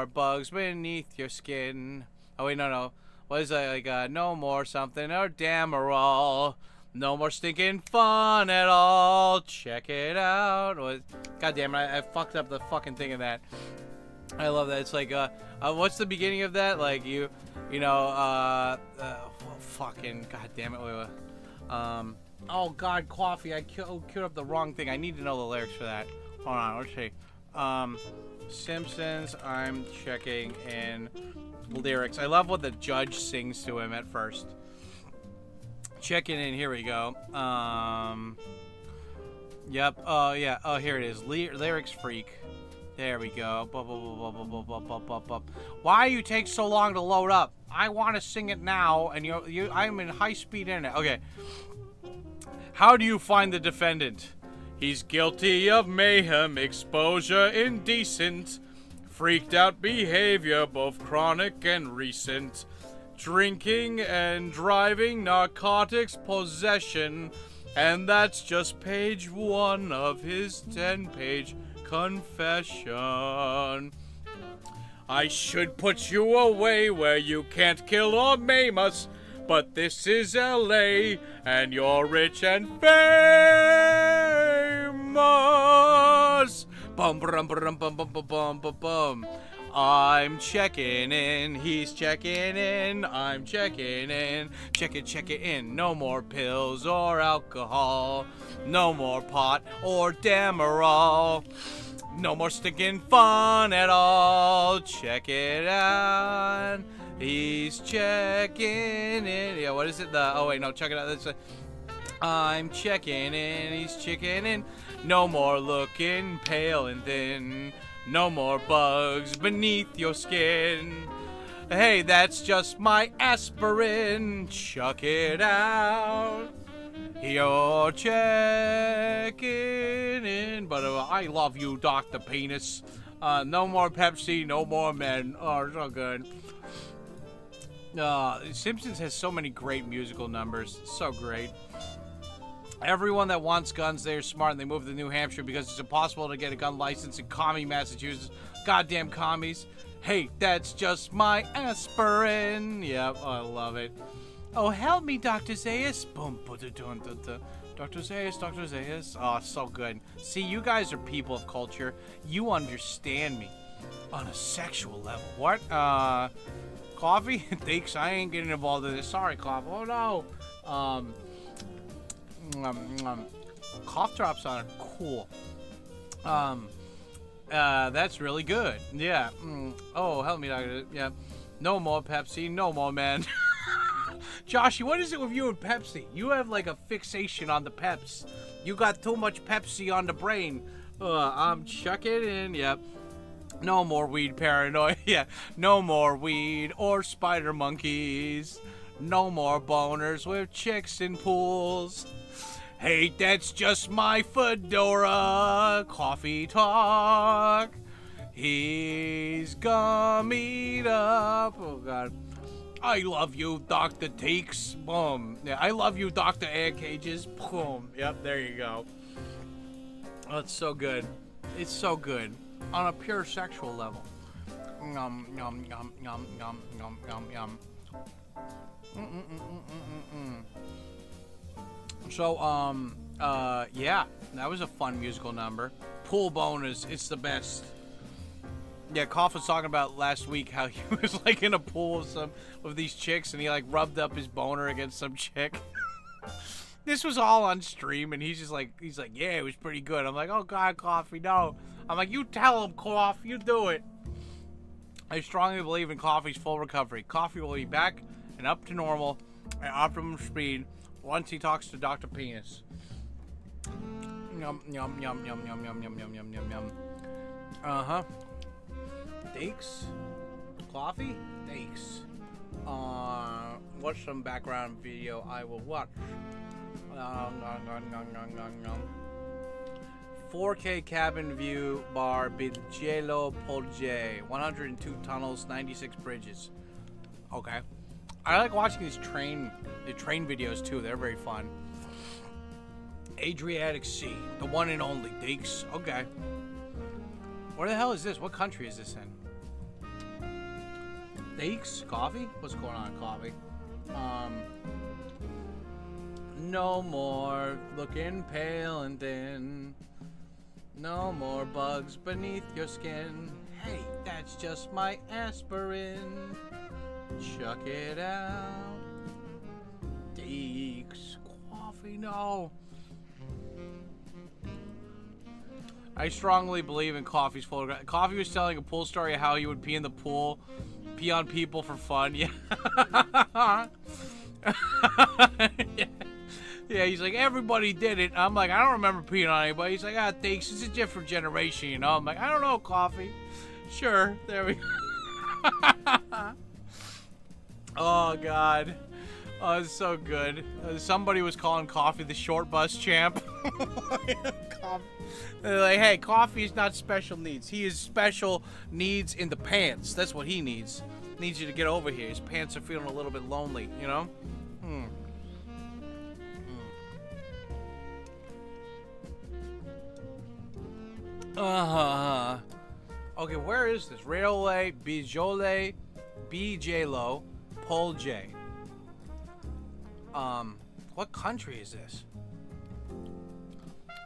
bugs beneath your skin. Oh, wait, no. What is that? Like, no more something or Damerol. No more stinking fun at all. Check it out. God damn it, I fucked up the fucking thing of that. I love that. It's like, what's the beginning of that? Like, fucking, god damn it. Wait. Oh god, coffee. I queued up the wrong thing. I need to know the lyrics for that. Hold on, let's see. Simpsons, I'm checking in lyrics. I love what the judge sings to him at first. Checking in, here we go. Yep, yeah, oh, here it is. Lyrics freak. There we go. Why you take so long to load up? I want to sing it now, and I'm in high-speed internet. Okay. How do you find the defendant? He's guilty of mayhem, exposure, indecent, freaked out behavior, both chronic and recent, drinking and driving, narcotics, possession, And that's just page 1 of his 10-page confession. I should put you away where you can't kill or maim us, but this is LA, and you're rich and famous. Bum bum bum bum bum bum bum bum. I'm checking in, he's checking in, I'm checking in, check it in. No more pills or alcohol, no more pot or Demerol, no more stinking fun at all. Check it out, he's checking in. Yeah, what is it? Oh wait, no, check it out. That's I'm checking in, he's checking in. No more looking pale and thin. No more bugs beneath your skin. Hey, that's just my aspirin. Chuck it out. You're checking in. But I love you, Dr. Penis. No more Pepsi, no more men. Oh, so good. Simpsons has so many great musical numbers. So great. Everyone that wants guns, they're smart, and they move to New Hampshire because it's impossible to get a gun license in commie Massachusetts. Goddamn commies. Hey, that's just my aspirin. Yep, I love it. Oh, help me, Dr. Zayas. Boom, Dr. Zayas, Dr. Zayas. Oh, so good. See, you guys are people of culture. You understand me on a sexual level. What? Coffee? Thanks, I ain't getting involved in this. Sorry, Coffee. Oh, no. Cough drops on it. Cool. That's really good. Yeah. Oh, help me, Doctor. Yeah. No more Pepsi. No more, man. Joshy, what is it with you and Pepsi? You have like a fixation on the Peps. You got too much Pepsi on the brain. Chuck it in. Yep. No more weed paranoia. Yeah. No more weed or spider monkeys. No more boners with chicks in pools. Hey, that's just my fedora. Coffee talk. He's gummied up. Oh, God. I love you, Dr. Takes. Boom. Yeah, I love you, Dr. Air Cages. Boom. Yep, there you go. Oh, it's so good. It's so good. On a pure sexual level. Yum, yum, yum, yum, yum, yum, yum, yum. So, yeah, that was a fun musical number. Pool boners, it's the best. Yeah, Koff was talking about last week how he was like in a pool with these chicks and he like rubbed up his boner against some chick. This was all on stream and he's like, yeah, it was pretty good. I'm like, oh God, Coffee, no. I'm like, you tell him, Koff, you do it. I strongly believe in Coffee's full recovery. Coffee will be back and up to normal at optimum speed once he talks to Dr. Penis. Yum, yum, yum, yum, yum, yum, yum, yum, yum, yum, yum. Uh-huh. Thanks. Coffee? Thanks. Watch some background video I will watch. 4K cabin view bar Bigello Polje. 102 tunnels, 96 bridges. Okay. I like watching the train videos too. They're very fun. Adriatic Sea, the one and only. Deeks. Okay. Where the hell is this? What country is this in? Deeks? Coffee? What's going on, Coffee? No more looking pale and thin. No more bugs beneath your skin. Hey, that's just my aspirin. Chuck it out. Deeks. Coffee, no. I strongly believe in Coffee's photograph. Coffee was telling a pool story of how he would pee in the pool, pee on people for fun. Yeah. Yeah, he's like, everybody did it. I'm like, I don't remember peeing on anybody. He's like, thanks. It's a different generation, you know. I'm like, I don't know, Coffee. Sure. There we go. Oh, God. Oh, it's so good. Somebody was calling Coffee the short bus champ. They're like, hey, Coffee is not special needs. He is special needs in the pants. That's what he needs. Needs you to get over here. His pants are feeling a little bit lonely, you know? Okay, where is this? Railway, BJlo, Pol J. What country is this?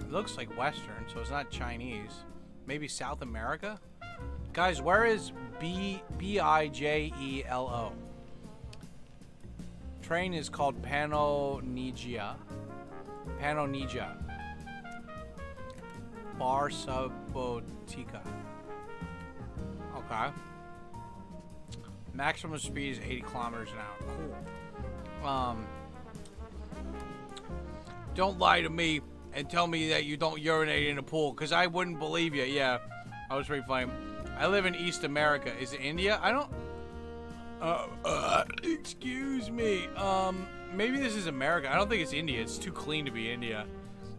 It looks like Western, so it's not Chinese. Maybe South America? Guys, where is Bijelo? Train is called Panonija. Barsabotica. Okay. Maximum speed is 80 kilometers an hour. Cool. Don't lie to me and tell me that you don't urinate in a pool, because I wouldn't believe you. Yeah, that was pretty funny. I live in East America. Is it India? I don't... excuse me. Maybe this is America. I don't think it's India. It's too clean to be India.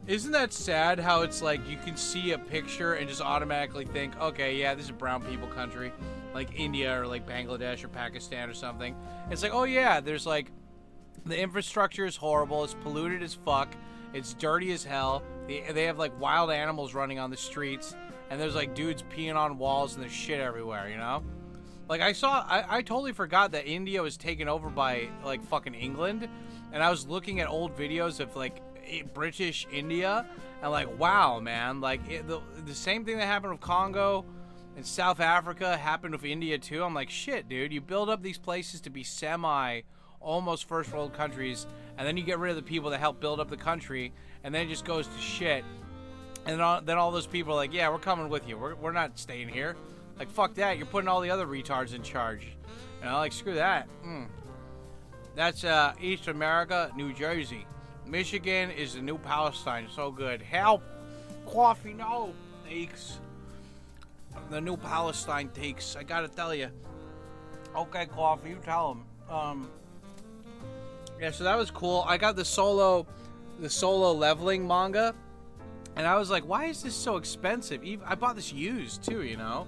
Isn't that sad how it's like you can see a picture and just automatically think, okay, yeah, this is a brown people country, like India or like Bangladesh or Pakistan or something. It's like, oh yeah, there's like, the infrastructure is horrible, it's polluted as fuck, it's dirty as hell, they have like wild animals running on the streets, and there's like dudes peeing on walls and there's shit everywhere, you know? Like I totally forgot that India was taken over by like fucking England, and I was looking at old videos of like British India, and like, wow, man, like the same thing that happened with Congo and South Africa happened with India too. I'm like, shit, dude, you build up these places to be almost first world countries, and then you get rid of the people that help build up the country, and then it just goes to shit. And then all those people are like, yeah, we're coming with you, we're not staying here. Like, fuck that, you're putting all the other retards in charge. And I'm like, screw that. That's East America, New Jersey. Michigan is the new Palestine. So good. Help! Coffee, no! Takes. The new Palestine takes. I gotta tell you. Okay, Coffee, you tell them. Yeah, so that was cool. I got the solo leveling manga, and I was like, why is this so expensive? I bought this used too, you know?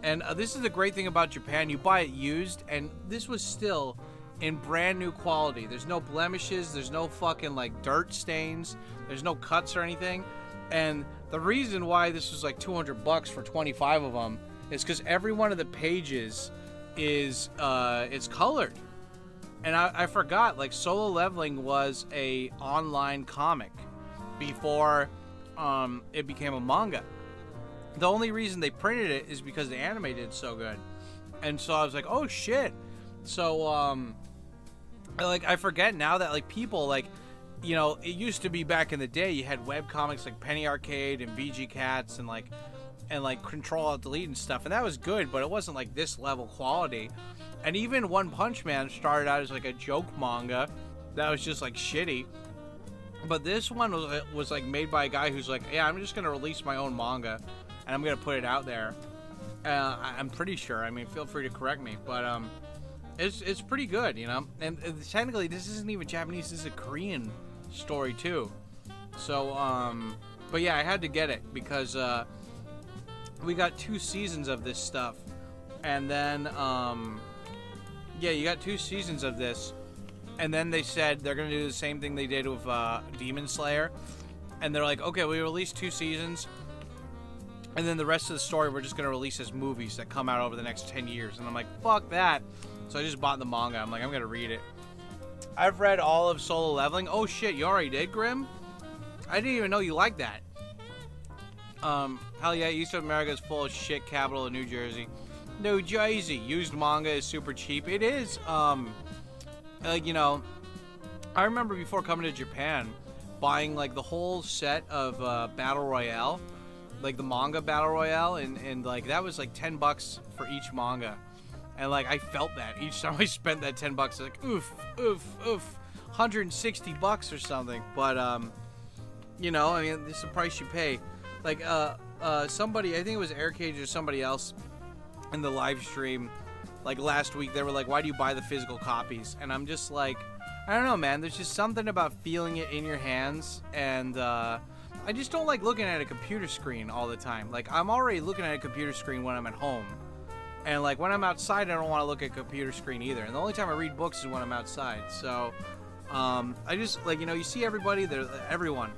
And this is the great thing about Japan. You buy it used, and this was still in brand new quality. There's no blemishes, there's no fucking like dirt stains, there's no cuts or anything. And the reason why this was like $200 for 25 of them is because every one of the pages is it's colored. And I forgot, like, Solo Leveling was a online comic before it became a manga. The only reason they printed it is because the anime did so good. And so I was like, oh shit. So I forget now that like people like, you know, it used to be back in the day you had web comics like Penny Arcade and VG Cats and like Control Alt Delete and stuff, and that was good, but it wasn't like this level quality. And even One Punch Man started out as like a joke manga that was just like shitty. But this one was like made by a guy who's like, yeah, I'm just gonna release my own manga and I'm gonna put it out there. I'm pretty sure. I mean, feel free to correct me, but it's pretty good, you know. And technically, this isn't even Japanese. This is a Korean story too. So, but yeah, I had to get it because we got 2 seasons of this stuff, and then yeah, you got 2 seasons of this, and then they said they're gonna do the same thing they did with Demon Slayer, and they're like, okay, we released 2 seasons. And then the rest of the story we're just going to release as movies that come out over the next 10 years. And I'm like, fuck that. So I just bought the manga. I'm like, I'm going to read it. I've read all of Solo Leveling. Oh shit, you already did, Grim? I didn't even know you liked that. Hell yeah, East America is full of shit, capital of New Jersey. New Jersey. Used manga is super cheap. It is, you know, I remember before coming to Japan, buying like the whole set of Battle Royale. Like the manga Battle Royale, and like that was like $10 for each manga, and like I felt that each time I spent that $10, like oof, $160 or something. But you know, I mean, this is the price you pay. Like somebody, I think it was Aircage or somebody else in the live stream, like last week, they were like, why do you buy the physical copies? And I'm just like, I don't know, man. There's just something about feeling it in your hands, and I just don't like looking at a computer screen all the time. Like, I'm already looking at a computer screen when I'm at home. And, like, when I'm outside, I don't want to look at a computer screen either. And the only time I read books is when I'm outside. So, I just, like, you know, you see everybody, everyone.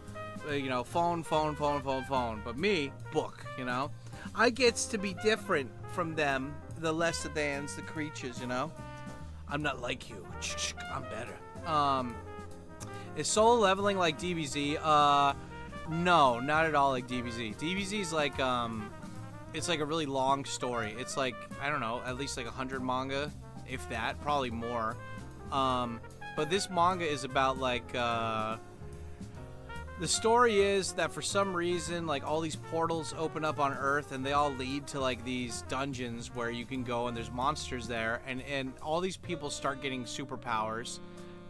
you know, phone. But me, book, you know. I gets to be different from them, the Lesthans, the creatures, you know. I'm not like you. I'm better. Is solo leveling like DBZ? No, not at all like DBZ. DBZ is like, it's like a really long story. It's like, I don't know, at least like 100 manga, if that, probably more. But this manga is about like, the story is that for some reason, like all these portals open up on Earth and they all lead to like these dungeons where you can go and there's monsters there, and all these people start getting superpowers.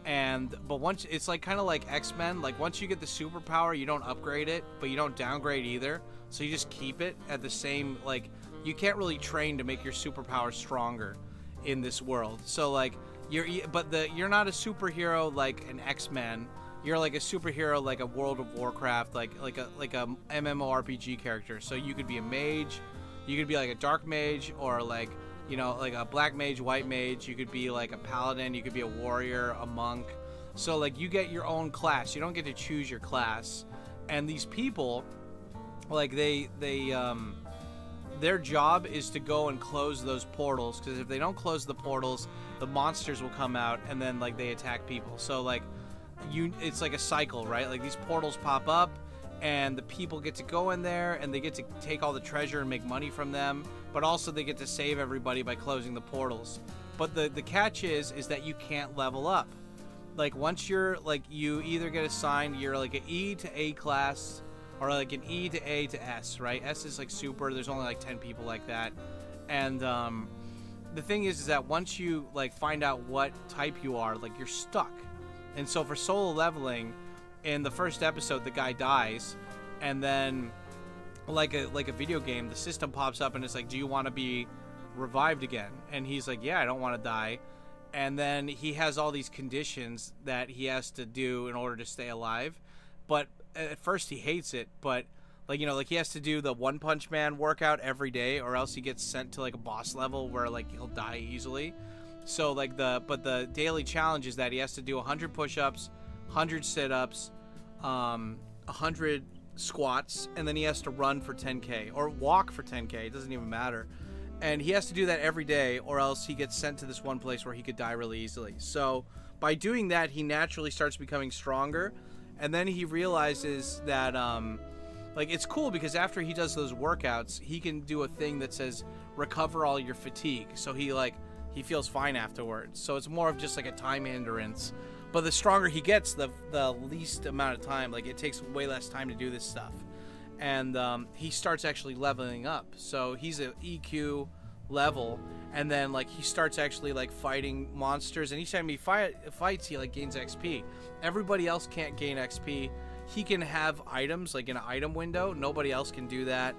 But once it's like kind of like X-Men, like once you get the superpower, you don't upgrade it, but you don't downgrade either. So you just keep it at the same, like you can't really train to make your superpower stronger in this world. So like you're not a superhero like an X-Men. You're like a superhero like a World of Warcraft, like a MMORPG character. So you could be a mage, you could be like a dark mage, or like, you know, like a black mage, white mage. You could be like a paladin, you could be a warrior, a monk. So like you get your own class. You don't get to choose your class. And these people, like their job is to go and close those portals, because if they don't close the portals, the monsters will come out and then like they attack people. So like it's like a cycle, right? Like these portals pop up and the people get to go in there and they get to take all the treasure and make money from them, but also they get to save everybody by closing the portals. But the catch is that you can't level up. Like once you're like, you either get assigned, you're like an E to A class or like an E to A to S, right? S is like super, there's only like 10 people like that. And the thing is that once you like find out what type you are, like you're stuck. And so for solo leveling, in the first episode, the guy dies, and then like a video game, the system pops up and it's like, do you want to be revived again? And he's like, yeah, I don't want to die. And then he has all these conditions that he has to do in order to stay alive. But at first he hates it, but like, you know, like he has to do the One Punch Man workout every day, or else he gets sent to like a boss level where like he'll die easily. So like the daily challenge is that he has to do 100 push-ups, 100 sit-ups, 100 squats, and then he has to run for 10K or walk for 10K. It doesn't even matter. And he has to do that every day, or else he gets sent to this one place where he could die really easily. So by doing that, he naturally starts becoming stronger. And then he realizes that like it's cool because after he does those workouts, he can do a thing that says recover all your fatigue. So he feels fine afterwards. So it's more of just like a time hindrance. But the stronger he gets, the least amount of time, like it takes way less time to do this stuff. And he starts actually leveling up. So he's an EQ level, and then like he starts actually like fighting monsters, and each time he fights, he like gains XP. Everybody else can't gain XP. He can have items like in an item window. Nobody else can do that.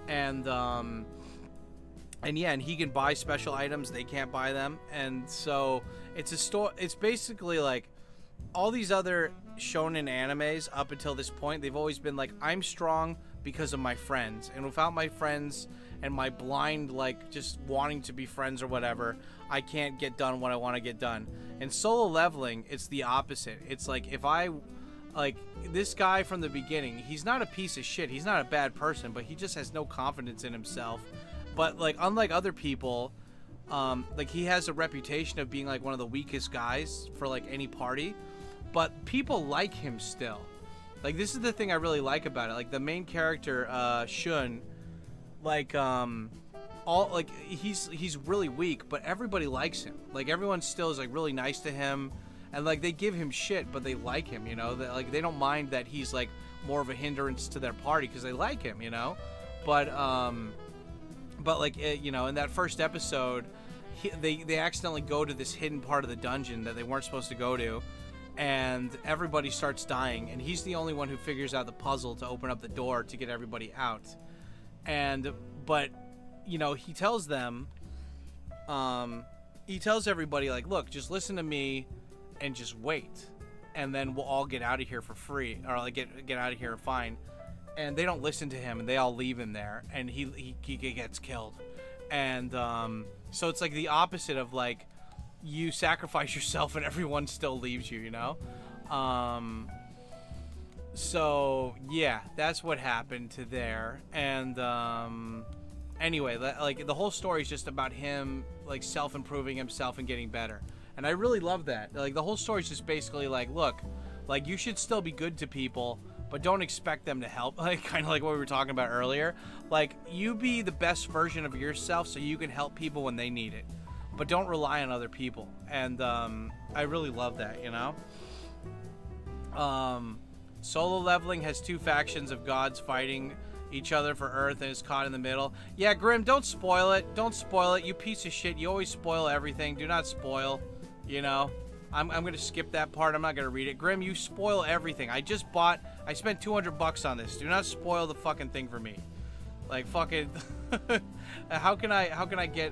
And yeah, and he can buy special items. They can't buy them. And so it's basically like all these other shonen animes up until this point, they've always been like, I'm strong because of my friends, and without my friends and my blind like just wanting to be friends or whatever, I can't get done what I want to get done. In solo leveling, it's the opposite. It's like, if I like this guy from the beginning, he's not a piece of shit, he's not a bad person, but he just has no confidence in himself. But like unlike other people, like he has a reputation of being like one of the weakest guys for like any party, but people like him still. Like this is the thing I really like about it. Like the main character, Shun, like all like he's really weak, but everybody likes him. Like everyone still is like really nice to him, and like they give him shit, but they like him. You know, like they don't mind that he's like more of a hindrance to their party because they like him. You know, but like you know, in that first episode, they accidentally go to this hidden part of the dungeon that they weren't supposed to go to. And everybody starts dying, and he's the only one who figures out the puzzle to open up the door to get everybody out. But you know, he tells them, he tells everybody like, look, just listen to me and just wait, and then we'll all get out of here for free, or like get out of here fine. And they don't listen to him, and they all leave him there, and he gets killed. And so it's like the opposite of like, you sacrifice yourself and everyone still leaves you, you know? So yeah, that's what happened to there. And anyway, like the whole story is just about him like self-improving himself and getting better. And I really love that. Like the whole story is just basically like, look, like you should still be good to people, but don't expect them to help. Like kind of like what we were talking about earlier. Like you be the best version of yourself so you can help people when they need it, but don't rely on other people. And I really love that, you know. Solo leveling has two factions of gods fighting each other for Earth and is caught in the middle. Yeah, Grim, don't spoil it. Don't spoil it. You piece of shit. You always spoil everything. Do not spoil, you know. I'm going to skip that part. I'm not going to read it. Grim, you spoil everything. I spent $200 on this. Do not spoil the fucking thing for me. Like, fucking... how can I get,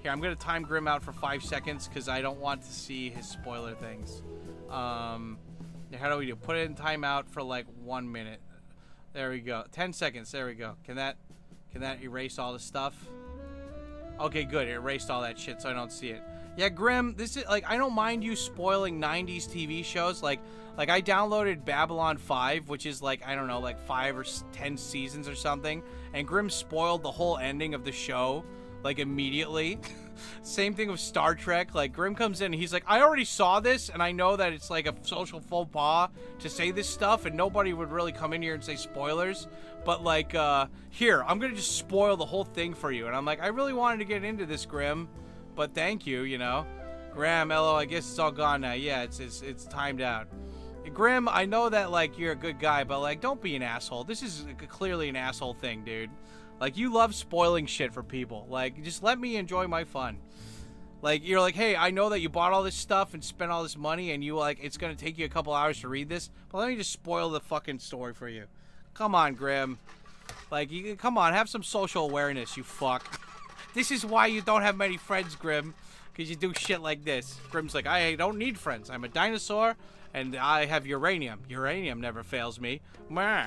Here, I'm going to time Grim out for 5 seconds because I don't want to see his spoiler things. How do we do? Put it in timeout for like 1 minute. There we go. 10 seconds. There we go. Can that erase all the stuff? Okay, good. It erased all that shit so I don't see it. Yeah, Grim, this is like I don't mind you spoiling 90s TV shows. Like I downloaded Babylon 5, which is like I don't know, like 5 or 10 seasons or something, and Grim spoiled the whole ending of the show like immediately. Same thing with Star Trek. Like Grim comes in and he's like, I already saw this and I know that it's like a social faux pas to say this stuff and nobody would really come in here and say spoilers, but like here, I'm gonna just spoil the whole thing for you. And I'm like, I really wanted to get into this, Grim, but thank you, you know. Graham, hello, I guess it's all gone now. Yeah, it's timed out. Grim, I know that like you're a good guy, but like don't be an asshole. This is clearly an asshole thing, dude. Like, you love spoiling shit for people. Like, just let me enjoy my fun. Like, you're like, hey, I know that you bought all this stuff and spent all this money, and you, like, it's going to take you a couple hours to read this, but let me just spoil the fucking story for you. Come on, Grim. Like, come on, have some social awareness, you fuck. This is why you don't have many friends, Grim, because you do shit like this. Grim's like, I don't need friends. I'm a dinosaur, and I have uranium. Uranium never fails me. Meh.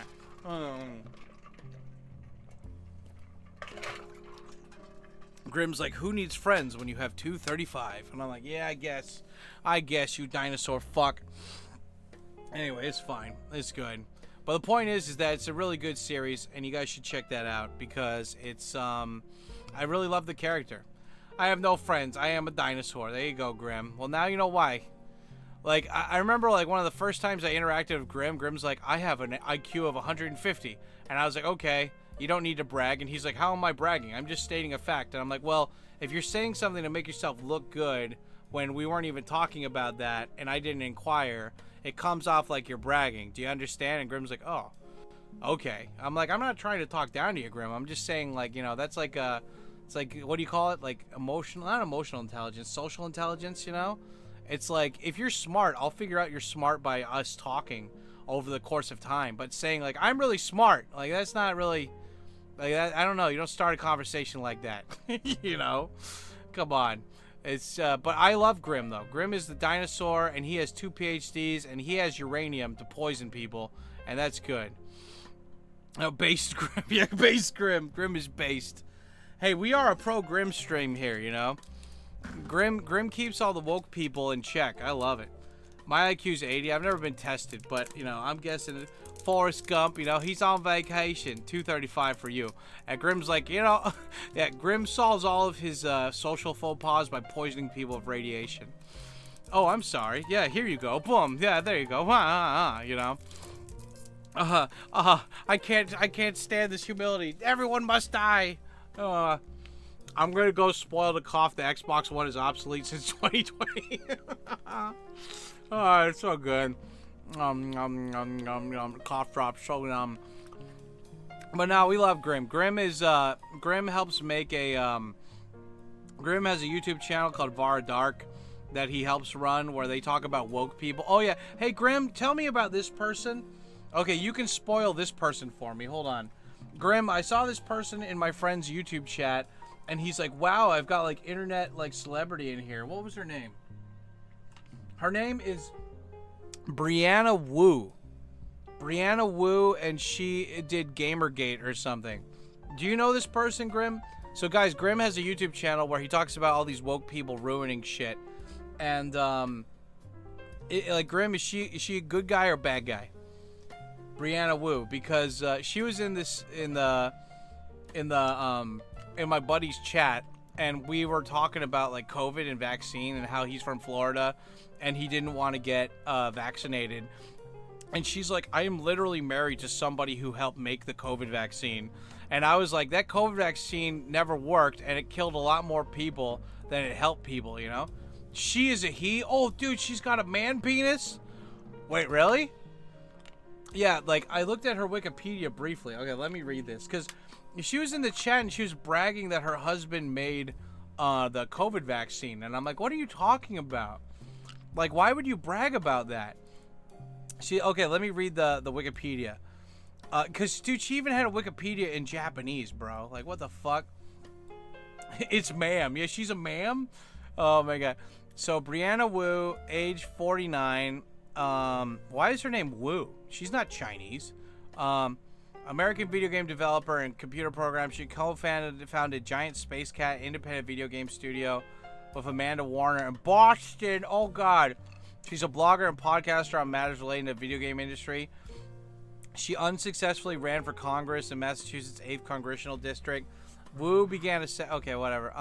Grim's like, who needs friends when you have 235? And I'm like, yeah, I guess, you dinosaur fuck. Anyway, it's fine. It's good. But the point is that it's a really good series, and you guys should check that out because it's, I really love the character. I have no friends. I am a dinosaur. There you go, Grim. Well, now you know why. Like, I remember, like, one of the first times I interacted with Grim, Grim's like, I have an IQ of 150. And I was like, okay. You don't need to brag. And he's like, how am I bragging? I'm just stating a fact. And I'm like, well, if you're saying something to make yourself look good when we weren't even talking about that and I didn't inquire, it comes off like you're bragging. Do you understand? And Grim's like, oh, okay. I'm like, I'm not trying to talk down to you, Grim. I'm just saying, like, you know, that's like it's like, what do you call it? Like not emotional intelligence, social intelligence, you know? It's like, if you're smart, I'll figure out you're smart by us talking over the course of time. But saying, like, I'm really smart, like, that's not really... Like, I don't know. You don't start a conversation like that. You know? Come on. It's, but I love Grim, though. Grim is the dinosaur, and he has 2 PhDs, and he has uranium to poison people, and that's good. Oh, based Grim. Yeah, based Grim. Grim is based. Hey, we are a pro-Grim stream here, you know? Grim keeps all the woke people in check. I love it. My IQ's 80. I've never been tested, but, you know, I'm guessing... Forrest Gump, you know, he's on vacation. 235 for you. And Grim's like, you know, yeah, Grim solves all of his social faux pas by poisoning people with radiation. Oh, I'm sorry. Yeah, here you go. Boom. Yeah, there you go. You know. I can't stand this humility. Everyone must die. I'm gonna go spoil the cough. The Xbox One is obsolete since 2020. Oh, it's so good. Cough drop, so but now we love Grim. Grim helps make a Grim has a YouTube channel called Vara Dark that he helps run where they talk about woke people. Oh yeah, hey Grim, tell me about this person. Okay, you can spoil this person for me. Hold on, Grim. I saw this person in my friend's YouTube chat, and he's like, "Wow, I've got like internet like celebrity in here." What was her name? Her name is Brianna Wu. Brianna Wu, and she did Gamergate or something. Do you know this person, Grim? So guys, Grim has a YouTube channel where he talks about all these woke people ruining shit. And like Grim, is she a good guy or bad guy? Brianna Wu, because she was in my buddy's chat, and we were talking about like COVID and vaccine and how he's from Florida and he didn't want to get vaccinated. And she's like, I am literally married to somebody who helped make the COVID vaccine. And I was like, that COVID vaccine never worked, and it killed a lot more people than it helped people, you know? She is a he. Oh, dude, she's got a man penis? Wait, really? Yeah, like, I looked at her Wikipedia briefly. Okay, let me read this. Because she was in the chat, and she was bragging that her husband made the COVID vaccine. And I'm like, what are you talking about? Like, why would you brag about that? Okay, let me read the Wikipedia. Because, dude, she even had a Wikipedia in Japanese, bro. Like, what the fuck? It's ma'am. Yeah, she's a ma'am? Oh, my God. So, Brianna Wu, age 49. Why is her name Wu? She's not Chinese. American video game developer and computer program. She co-founded Giant Space Cat, independent video game studio with Amanda Warner in Boston. Oh, God. She's a blogger and podcaster on matters relating to the video game industry. She unsuccessfully ran for Congress in Massachusetts' 8th Congressional District. Wu began a okay, whatever.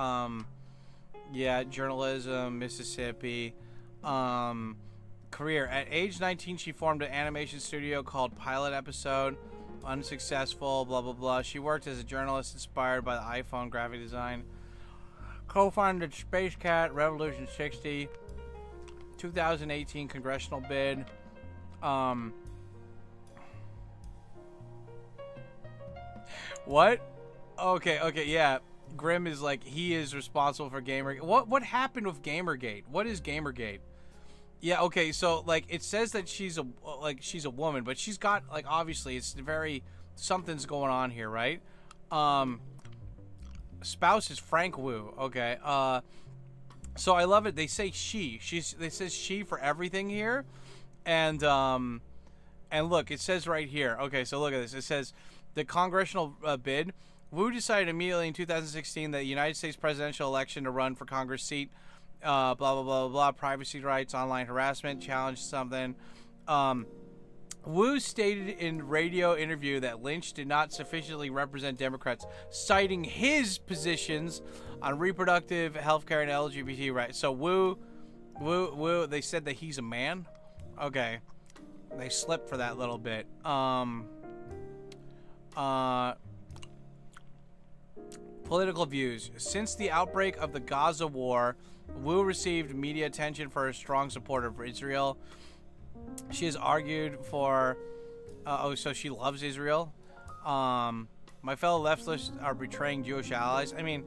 Yeah, journalism, Mississippi. Career. At age 19, she formed an animation studio called Pilot Episode. Unsuccessful, blah, blah, blah. She worked as a journalist inspired by the iPhone graphic design. Co-founded Space Cat, Revolution 60. 2018 congressional bid. What? Okay, yeah. Grim is like, he is responsible for Gamergate. What happened with Gamergate? What is Gamergate? Yeah, okay, so like it says that she's a woman, but she's got like obviously it's very something's going on here, right? Spouse is Frank Wu. Okay. So I love it. They say she. They says she for everything here. And look, it says right here. Okay, so look at this. It says the congressional bid. Wu decided immediately in 2016 that the United States presidential election to run for Congress seat, blah, blah, blah, blah, privacy rights, online harassment, challenge something. Wu stated in radio interview that Lynch did not sufficiently represent Democrats, citing his positions on reproductive healthcare and LGBT rights. So Wu, they said that he's a man. Okay, they slipped for that little bit. Political views. Since the outbreak of the Gaza war, Wu received media attention for her strong support of Israel. She has argued for so she loves Israel. My fellow leftists are betraying Jewish allies. I mean,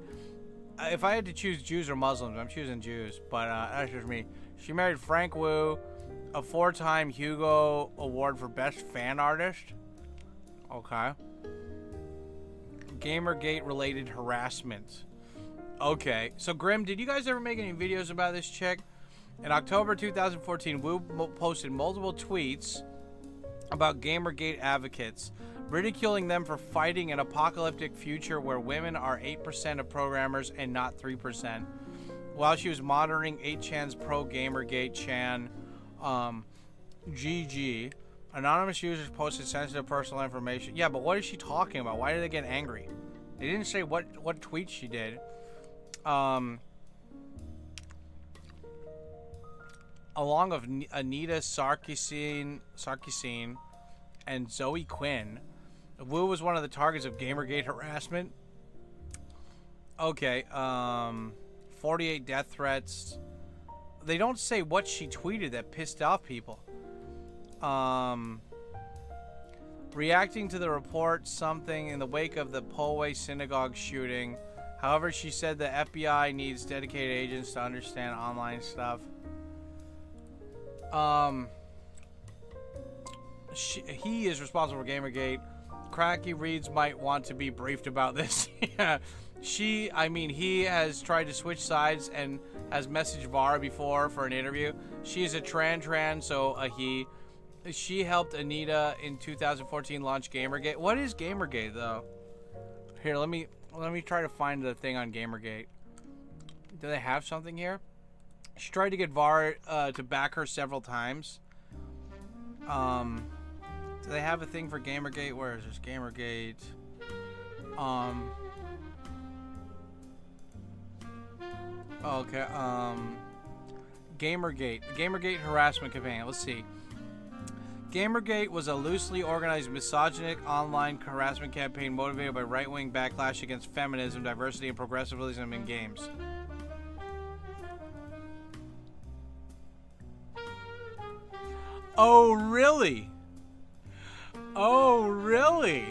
if I had to choose Jews or Muslims, I'm choosing Jews, but that's just me. She married Frank Wu, a 4-time Hugo Award for Best Fan Artist. Okay. Gamergate related harassment. Okay, so Grim, did you guys ever make any videos about this chick? In October 2014, Wu posted multiple tweets about Gamergate advocates, ridiculing them for fighting an apocalyptic future where women are 8% of programmers and not 3%. While she was monitoring 8chan's pro-Gamergate Chan, GG, anonymous users posted sensitive personal information. Yeah, but what is she talking about? Why did they get angry? They didn't say what tweet she did. Along with Anita Sarkeesian and Zoe Quinn, Wu was one of the targets of Gamergate harassment. Okay, 48 death threats. They don't say what she tweeted that pissed off people. Reacting to the report, something in the wake of the Poway synagogue shooting. However, she said the FBI needs dedicated agents to understand online stuff. He is responsible for Gamergate. Cracky Reads might want to be briefed about this. Yeah. He has tried to switch sides and has messaged Vara before for an interview. She is a trans, so a he. She helped Anita in 2014 launch Gamergate. What is Gamergate, though? Here, let me try to find the thing on Gamergate. Do they have something here? She tried to get Vara to back her several times. Do they have a thing for Gamergate? Where is this? Gamergate. Okay, Gamergate. Gamergate harassment campaign. Let's see. Gamergate was a loosely organized misogynic online harassment campaign motivated by right-wing backlash against feminism, diversity, and progressivism in games. Oh, really? Oh, really?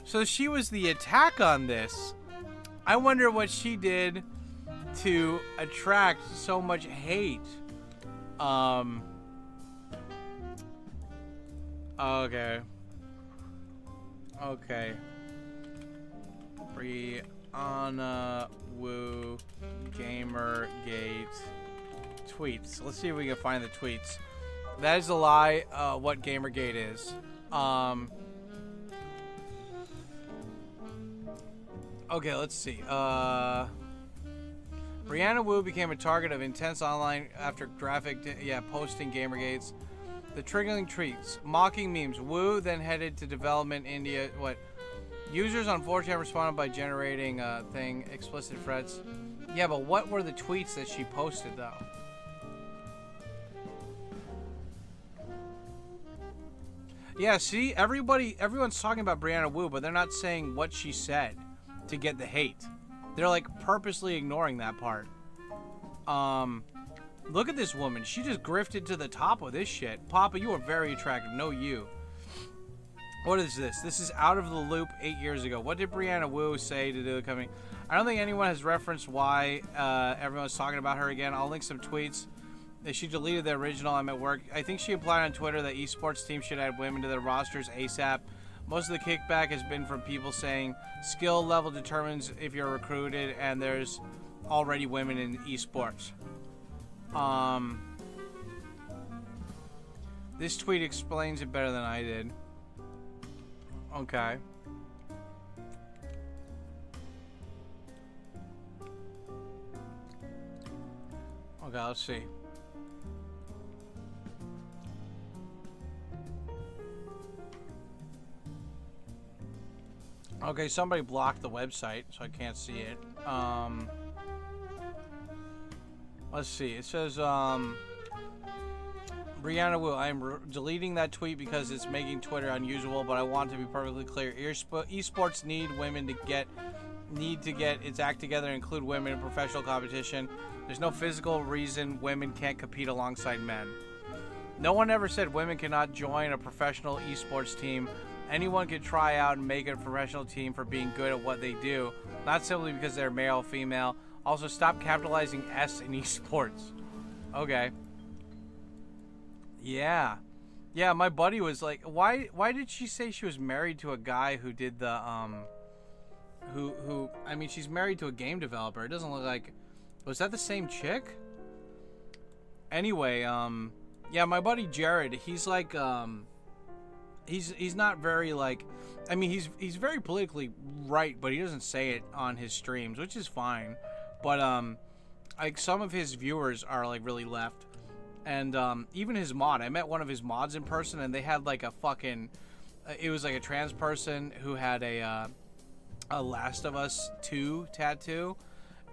So she was the attack on this. I wonder what she did to attract so much hate. Okay. Okay. Brianna Wu Gamergate tweets. Let's see if we can find the tweets. That is a lie. What Gamergate is. Okay, let's see. Brianna Wu became a target of intense online after graphic, posting Gamergates. The triggering tweets, mocking memes. Wu then headed to development India. What? Users on 4chan responded by generating explicit threats. Yeah, but what were the tweets that she posted though? Yeah, see, everyone's talking about Brianna Wu, but they're not saying what she said to get the hate. They're like purposely ignoring that part. Look at this woman. She just grifted to the top of this shit. Papa, you are very attractive. No, you. What is this? This is out of the loop 8 years ago. What did Brianna Wu say to do the company? I don't think anyone has referenced why everyone's talking about her again. I'll link some tweets. She deleted the original. I'm at work. I think she implied on Twitter that esports teams should add women to their rosters ASAP. Most of the kickback has been from people saying skill level determines if you're recruited, and there's already women in esports. This tweet explains it better than I did. Okay. Okay, let's see. Okay, somebody blocked the website, so I can't see it. Let's see. It says, Brianna Wu, I'm deleting that tweet because it's making Twitter unusual, but I want to be perfectly clear. Esports need women to get its act together and include women in professional competition. There's no physical reason women can't compete alongside men. No one ever said women cannot join a professional esports team. Anyone can try out and make a professional team for being good at what they do, not simply because they're male or female. Also, stop capitalizing S in esports. Okay. Yeah. Yeah, my buddy was like, why did she say she was married to a guy who did the, I mean, she's married to a game developer. It doesn't look like, was that the same chick? Anyway, yeah, my buddy Jared, he's like, he's not very like, I mean, he's very politically right, but he doesn't say it on his streams, which is fine. But like some of his viewers are like really left, and even his mod. I met one of his mods in person, and they had like a fucking, it was like a trans person who had a Last of Us 2 tattoo,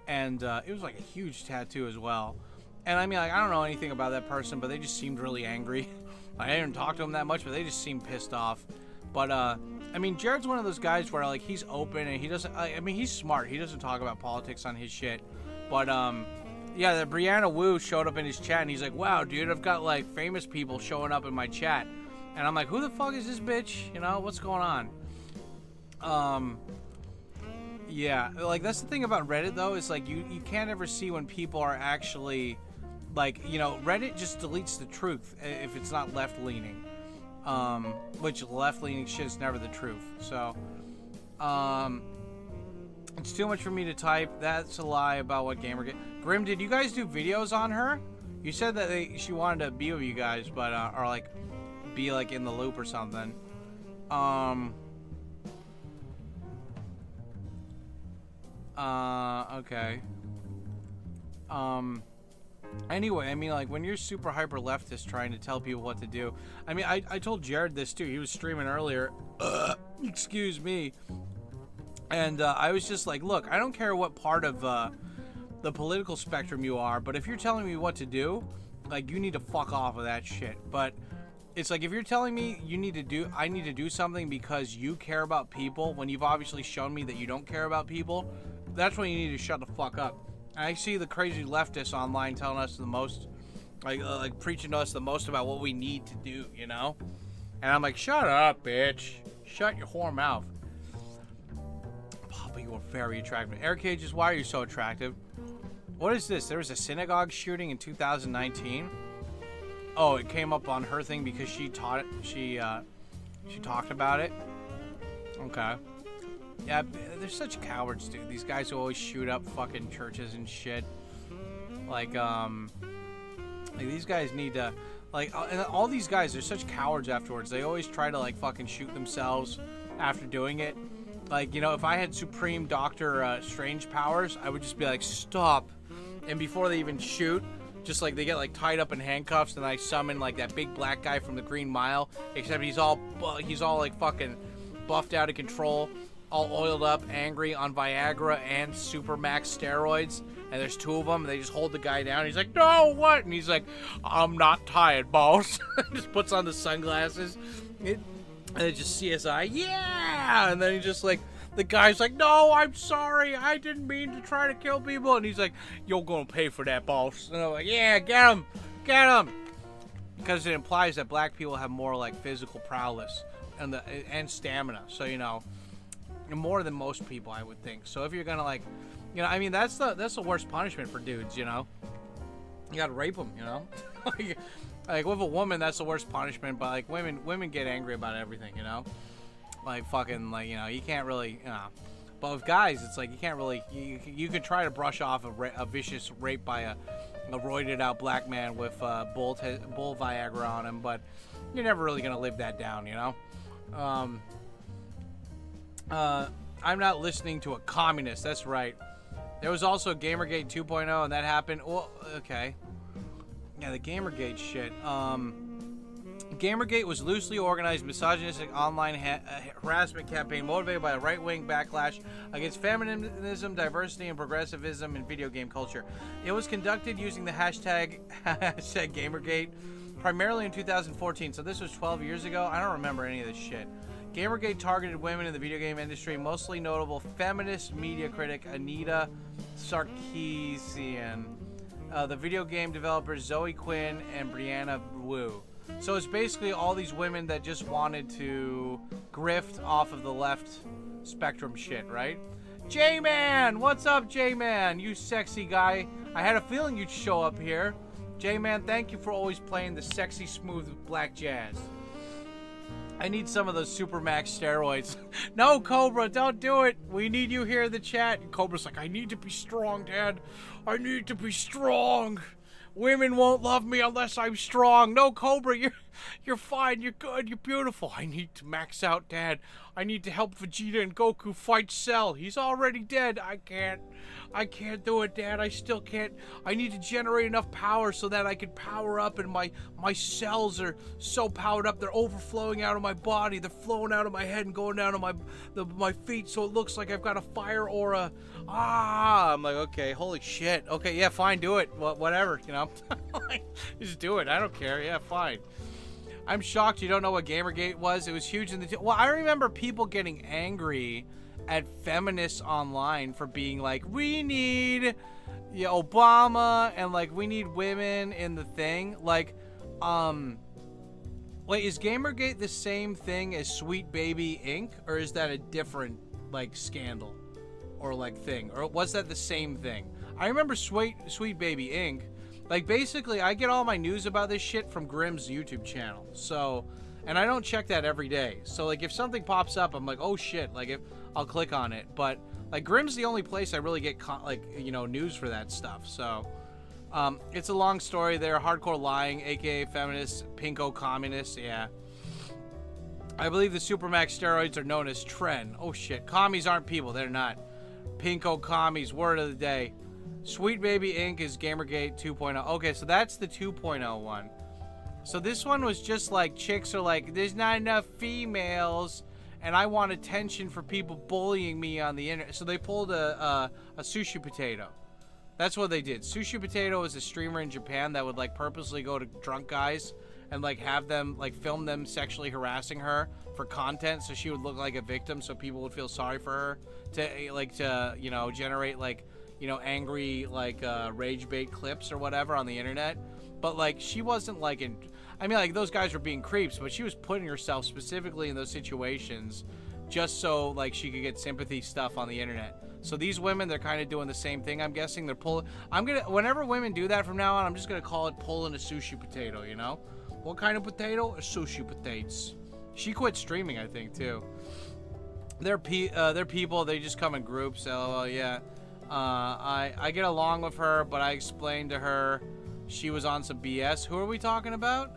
and it was like a huge tattoo as well. And I mean, like, I don't know anything about that person, but they just seemed really angry. I didn't talk to him that much, but they just seemed pissed off. But I mean, Jared's one of those guys where like he's open and he doesn't. I mean, he's smart. He doesn't talk about politics on his shit. But yeah, the Brianna Wu showed up in his chat, and he's like, "Wow, dude, I've got like famous people showing up in my chat," and I'm like, "Who the fuck is this bitch? You know, what's going on?" Yeah, like that's the thing about Reddit though. Is like you can't ever see when people are actually. Like, you know, Reddit just deletes the truth if it's not left-leaning. Which left-leaning shit is never the truth. So, it's too much for me to type. That's a lie about what Gamergate. Grim, did you guys do videos on her? You said that she wanted to be with you guys, but, or like, be like in the loop or something. Okay. Anyway, I mean, like, when you're super hyper leftist trying to tell people what to do, I mean, I told Jared this too. He was streaming earlier. Excuse me. And I was just like, look, I don't care what part of the political spectrum you are, but if you're telling me what to do, like, you need to fuck off of that shit. But it's like, if you're telling me I need to do something because you care about people, when you've obviously shown me that you don't care about people, that's when you need to shut the fuck up. I see the crazy leftists online telling us the most, like preaching to us the most about what we need to do, you know? And I'm like, shut up, bitch. Shut your whore mouth. Papa, you are very attractive. Air Cages, why are you so attractive? What is this? There was a synagogue shooting in 2019. Oh, it came up on her thing because she taught it. She talked about it. Okay. Yeah, they're such cowards, dude. These guys who always shoot up fucking churches and shit. Like these guys need to, like, and all these guys, they're such cowards afterwards. They always try to, like, fucking shoot themselves after doing it. Like, you know, if I had Supreme Doctor Strange powers, I would just be like, stop. And before they even shoot, just, like, they get, like, tied up in handcuffs, and I summon, like, that big black guy from the Green Mile, except he's all, like, fucking buffed out of control, all oiled up, angry on Viagra and Supermax steroids, and there's two of them, and they just hold the guy down. He's like, no, what? And he's like, I'm not tired, boss. Just puts on the sunglasses, and it's just CSI, yeah! And then he just, like, the guy's like, no, I'm sorry, I didn't mean to try to kill people. And he's like, you're gonna pay for that, boss. And I'm like, yeah, get him, get him. Because it implies that black people have more, like, physical prowess and stamina. So, you know, more than most people, I would think. So if you're gonna, like, you know, I mean, that's the worst punishment for dudes, you know. You gotta rape them, you know. Like with a woman, that's the worst punishment. But like women get angry about everything, you know. Like fucking, like, you know, you can't really, you know. But with guys, it's like you can't really. You can try to brush off a vicious rape by a roided out black man with bull Viagra on him, but you're never really gonna live that down, you know. I'm not listening to a communist. That's right. There was also Gamergate 2.0, and that happened. Well, okay. Yeah, the Gamergate shit. Gamergate was loosely organized misogynistic online harassment campaign motivated by a right-wing backlash against feminism, diversity, and progressivism in video game culture. It was conducted using the hashtag Gamergate primarily in 2014, so this was 12 years ago. I don't remember any of this shit. Gamergate targeted women in the video game industry, mostly notable feminist media critic Anita Sarkeesian, the video game developers Zoe Quinn and Brianna Wu. So it's basically all these women that just wanted to grift off of the left spectrum shit, right? J-Man! What's up, J-Man? You sexy guy. I had a feeling you'd show up here. J-Man, thank you for always playing the sexy, smooth black jazz. I need some of those Supermax steroids. No, Cobra, don't do it. We need you here in the chat. And Cobra's like, I need to be strong, Dad. I need to be strong. Women won't love me unless I'm strong. No, Cobra, you're fine. You're good. You're beautiful. I need to max out, Dad. I need to help Vegeta and Goku fight Cell. He's already dead. I can't do it, Dad. I still can't. I need to generate enough power so that I can power up, and my cells are so powered up they're overflowing out of my body. They're flowing out of my head and going down to my feet, so it looks like I've got a fire aura. I'm like, okay, holy shit. Okay, yeah, fine, do it. Whatever, you know. Just do it. I don't care. Yeah, fine. I'm shocked you don't know what Gamergate was. It was huge in the... Well, I remember people getting angry at feminists online for being like, we need Obama, and like, we need women in the thing. Like, wait, is Gamergate the same thing as Sweet Baby Inc., or is that a different, like, scandal or like thing, or was that the same thing? I remember Sweet Baby Inc. Like, basically, I get all my news about this shit from Grimm's YouTube channel. So, and I don't check that every day. So, like, if something pops up, I'm like, oh shit, like, if I'll click on it. But like, Grimm's the only place I really get news for that stuff. So, it's a long story. They're hardcore lying, aka feminists, pinko communists. Yeah. I believe the Supermax steroids are known as Tren. Oh shit, commies aren't people. They're not. Pinko commies. Word of the day. Sweet Baby Inc. is Gamergate 2.0. Okay, so that's the 2.0 one. So this one was just like chicks are like, there's not enough females, and I want attention for people bullying me on the internet. So they pulled a Sushi Potato. That's what they did. Sushi Potato is a streamer in Japan that would like purposely go to drunk guys and like have them like film them sexually harassing her for content, so she would look like a victim, so people would feel sorry for her to you know, generate like, you know, angry like rage bait clips or whatever on the internet. But like she wasn't like in, I mean, like those guys were being creeps, but she was putting herself specifically in those situations just so like she could get sympathy stuff on the internet. So these women, they're kind of doing the same thing. I'm guessing they're pulling. Whenever women do that from now on, I'm just gonna call it pulling a sushi potato. You know, what kind of potato? A sushi potatoes. She quit streaming, I think, too. They're people. They just come in groups. LOL. Yeah. I get along with her, but I explained to her she was on some BS. Who are we talking about?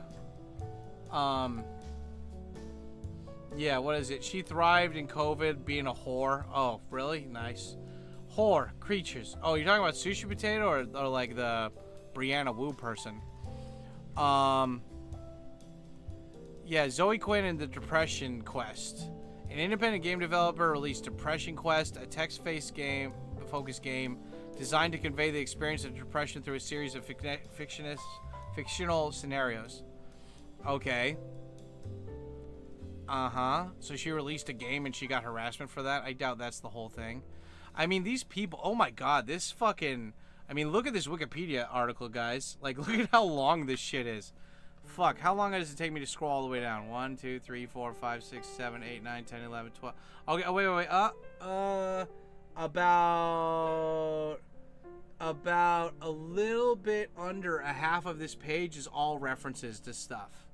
Yeah, what is it? She thrived in COVID being a whore. Oh, really? Nice. Whore, creatures. Oh, you're talking about Sushi Potato or like the Brianna Wu person? Yeah, Zoe Quinn and the Depression Quest. An independent game developer released Depression Quest, a text-based game, focused game designed to convey the experience of depression through a series of fictional scenarios. Okay. So she released a game and she got harassment for that? I doubt that's the whole thing. I mean, these people... Oh my god, this fucking... I mean, look at this Wikipedia article, guys. Like, look at how long this shit is. Fuck, how long does it take me to scroll all the way down? 1, 2, 3, 4, 5, 6, 7, 8, 9, 10, 11, 12... Okay, oh, wait. About a little bit under a half of this page is all references to stuff.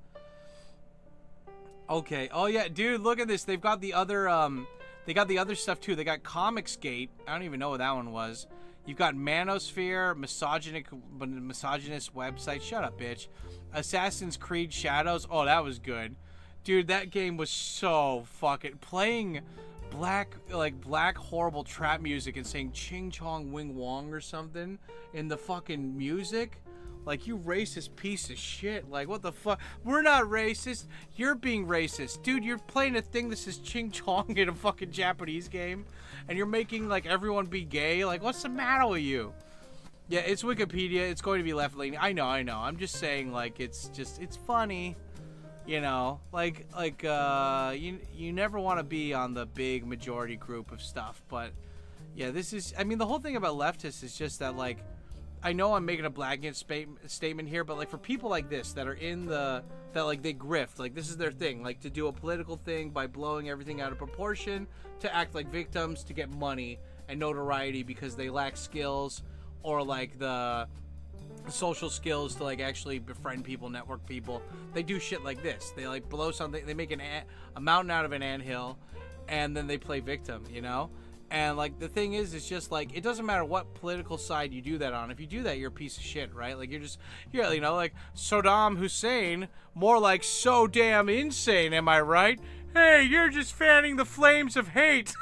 Okay. Oh yeah, dude, look at this. They've got the other stuff too. They got Comicsgate. I don't even know what that one was. You've got Manosphere, misogynist website. Shut up, bitch. Assassin's Creed Shadows. Oh, that was good. Dude, that game was so fucking playing black horrible trap music and saying Ching Chong Wing Wong or something in the fucking music. Like, you racist piece of shit. Like, what the fuck? We're not racist. You're being racist. Dude, you're playing a thing that says Ching Chong in a fucking Japanese game. And you're making, like, everyone be gay. Like, what's the matter with you? Yeah, it's Wikipedia. It's going to be left-leaning. I know. I'm just saying, like, it's funny. You know? Like, you never want to be on the big majority group of stuff. But, yeah, this is... I mean, the whole thing about leftists is just that, like... I know I'm making a blanket statement here, but like for people like this that are in that like they grift, like this is their thing, like to do a political thing by blowing everything out of proportion, to act like victims, to get money and notoriety because they lack skills or like the social skills to like actually befriend people, network people. They do shit like this. They like blow something, they make a mountain out of an anthill, and then they play victim, you know? And like the thing is, it's just like it doesn't matter what political side you do that on. If you do that, you're a piece of shit, right? Like you're you know, like Saddam Hussein, more like so damn insane, am I right? Hey, you're just fanning the flames of hate.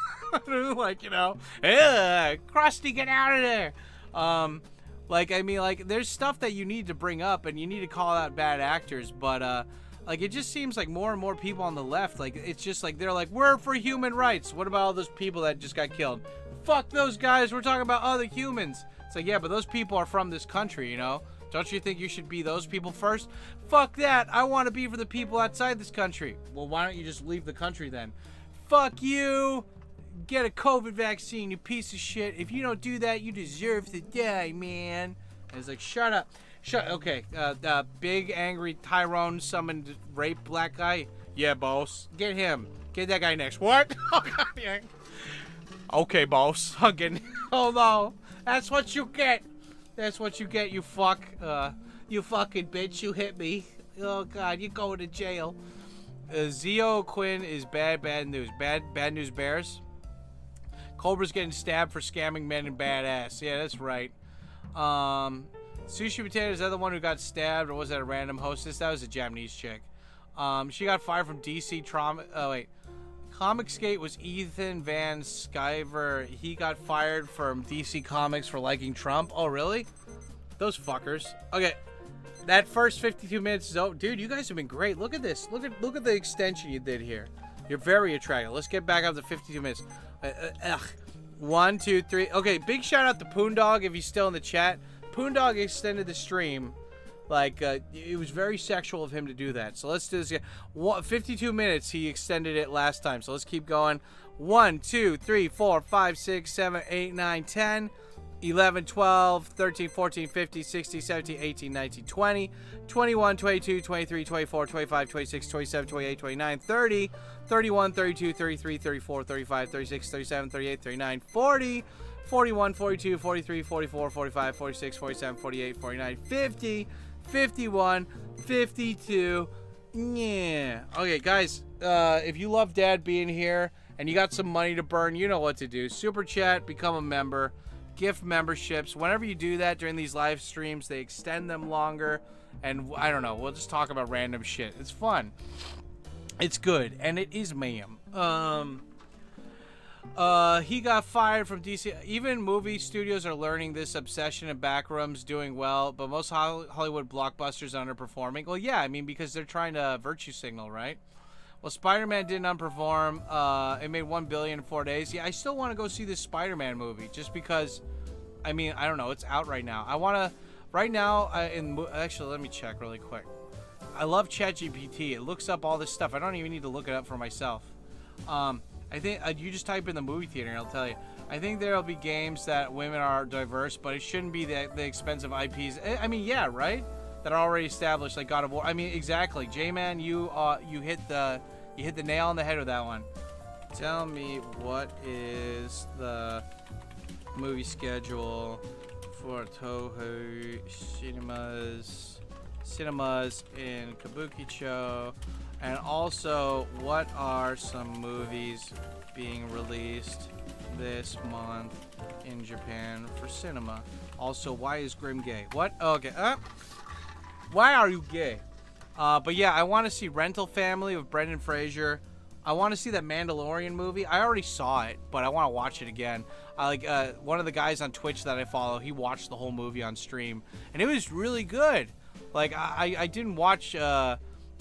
Like, you know, Krusty, get out of there. Like I mean, like there's stuff that you need to bring up and you need to call out bad actors, but like, it just seems like more and more people on the left, like, it's just like, they're like, we're for human rights. What about all those people that just got killed? Fuck those guys. We're talking about other humans. It's like, yeah, but those people are from this country, you know? Don't you think you should be those people first? Fuck that. I want to be for the people outside this country. Well, why don't you just leave the country then? Fuck you. Get a COVID vaccine, you piece of shit. If you don't do that, you deserve to die, man. And it's like, shut up. Okay, big angry Tyrone summoned rape black guy. Yeah, boss. Get him. Get that guy next. What? Oh, God, yeah. Okay, boss. Hugging. Oh, no. That's what you get. That's what you get, you fuck. You fucking bitch. You hit me. Oh, God. You going to jail. Zio Quinn is bad news. Bad news bears. Cobra's getting stabbed for scamming men and badass. Yeah, that's right. Sushi Potato, is that the one who got stabbed, or was that a random hostess? That was a Japanese chick. She got fired from DC Trauma. Oh wait, Comicsgate was Ethan Van Sciver. He got fired from DC Comics for liking Trump. Oh, really? Those fuckers. Okay, that first 52 minutes is over. Dude, you guys have been great. Look at this. Look at the extension you did here. You're very attractive. Let's get back up to 52 minutes. 1, 2, 3. Okay, big shout out to Poondog if he's still in the chat. Poondog extended the stream. Like, it was very sexual of him to do that. So let's do this again. 52 minutes, he extended it last time. So let's keep going. 1, 2, 3, 4, 5, 6, 7, 8, 9, 10, 11, 12, 13, 14, 15, 16, 17, 18, 19, 20, 21, 22, 23, 24, 25, 26, 27, 28, 29, 30, 31, 32, 33, 34, 35, 36, 37, 38, 39, 40, 41, 42, 43, 44, 45, 46, 47, 48, 49, 50, 51, 52. Yeah. Okay, guys, if you love Dad being here and you got some money to burn, you know what to do. Super chat, become a member, gift memberships. Whenever you do that during these live streams, they extend them longer. And I don't know, we'll just talk about random shit. It's fun. It's good. And it is mayhem. He got fired from DC. Even movie studios are learning this obsession of backrooms doing well, but most Hollywood blockbusters are underperforming. Well, yeah, I mean, because they're trying to virtue signal, right? Well, Spider-Man didn't underperform. It made $1 billion in 4 days. Yeah, I still want to go see this Spider-Man movie just because, I mean, I don't know. It's out right now. I want to, right now, actually, let me check really quick. I love ChatGPT. It looks up all this stuff. I don't even need to look it up for myself. I think you just type in the movie theater and it'll tell you. I think there'll be games that women are diverse, but it shouldn't be the expensive IPs. I mean, yeah, right? That are already established, like God of War. I mean, exactly. J-Man, you hit the nail on the head with that one. Tell me what is the movie schedule for Toho cinemas in Kabukicho. And also, what are some movies being released this month in Japan for cinema? Also, why is Grim gay? What? Okay. Why are you gay? But yeah, I want to see Rental Family with Brendan Fraser. I want to see that Mandalorian movie. I already saw it, but I want to watch it again. One of the guys on Twitch that I follow, he watched the whole movie on stream, and it was really good. Like, I didn't watch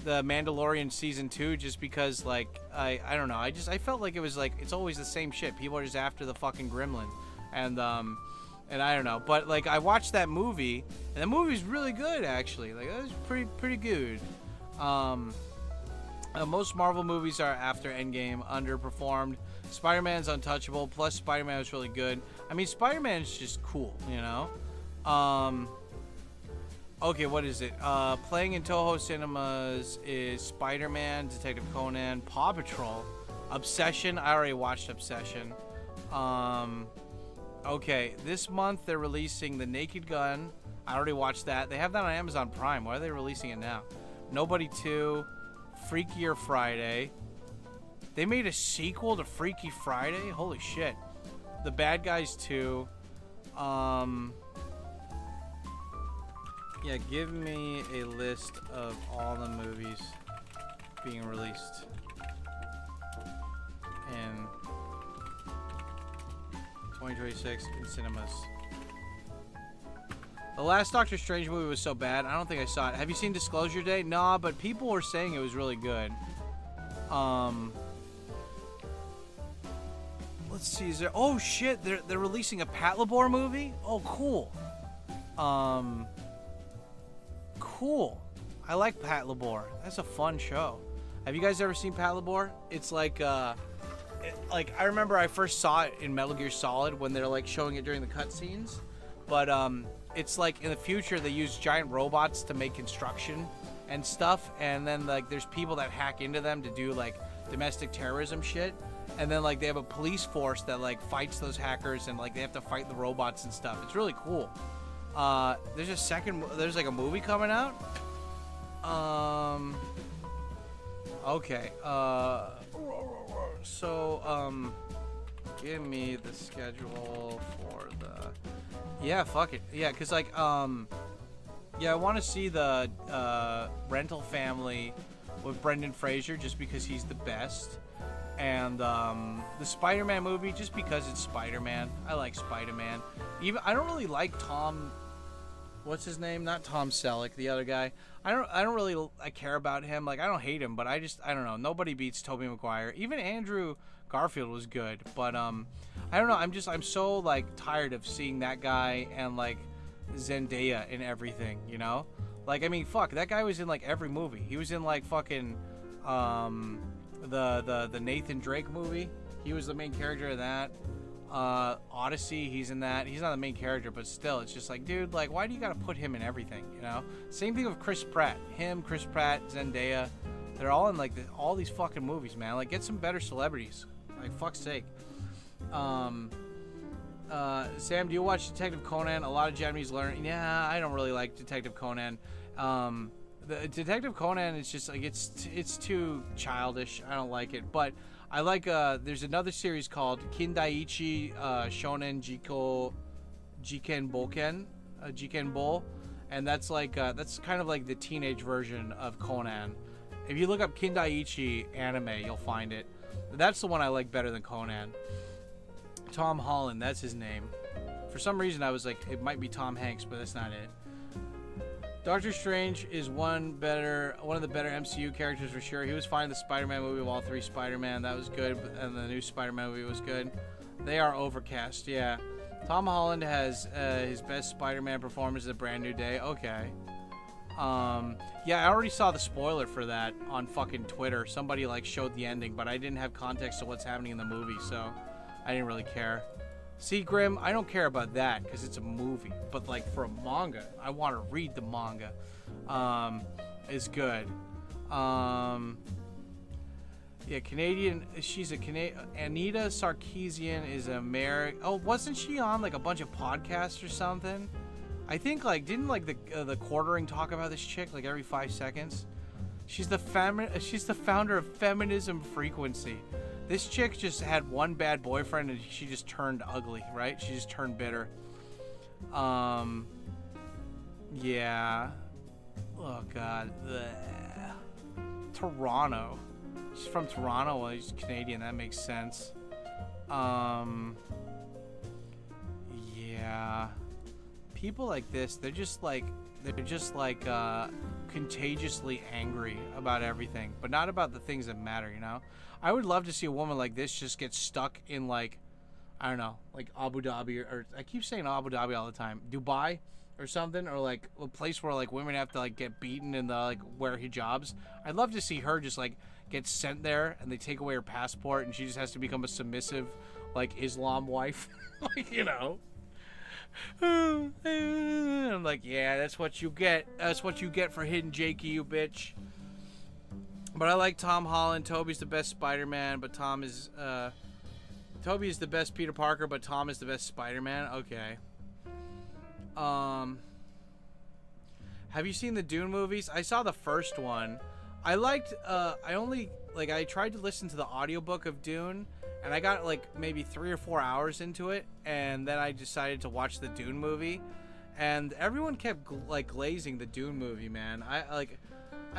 the Mandalorian season 2 just because, like, I don't know. I felt like it was like it's always the same shit. People are just after the fucking gremlin, and I don't know. But like, I watched that movie, and the movie's really good actually. Like, it was pretty good. Most Marvel movies are after Endgame underperformed. Spider-Man's untouchable. Plus, Spider-Man was really good. I mean, Spider-Man's just cool, you know. Okay, what is it? Playing in Toho cinemas is Spider-Man, Detective Conan, Paw Patrol, Obsession. I already watched Obsession. Okay, this month they're releasing The Naked Gun. I already watched that. They have that on Amazon Prime. Why are they releasing it now? Nobody 2, Freakier Friday. They made a sequel to Freaky Friday? Holy shit. The Bad Guys 2. Yeah, give me a list of all the movies being released in 2026 in cinemas. The last Doctor Strange movie was so bad. I don't think I saw it. Have you seen Disclosure Day? Nah, but people were saying it was really good. Let's see. Is there? Oh shit! They're releasing a Pat Labor movie. Oh, cool. Cool. I like Pat Labor. That's a fun show. Have you guys ever seen Pat Labor? It's like, like I remember I first saw it in Metal Gear Solid when they're like showing it during the cutscenes. But it's like in the future they use giant robots to make construction and stuff, and then like there's people that hack into them to do like domestic terrorism shit, and then like they have a police force that like fights those hackers, and like they have to fight the robots and stuff. It's really cool. There's like a movie coming out. Okay. Give me the schedule for the. Yeah, fuck it. Yeah, cause like yeah, I want to see the Rental Family with Brendan Fraser just because he's the best. And the Spider-Man movie, just because it's Spider-Man. I like Spider-Man. Even I don't really like Tom. What's his name? Not Tom Selleck, the other guy. I don't really care about him. Like, I don't hate him, but I don't know. Nobody beats Tobey Maguire. Even Andrew Garfield was good, but I don't know. I'm so like tired of seeing that guy and like Zendaya in everything, you know? Like, I mean, fuck, that guy was in like every movie. He was in like fucking the Nathan Drake movie. He was the main character of that. Odyssey, he's in that. He's not the main character, but still, it's just like, dude, like, why do you gotta put him in everything, you know? Same thing with Chris Pratt. Him, Chris Pratt, Zendaya, they're all in like all these fucking movies, man. Like, get some better celebrities. Like, fuck's sake. Sam, do you watch Detective Conan? A lot of Japanese learn. Yeah, I don't really like Detective Conan. The Detective Conan is just like, it's too childish. I don't like it, but I like there's another series called Kindaiichi Shonen Jiken Boken, and that's like that's kind of like the teenage version of Conan. If you look up Kindaiichi anime, you'll find it. That's the one I like better than Conan. Tom Holland, that's his name. For some reason I was like, it might be Tom Hanks, but that's not it. Doctor Strange is one of the better MCU characters for sure. He was fine in the Spider-Man movie of all three Spider-Man. That was good, and the new Spider-Man movie was good. They are overcast, yeah. Tom Holland has his best Spider-Man performance of Brand New Day. Okay. Yeah, I already saw the spoiler for that on fucking Twitter. Somebody like showed the ending, but I didn't have context to what's happening in the movie, so I didn't really care. See, Grim, I don't care about that because it's a movie. But like for a manga, I want to read the manga. Is good. Yeah, Canadian. She's a Canadian. Anita Sarkeesian is American. Oh, wasn't she on like a bunch of podcasts or something? I think like didn't like the Quartering talk about this chick like every 5 seconds. She's the founder of Feminism Frequency. This chick just had one bad boyfriend and she just turned ugly, right? She just turned bitter. Yeah. Oh God. Blech. Toronto. She's from Toronto. Well, she's Canadian. That makes sense. Yeah. People like this, they're just like contagiously angry about everything, but not about the things that matter, you know? I would love to see a woman like this just get stuck in like, I don't know, like Abu Dhabi or I keep saying Abu Dhabi all the time, Dubai or something, or like a place where like women have to like get beaten and like wear hijabs. I'd love to see her just like get sent there and they take away her passport and she just has to become a submissive like Islam wife. Like, you know. I'm like, yeah, that's what you get. That's what you get for hitting Jakey, you bitch. But I like Tom Holland. Toby's the best Spider-Man, but Toby is the best Peter Parker, but Tom is the best Spider-Man. Okay. Have you seen the Dune movies? I saw the first one. I liked I tried to listen to the audiobook of Dune, and I got like maybe 3 or 4 hours into it, and then I decided to watch the Dune movie, and everyone kept like glazing the Dune movie, man. I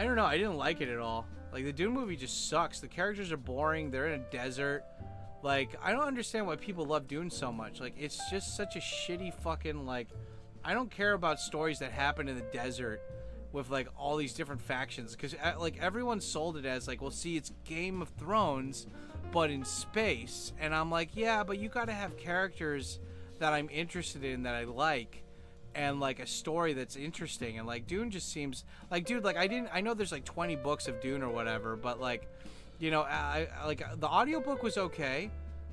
don't know, I didn't like it at all. Like, the Dune movie just sucks. The characters are boring. They're in a desert. Like, I don't understand why people love Dune so much. Like, it's just such a shitty fucking, like, I don't care about stories that happen in the desert with, like, all these different factions. Because, like, everyone sold it as, like, well, see, it's Game of Thrones, but in space. And I'm like, yeah, but you gotta have characters that I'm interested in, that I like. And like a story that's interesting, and like Dune just seems like, dude, like I know there's like 20 books of Dune or whatever, but like, you know, I like the audiobook was okay,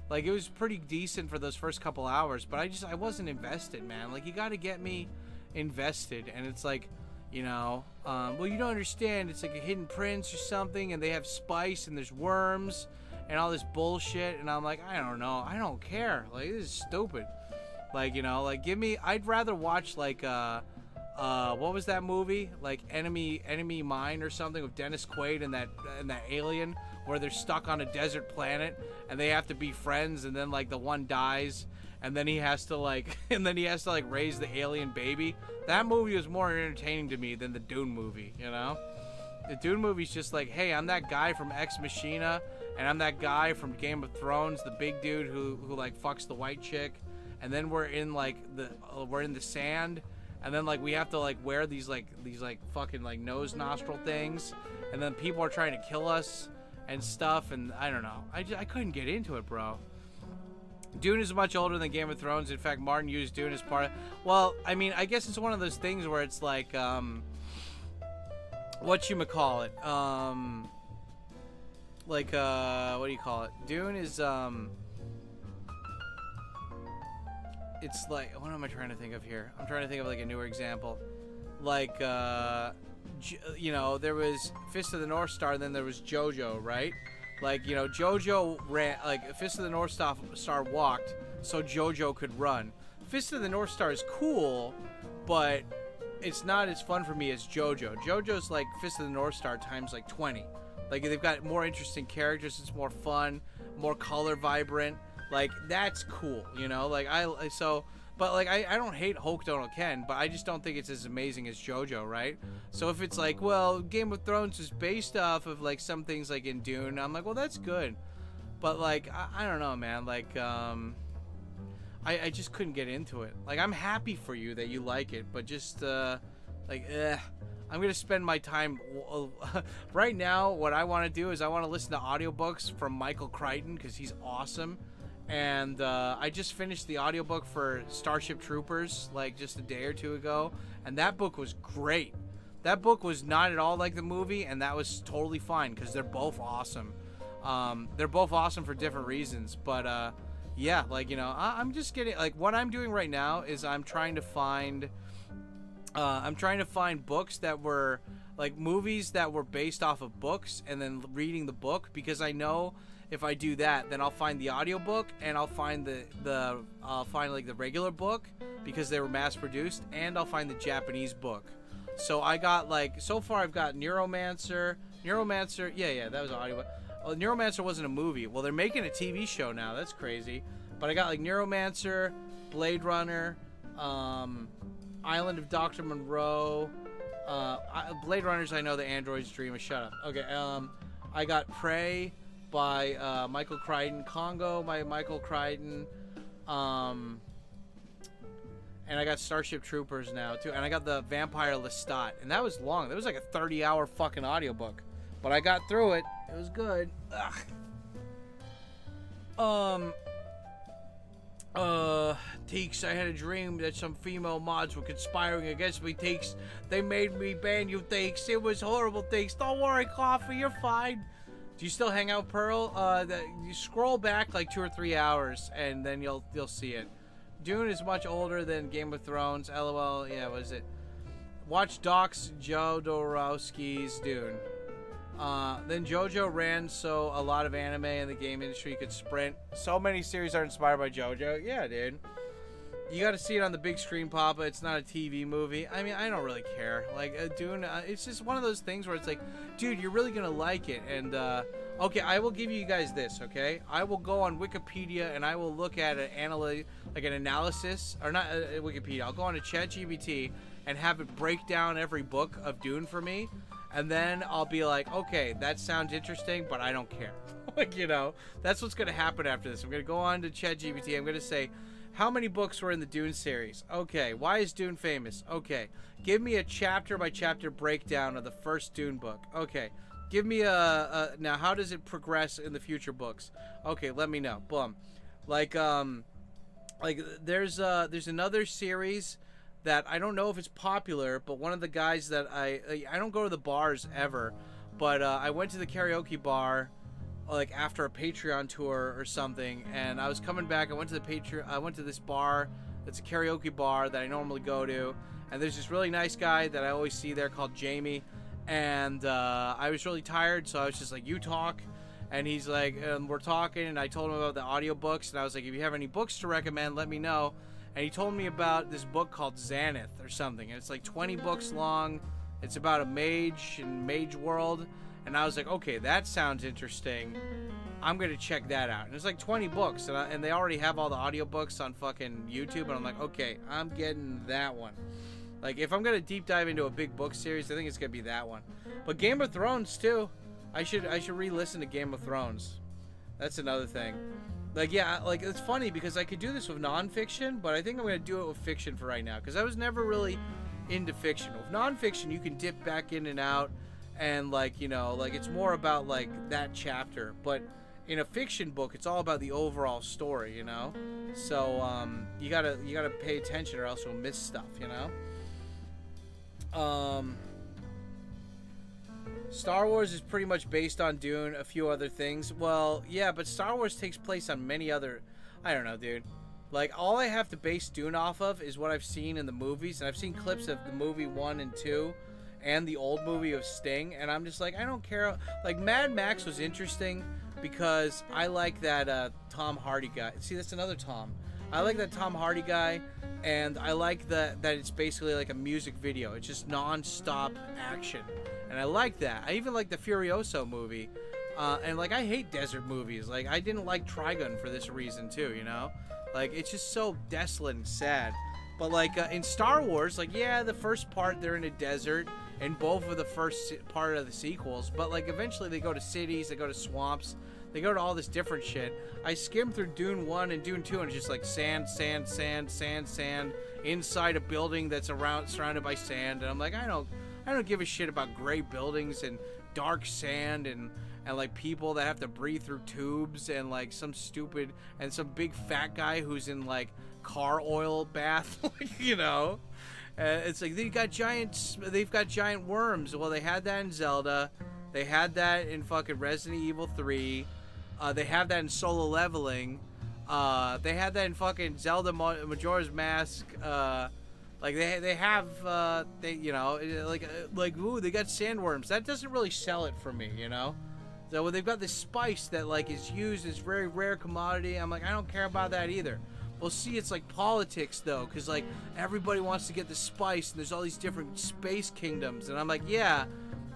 like it was pretty decent for those first couple hours, but I wasn't invested, man. Like, you got to get me invested, and it's like, you know, well, you don't understand, it's like a hidden prince or something, and they have spice and there's worms and all this bullshit, and I'm like, I don't know, I don't care, like this is stupid. Like, you know, like I'd rather watch like what was that movie? Like Enemy Mine or something with Dennis Quaid and that alien where they're stuck on a desert planet and they have to be friends, and then like the one dies and then he has to like raise the alien baby. That movie was more entertaining to me than the Dune movie, you know? The Dune movie's just like, hey, I'm that guy from Ex Machina, and I'm that guy from Game of Thrones, the big dude who like fucks the white chick, and then we're in like we're in the sand, and then like we have to like wear these fucking like nose nostril things, and then people are trying to kill us and stuff, and I don't know. I couldn't get into it, bro. Dune is much older than Game of Thrones. In fact, Martin used Dune as part of... Well, I mean, I guess it's one of those things where it's like, whatchamacallit? Like, what do you call it? Dune is, it's like, what am I trying to think of here? I'm trying to think of like a newer example. Like, you know, there was Fist of the North Star, and then there was JoJo, right? Like, you know, JoJo ran, like, Fist of the North Star walked so JoJo could run. Fist of the North Star is cool, but it's not as fun for me as JoJo. JoJo's like Fist of the North Star times like 20. Like, they've got more interesting characters, it's more fun, more color vibrant. Like, that's cool, you know? Like, but like, I don't hate Hokuto no Ken, but I just don't think it's as amazing as JoJo, right? So if it's like, well, Game of Thrones is based off of like some things like in Dune, I'm like, well, that's good. But like, I don't know, man. Like, I just couldn't get into it. Like, I'm happy for you that you like it, but just like, I'm gonna spend my time right now. What I want to do is I want to listen to audiobooks from Michael Crichton because he's awesome. And I just finished the audiobook for Starship Troopers like just a day or two ago, and that book was great. That book was not at all like the movie, and that was totally fine because they're both awesome. They're both awesome for different reasons, but yeah, like, you know, I'm just getting, like, what I'm doing right now is I'm trying to find books that were like movies that were based off of books, and then reading the book, because I know if I do that, then I'll find the audiobook, and I'll find I'll find like the regular book because they were mass produced, and I'll find the Japanese book. So I got like, so far I've got Neuromancer, yeah, that was an audiobook. Oh, Neuromancer wasn't a movie. Well, they're making a TV show now. That's crazy. But I got like Neuromancer, Blade Runner, Island of Dr. Monroe, Blade Runners. I know the androids dream. Shut up. Okay. I got Prey by Michael Crichton, Congo by Michael Crichton, and I got Starship Troopers now too, and I got the Vampire Lestat, and that was long. That was like a 30-hour fucking audiobook, but I got through it. It was good. Teeks, I had a dream that some female mods were conspiring against me, Teeks. They made me ban you, Teeks. It was horrible, Teeks. Don't worry, Coffee, you're fine. Do you still hang out, Pearl? You scroll back like 2 or 3 hours, and then you'll see it. Dune is much older than Game of Thrones. LOL. Yeah, what is it? Watch Doc's Jodorowsky's Dune. Then JoJo ran so a lot of anime in the game industry could sprint. So many series are inspired by JoJo. Yeah, dude. You got to see it on the big screen, Papa. It's not a TV movie. I mean, I don't really care. Like, Dune, it's just one of those things where it's like, dude, you're really going to like it. And, okay, I will give you guys this, okay? I will go on Wikipedia and I will look at an analysis, or not Wikipedia. I'll go on to ChatGPT and have it break down every book of Dune for me. And then I'll be like, okay, that sounds interesting, but I don't care. Like, you know, that's what's going to happen after this. I'm going to go on to ChatGPT. I'm going to say, how many books were in the Dune series? Okay. Why is Dune famous? Okay. Give me a chapter by chapter breakdown of the first Dune book. Okay. Give me now how does it progress in the future books? Okay, let me know. Boom. Like there's another series that I don't know if it's popular, but one of the guys that I don't go to the bars ever, but I went to the karaoke bar like after a Patreon tour or something, and I was coming back. I went to this bar that's a karaoke bar that I normally go to, and there's this really nice guy that I always see there called Jamie, and I was really tired, so I was just like, you talk. And he's like, we're talking, and I told him about the audiobooks, and I was like, if you have any books to recommend, let me know. And he told me about this book called Xanath or something, and it's like 20 books long. It's about a mage and mage world, and I was like, okay, that sounds interesting. I'm gonna check that out. And it's like 20 books, and they already have all the audiobooks on fucking YouTube, and I'm like, okay, I'm getting that one. Like, if I'm gonna deep dive into a big book series, I think it's gonna be that one. But Game of Thrones too. I should re-listen to Game of Thrones. That's another thing. Like, yeah, like, it's funny because I could do this with nonfiction, but I think I'm gonna do it with fiction for right now because I was never really into fiction. With nonfiction, you can dip back in and out, and like, you know, like it's more about like that chapter. But in a fiction book, it's all about the overall story, you know. So you gotta pay attention, or else you'll miss stuff, you know. Star Wars is pretty much based on Dune, a few other things. Well, yeah, but Star Wars takes place on many other... I don't know, dude. Like, all I have to base Dune off of is what I've seen in the movies. And I've seen clips of the movie 1 and 2 and the old movie of Sting. And I'm just like, I don't care. Like, Mad Max was interesting because I like that Tom Hardy guy. See, that's another Tom. I like that Tom Hardy guy. And I like that it's basically like a music video. It's just non-stop action. And I like that. I even like the Furioso movie. And, like, I hate desert movies. Like, I didn't like Trigun for this reason, too, you know? Like, it's just so desolate and sad. But, like, in Star Wars, like, yeah, the first part, they're in a desert. And both of the first part of the sequels. But, like, eventually they go to cities. They go to swamps. They go to all this different shit. I skimmed through Dune 1 and Dune 2, and it's just, like, sand, sand, sand, sand, sand. Inside a building that's surrounded by sand. And I'm like, I don't give a shit about gray buildings and dark sand and like people that have to breathe through tubes and like some big fat guy who's in like car oil bath, you know. It's like they've got giant worms. Well, they had that in Zelda. They had that in fucking Resident Evil 3. They have that in Solo Leveling. They had that in fucking Zelda Majora's Mask. Like they have you know, like ooh, they got sandworms. That doesn't really sell it for me, you know. So they've got this spice that like is used as very rare commodity. I'm like, I don't care about that either. Well, see, it's like politics though, because like everybody wants to get the spice, and there's all these different space kingdoms, and I'm like, yeah,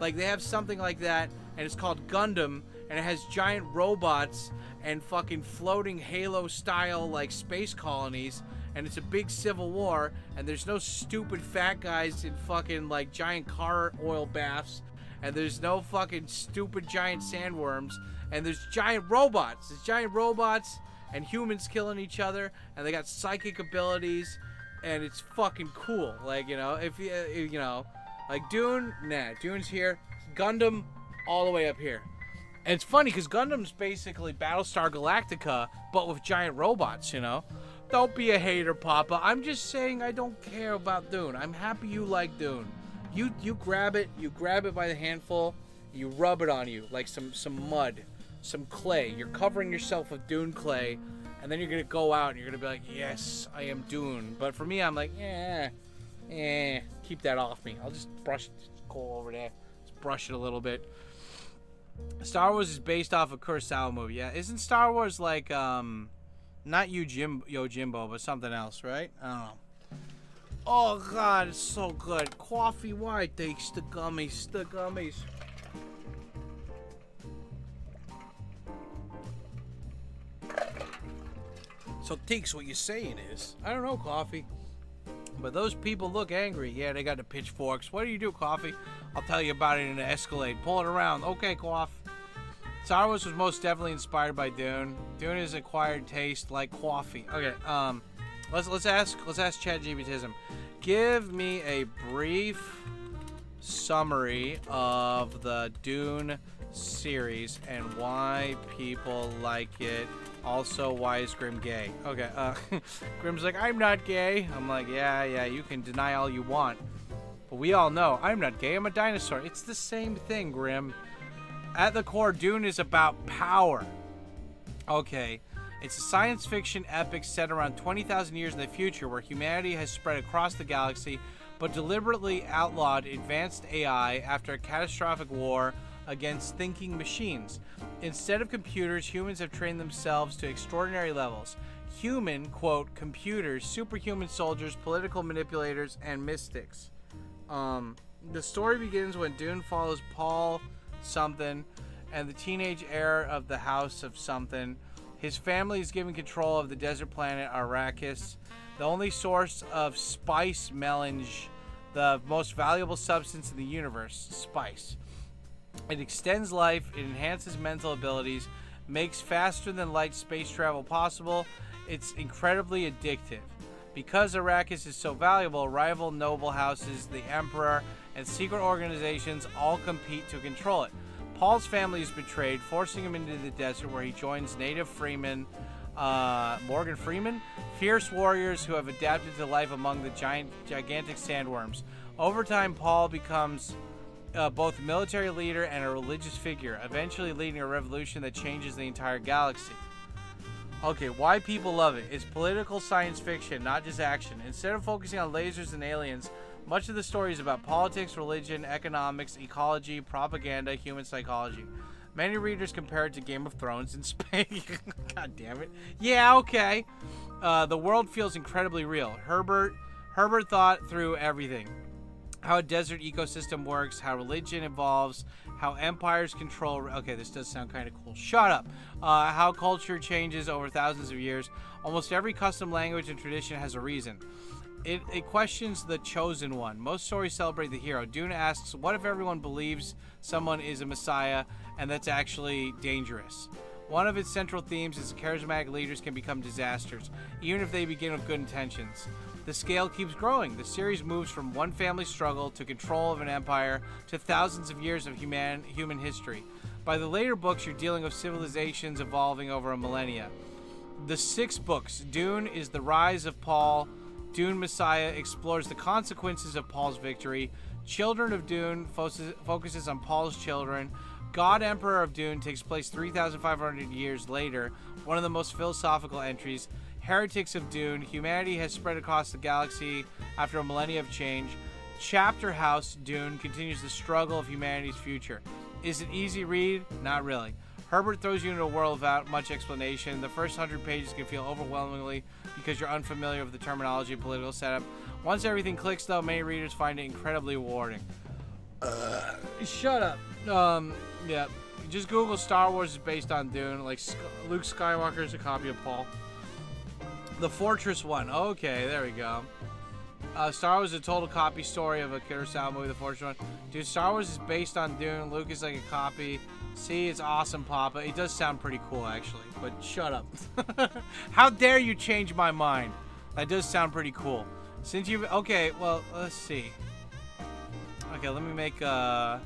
like they have something like that, and it's called Gundam, and it has giant robots and fucking floating Halo style like space colonies. And it's a big civil war, and there's no stupid fat guys in fucking like giant car oil baths, and there's no fucking stupid giant sandworms, and there's giant robots. There's giant robots and humans killing each other, and they got psychic abilities, and it's fucking cool. Like, you know, if you know, like Dune, nah, Dune's here. Gundam, all the way up here. And it's funny because Gundam's basically Battlestar Galactica, but with giant robots, you know. Don't be a hater, Papa. I'm just saying I don't care about Dune. I'm happy you like Dune. You grab it by the handful, you rub it on you like some mud, some clay. You're covering yourself with Dune clay, and then you're gonna go out and you're gonna be like, yes, I am Dune. But for me, I'm like, keep that off me. I'll just brush it. Go over there. Just brush it a little bit. Star Wars is based off a Kurosawa movie. Yeah, isn't Star Wars like not Yojimbo, but something else, right? I don't know. Oh god, it's so good. Coffee, why takes the gummies, So Teeks, what you're saying is, I don't know, Coffee, but those people look angry. Yeah, they got the pitchforks. What do you do, Coffee? I'll tell you about it in an Escalade. Pull it around. Okay, Coffee. Star Wars was most definitely inspired by Dune. Dune is acquired taste like coffee. Okay, let's ask ChatGPT. Give me a brief summary of the Dune series and why people like it. Also, why is Grim gay? Okay, Grim's like, I'm not gay. I'm like, yeah, you can deny all you want, but we all know I'm not gay. I'm a dinosaur. It's the same thing, Grim. At the core, Dune is about power. Okay, it's a science fiction epic set around 20,000 years in the future where humanity has spread across the galaxy but deliberately outlawed advanced AI after a catastrophic war against thinking machines. Instead of computers, humans have trained themselves to extraordinary levels. Human, quote, computers, superhuman soldiers, political manipulators, and mystics. The story begins when Dune follows Paul something and the teenage heir of the house of something. His family is given control of the desert planet Arrakis, the only source of spice melange the most valuable substance in the universe, spice. It extends life, it enhances mental abilities, makes faster than light space travel possible. It's incredibly addictive. Because arrakis is so valuable, rival noble houses, the Emperor, and secret organizations all compete to control it. Paul's family is betrayed, forcing him into the desert where he joins native freemen, Morgan Freeman, fierce warriors who have adapted to life among the gigantic sandworms. Over time, Paul becomes both a military leader and a religious figure, eventually leading a revolution that changes the entire galaxy. Okay, why people love it. It's political science fiction, not just action. Instead of focusing on lasers and aliens, much of the story is about politics, religion, economics, ecology, propaganda, human psychology. Many readers compare it to Game of Thrones in space. God damn it. Yeah, okay. The world feels incredibly real. Herbert thought through everything. How a desert ecosystem works, how religion evolves, how empires control... Okay, this does sound kind of cool. Shut up. How culture changes over thousands of years. Almost every custom, language, and tradition has a reason. It questions the chosen one. Most stories celebrate the hero. Dune asks, what if everyone believes someone is a messiah and that's actually dangerous? One of its central themes is charismatic leaders can become disasters, even if they begin with good intentions. The scale keeps growing. The series moves from one family struggle to control of an empire to thousands of years of human history. By the later books, you're dealing with civilizations evolving over a millennia. The 6 books, Dune is the rise of Paul. Dune Messiah explores the consequences of Paul's victory. Children of Dune focuses on Paul's children. God Emperor of Dune takes place 3,500 years later, one of the most philosophical entries. Heretics of Dune, humanity has spread across the galaxy after a millennia of change. Chapter House Dune continues the struggle of humanity's future. Is it easy read? Not really. Herbert throws you into a world without much explanation. The first 100 pages can feel overwhelmingly because you're unfamiliar with the terminology and political setup. Once everything clicks, though, many readers find it incredibly rewarding. Shut up. Yeah. Just Google Star Wars is based on Dune. Like, Luke Skywalker is a copy of Paul. The Fortress one. Okay, there we go. Star Wars is a total copy story of a TkyoSam movie, The Fortress one. Dude, Star Wars is based on Dune. Luke is like a copy. See, it's awesome, Papa. It does sound pretty cool, actually. But shut up. How dare you change my mind? That does sound pretty cool. Since you've... Okay, well, let's see. Okay, let me make a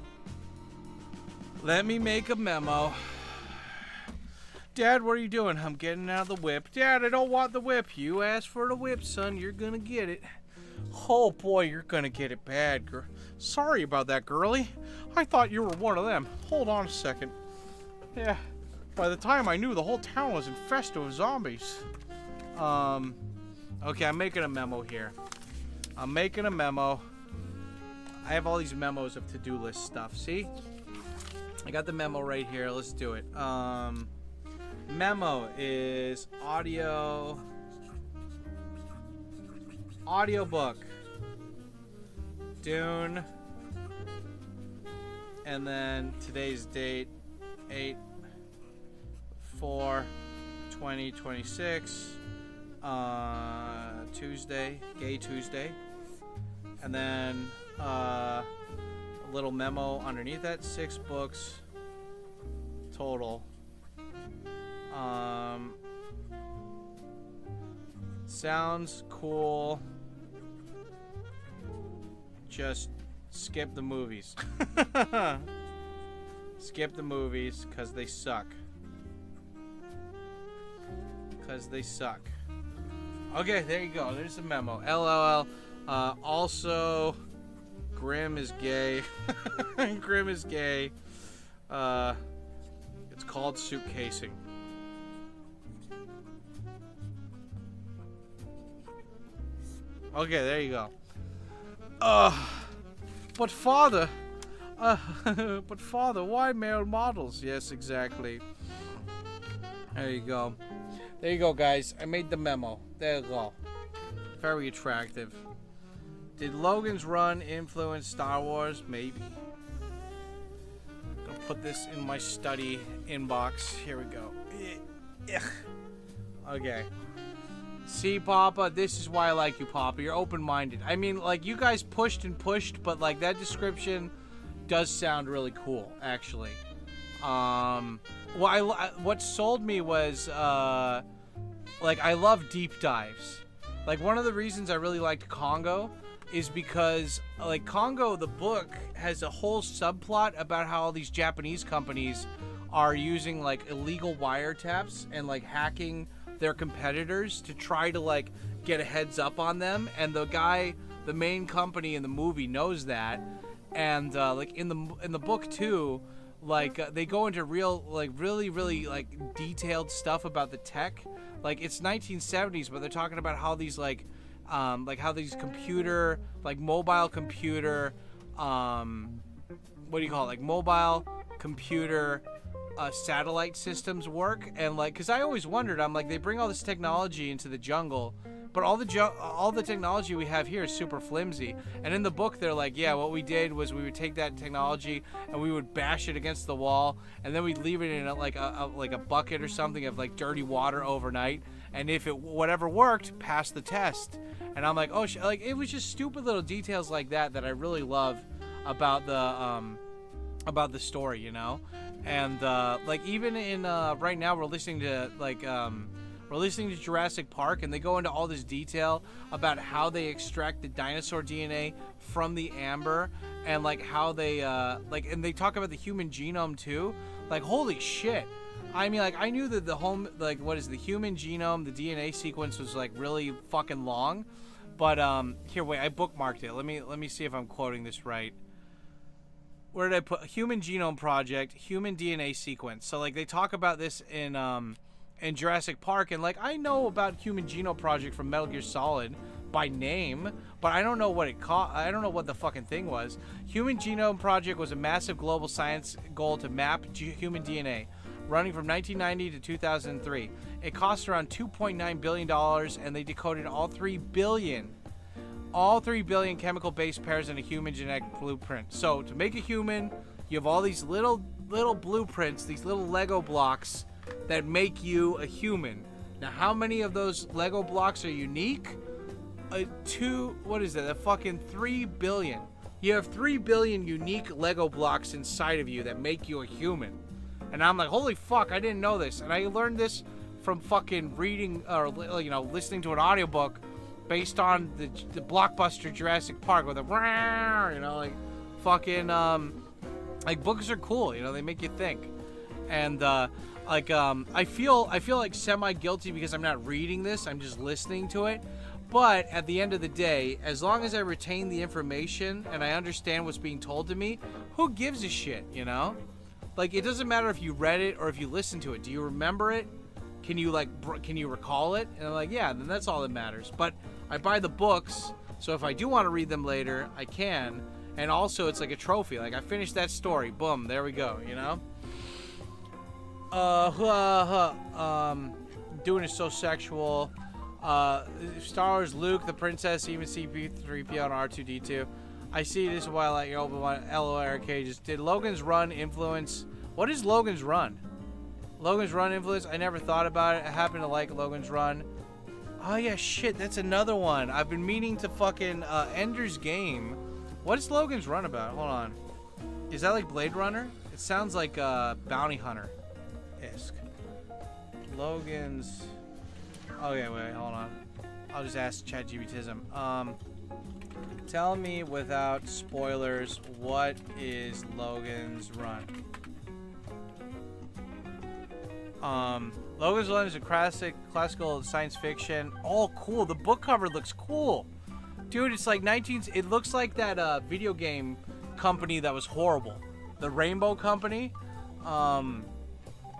memo. Dad, what are you doing? I'm getting out of the whip. Dad, I don't want the whip. You asked for the whip, son. You're gonna get it. Oh, boy, you're gonna get it bad, girl. Sorry about that, girlie. I thought you were one of them. Hold on a second. Yeah, by the time I knew, the whole town was infested with zombies. Okay, I'm making a memo here. I'm making a memo. I have all these memos of to-do list stuff. See? I got the memo right here. Let's do it. Memo is audiobook. Dune. And then today's date, 8/4/2026. Tuesday, Gay Tuesday. And then a little memo underneath that, 6 books total. Sounds cool. Just skip the movies. Skip the movies because they suck. Okay, there you go. There's a memo. LOL. Also, Grimm is gay. Grimm is gay. It's called suitcasing. Okay, there you go. But father, why male models? Yes, exactly. There you go. There you go, guys. I made the memo. There you go. Very attractive. Did Logan's run influence Star Wars? Maybe. Gonna put this in my study inbox. Here we go. Okay. See, Papa, this is why I like you, Papa. You're open-minded. I mean, like, you guys pushed and pushed, but, like, that description does sound really cool, actually. What sold me was, like, I love deep dives. Like, one of the reasons I really liked Congo is because, like, Congo, the book, has a whole subplot about how all these Japanese companies are using, like, illegal wiretaps and, like, hacking their competitors to try to, like, get a heads up on them. And the main company in the movie knows that. And, like, in the book, too, like, they go into really, like, detailed stuff about the tech. Like, it's 1970s, but they're talking about how these, like how these computer, like, mobile computer, what do you call it? Like, mobile computer satellite systems work. And, like, because I always wondered, I'm like, they bring all this technology into the jungle, but all the technology we have here is super flimsy. And in the book, they're like, yeah, what we did was we would take that technology and we would bash it against the wall, and then we'd leave it in like a bucket or something of, like, dirty water overnight. And if it whatever worked, passed the test. And I'm like, oh, like, it was just stupid little details like that I really love about the story, you know. And like, even in right now we're listening to, like, we're listening to Jurassic Park, and they go into all this detail about how they extract the dinosaur DNA from the amber, and, like, how they and they talk about the human genome too. Like, holy shit. I mean, like, I knew that the human genome, the DNA sequence was, like, really fucking long. But here, wait, I bookmarked it. Let me see if I'm quoting this right. Where did I put Human Genome Project, Human DNA Sequence? So, like, they talk about this in Jurassic Park, and, like, I know about Human Genome Project from Metal Gear Solid by name, but I don't know what I don't know what the fucking thing was. Human Genome Project was a massive global science goal to map human DNA, running from 1990 to 2003. It cost around $2.9 billion, and they decoded all 3 billion chemical base pairs in a human genetic blueprint. So to make a human, you have all these little blueprints, these little Lego blocks that make you a human. Now, how many of those Lego blocks are unique? What is that? A fucking 3 billion. You have 3 billion unique Lego blocks inside of you that make you a human. And I'm like, holy fuck, I didn't know this. And I learned this from fucking reading, or, you know, listening to an audiobook based on the blockbuster Jurassic Park with a, you know, like, fucking, like, books are cool, you know, they make you think. And, like, I feel like semi-guilty because I'm not reading this, I'm just listening to it. But at the end of the day, as long as I retain the information and I understand what's being told to me, who gives a shit, you know? Like, it doesn't matter if you read it or if you listen to it. Do you remember it? Can you, like, can you recall it? And I'm like, yeah, then that's all that matters. But I buy the books, so if I do want to read them later, I can. And also, it's like a trophy. Like, I finished that story. Boom, there we go, you know? Doing it so sexual. Star Wars, Luke, the princess, even C-3PO and R2-D2. I see this while at your open one. LOL cages. Did Logan's Run influence? What is Logan's Run? Logan's Run influence? I never thought about it. I happen to like Logan's Run. Oh yeah, shit, that's another one. I've been meaning to fucking Ender's Game. What is Logan's Run about? Hold on. Is that like Blade Runner? It sounds like Bounty Hunter-esque. Logan's. Okay, wait, hold on. I'll just ask ChatGPTism. Tell me without spoilers, what is Logan's Run? Logan's Run is a classical science fiction. Oh, cool. The book cover looks cool. Dude, it's like it looks like that video game company that was horrible. The Rainbow Company.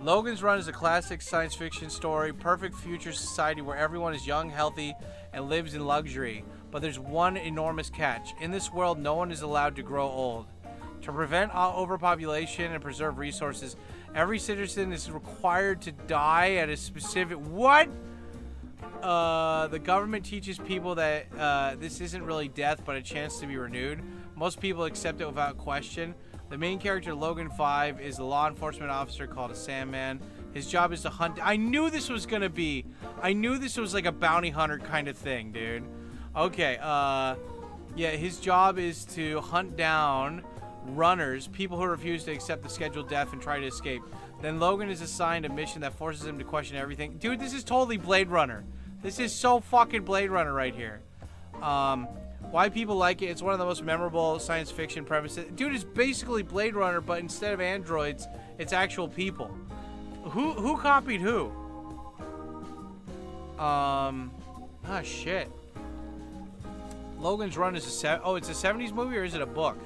Logan's Run is a classic science fiction story, perfect future society where everyone is young, healthy, and lives in luxury. But there's one enormous catch. In this world, no one is allowed to grow old. To prevent overpopulation and preserve resources, every citizen is required to die at a specific... What? The government teaches people that this isn't really death, but a chance to be renewed. Most people accept it without question. The main character, Logan 5, is a law enforcement officer called a Sandman. His job is to hunt. I knew this was gonna be. I knew this was like a bounty hunter kind of thing, dude. Okay. Yeah, his job is to hunt down runners, people who refuse to accept the scheduled death and try to escape. Then Logan is assigned a mission that forces him to question everything. Dude, this is totally Blade Runner. This is so fucking Blade Runner right here. Why people like it? It's one of the most memorable science fiction premises. Dude, it's basically Blade Runner, but instead of androids, it's actual people. Who copied who? Ah, shit. Logan's Run is it's a 70s movie, or is it a book?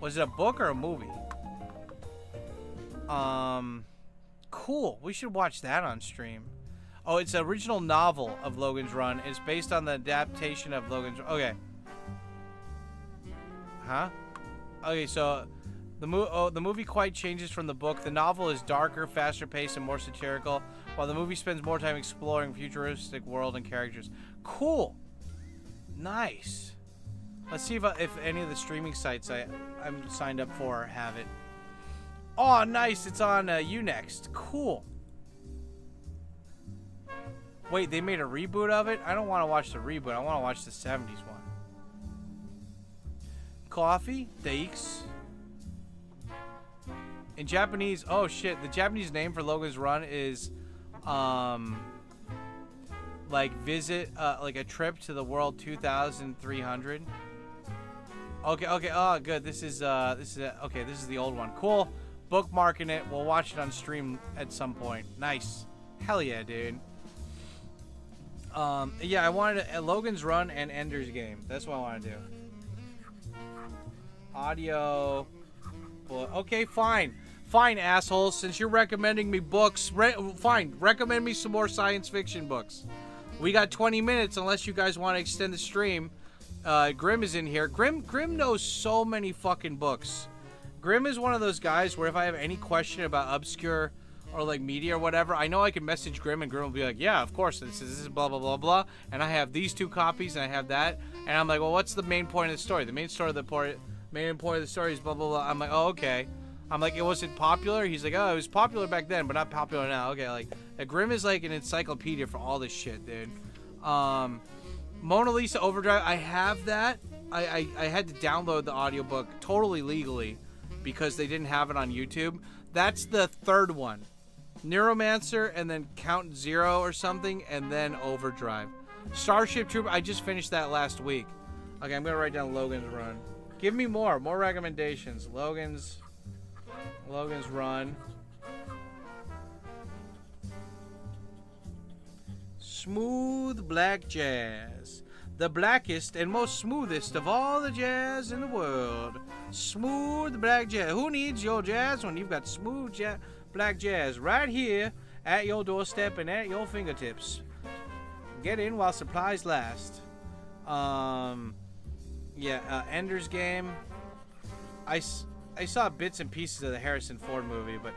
Was it a book or a movie? Cool. We should watch that on stream. Oh, it's an original novel of Logan's Run. It's based on the adaptation of Logan's Run. Okay. Huh? Okay, so the movie quite changes from the book. The novel is darker, faster paced, and more satirical, while the movie spends more time exploring futuristic world and characters. Cool. Nice. Let's see if any of the streaming sites I'm signed up for have it. Oh, nice. It's on Unext. Cool. Wait, they made a reboot of it? I don't want to watch the reboot. I want to watch the 70s one. Coffee? Thanks. In Japanese, oh shit, the Japanese name for Logan's Run is like like a trip to the world 2300. Okay, oh good. This is the old one. Cool. Bookmarking it. We'll watch it on stream at some point. Nice. Hell yeah, dude. Yeah, I wanted Logan's Run and Ender's Game. That's what I want to do. Audio. Okay, fine. Fine, assholes. Since you're recommending me books, fine. Recommend me some more science fiction books. We got 20 minutes unless you guys want to extend the stream. Grim is in here. Grim knows so many fucking books. Grim is one of those guys where if I have any question about obscure or like media or whatever, I know I can message Grim and Grim will be like, yeah, of course, this is blah, blah, blah, blah. And I have these 2 copies and I have that. And I'm like, well, what's the main point of the story? The main point of the story is blah, blah, blah. I'm like, oh, okay. I'm like, was it popular? He's like, oh, it was popular back then, but not popular now. Okay, like, Grim is like an encyclopedia for all this shit, dude. Mona Lisa Overdrive, I have that. I had to download the audiobook totally legally because they didn't have it on YouTube. That's the 3rd one. Neuromancer, and then Count Zero or something, and then Overdrive. Starship Trooper, I just finished that last week. Okay, I'm gonna write down Logan's Run. Give me more recommendations. Logan's Run. Smooth black jazz. The blackest and most smoothest of all the jazz in the world. Smooth black jazz. Who needs your jazz when you've got smooth black jazz right here at your doorstep and at your fingertips? Get in while supplies last. Ender's Game. I saw bits and pieces of the Harrison Ford movie, but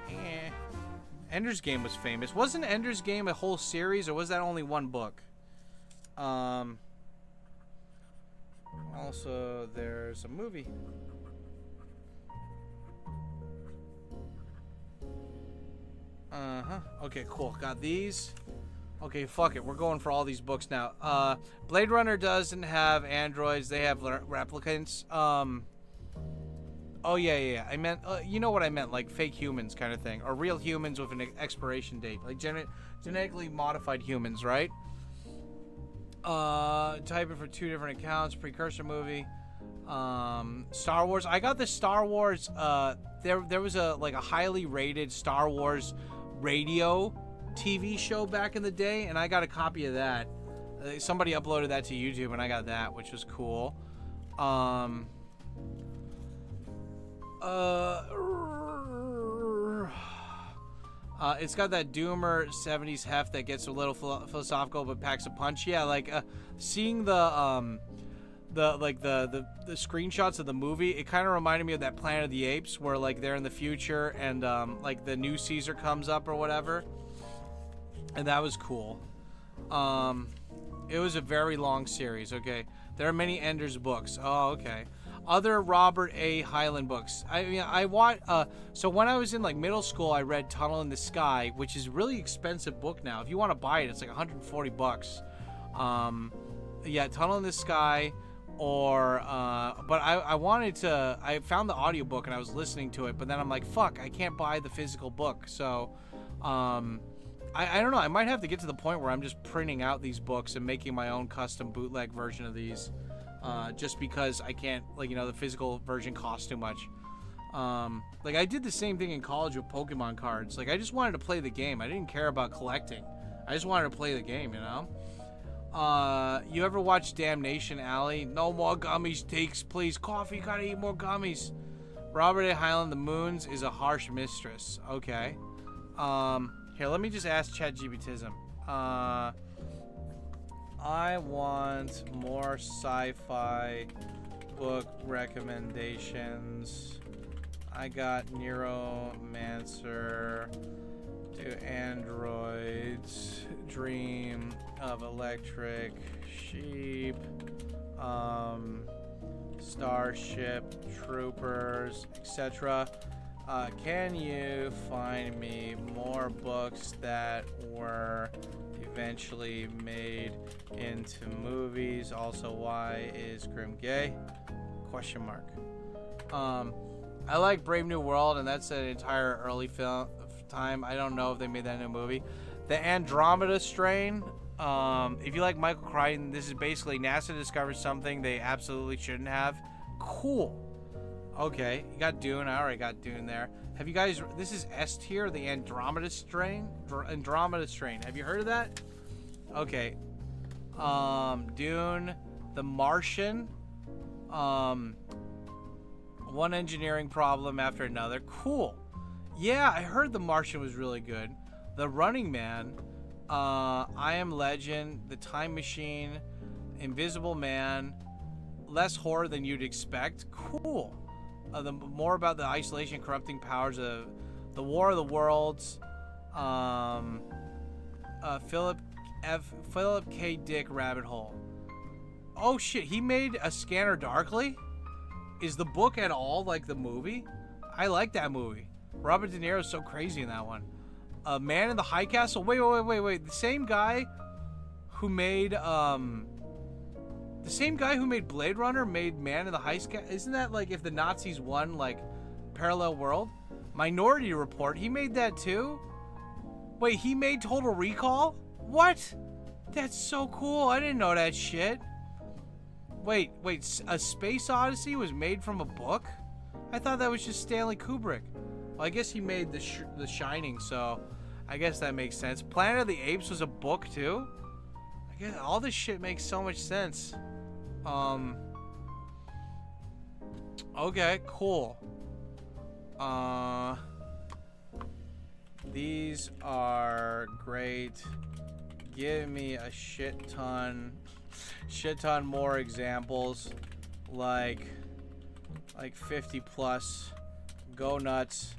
Ender's Game was famous. Wasn't Ender's Game a whole series, or was that only one book? Also, there's a movie. Okay, cool. Got these. Okay, fuck it. We're going for all these books now. Blade Runner doesn't have androids. They have replicants. Oh, yeah. I meant, you know what I meant, like fake humans kind of thing. Or real humans with an expiration date. Like genetically modified humans, right? Type it for 2 different accounts. Precursor movie. Star Wars. I got the Star Wars, there was a highly rated Star Wars radio TV show back in the day, and I got a copy of that. Somebody uploaded that to YouTube, and I got that, which was cool. It's got that doomer 70s heft that gets a little philosophical but packs a punch. Yeah, like seeing the screenshots of the movie, it kind of reminded me of that Planet of the Apes where like they're in the future and like the new Caesar comes up or whatever, and that was cool. It was a very long series, okay. There are many Ender's books. Oh, okay. Other Robert A. Heinlein books. I mean, I watched, so when I was in like middle school, I read Tunnel in the Sky, which is a really expensive book now. If you want to buy it, it's like 140 bucks. Yeah, Tunnel in the Sky, or, but I wanted to, I found the audiobook and I was listening to it, but then I'm like, fuck, I can't buy the physical book. So, I don't know, I might have to get to the point where I'm just printing out these books and making my own custom bootleg version of these. Just because I can't, like, you know, the physical version costs too much. Like, I did the same thing in college with Pokemon cards. Like, I just wanted to play the game. I didn't care about collecting. I just wanted to play the game, you know? You ever watch Damnation Alley? No more gummies, takes, please. Coffee, gotta eat more gummies. Robert A. Heinlein, The Moons is a Harsh Mistress. Okay. Here, let me just ask ChatGPTism. I want more sci-fi book recommendations. I got Neuromancer, Do Androids, Dream of Electric Sheep, Starship Troopers, etc. Can you find me more books that were eventually made into movies? Also, why is Grimm gay? Question mark. I like Brave New World, and that's an entire early film time. I don't know if they made that in a movie. The Andromeda Strain. If you like Michael Crichton, this is basically NASA discovers something they absolutely shouldn't have. Cool. Okay, you got Dune. I already got Dune there. Have you guys? This is S tier, the Andromeda Strain. Andromeda Strain. Have you heard of that? Okay. Dune, The Martian. One engineering problem after another. Cool. Yeah, I heard The Martian was really good. The Running Man. I Am Legend. The Time Machine. Invisible Man. Less horror than you'd expect. Cool. The more about the isolation, corrupting powers of the War of the Worlds. Philip K. Dick Rabbit Hole. Oh shit, he made A Scanner Darkly? Is the book at all like the movie? I like that movie. Robert De Niro is so crazy in that one. Man in the High Castle. Wait. The same guy who made Blade Runner made Man in the High Castle. Isn't that like if the Nazis won, like parallel world? Minority Report. He made that too? Wait, he made Total Recall? What? That's so cool. I didn't know that shit. Wait, A Space Odyssey was made from a book? I thought that was just Stanley Kubrick. Well, I guess he made The Shining, so I guess that makes sense. Planet of the Apes was a book too? I guess all this shit makes so much sense. Okay, cool. These are great. Give me a shit ton more examples, like 50 plus. Go nuts.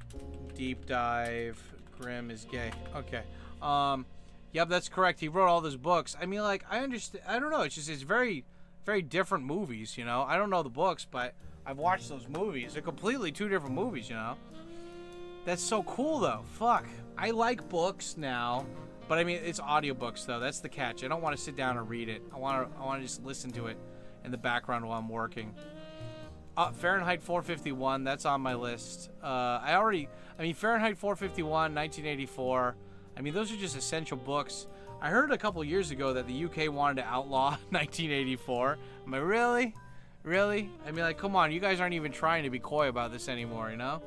Deep dive. Grimm is gay. Okay. Yep, that's correct. He wrote all those books. I mean, like, I understand. I don't know. It's just, it's very, very different movies, you know? I don't know the books, but I've watched those movies. They're completely two different movies, you know? That's so cool, though. Fuck. I like books now, but I mean, it's audiobooks, though. That's the catch. I don't want to sit down and read it. I want to just listen to it in the background while I'm working. Fahrenheit 451, that's on my list. Fahrenheit 451, 1984. I mean, those are just essential books. I heard a couple years ago that the UK wanted to outlaw 1984. Am I really? Really? I mean, like, come on, you guys aren't even trying to be coy about this anymore, you know?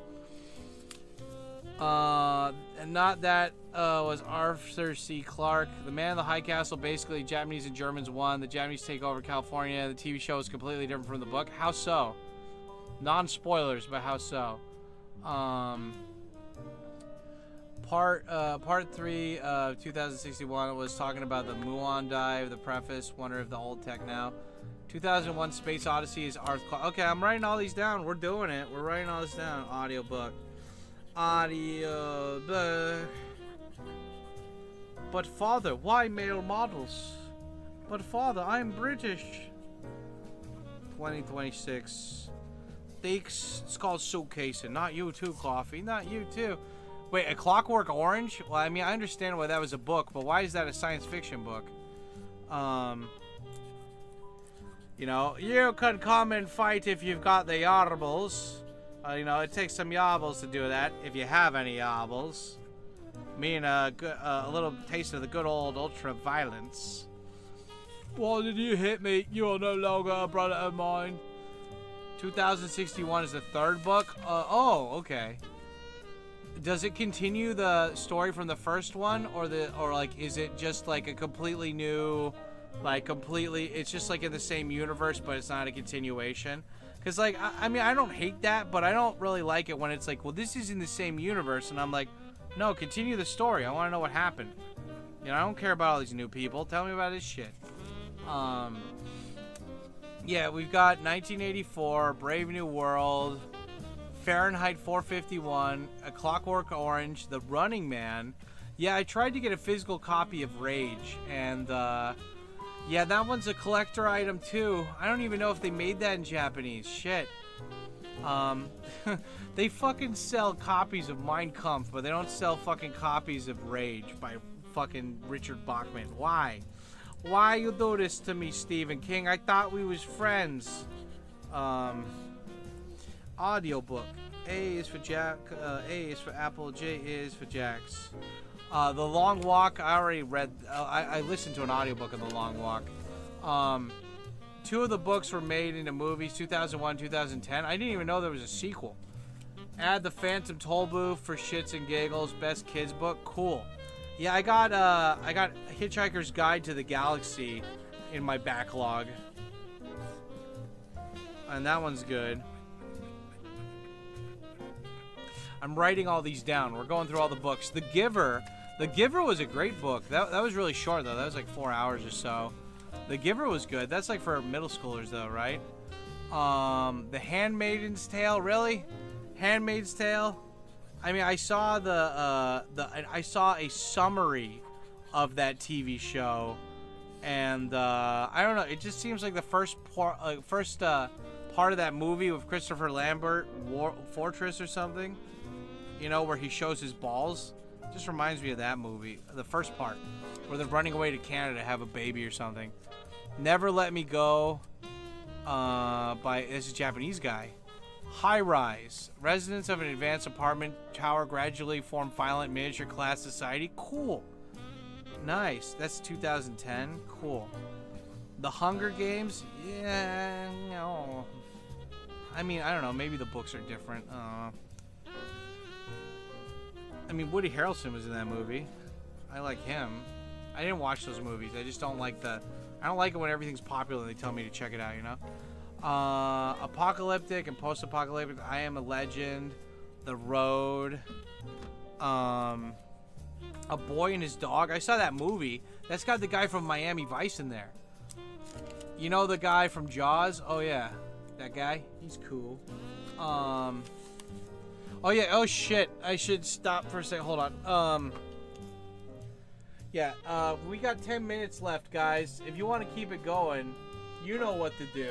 And not that was Arthur C. Clarke. The Man in the High Castle, basically, Japanese and Germans won. The Japanese take over California. The TV show is completely different from the book. How so? Non-spoilers, but how so? Part 3 of 2061 was talking about the Muon dive, the preface, wonder if the old tech now. 2001 Space Odyssey is Arth. Okay, I'm writing all these down. We're doing it. We're writing all this down. Audiobook. But father, why male models? But father, I'm British. 2026. It's called suitcasing. Not you too, Coffee. Not you too. Wait, A Clockwork Orange? Well, I mean, I understand why that was a book, but why is that a science fiction book? You know, you can come and fight if you've got the yarbles. You know, it takes some yarbles to do that, if you have any yarbles. Mean a little taste of the good old ultra-violence. Why did you hit me? You are no longer a brother of mine. 2061 is the third book? Oh, okay. Does it continue the story from the first one? Or like, is it just like a completely new, like it's just like in the same universe, but it's not a continuation? Because like, I mean, I don't hate that, but I don't really like it when it's like, well, this is in the same universe, and I'm like, no, continue the story. I want to know what happened. You know, I don't care about all these new people. Tell me about this shit. Yeah, we've got 1984, Brave New World, Fahrenheit 451, A Clockwork Orange, The Running Man. Yeah, I tried to get a physical copy of Rage, and yeah, that one's a collector item too. I don't even know if they made that in Japanese. Shit. They fucking sell copies of Mein Kampf, but they don't sell fucking copies of Rage by fucking Richard Bachman. Why? Why you do this to me, Stephen King? I thought we was friends. Audiobook. A is for Jack. A is for Apple. J is for Jax. The Long Walk. I already read. I listened to an audiobook of The Long Walk. Two of the books were made into movies. 2001, 2010. I didn't even know there was a sequel. Add The Phantom Tollbooth for shits and giggles. Best kids book. Cool. Yeah, I got Hitchhiker's Guide to the Galaxy in my backlog. And that one's good. I'm writing all these down. We're going through all the books. The Giver. The Giver was a great book. That was really short, though. That was like 4 hours or so. The Giver was good. That's like for middle schoolers, though, right? The Handmaid's Tale. Really? Handmaid's Tale? I mean, I saw I saw a summary of that TV show, and I don't know. It just seems like the first part of that movie with Christopher Lambert, Fortress or something, you know, where he shows his balls. Just reminds me of that movie, the first part, where they're running away to Canada to have a baby or something. Never Let Me Go, by this is a Japanese guy. High Rise. Residents of an advanced apartment tower gradually form violent miniature class society. Cool. Nice. That's 2010. Cool. The Hunger Games. Yeah, no. I mean, I don't know. Maybe the books are different. I mean, Woody Harrelson was in that movie. I like him. I didn't watch those movies. I just don't like I don't like it when everything's popular and they tell me to check it out, you know? Apocalyptic and post-apocalyptic. I Am a Legend. The Road. A Boy and His Dog. I saw that movie. That's got the guy from Miami Vice in there. You know the guy from Jaws? Oh yeah, that guy. He's cool. Oh yeah. Oh shit. I should stop for a second. Hold on. Yeah. We got 10 minutes left, guys. If you want to keep it going, you know what to do.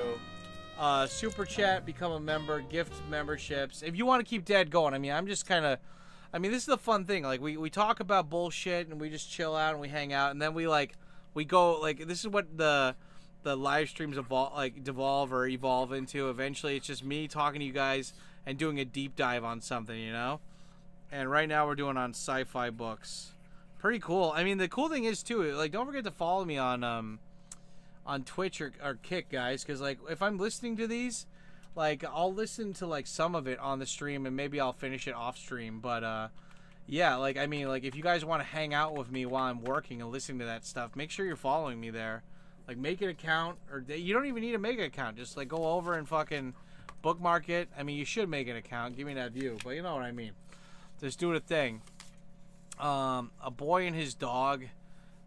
Super chat, become a member, gift memberships. If you want to keep Dad going, I mean, I'm just kind of, I mean, this is the fun thing. Like, we talk about bullshit and we just chill out and we hang out, and then we go, like, this is what the live streams devolve or evolve into. Eventually, it's just me talking to you guys and doing a deep dive on something, you know? And right now we're doing on sci-fi books. Pretty cool. I mean, the cool thing is, too, like, don't forget to follow me on Twitch or Kick, guys, because like if I'm listening to these, like I'll listen to like some of it on the stream and maybe I'll finish it off stream, but yeah, like I mean, like if you guys want to hang out with me while I'm working and listening to that stuff, make sure you're following me there. Like make an account, or you don't even need to make an account, just like go over and fucking bookmark it. I mean, you should make an account, give me that view, but you know what I mean. Just do the thing. A Boy and His Dog,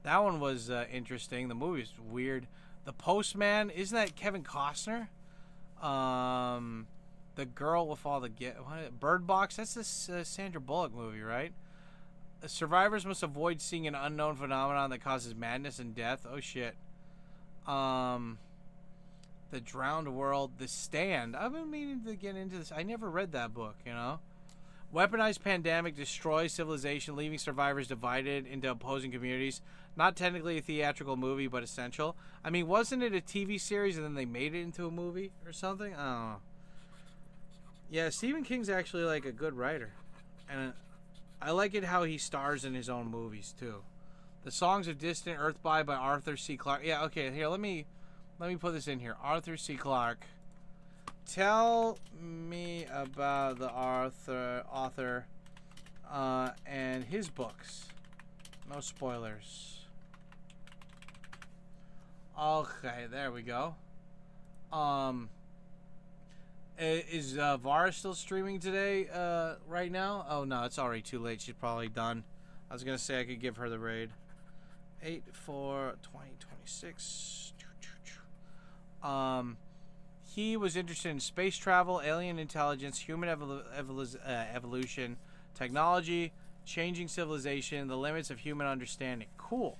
that one was interesting. The movie's weird. The Postman, isn't that Kevin Costner? The Girl with All the Bird Box, that's this Sandra Bullock movie, right? Survivors must avoid seeing an unknown phenomenon that causes madness and death. Oh shit. The Drowned World, The Stand. I've been meaning to get into this. I never read that book, you know. Weaponized pandemic destroys civilization, leaving survivors divided into opposing communities. Not technically a theatrical movie, but essential. I mean, wasn't it a TV series and then they made it into a movie or something? I don't know. Yeah, Stephen King's actually like a good writer. And I like it how he stars in his own movies too. The Songs of Distant Earth by Arthur C. Clarke. Yeah, okay, here, let me put this in here. Arthur C. Clarke. Tell me about the author and his books. No spoilers. Okay, there we go. Is Vara still streaming today right now? Oh no, it's already too late. She's probably done. I was gonna say I could give her the raid. 8/4/2026. He was interested in space travel, alien intelligence, human evolution, technology, changing civilization, the limits of human understanding. Cool.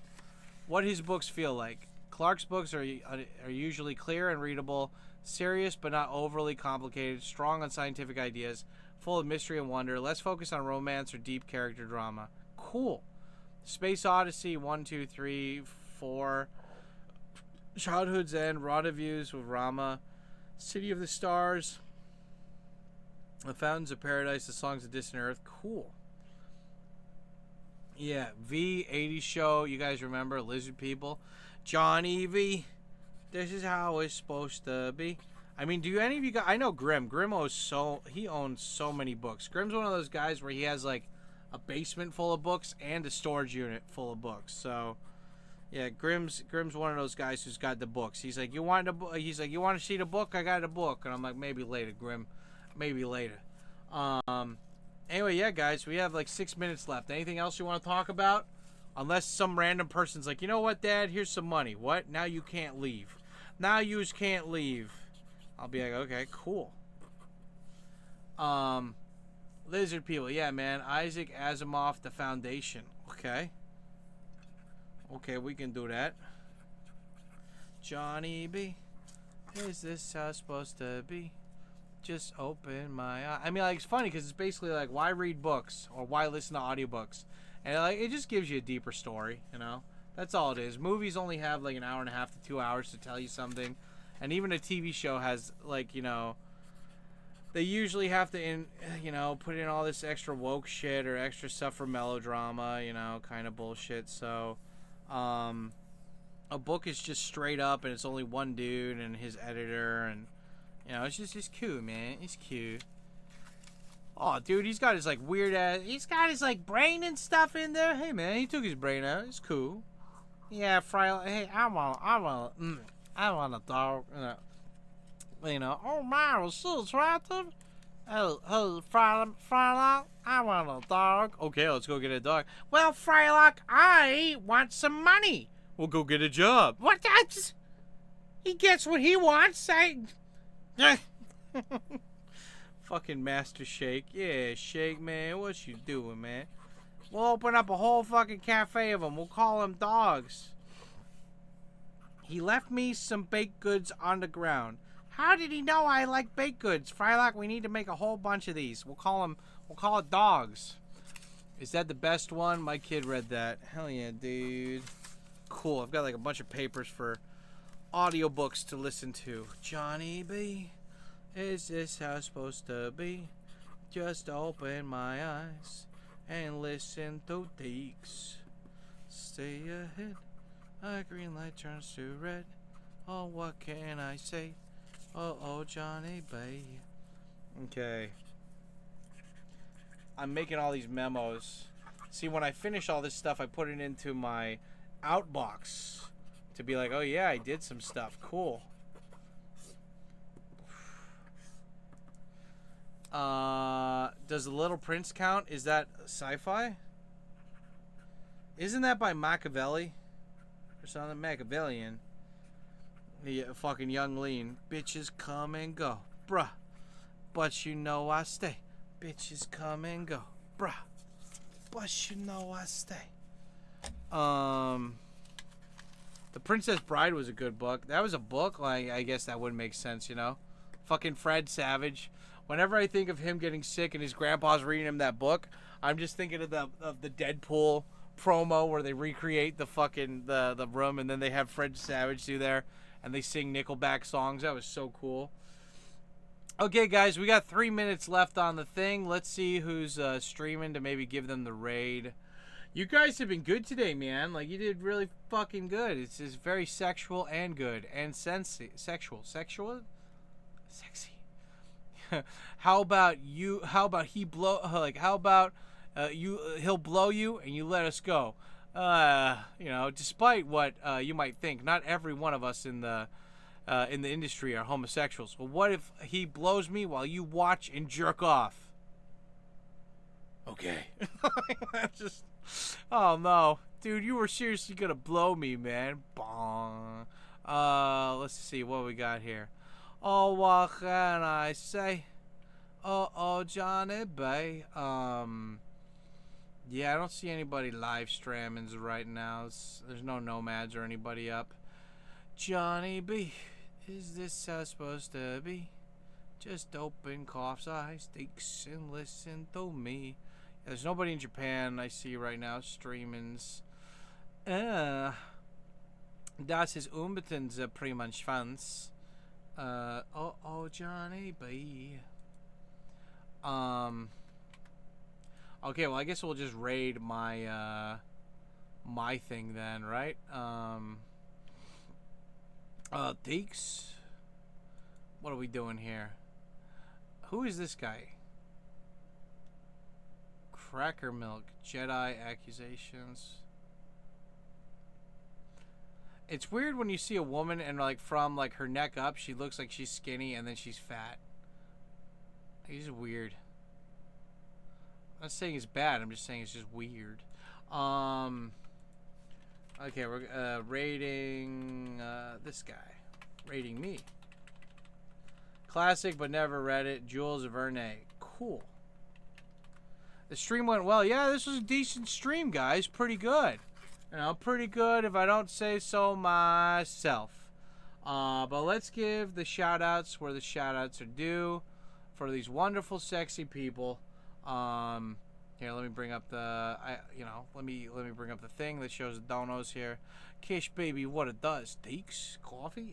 What his books feel like. Clarke's books are usually clear and readable, serious but not overly complicated, strong on scientific ideas, full of mystery and wonder, less focused on romance or deep character drama. Cool. Space Odyssey 1, 2, 3, 4, Childhood's End, Rendezvous with Rama, City of the Stars, The Fountains of Paradise, The Songs of Distant Earth. Cool. Yeah, V, 80s Show, you guys remember, Lizard People. Johnny V, this is how it's supposed to be. I mean, do any of you guys, I know Grimm. Grimm owns so many books. Grimm's one of those guys where he has like a basement full of books and a storage unit full of books. So, yeah, Grimm's one of those guys who's got the books. He's like, you want to see the book? I got a book. And I'm like, maybe later, Grimm. Maybe later. Anyway, yeah, guys, we have like 6 minutes left. Anything else you want to talk about? Unless some random person's like, you know what, Dad? Here's some money. What? Now you can't leave. Now you can't leave. I'll be like, okay, cool. Lizard People. Yeah, man. Isaac Asimov, The Foundation. Okay. Okay, we can do that. Johnny B, is this how it's supposed to be? Just open my eye. I mean, like, it's funny because it's basically like, why read books or why listen to audiobooks? And like, it just gives you a deeper story, you know? That's all it is. Movies only have like an hour and a half to 2 hours to tell you something. And even a TV show has, like, you know, they usually have to, put in all this extra woke shit or extra stuff for melodrama, you know, kind of bullshit. So, a book is just straight up and it's only one dude and his editor and, you know, it's cute, man. It's cute. Oh, dude, he's got his, like, weird ass, he's got his, like, brain and stuff in there. Hey, man, he took his brain out. It's cool. Yeah, Fry, hey, I want a dog. You know, oh, my, was so attractive. Oh, Frylock, I want a dog. Okay, let's go get a dog. Well, Frylock, I want some money. We'll go get a job. What? He gets what he wants. Fucking Master Shake. Yeah, Shake, man. What you doing, man? We'll open up a whole fucking cafe of them. We'll call them dogs. He left me some baked goods on the ground. How did he know I like baked goods? Frylock, we need to make a whole bunch of these. We'll call it dogs. Is that the best one? My kid read that. Hell yeah, dude. Cool. I've got like a bunch of papers for audiobooks to listen to. Johnny B, is this how it's supposed to be? Just open my eyes and listen to Deeks. Stay ahead. A green light turns to red. Oh, what can I say? Oh, Johnny B. Okay. I'm making all these memos. See, when I finish all this stuff, I put it into my outbox to be like, oh yeah, I did some stuff. Cool. Does The Little Prince count? Is that sci-fi? Isn't that by Machiavelli? Or something? Machiavellian. The fucking Young Lean. Bitches come and go. Bruh. But you know I stay. Bitches come and go. Bruh. But you know I stay. The Princess Bride was a good book. That was a book. Like, I guess that wouldn't make sense, you know? Fucking Fred Savage. Whenever I think of him getting sick and his grandpa's reading him that book, I'm just thinking of the Deadpool promo where they recreate the fucking the room, and then they have Fred Savage do there, and they sing Nickelback songs. That was so cool. Okay, guys, we got 3 minutes left on the thing. Let's see who's streaming to maybe give them the raid. You guys have been good today, man. Like, you did really fucking good. It's just very sexual and good and sexual. Sexy. How about you? How about he blow? Like, how about he'll blow you and you let us go. You know, despite what you might think, not every one of us in the industry are homosexuals. Well, what if he blows me while you watch and jerk off? Okay. That's just, oh no, dude, you were seriously gonna blow me, man. Bong. Let's see what we got here. Oh, what can I say? Oh, Johnny Bay. Yeah, I don't see anybody live streaming right now. There's no nomads or anybody up. Johnny B, is this how it's supposed to be? Just open Cough's eyes, stakes, and listen to me. Yeah, there's nobody in Japan I see right now streamings. Das ist unbedingt prima Schwanz. Oh, Johnny B. Okay, well, I guess we'll just raid my my thing then, right? Deeks. What are we doing here? Who is this guy? Cracker Milk, Jedi accusations. It's weird when you see a woman and like from like her neck up, she looks like she's skinny and then she's fat. It's weird. I'm not saying it's bad. I'm just saying it's just weird. Okay, we're rating this guy. Rating me. Classic, but never read it. Jules Verne. Cool. The stream went well. Yeah, this was a decent stream, guys. Pretty good. You know, pretty good if I don't say so myself. But let's give the shout-outs where the shout-outs are due for these wonderful, sexy people. Here, let me bring up the, let me bring up the thing that shows the donos here. Kish, baby, what it does. Steaks, coffee.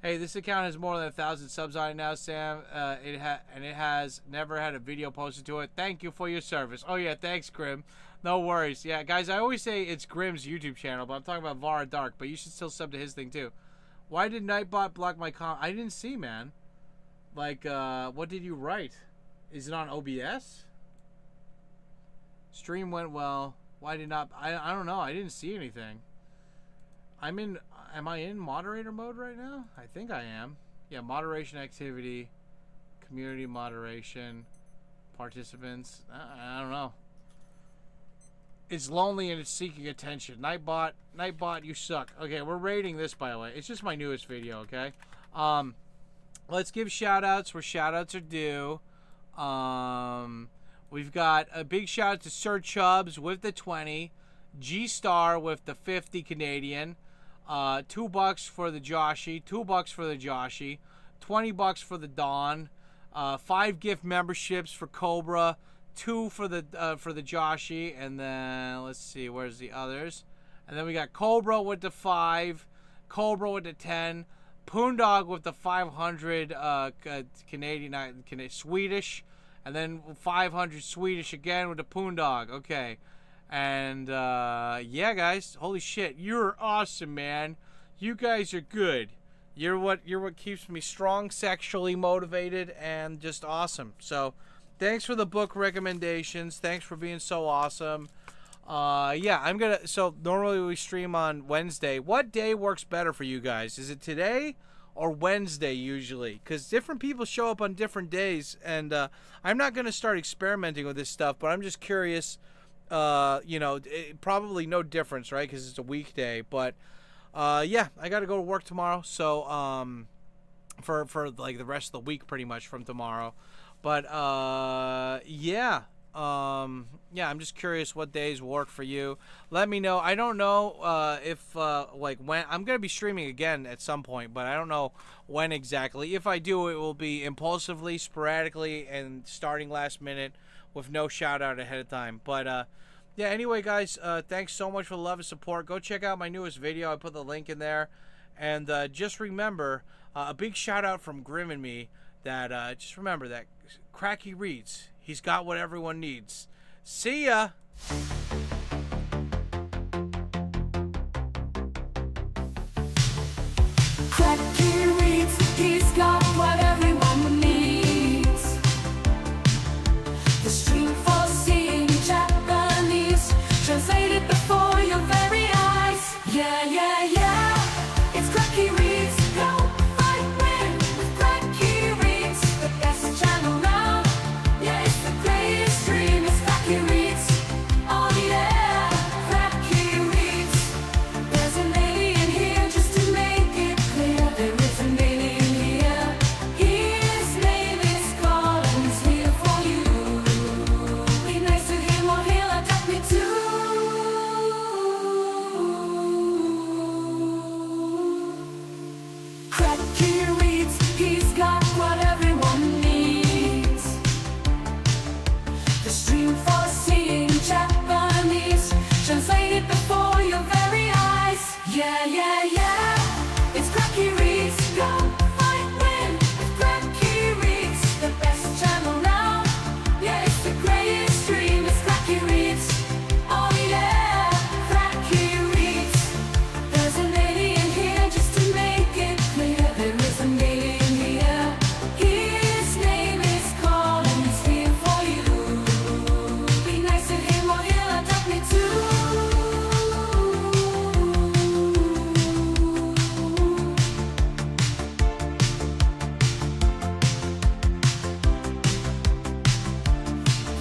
Hey, this account has more than 1,000 subs on it now, Sam. It has never had a video posted to it. Thank you for your service. Oh yeah, thanks, Grim. No worries. Yeah, guys, I always say it's Grim's YouTube channel, but I'm talking about Vara Dark. But you should still sub to his thing too. Why did Nightbot block my comment? I didn't see, man. Like, what did you write? Is it on OBS? Stream went well. Why did not? I don't know. I didn't see anything. Am I in moderator mode right now? I think I am. Yeah, moderation activity, community moderation, participants. I don't know. It's lonely and it's seeking attention. Nightbot, you suck. Okay, we're rating this, by the way. It's just my newest video, okay? Let's give shout-outs where shout-outs are due. We've got a big shout-out to Sir Chubbs with the 20. G-Star with the 50 Canadian. $2 for the Joshi. $2 for the Joshi. $20 for the Dawn. 5 gift memberships for Cobra. 2 for the Joshi, and then let's see, where's the others? And then we got Cobra with the 5, Cobra with the 10, Poondog with the 500 Canadian, Swedish, and then 500 Swedish again with the Poondog. Okay, and yeah, guys, holy shit, you're awesome, man. You guys are good. You're what keeps me strong, sexually motivated, and just awesome. So. Thanks for the book recommendations. Thanks for being so awesome. Yeah, so normally we stream on Wednesday. What day works better for you guys? Is it today or Wednesday usually? Because different people show up on different days, and I'm not going to start experimenting with this stuff, but I'm just curious, probably no difference, right? Because it's a weekday, but yeah, I got to go to work tomorrow, so for like the rest of the week pretty much from tomorrow. But, yeah, Yeah, I'm just curious what days work for you. Let me know. I don't know if like when I'm gonna be streaming again at some point, but I don't know when exactly. If I do, it will be impulsively, sporadically, and starting last minute with no shout out ahead of time. But yeah, anyway, guys, thanks so much for the love and support. Go check out my newest video. I put the link in there. And just remember, a big shout out from Grim and me, that just remember that Cracky reads. He's got what everyone needs. See ya! Cracky reads, he's got what everyone needs. The stream for seeing Japanese, translated before your very eyes. Yeah, yeah, yeah. It's Cracky reads. Go fight win with Cracky reads. The best channel round. Yeah, it's the greatest stream. It's Cracky reads. Oh yeah, Cracky reads. There's an alien here, just to make it clear. There is an alien here. His name is Carl, and he's here for you. Be nice to him or he'll attack me too. Cracky reads, he's got what everyone needs. The stream for seeing Japanese, translated before your very eyes. Yeah, yeah, yeah. It's Cracky reads. Go fight win with Cracky reads. The best channel now. Yeah, it's the greatest stream. It's Cracky reads. Oh yeah, Cracky reads. There's an alien here, just to make it clear. There is an alien here. His name is Carl, and he's here for you. Be nice to him or he'll attack me too.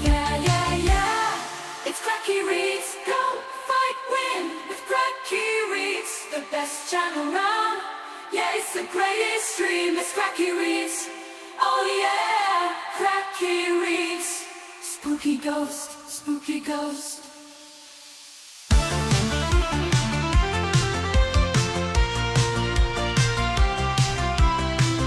Yeah, yeah, yeah. It's Cracky reads. Go fight win with Cracky reads. The best channel round. Yeah, it's the greatest stream. It's Cracky reads. Oh yeah, Cracky reads. Spooky ghost, spooky ghost.